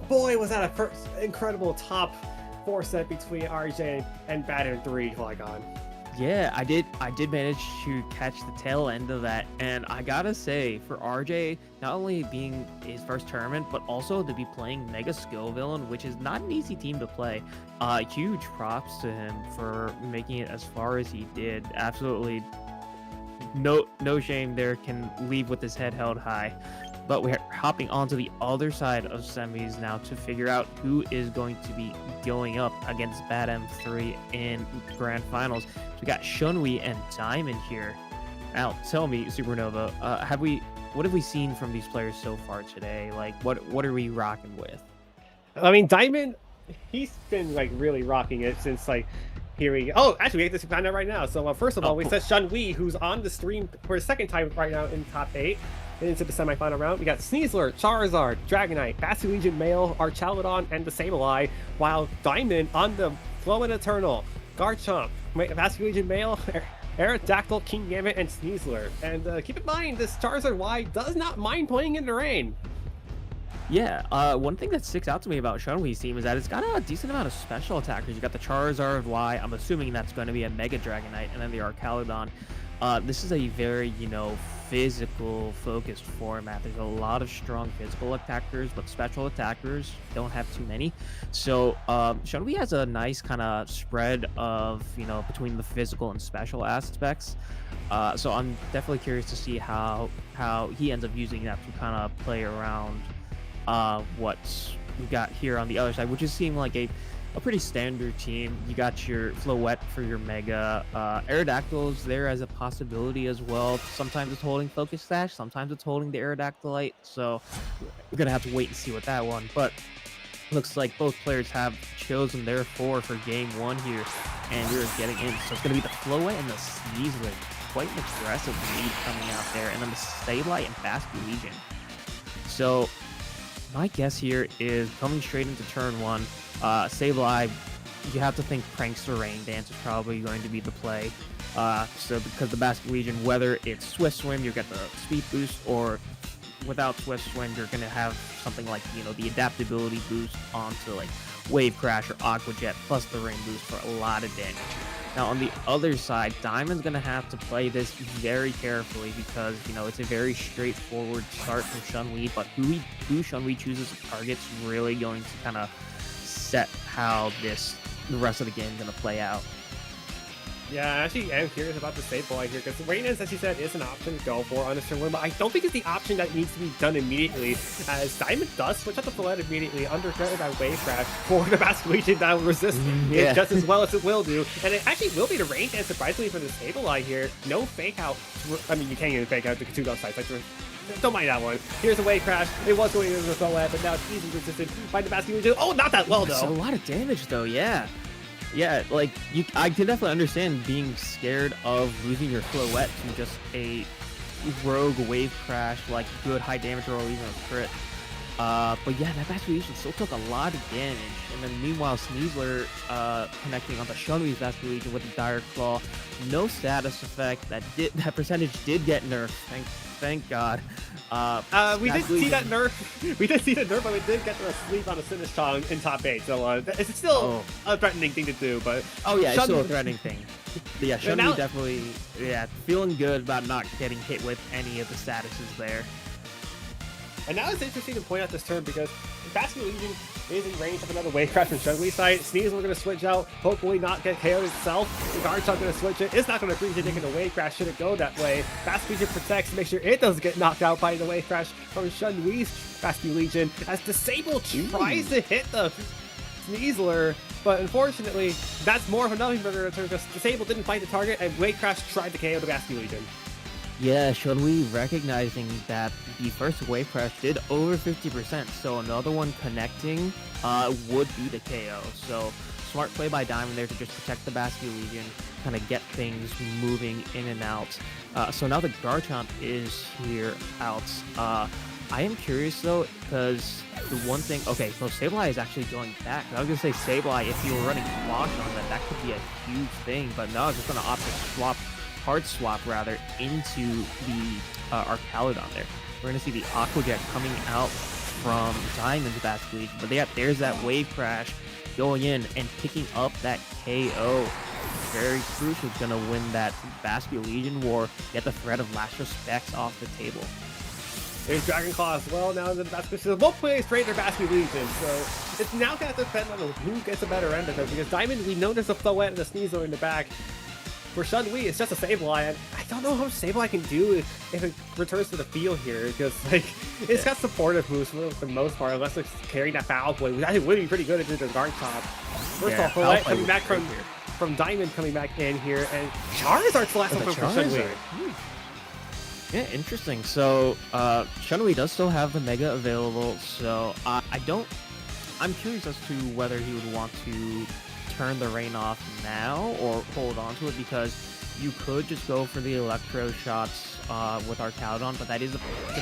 boy, was that a first incredible top 4 set between RJ and Baton 3, Flygon. Yeah, I did manage to catch the tail end of that, and I gotta say, for RJ, not only being his first tournament, but also to be playing Mega Skill Villain, which is not an easy team to play. Huge props to him for making it as far as he did. Absolutely no shame there, can leave with his head held high. But we're hopping onto the other side of semis now to figure out who is going to be going up against Bad M3 in grand finals. So we got Shunwei and Diamond here. Now, tell me, Supernova, what have we seen from these players so far today? Like, what are we rocking with? I mean, Diamond, he's been like really rocking it since like hearing. Oh, actually, we have to find out right now. So first of all, we cool. said Shunwei, who's on the stream for the second time right now in top 8 and into the semifinal round. We got Sneasler, Charizard, Dragonite, Bastion Legion Male, Archaludon, and the Sableye. While Diamond on the Flowin' Eternal, Garchomp, Bastion Legion Male, Aerodactyl, King Gambit, and Sneasler. And keep in mind, this Charizard Y does not mind playing in the rain. Yeah, one thing that sticks out to me about Shunwei's team is that it's got a decent amount of special attackers. You got the Charizard Y, I'm assuming that's going to be a Mega Dragonite, and then the Archaludon. This is a very, physical focused format. There's a lot of strong physical attackers, but special attackers don't have too many. So Shunwei has a nice kind of spread of, between the physical and special aspects. So I'm definitely curious to see how he ends up using that to kind of play around what we got here on the other side, which is seeming like a pretty standard team. You got your Floette for your Mega. Aerodactyl's there as a possibility as well. Sometimes it's holding Focus Sash, sometimes it's holding the Aerodactylite, so we're gonna have to wait and see with that one. But looks like both players have chosen their 4 for game 1 here, and we're getting in. So it's gonna be the Floette and the Sneasler. Quite an aggressive lead coming out there, and then the Sableye and Bastion Legion. So my guess here is coming straight into turn 1. Sableye, you have to think Prankster Rain Dance is probably going to be the play. So because the Bastion Legion, whether it's Swift Swim, you get the speed boost, or without Swift Swim, you're going to have something like, the adaptability boost onto like Wave Crash or Aqua Jet, plus the Rain boost for a lot of damage. Now on the other side, Diamond's going to have to play this very carefully because, it's a very straightforward start from Shunwei, but who Shunwei chooses to target is really going to kind of set how the rest of the game is going to play out. Yeah, I actually am curious about the Sableye here, because Rain Dance, as you said, is an option to go for on this turn 1, but I don't think it's the option that needs to be done immediately, as Diamond does switch out the Floette immediately under threat by Wave Crash for the Bastion Legion that will resist it just as well as it will do, and it actually will be the Rain Dance, surprisingly, for the Sableye here. No fake out. I mean, you can't even fake out the 2 sides. Like, don't mind that one. Here's a Wave Crash. It was going into the Floette, but now it's easily resisted by the Bastion Legion. Oh, not that well, though. It's a lot of damage, though, yeah. Yeah, like, I can definitely understand being scared of losing your Floette to just a rogue Wave Crash, like good high damage roll, even a crit. But yeah, that Bastion Legion still took a lot of damage. And then meanwhile, Sneasler connecting on the Shunwei's Bastion Legion with the Dire Claw. No status effect. That percentage did get nerfed. Thank God. We did see that nerf. We did see the nerf, but we did get to sleep on a Sinistong in top 8. So it's still a threatening thing to do. But it's still a threatening thing. But yeah, Shunwei definitely, feeling good about not getting hit with any of the statuses there. And now it's interesting to point out this turn because Bastion Legion is in range of another Wave Crash from Shunwei's side. Sneasler going to switch out, hopefully not get KO'd itself. Garchomp going to switch it. It's not going to bring it into the Wave Crash should it go that way. Bastion Legion protects to make sure it doesn't get knocked out by the Wave Crash from Shunwei's Bastion Legion as Disable tries to hit the Sneasler. But unfortunately, that's more of a nothing burger turn because Disable didn't find the target and Wave Crash tried to KO the Bastion Legion. Yeah, Shunwei recognizing that the first Wave Crash did over 50%, so another one connecting would be the KO. So smart play by Diamond there to just protect the Bastion Legion, kind of get things moving in and out. So now the Garchomp is here out. I am curious though, because the one thing, okay, so Sableye is actually going back. I was gonna say Sableye, if you were running Wash on that could be a huge thing, but no, it's just gonna opt to hard swap rather into the Archaludon there. We're gonna see the Aqua Jet coming out from Diamond's Bastion Legion, but there's that Wave Crash going in and picking up that KO. Very crucial. It's gonna win that Bastion Legion war, get the threat of Last Respects off the table. There's Dragon Claw as well now in the Bastion. So both players straight their Bastion Legion, so it's now gonna depend on who gets a better end of it, because Diamond, we know there's a Floette and a Sneasler in the back. For Shunwei, it's just a Sableye, and I don't know how much Sableye can do if it returns to the field here, because like it's got supportive moves for the most part, unless it's carrying that foul play, which I think would be pretty good if it's a guard top. First off, Colette coming back from Diamond coming back in here, and Charizard's the last one for Shunwei. Yeah, interesting. So Shunwei does still have the Mega available, so I'm curious as to whether he would want to turn the rain off now or hold on to it, because you could just go for the Electro shots with our Cowdon, but that is a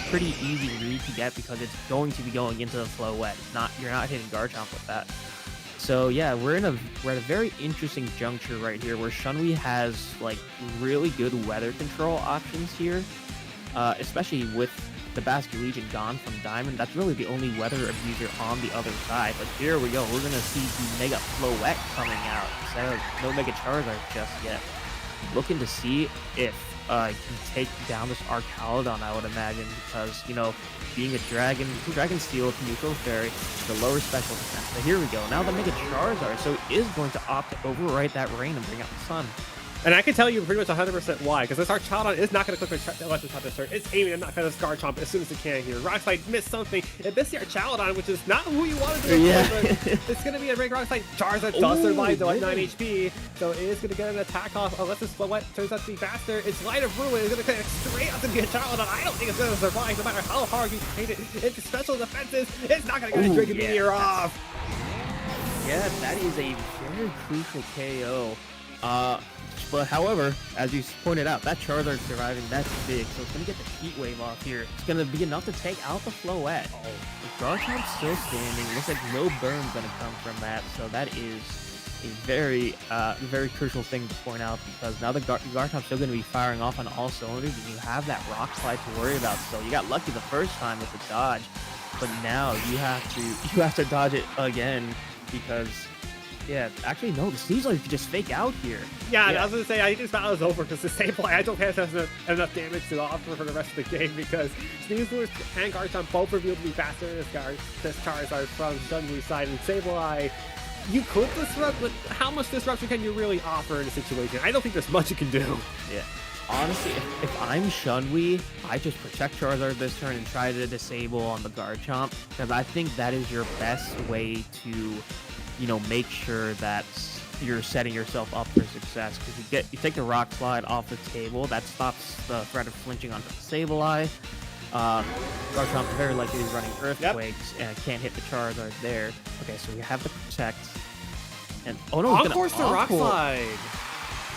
pretty easy read to get because it's going to be going into the Floette. You're not hitting Garchomp with that. So yeah, we're at a very interesting juncture right here where Shunwei has like really good weather control options here, especially with the Basket Legion gone from Diamond. That's really the only weather abuser on the other side. But here we go. We're going to see the Mega Floette coming out instead of no Mega Charizard just yet. Looking to see if he can take down this Arcaludon, I would imagine, because, you know, being a Dragon Steel with Neutral Fairy, the lower special defense. But here we go. Now the Mega Charizard, so he is going to opt to overwrite that rain and bring out the sun. And I can tell you pretty much 100% why, because this Archaludon is not going to click the Electric Type this turn. It's aiming to knock out this Garchomp as soon as it can here. Rock Slide missed something. It missed the Archaludon, which is not who you wanted to do, but it's going to be a big Rock Slide. Charizard does survive though at 9 HP, so it is going to get an attack off unless this Floette turns out to be faster. Its Light of Ruin is going to connect straight up to the Archaludon. I don't think it's going to survive no matter how hard you paint it. Its special defenses, it's not going to get a Dragon Meteor off. Yeah, that is a very crucial KO. But however, as you pointed out, that Charizard surviving, that's big, so it's going to get the Heat Wave off here. It's going to be enough to take out the Floette. The Garchomp's still standing. Looks like no burn's going to come from that, so that is a very crucial thing to point out, because now the Garchomp's still going to be firing off on all cylinders, and you have that Rock Slide to worry about. So you got lucky the first time with the dodge, but now you have to dodge it again, because... yeah, actually, no, the Sneasler could just fake out here. Yeah, I was going to say, I think this battle is over because the Sableye, I don't have enough damage to offer for the rest of the game, because Sneasler and Garchomp both revealed to be faster than this Charizard from Shunwei's side, and Sableye, you could disrupt, but how much disruption can you really offer in a situation? I don't think there's much you can do. Yeah. Honestly, if I'm Shunwei, I just protect Charizard this turn and try to disable on the Garchomp, because I think that is your best way to, you know, make sure that you're setting yourself up for success, because you take the Rock Slide off the table, that stops the threat of flinching onto the Sableye. Garchomp very likely is running Earthquakes and can't hit the Charizard there. Okay, so we have the Protect. And oh no, Encore's the Rock Slide.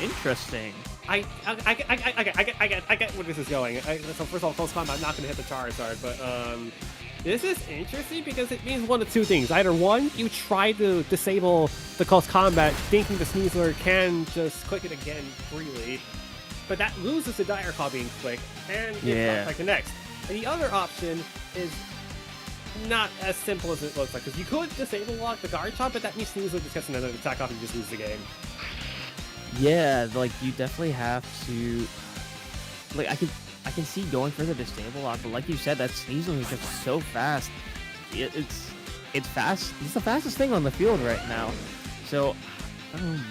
Interesting. I get where this is going. So first of all, close combat, I'm not going to hit the Charizard, but this is interesting because it means one of two things. Either one, you try to disable the close combat, thinking the Sneasler can just click it again freely, but that loses the Dire Claw being quick, and it connects. And the other option is not as simple as it looks like, because you could disable lock the Garchomp, but that means Sneasler just gets another attack off and you just lose the game. Yeah, like you definitely have to. Like I can see going for the disable lock, but like you said, that Sneasler is just so fast. It's fast. It's the fastest thing on the field right now. So I don't know,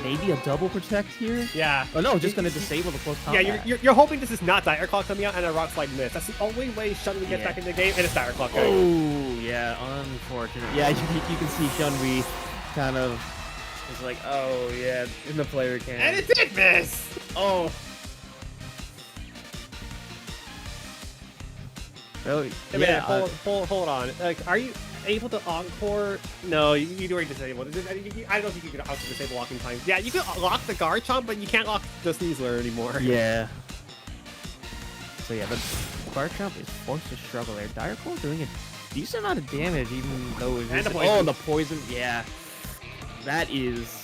maybe a double protect here. Yeah. Oh no, just gonna disable the close combat. Yeah, you're hoping this is not Dire Claw coming out and a Rock Slide miss. That's the only way Shunwei gets back in the game, and it's Dire Claw coming. Oh yeah, unfortunate. Yeah, you can see Shunwei kind of. It's like, oh yeah, in the player can. And it did miss! Oh. Oh, yeah. Hold on. Like, are you able to Encore? No, you already disabled. I don't think you can also disable locking time. Yeah, you can lock the Garchomp, but you can't lock the Sneasler anymore. Yeah. So yeah, the Garchomp is forced to struggle there. Dire Claw doing a decent amount of damage, even though it's just... oh, the poison. Yeah. That is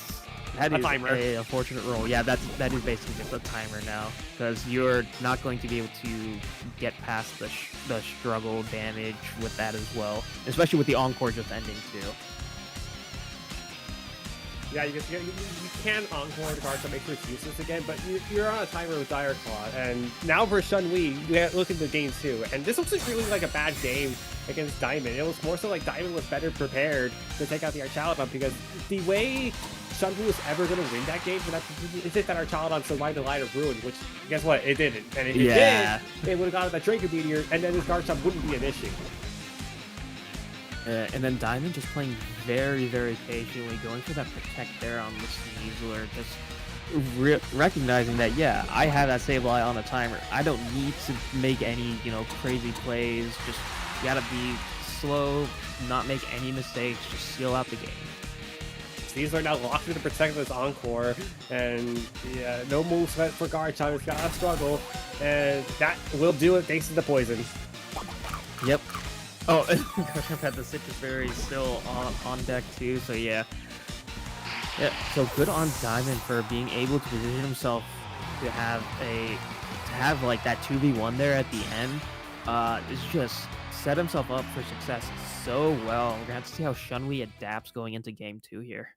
a unfortunate roll. Yeah, that is basically just a timer now, because you're not going to be able to get past the struggle damage with that as well, especially with the Encore just ending too. Yeah, you can Encore the Garchomp, make sure it's useless again, but you're on a timer with Dire Claw, and now for Shunwei, you look at the game too, and this wasn't really like a bad game against Diamond. It was more so like Diamond was better prepared to take out the Archaludon, because the way Shunwu was ever going to win that game, but it's just that our child on Survive the Line of Ruin, which, guess what, it didn't. And if it did, it would have gotten that Draco Meteor, and then this guard shot wouldn't be an issue. And then Diamond just playing very, very patiently, going for that protect there on the Sneasler, just recognizing that, yeah, I have that Sableye on a timer. I don't need to make any, crazy plays. Just gotta be slow, not make any mistakes, just seal out the game. Sneasler now locked into protect this Encore, and yeah, no moves for Garchomp. It's gotta struggle, and that will do it thanks to the poison. Yep. Oh, Garchomp had the Citrus Berry still on deck too, so yeah. Yeah, so good on Diamond for being able to position himself to have like that 2v1 there at the end. It's just set himself up for success so well. We're gonna have to see how Shunwi adapts going into game 2 here.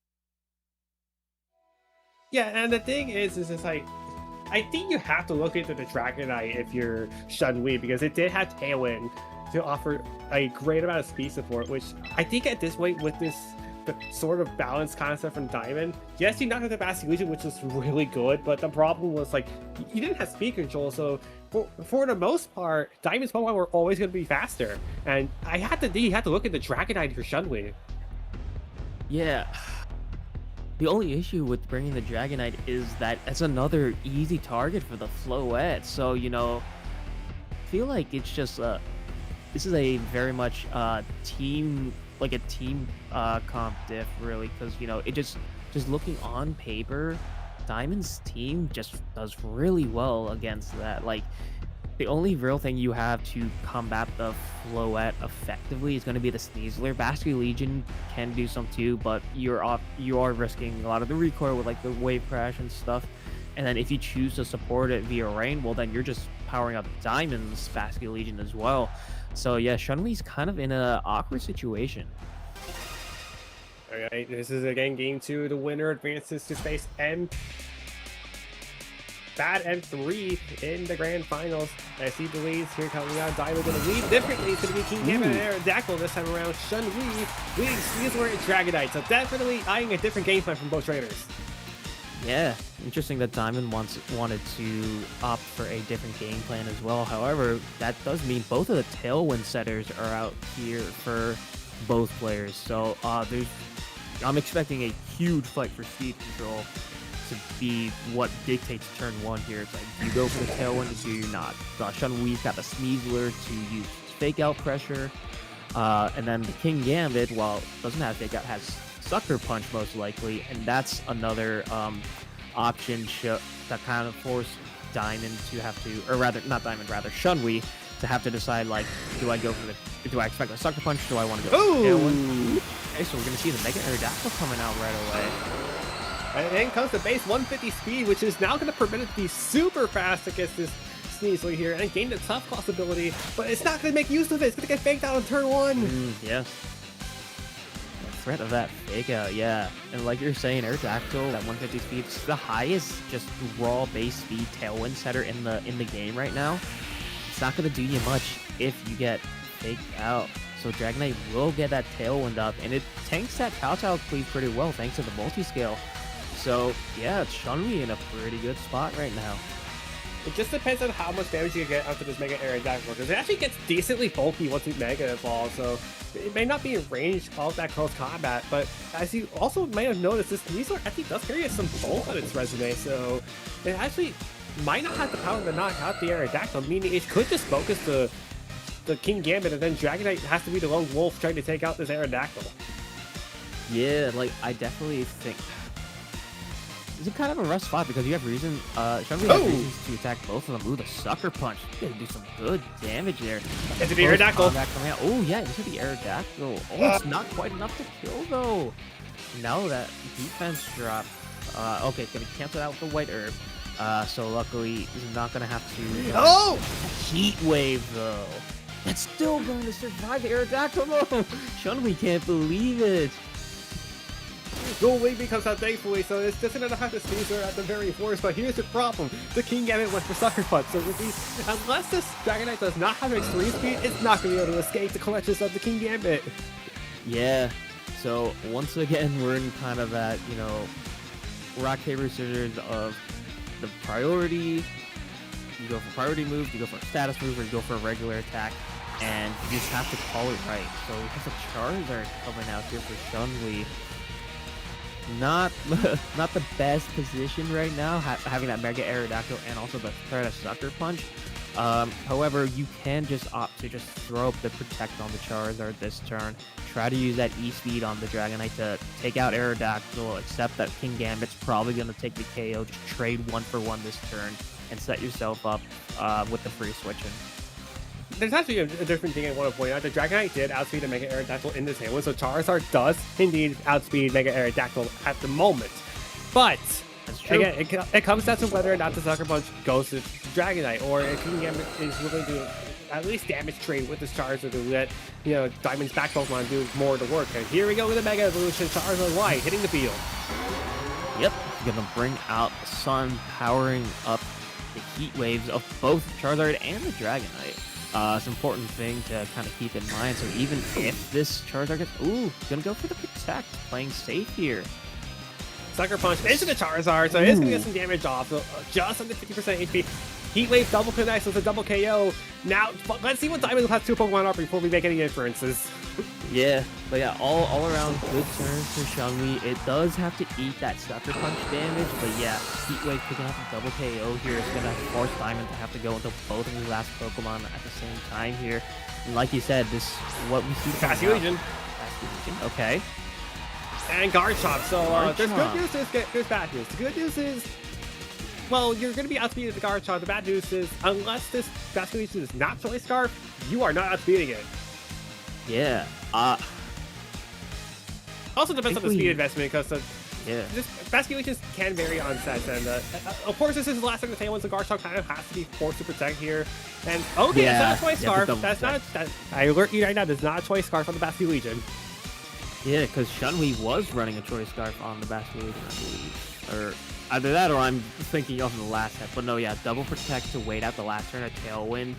Yeah, and the thing is it's like, I think you have to look into the Dragonite if you're Shunwi, because it did have Tailwind to offer a great amount of speed support, which I think at this point with the sort of balanced concept from Diamond, yes, you knocked out the Bastion Legion, which was really good, but the problem was like you didn't have speed control, so for the most part, Diamond's Pokemon were always going to be faster, and you had to look at the Dragonite for Shunwi. Yeah. The only issue with bringing the Dragonite is that it's another easy target for the Floette, so I feel like it's just this is a very much team comp diff, really, because it just looking on paper, Diamond's team just does really well against that. Like, the only real thing you have to combat the Floette effectively is going to be the Sneasler. Bastion Legion can do some too, but you are risking a lot of the recoil with like the wave crash and stuff. And then if you choose to support it via rain, well, then you're just powering up Diamond's Bastion Legion as well. So yeah, Shunwi's kind of in an awkward situation. All right, this is again game 2. The winner advances to face Bad M3 in the grand finals. I see the leads here coming out. Diamond going to lead differently. It's going to be King Gambit and Aerodactyl this time around. Shunwi leading Sneasler and Dragonite. So definitely eyeing a different game plan from both trainers. Yeah, interesting that Diamond wanted to opt for a different game plan as well. However, that does mean both of the Tailwind setters are out here for both players. So I'm expecting a huge fight for speed control to be what dictates turn 1 here. It's like, do you go for the Tailwind or do you not? Shunwi's got the Sneasler to use fake out pressure. And then the King Gambit, while it doesn't have fake out, has Sucker Punch most likely, and that's another option that kind of forced Diamond to have to, or rather, not Diamond, rather Shunwi to have to decide, like, do I expect a Sucker Punch? Do I want to go for the Tailwind? Okay, so we're going to see the Mega Aerodactyl coming out right away. And in comes the base 150 speed, which is now going to permit it to be super fast against this Sneasler here and gain the tough cross ability, but it's not going to make use of it. It's going to get faked out on turn 1. Yeah. The threat of that fake out, yeah. And like you're saying, Aerodactyl, that 150 speed, it's the highest just raw base speed Tailwind setter in the game right now. It's not going to do you much if you get faked out. So Dragonite will get that Tailwind up, and it tanks that Kowtow cleave pretty well thanks to the multi-scale. So yeah, it's Shunwi in a pretty good spot right now. It just depends on how much damage you get after this Mega Aerodactyl, because it actually gets decently bulky once it Mega evolves, so it may not be in range of that close combat, but as you also may have noticed, this Sneasler actually does carry some bulk on its resume, so it actually might not have the power to knock out the Aerodactyl, meaning it could just focus the King Gambit, and then Dragonite has to be the lone wolf trying to take out this Aerodactyl. Yeah, like, I definitely think it's kind of a rough spot because you have Shunwi has reasons to attack both of them. Ooh, the Sucker Punch. He's gonna do some good damage there. Into the Aerodactyl. Oh, yeah, into the Aerodactyl. Oh, it's not quite enough to kill, though. Now that defense drop. Okay, it's gonna cancel out with the White Herb. So luckily, he's not gonna have to. Heat Wave, though. That's still going to survive the Aerodactyl, though. Shunwi can't believe it. Gold Wave comes out thankfully, so it's just enough to Sneasler at the very worst, but here's the problem. The King Gambit went for Sucker Punch, so unless this Dragonite does not have extreme speed, it's not going to be able to escape the clutches of the King Gambit. Yeah, so once again, we're in kind of that, rock, paper, scissors of the priority. You go for priority moves, you go for a status move, or you go for a regular attack, and you just have to call it right. So we have the Charizard coming out here for Chun-Li. Not the best position right now, having that Mega Aerodactyl and also the threat of Sucker Punch. However, you can just opt to just throw up the Protect on the Charizard this turn. Try to use that E-Speed on the Dragonite to take out Aerodactyl, except that King Gambit's probably going to take the KO. Just trade 1-for-1 this turn and set yourself up with the free switching. There's actually a different thing I want to point out. The Dragonite did outspeed a Mega Aerodactyl in this hand, so Charizard does indeed outspeed Mega Aerodactyl at the moment. But again, it comes down to whether or not the Sucker Punch goes to Dragonite, or if King Gambit is willing to at least damage trade with this Charizard to let Diamond's back Pokemon do more of the work. And here we go with the Mega Evolution. Charizard White hitting the field. Yep, gonna bring out the Sun, powering up the heat waves of both Charizard and the Dragonite. It's an important thing to kind of keep in mind. So even if this Charizard gets, gonna go for the Protect, playing safe here. Sucker Punch into the Charizard, so it's gonna get some damage off. So just under 50% HP. Heat Wave double connects with a double KO. Now, let's see what Diamond has 2 Pokemon are before we make any inferences. Yeah, but yeah, all around good turn for Chun-Li. It does have to eat that Sucker Punch damage, but yeah, Heat Wave picking up a double KO here is going to force Diamond to have to go into both of his last Pokemon at the same time here. And like you said, this what we see. Fast Legion. Okay. And Guard Chop. So Guard there's Chop. good news, there's bad news. The good news is, well, you're going to be outspeeded the Guard Chop. The bad news is, unless this Fast Legion is not Choice Scarf, you are not outspeeding it. Yeah. Also depends on the speed investment, because yeah. Basculations can vary on sets, and of course this is the last thing to say once the Guard Chop kind of has to be forced to protect here. And okay, Yeah, that's not a Choice you have to Scarf. That's not. I alert you right now. There's not a Choice Scarf on the Basculegion. Yeah, because Chun-Li was running a Choice Scarf on the Basculegion, I believe. Or either that, or I'm thinking of the last set. But no, yeah, double Protect to wait out the last turn of Tailwind.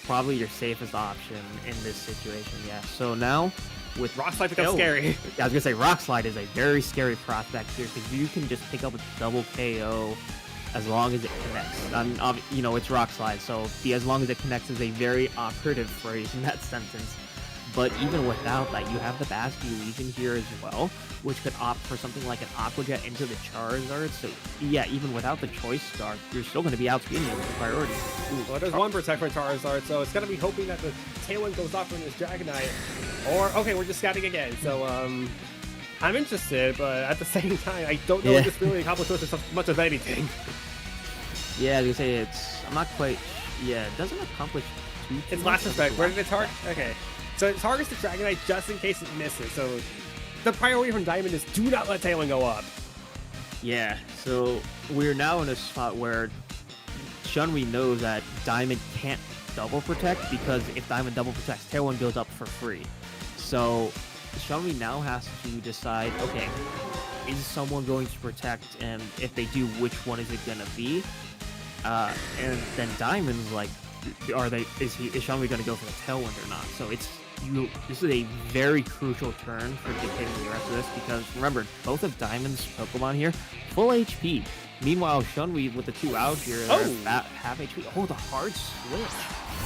Probably your safest option in this situation, yeah. So now, with Rock Slide becomes Tailwind- scary. Yeah, I was gonna say Rock Slide is a very scary prospect here because you can just pick up a double KO as long as it connects. It's Rock Slide, so the as long as it connects is a very operative phrase in that sentence. But even without that, you have the Basculegion here as well, which could opt for something like an Aqua Jet into the Charizard. So yeah, even without the Choice Scarf, you're still going to be outspeeding it with the priority. Well, there's one Protect for Charizard, so it's gonna be hoping that the Tailwind goes off from this Dragonite. Or okay, we're just scouting again. So I'm interested, but at the same time, I don't know if this really accomplishes much of anything. Yeah, I was gonna say I'm not quite. Yeah, it doesn't accomplish too It's much. Last Respect. Where did it target? Okay. So it targets the Dragonite just in case it misses. So the priority from Diamond is do not let Tailwind go up. Yeah, so we're now in a spot where Chun-Li knows that Diamond can't double protect, because if Diamond double protects, Tailwind goes up for free. So Chun-Li now has to decide, okay, is someone going to protect, and if they do, which one is it gonna be? And then Diamond's like, is Chun-Li gonna go for the Tailwind or not? So this is a very crucial turn for dictating the rest of this, because remember, both of Diamond's Pokemon here, full HP. Meanwhile, Chun-Li with the 2 out here, they're half HP. Oh, the hard switch.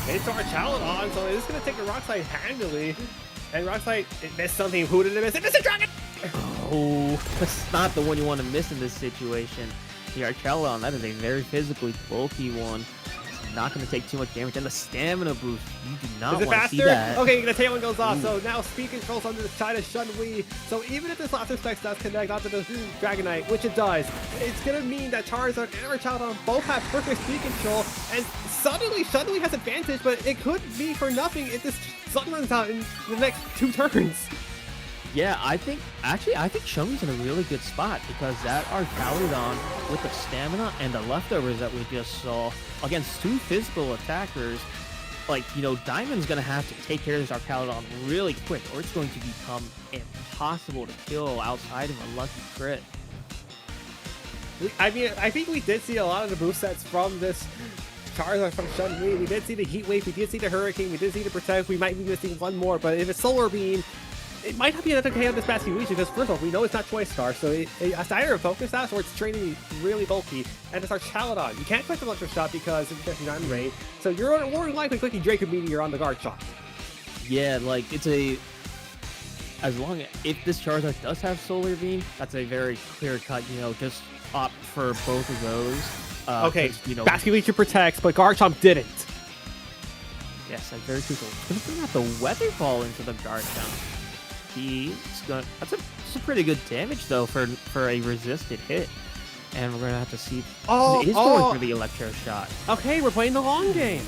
It's our Chaladon, so it's gonna take a Rock Slide handily. And Rock Slide, it missed something. Who did it miss? It missed a Dragon! Oh, that's not the one you want to miss in this situation. The Archelon, that is a very physically bulky one. It's not going to take too much damage. And the stamina boost, you do not Is it want to see faster? that. Okay, the Tailwind goes off, so now speed control's under the side of Chun-Li. So even if this Last Respect does connect onto the Dragonite, which it does, it's gonna mean that Charizard and Archelon both have perfect speed control, and suddenly Chun-Li has advantage, but it could be for nothing if this Sun runs out in the next 2 turns. Yeah, I think Chun-Li's in a really good spot, because that Archelon with the stamina and the leftovers that we just saw against 2 physical attackers, Diamond's going to have to take care of this Archelon really quick, or it's going to become impossible to kill outside of a lucky crit. I mean, I think we did see a lot of the movesets from this Charizard from Chun-Li. We did see the Heat Wave, we did see the Hurricane, we did see the Protect, we might be missing one more, but if it's Solar Beam, it might not be another KO this past few weeks because first of all, we know it's not Choice Star, so it's either a Focus Sash or it's training really bulky, and it's our Chaladon. You can't click the Electro Shot because it's just Diamond Rain, so you're more than likely clicking Draco Meteor on the guard shot. Yeah, like it's a. As long as if this Charizard does have Solar Beam, that's a very clear cut. You know, just opt for both of those. Okay, 'cause, you know, Basket Leech protects, but Garchomp didn't. yes, that's very crucial. It's gonna bring out the Weather Ball into the Garchomp. That's a pretty good damage though for a resisted hit, and we're gonna have to see. Oh, It is going for the Electro Shot. Okay, we're playing the long game.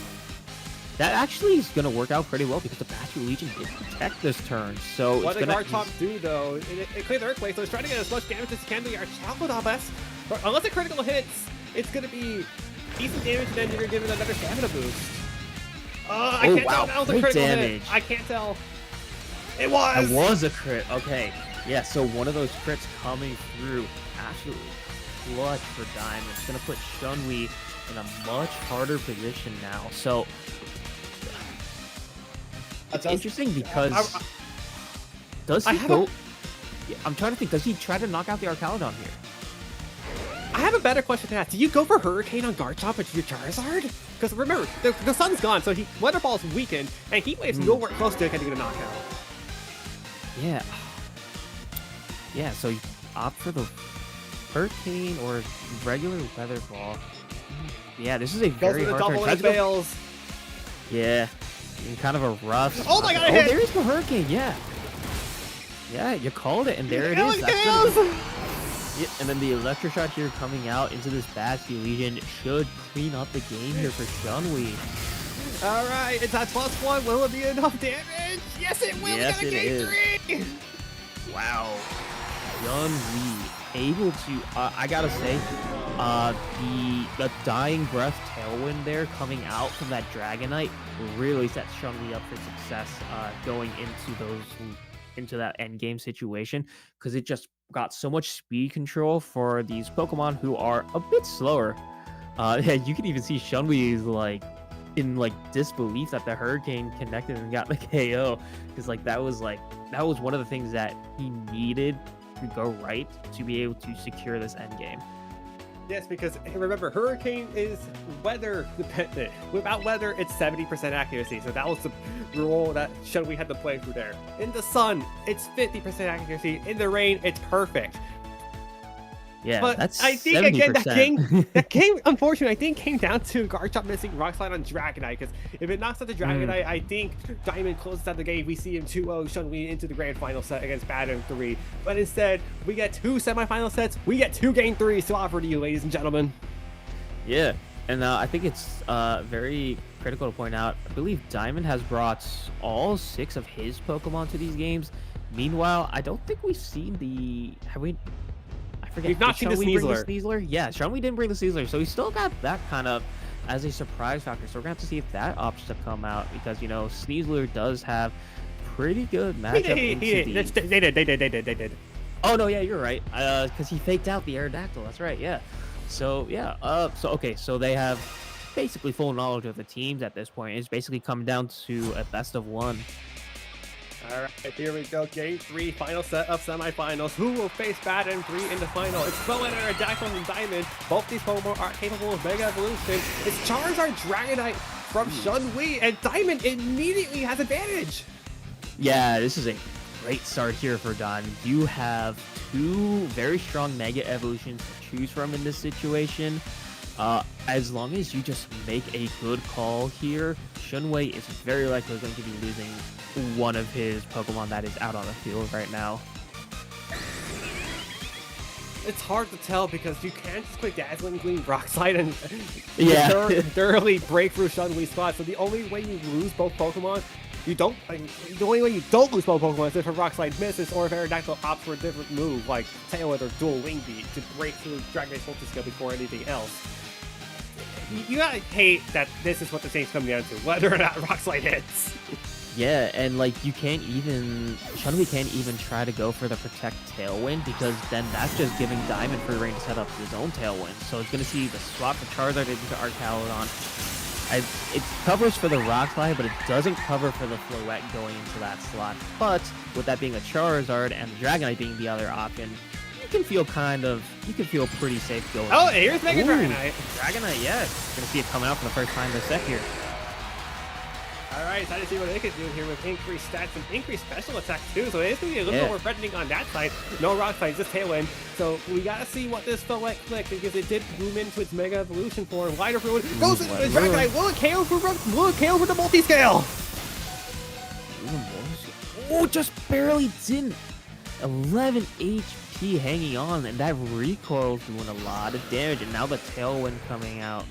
That actually is gonna work out pretty well because the Bastion Legion did protect this turn. So What it's did gonna. Garchomp do though? It cleared the Earthquake, so it's trying to get as much damage as it can to our Chaladon best. Unless it critical hits, it's gonna be decent damage, and then you're giving it another stamina boost. I Oh, can't wow, tell if that was a great critical damage. hit. I can't tell. It was. That was a crit. Okay. Yeah, so one of those crits coming through absolutely clutch for Diamond. It's going to put Shunwei in a much harder position now. So it's interesting because does he go... Yeah, I'm trying to think. Does he try to knock out the Arcaludon here? I have a better question to ask. Do you go for Hurricane on Garchomp with your Charizard? Because remember, the sun's gone, so Weather Ball's weakened, and Heat Wave's nowhere close to getting a knockout. Yeah. Yeah, so you opt for the Hurricane or regular Weather Ball. Yeah, this is a Goes very for the hard turn. double Tries and to go- fails. Yeah, in kind of a rough. Oh my God, I Oh, hit! there is the Hurricane. Yeah. Yeah, you called it, and there it is. That's Fails! gonna be- Yeah, and then the Electro Shot here coming out into this Bastion Legion should clean up the game here for Shunwei. All right, it's at +1. Will it be enough damage? Yes, it will. Yes, we got a it is. game 3. Wow. Shunwei able to, I gotta say, the Dying Breath Tailwind there coming out from that Dragonite really sets Shunwei up for success going into that end game situation, because it just got so much speed control for these Pokemon who are a bit slower. Yeah, you can even see Shunwei is like in like disbelief that the Hurricane connected and got the KO, because like that was one of the things that he needed to go right to be able to secure this end game. Yes, because remember, Hurricane is weather dependent. Without weather, it's 70% accuracy. So that was the rule that Shunwei had to play through there. In the sun, it's 50% accuracy. In the rain, it's perfect. Yeah, But that's I think 70%. again that game unfortunately I think came down to Garchomp missing Rock Slide on Dragonite, because if it knocks out the Dragonite, I think Diamond closes out the game. We see him 2-0 Shunwei into the grand final set against Baton 3. But instead, we get 2 semifinal sets. We get 2 game 3s to offer to you, ladies and gentlemen. Yeah, and I think it's very critical to point out, I believe Diamond has brought all 6 of his Pokemon to these games. Meanwhile, I don't think we've seen We've not seen the Sneasler. Yeah, Shunwei didn't bring the Sneasler, so he still got that kind of as a surprise factor. So we're gonna have to see if that opts to come out, because you know Sneasler does have pretty good matchup. They did. Oh no, yeah, you're right. Because he faked out the Aerodactyl. That's right. Yeah. So yeah. So they have basically full knowledge of the teams at this point. It's basically come down to a best of 1. All right, here we go. Game 3, final set of semifinals. Who will face Baton 3 in the final? It's Zoan, Aerodactyl, and Diamond. Both these Pokemon are capable of Mega Evolution. It's Charizard Dragonite from Shunwei, and Diamond immediately has advantage. Yeah, this is a great start here for Diamond. You have 2 very strong Mega Evolutions to choose from in this situation. As long as you just make a good call here, Shunwei is very likely going to be losing one of his Pokemon that is out on the field right now. It's hard to tell because you can't just quick Dazzling Gleam, Rock Slide, and Yeah. thoroughly break through Shunwei's spot. So the only way you lose both Pokemon, the only way you don't lose both Pokemon is if a Rock Slide misses, or if Aerodactyl opts for a different move like Tail Whip or Dual Wing Beat to break through Dragonite's Focus Skill before anything else. You gotta hate that this is what the game's coming down to, whether or not Rock Slide hits. Yeah, and like Shunwei can't even try to go for the Protect Tailwind, because then that's just giving Diamond free reign to set up his own Tailwind. So it's gonna see the swap of Charizard into Arcaludon, It covers for the Rock Slide, but it doesn't cover for the Floette going into that slot. But with that being a Charizard and the Dragonite being the other option, you can feel pretty safe going. Oh, here's Mega Ooh, Dragonite. Dragonite, yeah. Gonna see it coming out for the first time this set here. All right, excited to see what they can do here with increased stats and increased special attack too. So it's going to be a little bit more threatening on that side. No Rock Slide, just Tailwind. So we got to see what this Floette click, because it did boom into its Mega Evolution form. Light of Ruin goes into the Dragonite. Will it KO for the multi-scale? Oh, just barely didn't. 11 HP hanging on, and that recoil's doing a lot of damage. And now the Tailwind coming out.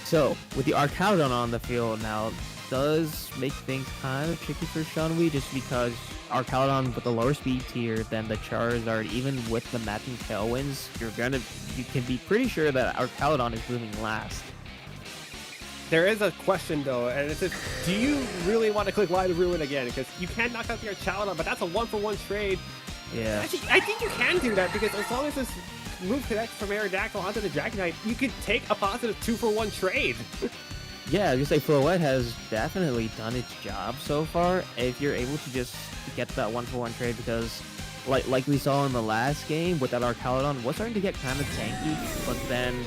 So, with the Arcaludon on the field now, does make things kind of tricky for Shenhui, just because Arcaludon with the lower speed tier than the Charizard, even with the matching Tailwinds, you can be pretty sure that Arcaludon is moving last. There is a question though, and it's do you really want to click Light of Ruin again? Because you can knock out the Arcaludon, but that's a 1-for-1 trade. Yeah. Actually, I think you can do that, because as long as this move connects from Aerodactyl onto the Dragonite, you could take a positive 2-for-1 trade. Yeah, I was gonna say Floette has definitely done its job so far. If you're able to just get that 1-for-1 trade, because like we saw in the last game with that Arcaludon, was starting to get kind of tanky, but then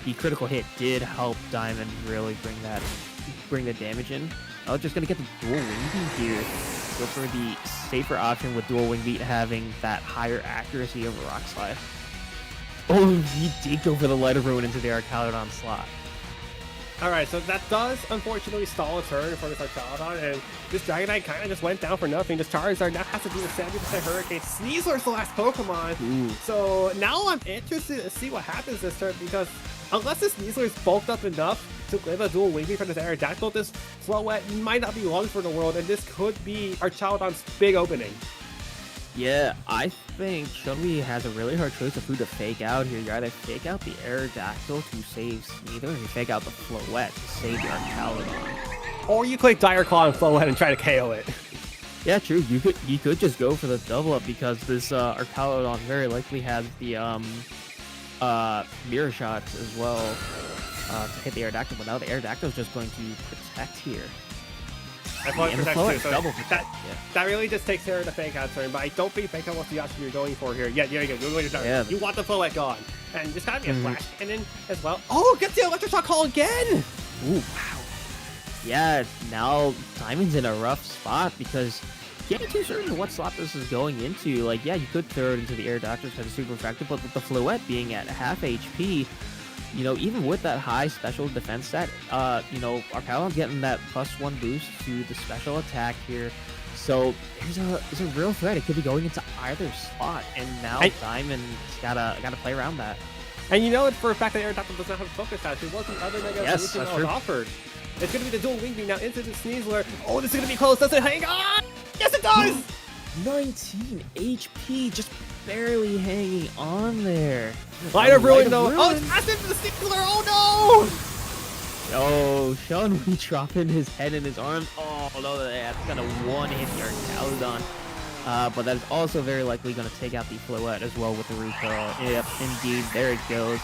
the critical hit did help Diamond really bring the damage in. I was just gonna get the dual wing beat here. Go for the safer option with dual wing beat having that higher accuracy over Rock Slide. Oh, he did go for the Light of Ruin into the Arcaludon slot. Alright, so that does unfortunately stall a turn for this Arcaludon, and this Dragonite kind of just went down for nothing. This Charizard now has to do the 70% Hurricane. Sneasler's the last Pokemon. Ooh. So now I'm interested to see what happens this turn, because unless this Sneasler is bulked up enough to live a dual wing beat from this Aerodactyl, this Floette might not be long for the world, and this could be Arcaludon's big opening. Yeah, I think Shenhui has a really hard choice of who to fake out here. You either fake out the Aerodactyl to save Sneasler, or you fake out the Floette to save the Arcaludon. Or you click Dire Claw and Floette and try to KO it. Yeah, true. You could just go for the double up, because this Arcaludon very likely has the mirror shots as well to hit the Aerodactyl, but now the Aerodactyl is just going to protect here. I thought And the protect Floette too, so double protect. that really just takes care of the fake out turn, but I don't think fake out was the option you're going for here. Yeah, there you go. You're going to start. Yeah. You want the Floette gone. And there's gotta be a flash cannon as well. Oh, get the electroshock call again! Ooh, wow. Yeah, now Diamond's in a rough spot, because you can't be too certain what slot this is going into. Like, yeah, you could throw it into the Aerodactyl because it's super effective, but with the Floette being at half HP, you know, even with that high special defense stat, you know, Arcaludon's getting that +1 boost to the special attack here. So there's a real threat. It could be going into either slot, and now Diamond's gotta play around that. And you know it for a fact that Aerodactyl does not have a focus dash. It was the other Mega Evolution that was offered. It's gonna be the dual wing beam now into the Sneasler. Oh, this is gonna be close. Does it hang on? Yes, it does! 19 HP, just barely hanging on there. Light of Ruin though. Oh, it's passed into the Sneasler. Oh no! Oh, Shenhui dropping his head in his arms. Oh no, that's gonna one-hit the Arcaludon. But that is also very likely gonna take out the Floette as well with the recoil. Yep, indeed, there it goes.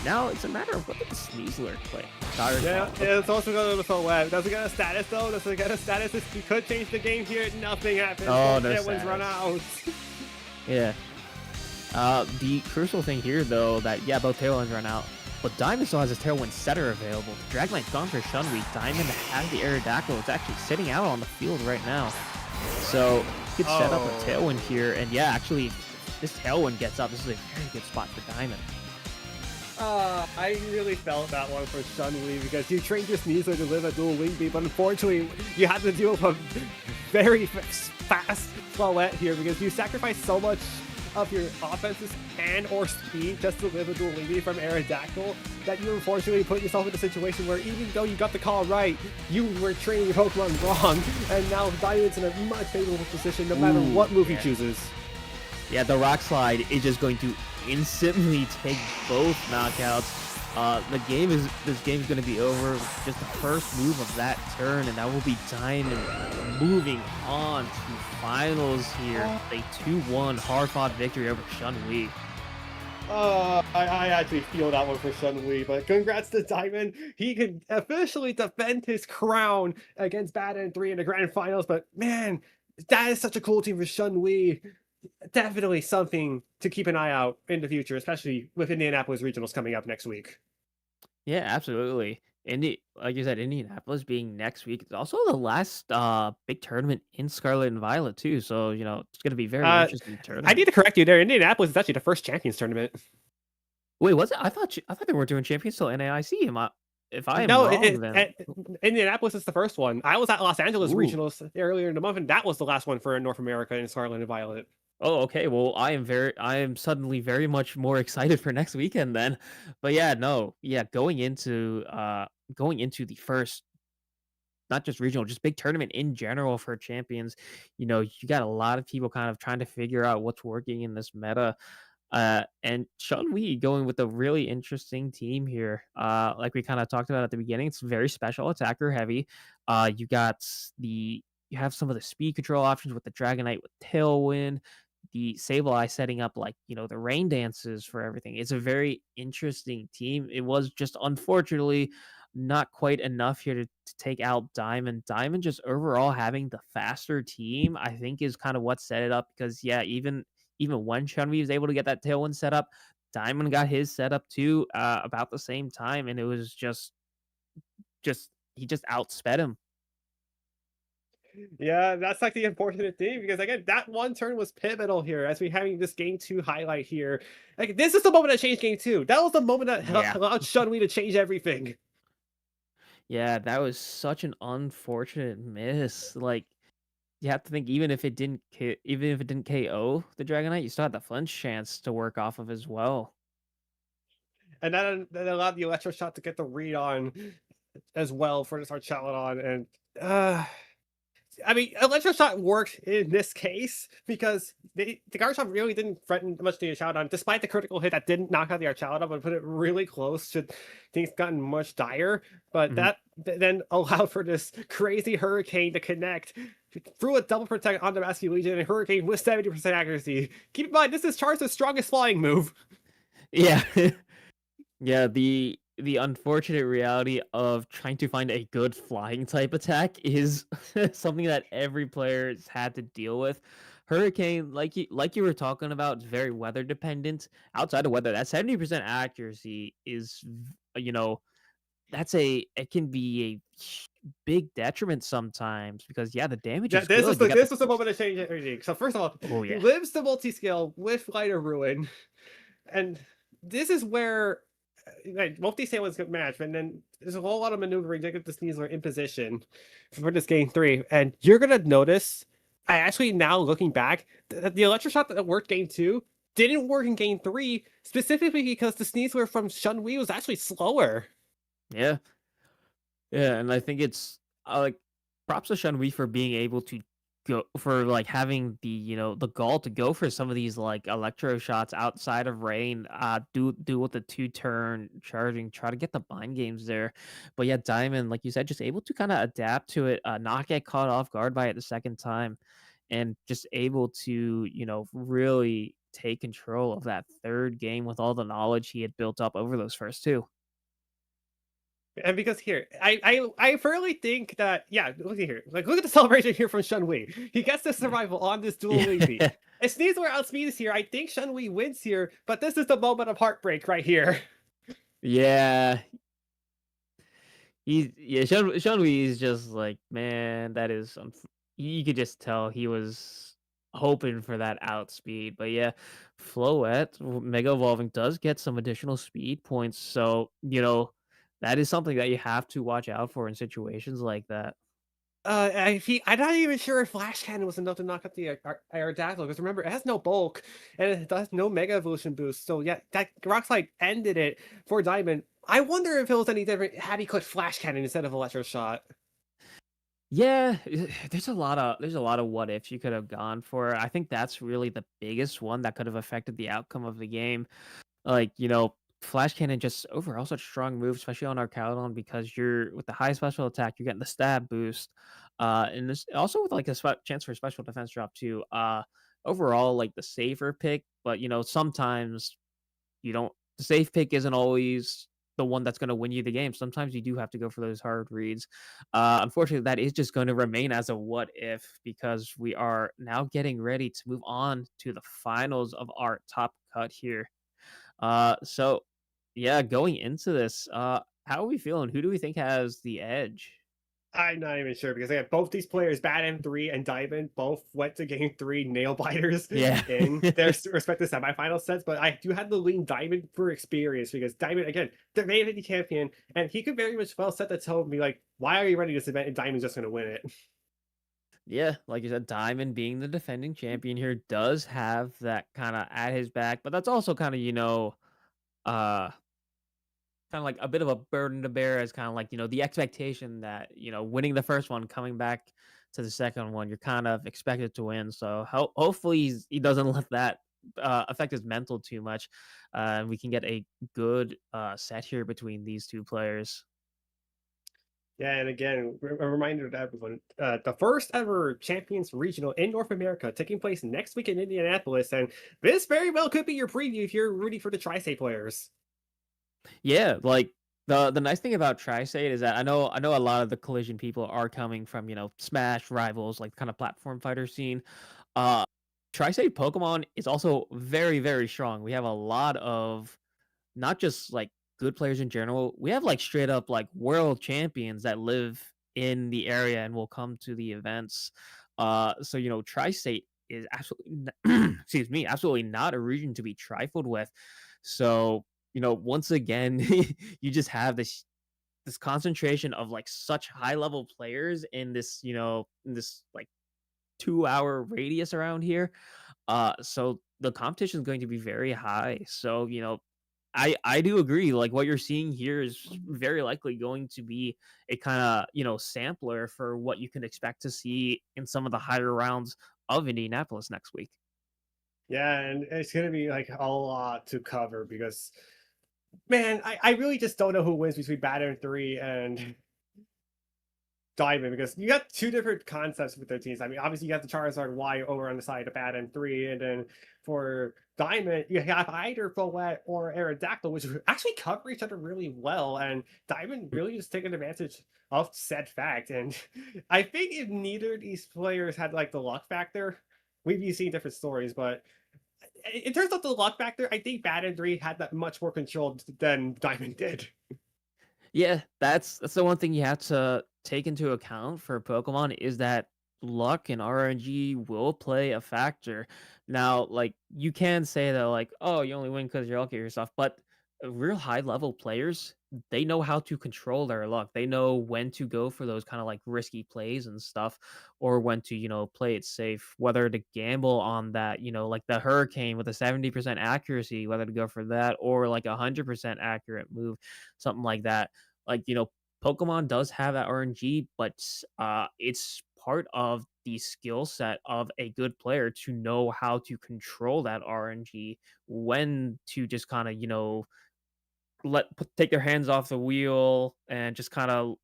Now it's a matter of what did the Sneasler play. Yeah, it's also going to the Floette. Does it get a status though? Does it get a status? You could change the game here. Nothing happens. Oh, no Tailwinds run out. Yeah. The crucial thing here though, that yeah, both Tailwinds run out, but Diamond still has his Tailwind setter available. The Dragonite's gone for Shenhui. Diamond has the Aerodactyl. It's actually sitting out on the field right now. So you could set up a Tailwind here, and yeah, actually, if this Tailwind gets up, this is a very good spot for Diamond. I really felt that one for Shenhui, because you trained your Sneasler to live a dual wing beat, but unfortunately you had to deal with a very fast Floette here, because you sacrificed so much of your offenses and or speed just to live a dual wing beat from Aerodactyl that you unfortunately put yourself in a situation where even though you got the call right, you were training your Pokemon wrong, and now Diamond's in a much favorable position no matter what move he chooses. Yeah, the Rock Slide is just going to instantly take both knockouts. This game is going to be over with just the first move of that turn, and that will be Diamond moving on to finals here. A 2-1 hard-fought victory over Shenhui. I actually feel that one for Shun Wei, but congrats to Diamond. He can officially defend his crown against Bad and 3 in the grand finals, but man, that is such a cool team for Shun Wei. Definitely something to keep an eye out in the future, especially with Indianapolis Regionals coming up next week. Yeah, absolutely. Like you said, Indianapolis being next week. It's also the last big tournament in Scarlet and Violet too. So, it's gonna be very interesting I tournament. need to correct you there. Indianapolis is actually the first Champions tournament. Wait, was it? I thought they were doing champions till NAIC. If I am No, wrong, then Indianapolis is the first one. I was at Los Angeles Ooh. Regionals earlier in the month, and that was the last one for North America in Scarlet and Violet. Oh, okay. Well, I am suddenly very much more excited for next weekend then. But yeah, no. Yeah, going into the first, not just regional, just big tournament in general for champions, you got a lot of people kind of trying to figure out what's working in this meta. And Sean Wee going with a really interesting team here. Like we kind of talked about at the beginning, it's very special attacker heavy. You got you have some of the speed control options with the Dragonite with Tailwind, the Sableye setting up like the rain dances for everything. It's a very interesting team. It was just unfortunately not quite enough here to take out Diamond. Diamond just overall having the faster team, I think, is kind of what set it up because yeah, even when Chun-Li was able to get that Tailwind set up, Diamond got his set up too about the same time, and it was just he just outsped him. Yeah, that's like the unfortunate thing because again, that one turn was pivotal here as we having this game 2 highlight here. Like this is the moment that changed game 2. That was the moment that Yeah. allowed Shun-Li to change everything. Yeah, that was such an unfortunate miss. Like you have to think even if it didn't KO the Dragonite, you still had the flinch chance to work off of as well. And that allowed the Electro Shot to get the read on as well for the Archaludon. And I mean, Electro Shot worked in this case because the Garchomp really didn't threaten much the Archaludon, despite the critical hit that didn't knock out the Archaludon, but put it really close should things gotten much dire. But Mhm. that then allowed for this crazy Hurricane to connect through a double protect on the Rescue Legion and Hurricane with 70% accuracy. Keep in mind, this is Charizard's strongest flying move. Yeah. Yeah, the unfortunate reality of trying to find a good flying type attack is something that every player has had to deal with. Hurricane, like you were talking about, is very weather dependent. Outside of weather, that 70% accuracy is, it can be a big detriment sometimes because yeah, the damage Yeah, is this good. was the moment to change everything. So first of all, Oh he yeah. lives the multi-scale with Light of Ruin, and this is where multi-scale was a good match, and then there's a whole lot of maneuvering to get the Sneasler in position for this game 3. And you're gonna notice, I actually now looking back, the Electro Shot that worked game 2 didn't work in game 3, specifically because the Sneasler from Shun Wei was actually slower. Yeah. Yeah, and I think it's like props to Shen Wei for being able to go for like having the gall to go for some of these like electro shots outside of rain. Do with the 2-turn charging, try to get the bind games there. But yeah, Diamond, like you said, just able to kind of adapt to it, not get caught off guard by it the second time, and just able to really take control of that third game with all the knowledge he had built up over those first two. And because here, I firmly think that look at here, like look at the celebration here from Shun Wei. He gets the survival on this dual lazy. If Sneasler outspeeds here, I think Shun Wei wins here, but this is the moment of heartbreak right here. Yeah, Sean Wee is just like, man, that is you could just tell he was hoping for that outspeed. But yeah, Floette Mega Evolving does get some additional speed points, so that is something that you have to watch out for in situations like that. I'm not even sure if Flash Cannon was enough to knock out the Aerodactyl, because remember, it has no bulk, and it does no Mega Evolution boost, so yeah, that Rock Slide ended it for Diamond. I wonder if it was any different had he clicked Flash Cannon instead of Electro Shot. Yeah, there's a lot of what ifs you could have gone for. I think that's really the biggest one that could have affected the outcome of the game. Like, Flash Cannon just overall such a strong move, especially on Arcalon, because you're with the high special attack, you're getting the stab boost. And this also with like a chance for special defense drop too. Overall, like the safer pick, but sometimes the safe pick isn't always the one that's going to win you the game. Sometimes you do have to go for those hard reads. Unfortunately, that is just going to remain as a what if, because we are now getting ready to move on to the finals of our top cut here. So yeah, going into this, how are we feeling? Who do we think has the edge? I'm not even sure because again, both these players, Bad M3 and Diamond, both went to game 3 nail biters Yeah. in their respective semifinal sets. But I do have to lean Diamond for experience because Diamond, again, the Vanity champion, and he could very much well set the tone and be like, why are you running this event and Diamond's just going to win it? Yeah, like you said, Diamond being the defending champion here does have that kind of at his back, but that's also kind of, uh kind of like a bit of a burden to bear as kind of like, the expectation that, winning the first one, coming back to the second one, you're kind of expected to win. So hopefully he doesn't let that affect his mental too much. And we can get a good set here between these two players. Yeah, and again, a reminder to everyone, the first ever Champions Regional in North America taking place next week in Indianapolis, and this very well could be your preview if you're rooting for the Tristate players. Yeah, like the nice thing about Tristate is that I know a lot of the Collision people are coming from, Smash rivals, like kind of platform fighter scene. Uh Tristate Pokemon is also very, very strong. We have a lot of not just like good players in general. We have like straight up like world champions that live in the area and will come to the events. So Tri-State is absolutely excuse me, absolutely not a region to be trifled with. So, once again, you just have this concentration of like such high level players in this, in this like 2-hour radius around here. So the competition is going to be very high. So, I do agree. Like what you're seeing here is very likely going to be a kind of sampler for what you can expect to see in some of the higher rounds of Indianapolis next week. Yeah, and it's gonna be like a lot to cover because, man, I really just don't know who wins between Bad M3 and Diamond because you got two different concepts with their teams. I mean, obviously you got the Charizard Y over on the side of Bad M3, and then for Diamond, you have either Follett or Aerodactyl, which actually cover each other really well, and Diamond really just taking advantage of said fact. And I think if neither of these players had like the luck factor, we'd be seeing different stories. But in terms of the luck factor, I think Bad M3 had that much more control than Diamond did. Yeah, that's the one thing you have to take into account for Pokemon is that luck and RNG will play a factor. Now, like you can say that like, oh, you only win because you're lucky or stuff, but real high level players, they know how to control their luck. They know when to go for those kind of like risky plays and stuff, or when to, play it safe, whether to gamble on that, like the Hurricane with a 70% accuracy, whether to go for that or like 100% accurate move, something like that. Like, Pokemon does have that RNG, but it's part of the skill set of a good player to know how to control that RNG, when to just kind of, take their hands off the wheel and just kind of,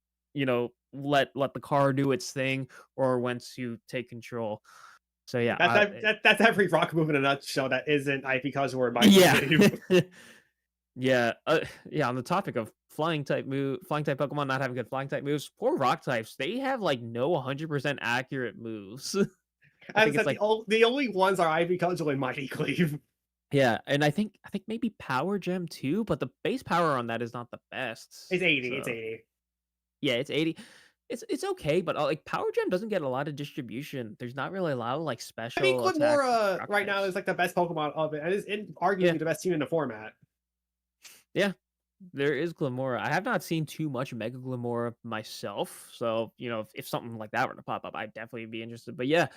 let the car do its thing, or when to take control. So yeah, That's every rock move in a nutshell that isn't IP Kazuha by yeah. Yeah, yeah. On the topic of flying type Pokemon not having good flying type moves, poor rock types, they have like no 100% accurate moves. I think it's like the only ones are Ivy Cudgel and Mighty Cleave. yeah, and I think maybe Power Gem too, but the base power on that is not the best. It's 80. So, it's 80. yeah, it's 80. It's okay, but like Power Gem doesn't get a lot of distribution. There's not really a lot of like special. I mean, Glimora right now is like the best Pokemon of it, and is arguably the best team in the format. Yeah, there is Glimora. I have not seen too much Mega Glimora myself, so if something like that were to pop up, I'd definitely be interested. But yeah,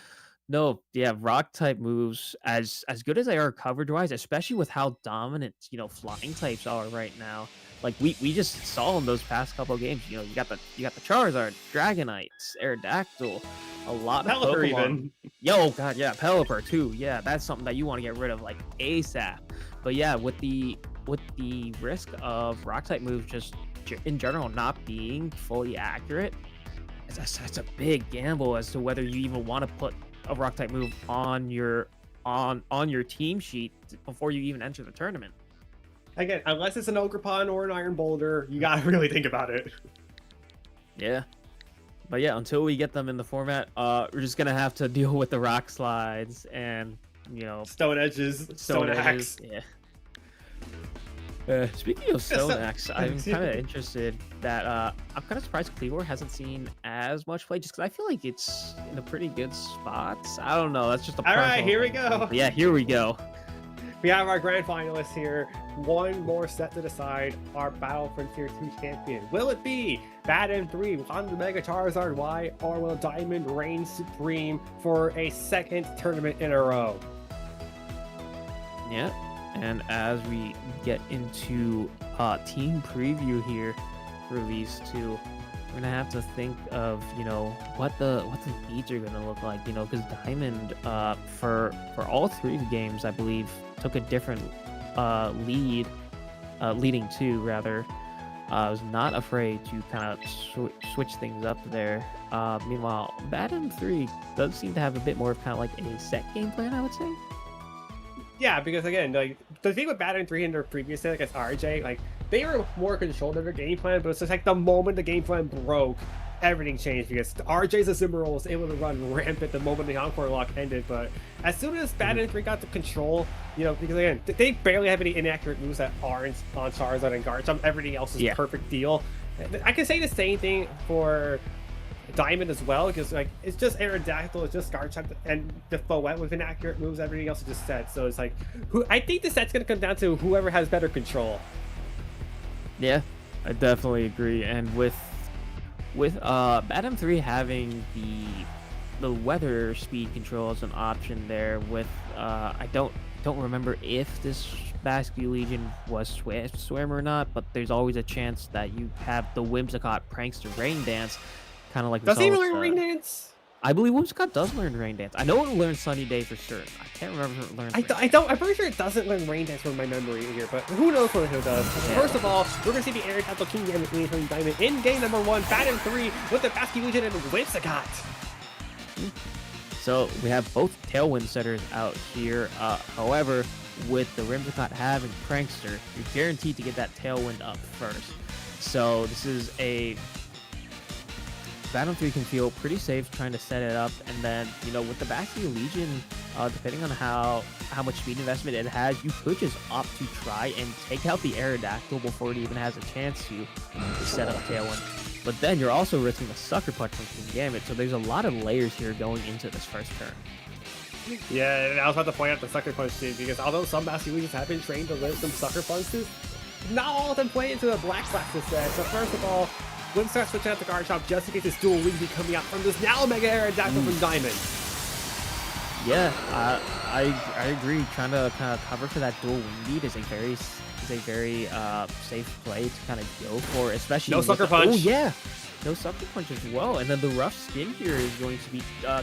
no, yeah, rock type moves as good as they are coverage wise, especially with how dominant flying types are right now. Like we just saw in those past couple of games, you got the Charizard, Dragonite, Aerodactyl, a lot of Pelipper Pokemon. even. Yo, god, yeah, Pelipper too. Yeah, that's something that you want to get rid of like ASAP. But yeah, with the risk of rock type moves just in general not being fully accurate, it's a big gamble as to whether you even want to put a rock type move on your team sheet before you even enter the tournament. Again, unless it's an Ogrepon or an Iron Boulder, you gotta really think about it. Yeah. But yeah, until we get them in the format, we're just gonna have to deal with the rock slides and, you know, Stone Edges, Stone Axe. Yeah. Speaking of Stone Axe, I'm kind of interested that I'm kind of surprised Cleavor hasn't seen as much play, just because I feel like it's in a pretty good spot. I don't know. That's just a All right, personal here we thing. go. But yeah, here we go. We have our grand finalists here. One more set to decide our Battle Frontier 2 champion. Will it be Bad M3 on the Mega Charizard Y, or will Diamond reign supreme for a second tournament in a row? Yeah. And as we get into team preview here for these two, we're gonna have to think of, you know, what the leads are gonna look like, you know, because Diamond for all three games, I believe, took a different leading two rather. I was not afraid to kind of switch things up there. Meanwhile, Bad M3 does seem to have a bit more of kind of like a set game plan, I would say. Yeah, because again, like the thing with Bad M3 in their previous set against RJ, like they were more controlled of their game plan, but it's just like the moment the game plan broke, everything changed because RJ's Azumarill was able to run rampant the moment the Encore lock ended. But as soon as Bad M3 got the control, you know, because again, they barely have any inaccurate moves that aren't on Charizard and Garchomp. Everything else is perfect deal. I can say the same thing for Diamond as well, because like it's just Aerodactyl, it's just Garchomp and the Foet with inaccurate moves. Everything else is just set. So it's like, I think the set's gonna come down to whoever has better control. Yeah, I definitely agree. And with Bad M3 having the weather speed control as an option there, with I don't remember if this Basque Legion was Swim or not, but there's always a chance that you have the Whimsicott Prankster Rain Dance, kind of like. Does he even learn Rain Dance? I believe Whimsicott does learn Rain Dance. I know it learns Sunny Day for certain. I can't remember if it learns. I'm pretty sure it doesn't learn Rain Dance from my memory here, but who knows what it does. Yeah. First of all, we're gonna see the Aerodactyl King Gambit from Diamond in game number 1, Bad M3 with the Basque Legion and Whimsicott. So we have both Tailwind setters out here. However, with the Whimsicott having Prankster, you're guaranteed to get that Tailwind up first. So this is a Bad M3 can feel pretty safe trying to set it up, and then, you know, with the Basque Legion, depending on how much speed investment it has, you could just opt to try and take out the Aerodactyl before it even has a chance to set up Tailwind. But then you're also risking a Sucker Punch from King Gambit, so there's a lot of layers here going into this first turn. Yeah, and I was about to point out the Sucker Punch too, because although some Basque Legions have been trained to live some Sucker Punches, not all of them play into the Black Flash set. So first of all, Whimsicott switching out the Garchomp just in case this dual wing be coming out from this now Mega Aerodactyl from Diamond. Yeah, I agree. Trying to kind of cover for that dual wing beat is a very safe play to kind of go for, especially no Sucker Punch. Oh yeah, no Sucker Punch as well. And then the rough skin here is going to be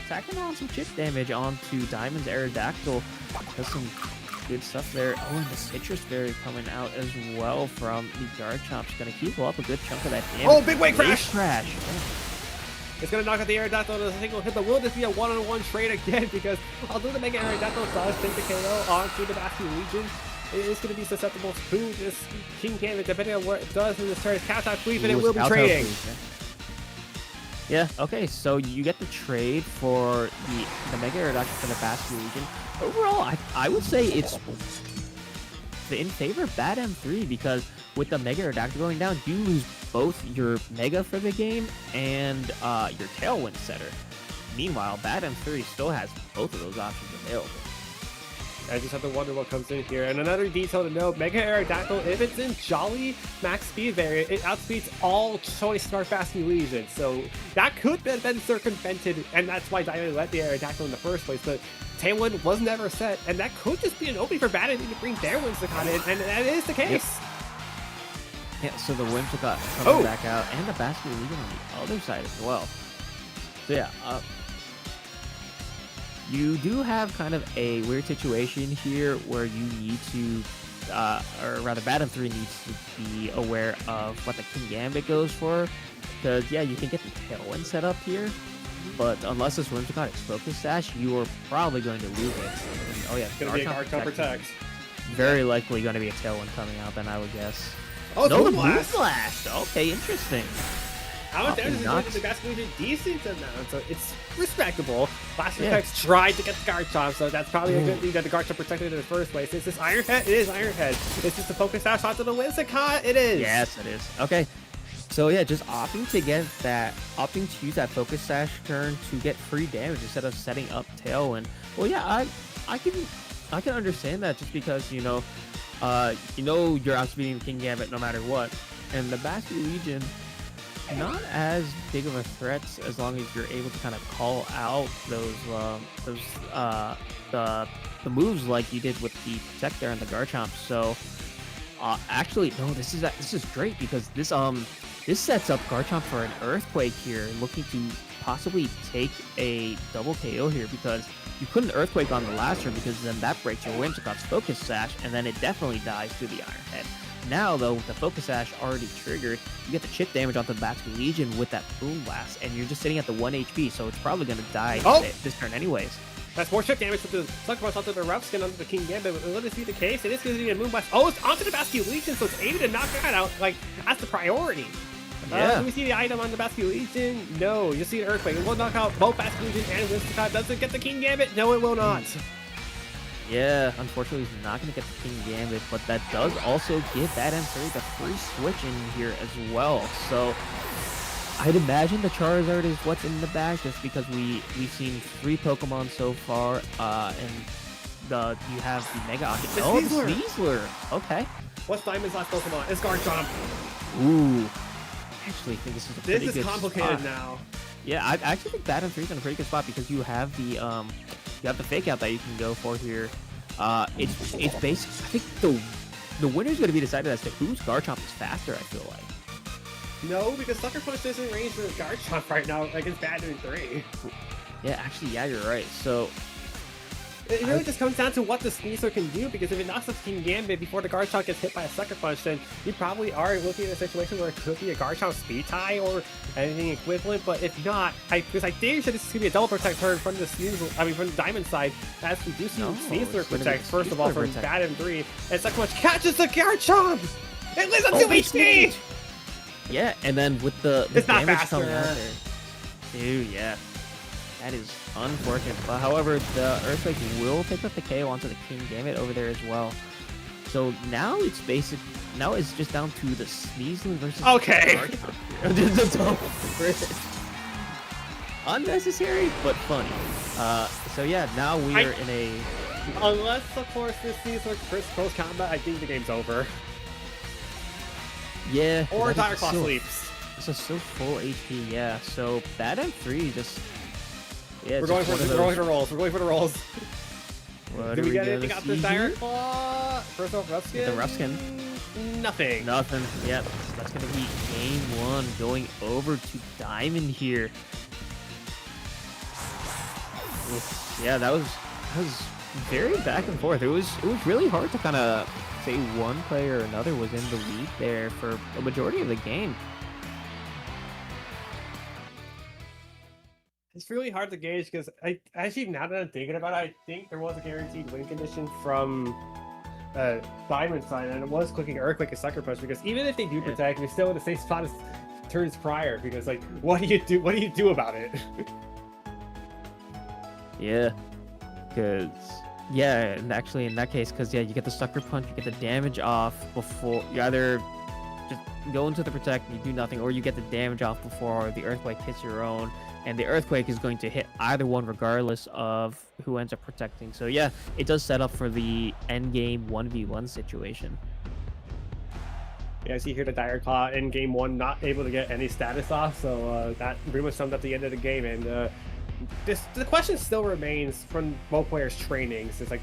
tacking on some chip damage onto Diamond's Aerodactyl. Does some good stuff there. Oh, and the Citrus Berry coming out as well from the Garchomp's going to keep up a good chunk of that damage. Oh, big wave crash! It's going to knock out the Aerodactyl with a single hit, but will this be a one-on-one trade again? Because although the Mega Aerodactyl does take the KO onto the Basque Legion, it is going to be susceptible to this King Gambit, depending on what it does in this turn. Counter Fleet, and it will be trading. Yeah, okay, so you get the trade for the Mega Aerodactyl for the Basque Legion. Overall, I would say it's in favor of Bad M3, because with the Mega Aerodactyl going down, you lose both your Mega for the game and your Tailwind setter. Meanwhile, Bad M3 still has both of those options available. I just have to wonder what comes in here. And another detail to note, Mega Aerodactyl, if it's in Jolly Max Speed variant, it outspeeds all Choice Smart Basque Legion. So that could have been circumvented, and that's why Diamond let the Aerodactyl in the first place. But Tailwind was never set, and that could just be an opening for Bad to bring their Whimsicott in, and that is the case. Yeah, so the Whimsicott coming back out, and the Basque Legion on the other side as well. So yeah, you do have kind of a weird situation here where you need to, or rather Bad M3 needs to be aware of what the King Gambit goes for. Because, yeah, you can get the Tailwind set up here, but unless this Whimsicott is Focus Sash, you are probably going to lose it. And, oh yeah, it's going to be a Garchomp Protect. very likely going to be a tailwind coming out. Then I would guess. Oh, it's No, the Moonblast. Moonblast. Okay, interesting. How much damage is Not- doing to the Basket Legion? Decent amount, so it's respectable. Blast Yeah. Effects tried to get the guard chomp, so that's probably a good thing that the guard chomp protected in the first place. Is this Iron Head? It is Iron Head. Is this the Focus Dash shot to the Winsicott? It is. Yes, it is. Okay. So yeah, just opting to use that focus sash turn to get free damage instead of setting up tailwind. Well, yeah, I can understand that just because you're outspeeding the King Gambit no matter what, and the Basket Legion not as big of a threat as long as you're able to kind of call out the moves like you did with the Protect there and the Garchomp. So actually, no, this is great because this sets up Garchomp for an Earthquake here, looking to possibly take a double KO here because you couldn't Earthquake on the last turn because then that breaks your Whimsicott's Focus Sash and then it definitely dies to the Iron Head. Now though, with the Focus Sash already triggered, you get the chip damage onto the Basket Legion with that Boom Blast, and you're just sitting at the 1 HP, so it's probably going to die this turn anyways. That's more chip damage with the Sucker Punch onto the Rough Skin onto the King Gambit. But let this be the case. It is going to be a Moonblast. Oh, it's onto the Basket Legion, so it's able to knock that out. Like, that's the priority. Yeah. Do we see the item on the Basket Legion? No. You'll see an Earthquake. It will knock out both Basket Legion and Winsicott. Does it get the King Gambit? No, it will not. Yeah, unfortunately he's not going to get the King Gambit, but that does also give that M3 the free switch in here as well. So I'd imagine the Charizard is what's in the bag just because we've seen 3 Pokemon so far, and you have the Mega Octane. The Oh, the Sneasler. Sneasler. Okay. What's Diamond's last Pokemon? It's Garchomp. Ooh. I actually think this is a pretty This good is complicated spot. now. Yeah, I actually think Bad M3 is in a pretty good spot because you have the Fake Out that you can go for here. It's basic. I think the winner's going to be decided as to whose Garchomp is faster. I feel like. No, because Sucker Punch isn't range for Garchomp right now against Bad M3. Yeah, actually, yeah, you're right. So It really just comes down to what the Sneasler can do, because if it knocks up King Gambit before the Garchomp gets hit by a Sucker Punch, then you probably are looking at a situation where it could be a Garchomp speed tie or anything equivalent. But if not, because I think this is going to be a double protect turn from the Sneasler, from the Diamond side, as we do see No, Sneasler it's gonna be protect, first of all, Sneasler from protect. Bad M3, and Sucker Punch catches the Garchomp! It lives on 2 HP! yeah, and then with the It's not damage faster. coming out there, dude, yeah, that is unfortunate. But however, the Earthquake will pick up the KO onto the King Gambit over there as well. So now it's basic. Now it's just down to the Sneasler versus Okay. the double crit. Unnecessary but funny. So yeah, now we are in a Unless, of course, this Sneasler close combat, I think the game's over. yeah. Or that Dire is Claw still- sleeps. This is still full HP, yeah. So Bad M3 just yeah. We're going for the rolls. We're going for the rolls. What Did are we get gonna anything out see this Dire here? Claw? First off, Rough Skin? The Rough Skin. Nothing. Nothing. Yep. So that's gonna be game 1 going over to Diamond here. Oof. Yeah, that was very back and forth. It was really hard to kind of say one player or another was in the lead there for a majority of the game. It's really hard to gauge because I actually, now that I'm thinking about it, I think there was a guaranteed win condition from Diamond side, and it was clicking Earthquake and Sucker Punch, because even if they do protect, we're still in the same spot as turns prior, because like, what do you do about it? Yeah, because and actually in that case, because you get the Sucker Punch, you get the damage off before you either just go into the protect, you do nothing, or you get the damage off before the Earthquake hits your own, and the Earthquake is going to hit either one regardless of who ends up protecting. So yeah, it does set up for the end game 1v1 situation. Yeah, I see here the Dire Claw in game 1 not able to get any status off, so that pretty much summed up the end of the game. And the question still remains from both players' trainings. It's like,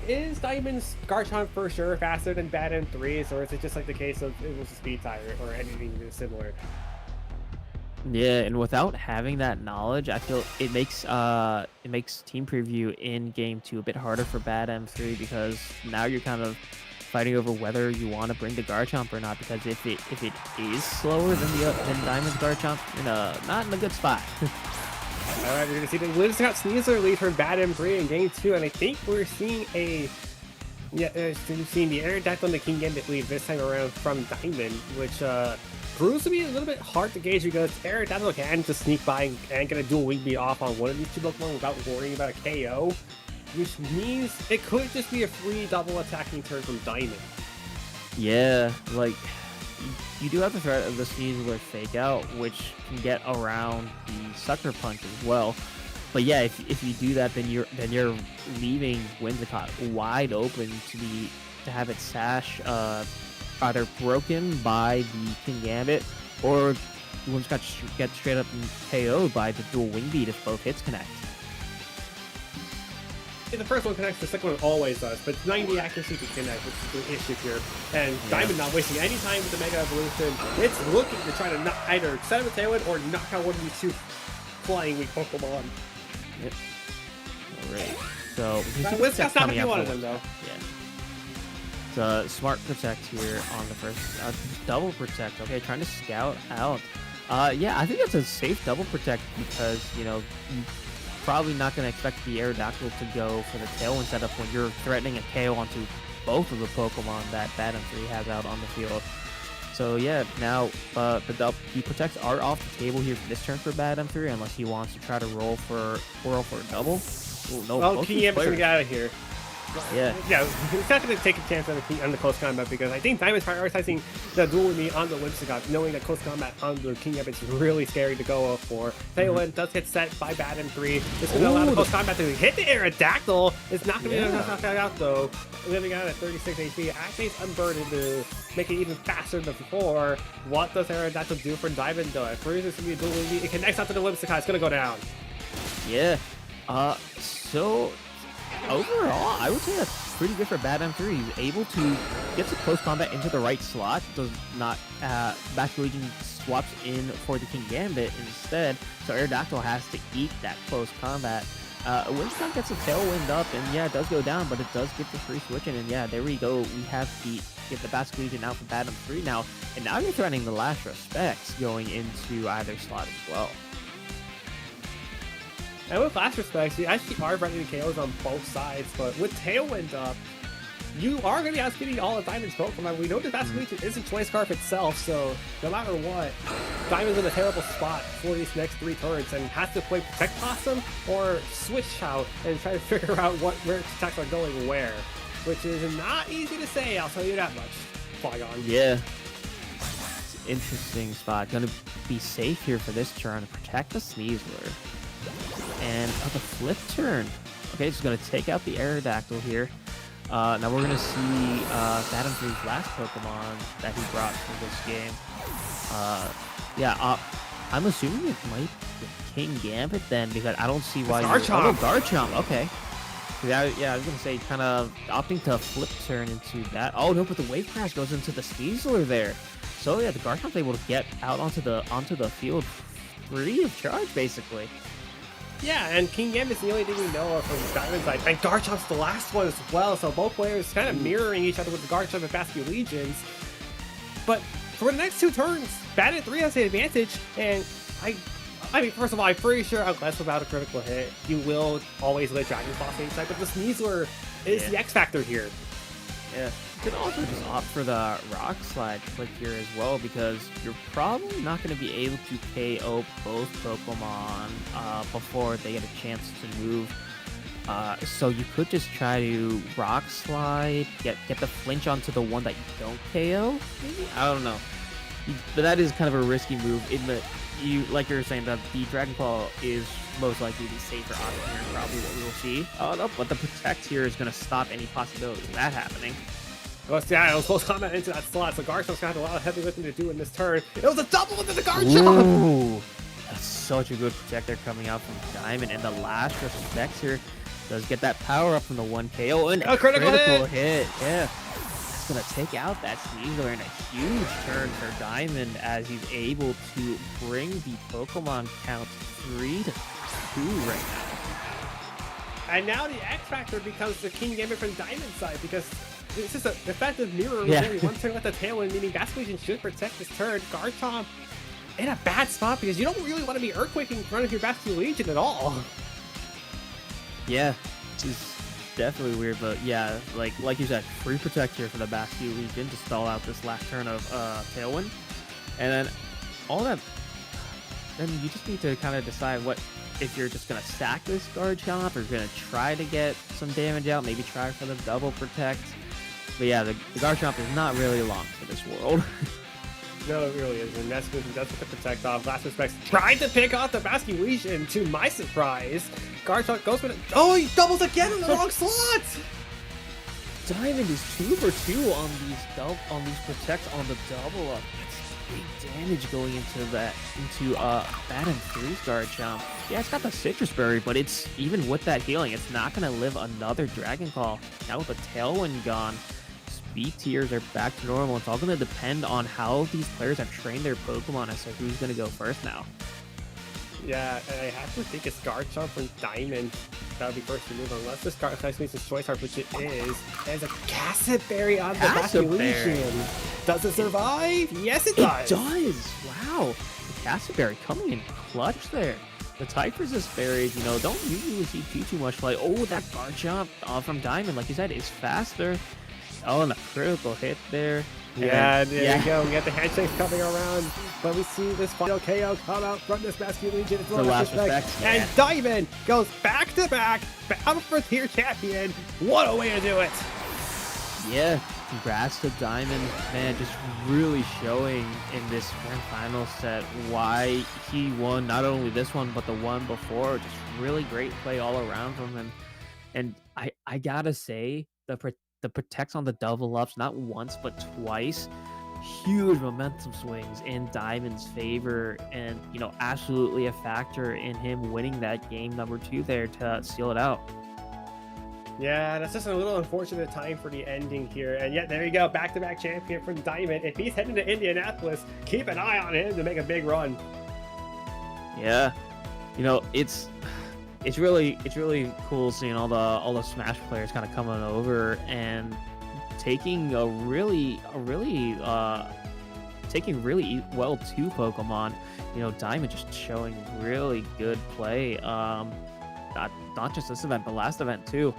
is Diamond's Garchomp for sure faster than Bad M3's, or is it just like the case of it was a speed tie or anything similar? Yeah, and without having that knowledge, I feel it makes team preview in game 2 a bit harder for Bad M3, because now you're kind of fighting over whether you want to bring the Garchomp or not, because if it is slower than Diamond's Garchomp, you're not in a good spot. Alright, we're gonna see the Winsicott Sneasler lead for Bad M3 in game 2, and I think we're seeing a Yeah, so you've seen the Aerodactyl and the King Gambit lead this time around from Diamond, which proves to be a little bit hard to gauge because Aerodactyl can just sneak by and get a dual wing beat off on one of these two Pokemon without worrying about a KO, which means it could just be a free double attacking turn from Diamond. Yeah, like you do have the threat of the Sneasler Fake Out, which can get around the Sucker Punch as well. But yeah, if you do that, then you're leaving Whimsicott wide open to have its sash either broken by the King Gambit, or Whimsicott gets straight up and KO'd by the dual wing beat if both hits connect. Yeah, the first one connects, the second one always does, but 90 accuracy to connect, which is the issue here. And Diamond not wasting any time with the Mega Evolution. It's looking to try to either set up a Tailwind or knock out one of these two flying weak Pokemon. Yep. Alright. So Whimsicott's not gonna be one of them though. Yeah. It's smart protect here on the first double protect. Okay, trying to scout out. Yeah, I think that's a safe double protect because you're probably not going to expect the Aerodactyl to go for the Tailwind setup when you're threatening a KO onto both of the Pokemon that Bad M3 has out on the field. So yeah, now the protects are off the table here for this turn for Bad M3 unless he wants to try to roll for a double. Ooh, no, Well, King Gambit's gonna get out of here. Yeah. Yeah, he's not going to take a chance on the close combat because I think Diamond's prioritizing the duel with me on the Whimsicott, knowing that close combat on the King Gambit's really scary to go for. Tailwind does get set by Bad M3. It's going to allow the close combat to hit the Aerodactyl. It's not going to be enough to knock that out though. Living out at 36 HP, actually it's unburdened to make it even faster than before. What does Aerodactyl do for Diamond though? At first it's going to be a duel with me. It connects out to the Whimsicott. It's going to go down. Yeah. So overall, I would say that's pretty good for Bad M3. He's able to get the close combat into the right slot. Does not Back Legion swaps in for the King Gambit instead. So Aerodactyl has to eat that close combat. Whimsicott gets a Tailwind up, and yeah, it does go down, but it does get the free switching. And yeah, there we go. We have get the Basque Legion out for Bad M3 now, and now you're threatening the last respects going into either slot as well. And with last respects, you actually are running the KOs on both sides, but with Tailwind up, you are going to be outspeeding all of Diamond's Pokemon. We know the Basque Legion isn't Choice Scarf itself, so no matter what, Diamond's in a terrible spot for these next 3 turns and has to play Protect Possum or Switch out and try to figure out where attacks are going where, which is not easy to say, I'll tell you that much. Flygon. Yeah. It's an interesting spot. Going to be safe here for this turn. Protect the Sneasler. And the flip turn. Okay, just going to take out the Aerodactyl here. Now we're going to see Bad M3's last Pokemon that he brought for this game. I'm assuming it might be King Gambit then, because I don't see why Garchomp. Garchomp, okay. Yeah, I was going to say, kind of opting to flip turn into that. Oh no, but the Wave Crash goes into the Sneasler there. So yeah, the Garchomp's able to get out onto the field free of charge, basically. Yeah, and King Gambit's the only thing we know of from the Diamond side, and Garchomp's the last one as well, so both players kind of mirroring each other with the Garchomp and Basque Legions. But for the nenext 2 turns, Bad M3 has the advantage, and I mean, first of all, I'm pretty sure unless without a critical hit, you will always let Dragon Claw inside, but the Sneasler is the X factor here. Yeah. You can also just opt for the Rock Slide click here as well, because you're probably not going to be able to KO both Pokemon before they get a chance to move. So you could just try to Rock Slide, get the flinch onto the one that you don't KO, maybe? I don't know. But that is kind of a risky move in that like you were saying, that the Dragon Claw is most likely the safer option here, and probably what we will see. Oh no, but the Protect here is going to stop any possibility of that happening. Well, yeah, it was close combat into that slot, so Garchomp's got a lot of heavy lifting to do in this turn. It was a double into the Garchomp! Ooh, that's such a good protector coming out from Diamond, and the last respects here does get that power up from the 1 KO, and a critical hit. Yeah, that's gonna take out that Sneasler in a huge turn for Diamond as he's able to bring the Pokemon count 3-2 right now. And now the X Factor becomes the King Gambit from Diamond side, because it's just an effective mirror. One turn with the Tailwind, meaning Basque Legion should protect this turn. Garchomp in a bad spot because you don't really want to be Earthquaking in front of your Basque Legion at all. Yeah, definitely weird, but yeah, like you said, free protect here for the Basque Legion to stall out this last turn of Tailwind, and then all that. Then you just need to kind of decide what if you're just gonna stack this guard chomp or you're gonna try to get some damage out, maybe try for the double protect. But yeah, the guard chomp is not really long for this world. No, it really isn't. That's what the protect off. Last respects tried to pick off the Basque Legion, to my surprise. Guard shot goes for it. Oh, he doubles again in the wrong slot! Diamond is 2 for 2 on these protects on the double up. That's big damage going into Bad M3's guard chomp. Yeah, it's got the citrus berry, but it's even with that healing, it's not gonna live another Dragon Call. Now with the Tailwind gone, speed tiers are back to normal. It's all gonna depend on how these players have trained their Pokemon as to who's gonna go first now. Yeah, and I have to think it's guard chomp from Diamond. That would be first to move, unless this guard makes his choice hard, which it is. There's a Cassiterberry on the Basque Legion. Does it survive? Yes, it does. It does. Wow. The Cassiterberry coming in clutch there. The type resist berries, don't usually see too much play. Oh, that guard chomp from Diamond, like you said, is faster. Oh, and a critical hit there. Yeah, there you go. We got the handshakes coming around, but we see this final KO come out from this Basque Legion. It's the last respect. And Diamond goes back to back, Battle Frontier champion. What a way to do it! Yeah, congrats to Diamond, man. Just really showing in this grand final set why he won not only this one but the one before. Just really great play all around from him. And I gotta say the protects on the double ups, not once but twice, huge momentum swings in Diamond's favor, and absolutely a factor in him winning that game number 2 there to seal it out. Yeah, that's just a little unfortunate time for the ending here. And yet, there you go, back-to-back champion from Diamond. If he's heading to Indianapolis, keep an eye on him to make a big run. Yeah, it's really cool seeing all the Smash players kind of coming over and taking really well to Pokemon. Diamond just showing really good play. Not just this event, but last event too.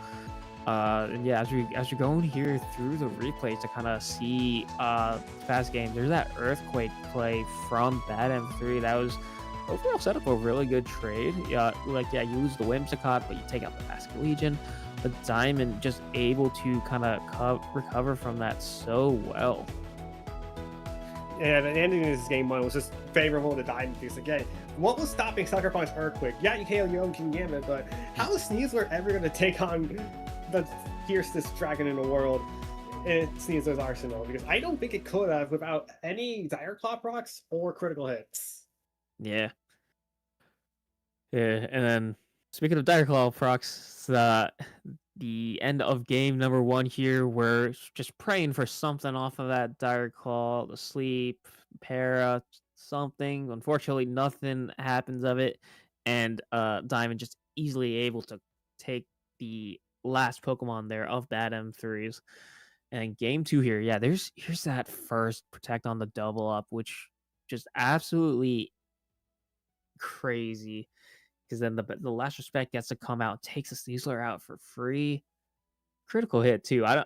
And yeah, as you're going here through the replays to kind of see past games, there's that Earthquake play from Bad M3 that was overall set up a really good trade. You lose the Whimsicott, but you take out the Basque Legion. But Diamond just able to kind of recover from that so well. Yeah, the ending of this game 1 was just favorable to Diamond because, again, what was stopping Sucker Punch Earthquake? Yeah, you KO your own King Gambit, but how is Sneasler ever going to take on the fiercest dragon in the world in Sneasler's arsenal? Because I don't think it could have without any Dire Claw procs or critical hits. Yeah. And then speaking of Dire Claw procs, the end of game number 1 here, we're just praying for something off of that Dire Claw, the sleep, para, something. Unfortunately, nothing happens of it, and Diamond just easily able to take the last Pokemon there of Bad M3's. And game 2 here, yeah, here's that first protect on the double up, which just absolutely crazy, because then the last respect gets to come out, takes the Sneasler out for free. Critical hit too. I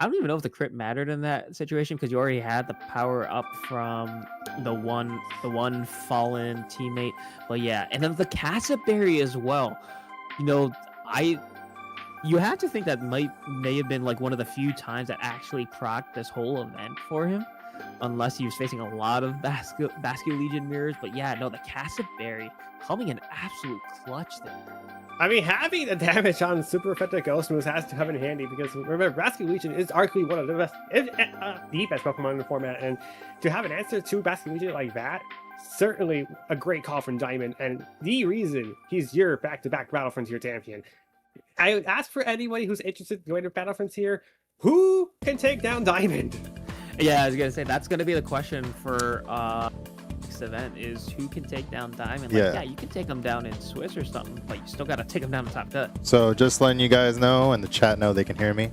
don't even know if the crit mattered in that situation, because you already had the power up from the one fallen teammate. But yeah, and then the Cassiterberry as well. You have to think that may have been like one of the few times that actually procced this whole event for him, unless he was facing a lot of Basque Legion mirrors. But yeah, no, the Cassiterberry coming in absolute clutch there. I mean, having the damage on super effective ghost moves has to come in handy, because remember, Basque Legion is arguably one of the best, the best Pokemon in the format, and to have an answer to Basque Legion like that, certainly a great call from Diamond, and the reason he's your back-to-back Battle Frontier champion. I would ask for anybody who's interested in going to Battle Frontier, who can take down Diamond? Yeah, I was gonna say that's gonna be the question for next event, is who can take down Diamond. Yeah, you can take them down in Swiss or something, but you still gotta take them down to Top Cut. So just letting you guys know, and the chat know they can hear me,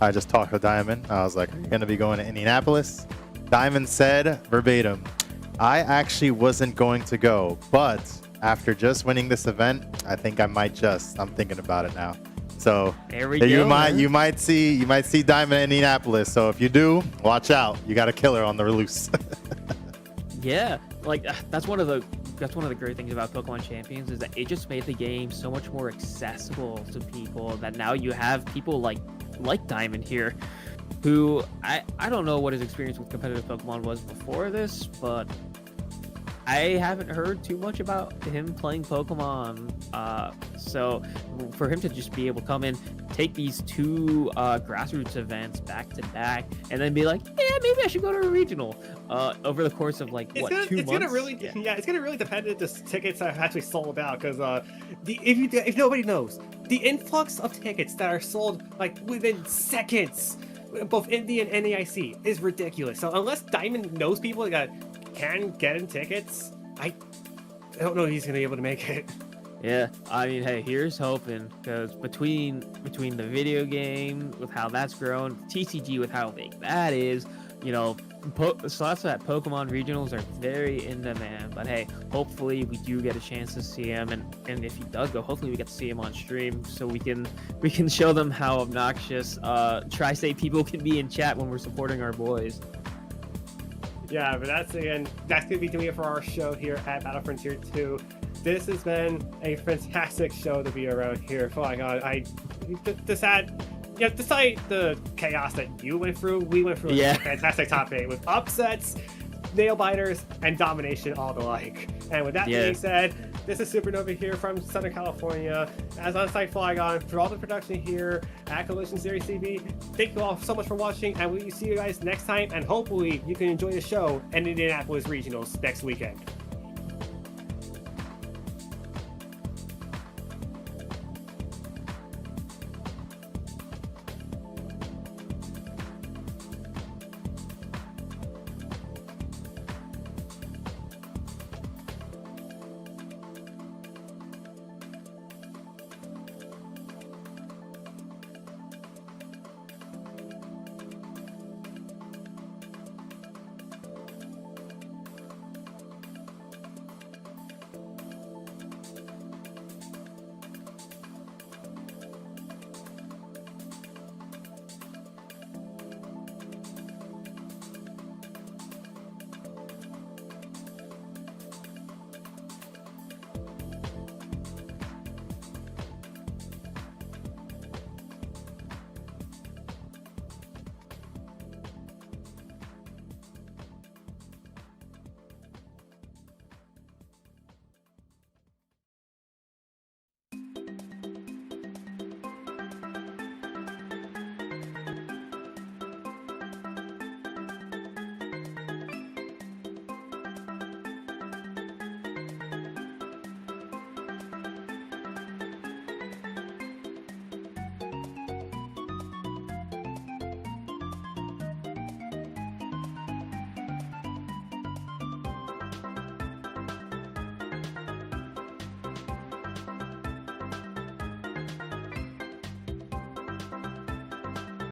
I just talked to Diamond. I was like, are you gonna be going to Indianapolis? Diamond said verbatim, I actually wasn't going to go, but after just winning this event, I think I might I'm thinking about it now. So There we you go, man. might see Diamond in Indianapolis. So if you do, watch out. You got a killer on the loose. Yeah, like that's one of the great things about Pokemon Champions is that it just made the game so much more accessible to people. That now you have people like Diamond here, who I don't know what his experience with competitive Pokemon was before this, but I haven't heard too much about him playing Pokemon. So for him to just be able to come in, take these two grassroots events back to back, and then be like, yeah, maybe I should go to a regional over the course of like 2 months. It's gonna really, it's gonna really depend if the tickets are actually sold out. Because if nobody knows, the influx of tickets that are sold like within seconds, both indie and NAIC, is ridiculous. So unless Diamond knows people that can get in tickets, I don't know if he's gonna be able to make it. Yeah, I mean, hey, here's hoping, because between the video game with how that's grown, TCG with how big that is, you know, slots at Pokemon regionals are very in demand. But hey, hopefully we do get a chance to see him, and if he does go, hopefully we get to see him on stream so we can show them how obnoxious Tri-State people can be in chat when we're supporting our boys. Yeah, but that's gonna be doing it for our show here at Battle Frontier 2. This has been a fantastic show to be around here. Oh my god, despite the chaos that you went through, we went through a fantastic top 8 with upsets, nail biters, and domination all alike. And with that being said, this is Supernova here from Southern California, as on-site Flygon, for all the production here at Collision Series CB. Thank you all so much for watching, and we will see you guys next time, and hopefully you can enjoy the show and Indianapolis Regionals next weekend.